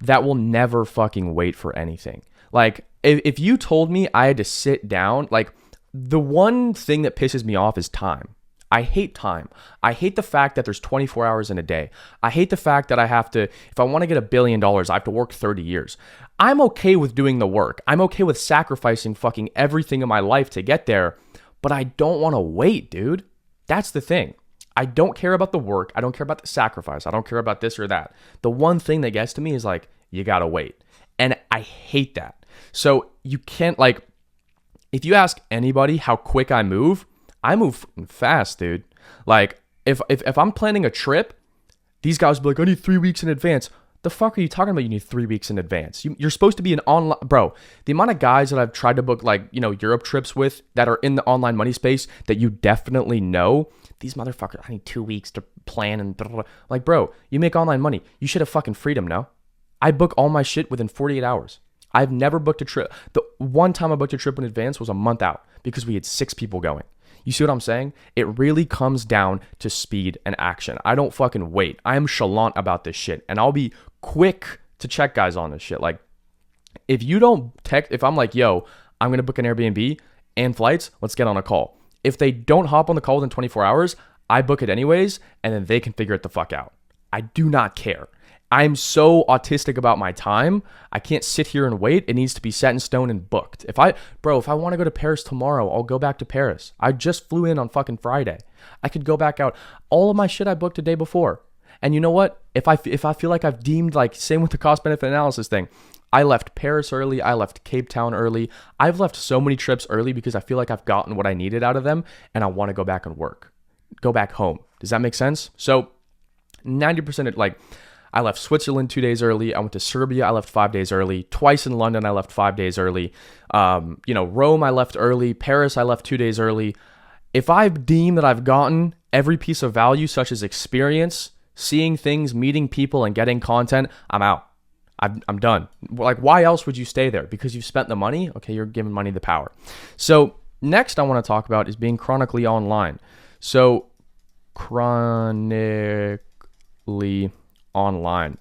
that will never fucking wait for anything. Like, if you told me I had to sit down, like, the one thing that pisses me off is time. I hate time. I hate the fact that there's 24 hours in a day. I hate the fact that I have to, if I want to get $1 billion, I have to work 30 years. I'm okay with doing the work. I'm okay with sacrificing fucking everything in my life to get there, but I don't want to wait, dude. That's the thing. I don't care about the work. I don't care about the sacrifice. I don't care about this or that. The one thing that gets to me is like, you got to wait. And I hate that. So you can't, like, if you ask anybody how quick I move fast, dude. Like, if I'm planning a trip, these guys will be like, I need 3 weeks in advance. The fuck are you talking about? You need 3 weeks in advance. You're supposed to be an online, bro. The amount of guys that I've tried to book, like, Europe trips with that are in the online money space that you definitely know, these motherfuckers, I need 2 weeks to plan and blah, blah, blah. Like, bro, you make online money. You should have fucking freedom, no? I book all my shit within 48 hours. I've never booked a trip. The one time I booked a trip in advance was a month out because we had 6 people going. You see what I'm saying? It really comes down to speed and action. I don't fucking wait. I am chalant about this shit. And I'll be quick to check guys on this shit. Like, if you don't text, if I'm like, yo, I'm going to book an Airbnb and flights, let's get on a call. If they don't hop on the call within 24 hours, I book it anyways, and then they can figure it the fuck out. I do not care. I'm so autistic about my time. I can't sit here and wait. It needs to be set in stone and booked. If I want to go to Paris tomorrow, I'll go back to Paris. I just flew in on fucking Friday. I could go back out. All of my shit I booked the day before. And you know what? If I feel like I've deemed, like, same with the cost benefit analysis thing, I left Paris early. I left Cape Town early. I've left so many trips early because I feel like I've gotten what I needed out of them and I want to go back and work. Go back home. Does that make sense? So 90% of, like, I left Switzerland 2 days early. I went to Serbia. I left 5 days early. Twice in London, I left 5 days early. Rome, I left early. Paris, I left 2 days early. If I deem that I've gotten every piece of value, such as experience, seeing things, meeting people, and getting content, I'm out. I'm done. Like, why else would you stay there? Because you've spent the money? Okay, you're giving money the power. So next I want to talk about is being chronically online. So chronically online.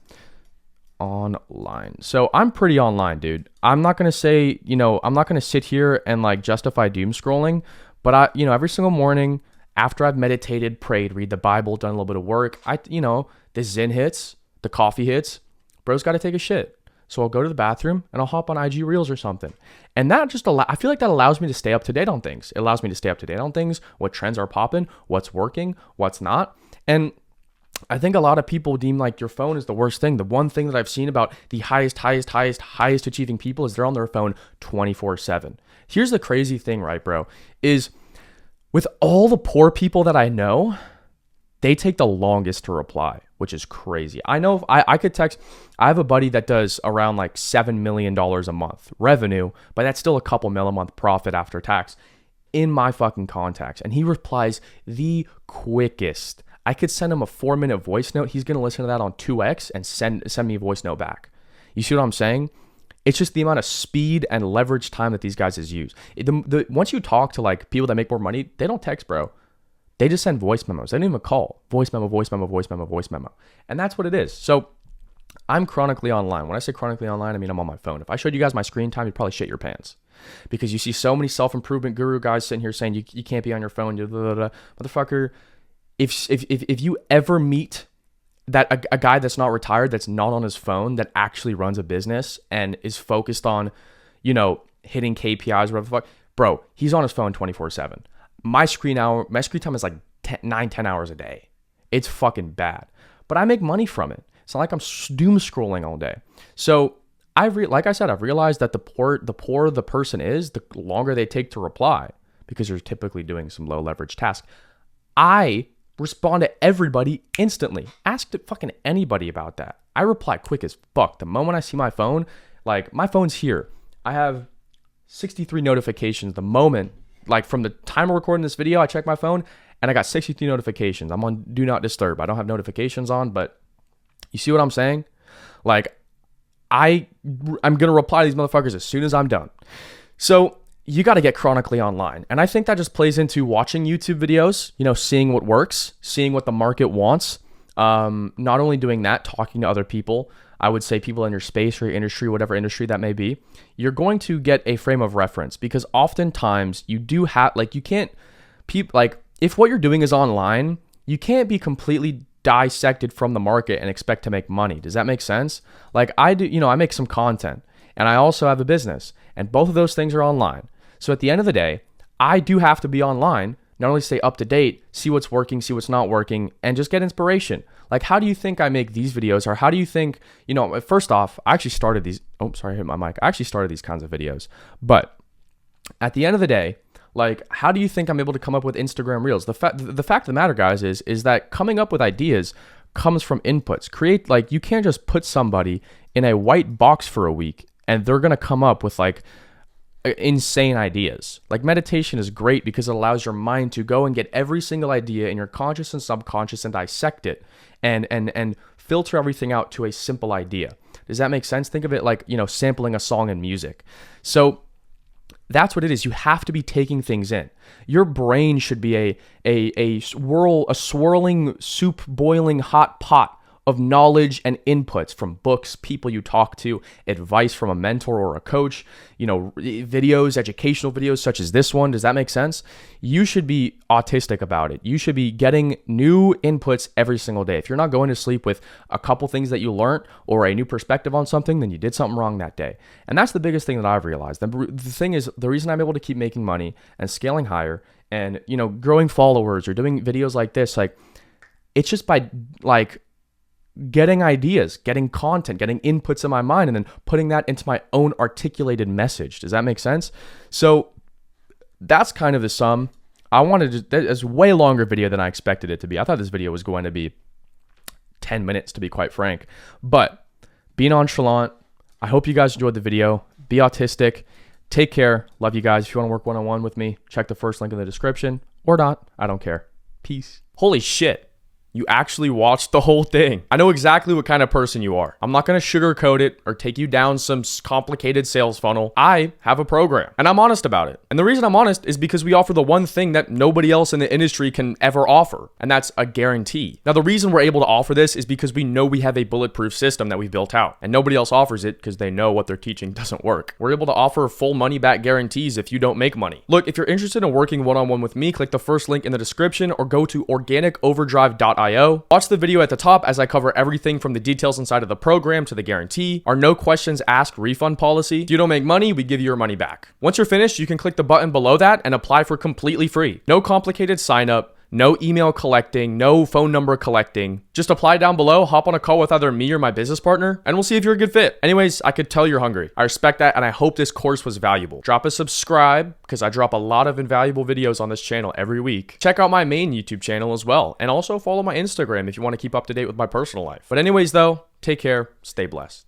So I'm pretty online, dude. I'm not going to say, I'm not going to sit here and like justify doom scrolling, but every single morning after I've meditated, prayed, read the Bible, done a little bit of work, the Zen hits, the coffee hits, bro's got to take a shit. So I'll go to the bathroom and I'll hop on IG Reels or something. And that just I feel like that allows me to stay up to date on things. It allows me to stay up to date on things, what trends are popping, what's working, what's not. And I think a lot of people deem like your phone is the worst thing. The one thing that I've seen about the highest achieving people is they're on their phone 24/7. Here's the crazy thing, right, bro, is with all the poor people that I know, they take the longest to reply, which is crazy. I know if I could text, I have a buddy that does around like $7 million a month revenue, but that's still a couple mil a month profit after tax in my fucking contacts. And he replies the quickest. I could send him a 4-minute voice note. He's going to listen to that on 2x and send me a voice note back. You see what I'm saying? It's just the amount of speed and leverage time that these guys use. Once you talk to like people that make more money, they don't text, bro. They just send voice memos. They don't even call. Voice memo, voice memo, voice memo, voice memo. And that's what it is. So I'm chronically online. When I say chronically online, I mean I'm on my phone. If I showed you guys my screen time, you'd probably shit your pants. Because you see so many self-improvement guru guys sitting here saying you can't be on your phone. Blah, blah, blah. Motherfucker, if you ever meet that a guy that's not retired, that's not on his phone, that actually runs a business and is focused on, hitting KPIs, whatever the fuck, bro, he's on his phone 24/7. My screen time is like 9-10 hours a day. It's fucking bad, but I make money from it. It's not like I'm doom scrolling all day. So like I said, I've realized that the poorer the person is, the longer they take to reply because you're typically doing some low leverage task. I respond to everybody instantly. Ask fucking anybody about that. I reply quick as fuck. The moment I see my phone, like my phone's here. I have 63 notifications. The moment, like from the time of recording this video, I check my phone and I got 63 notifications. I'm on do not disturb. I don't have notifications on, but you see what I'm saying? Like I'm going to reply to these motherfuckers as soon as I'm done. So you got to get chronically online. And I think that just plays into watching YouTube videos, seeing what works, seeing what the market wants. Not only doing that, talking to other people, I would say people in your space or your industry, whatever industry that may be, you're going to get a frame of reference because oftentimes you do have, if what you're doing is online, you can't be completely dissected from the market and expect to make money. Does that make sense? Like I do, I make some content and I also have a business and both of those things are online. So at the end of the day, I do have to be online, not only stay up to date, see what's working, see what's not working, and just get inspiration. Like, how do you think I make these videos? Or how do you think, first off, I actually started these. Oh, sorry, I hit my mic. I actually started these kinds of videos. But at the end of the day, like, how do you think I'm able to come up with Instagram Reels? The fact of the matter, guys, is that coming up with ideas comes from inputs. You can't just put somebody in a white box for a week and they're going to come up with insane ideas. Like meditation is great because it allows your mind to go and get every single idea in your conscious and subconscious and dissect it and filter everything out to a simple idea. Does that make sense? Think of it like, sampling a song in music. So that's what it is. You have to be taking things in. Your brain should be a swirling soup boiling hot pot of knowledge and inputs from books, people you talk to, advice from a mentor or a coach, videos, educational videos such as this one. Does that make sense? You should be autistic about it. You should be getting new inputs every single day. If you're not going to sleep with a couple things that you learned or a new perspective on something, then you did something wrong that day. And that's the biggest thing that I've realized. The thing is, the reason I'm able to keep making money and scaling higher and, growing followers or doing videos like this, it's just by getting ideas, getting content, getting inputs in my mind, and then putting that into my own articulated message. Does that make sense? So that's kind of the sum. That is a way longer video than I expected it to be. I thought this video was going to be 10 minutes to be quite frank. But be nonchalant. I hope you guys enjoyed the video. Be autistic. Take care. Love you guys. If you want to work one-on-one with me, check the first link in the description or not. I don't care. Peace. Holy shit. You actually watched the whole thing. I know exactly what kind of person you are. I'm not going to sugarcoat it or take you down some complicated sales funnel. I have a program and I'm honest about it. And the reason I'm honest is because we offer the one thing that nobody else in the industry can ever offer, and that's a guarantee. Now, the reason we're able to offer this is because we know we have a bulletproof system that we've built out, and nobody else offers it because they know what they're teaching doesn't work. We're able to offer full money back guarantees if you don't make money. Look, if you're interested in working one-on-one with me, click the first link in the description or go to organicoverdrive.io. Watch the video at the top as I cover everything from the details inside of the program to the guarantee, our no questions asked refund policy. If you don't make money, we give you your money back. Once you're finished, you can click the button below that and apply for completely free. No complicated sign up, no email collecting, no phone number collecting. Just apply down below, hop on a call with either me or my business partner, and we'll see if you're a good fit. Anyways, I could tell you're hungry. I respect that, and I hope this course was valuable. Drop a subscribe, because I drop a lot of invaluable videos on this channel every week. Check out my main YouTube channel as well, and also follow my Instagram if you want to keep up to date with my personal life. But anyways though, take care, stay blessed.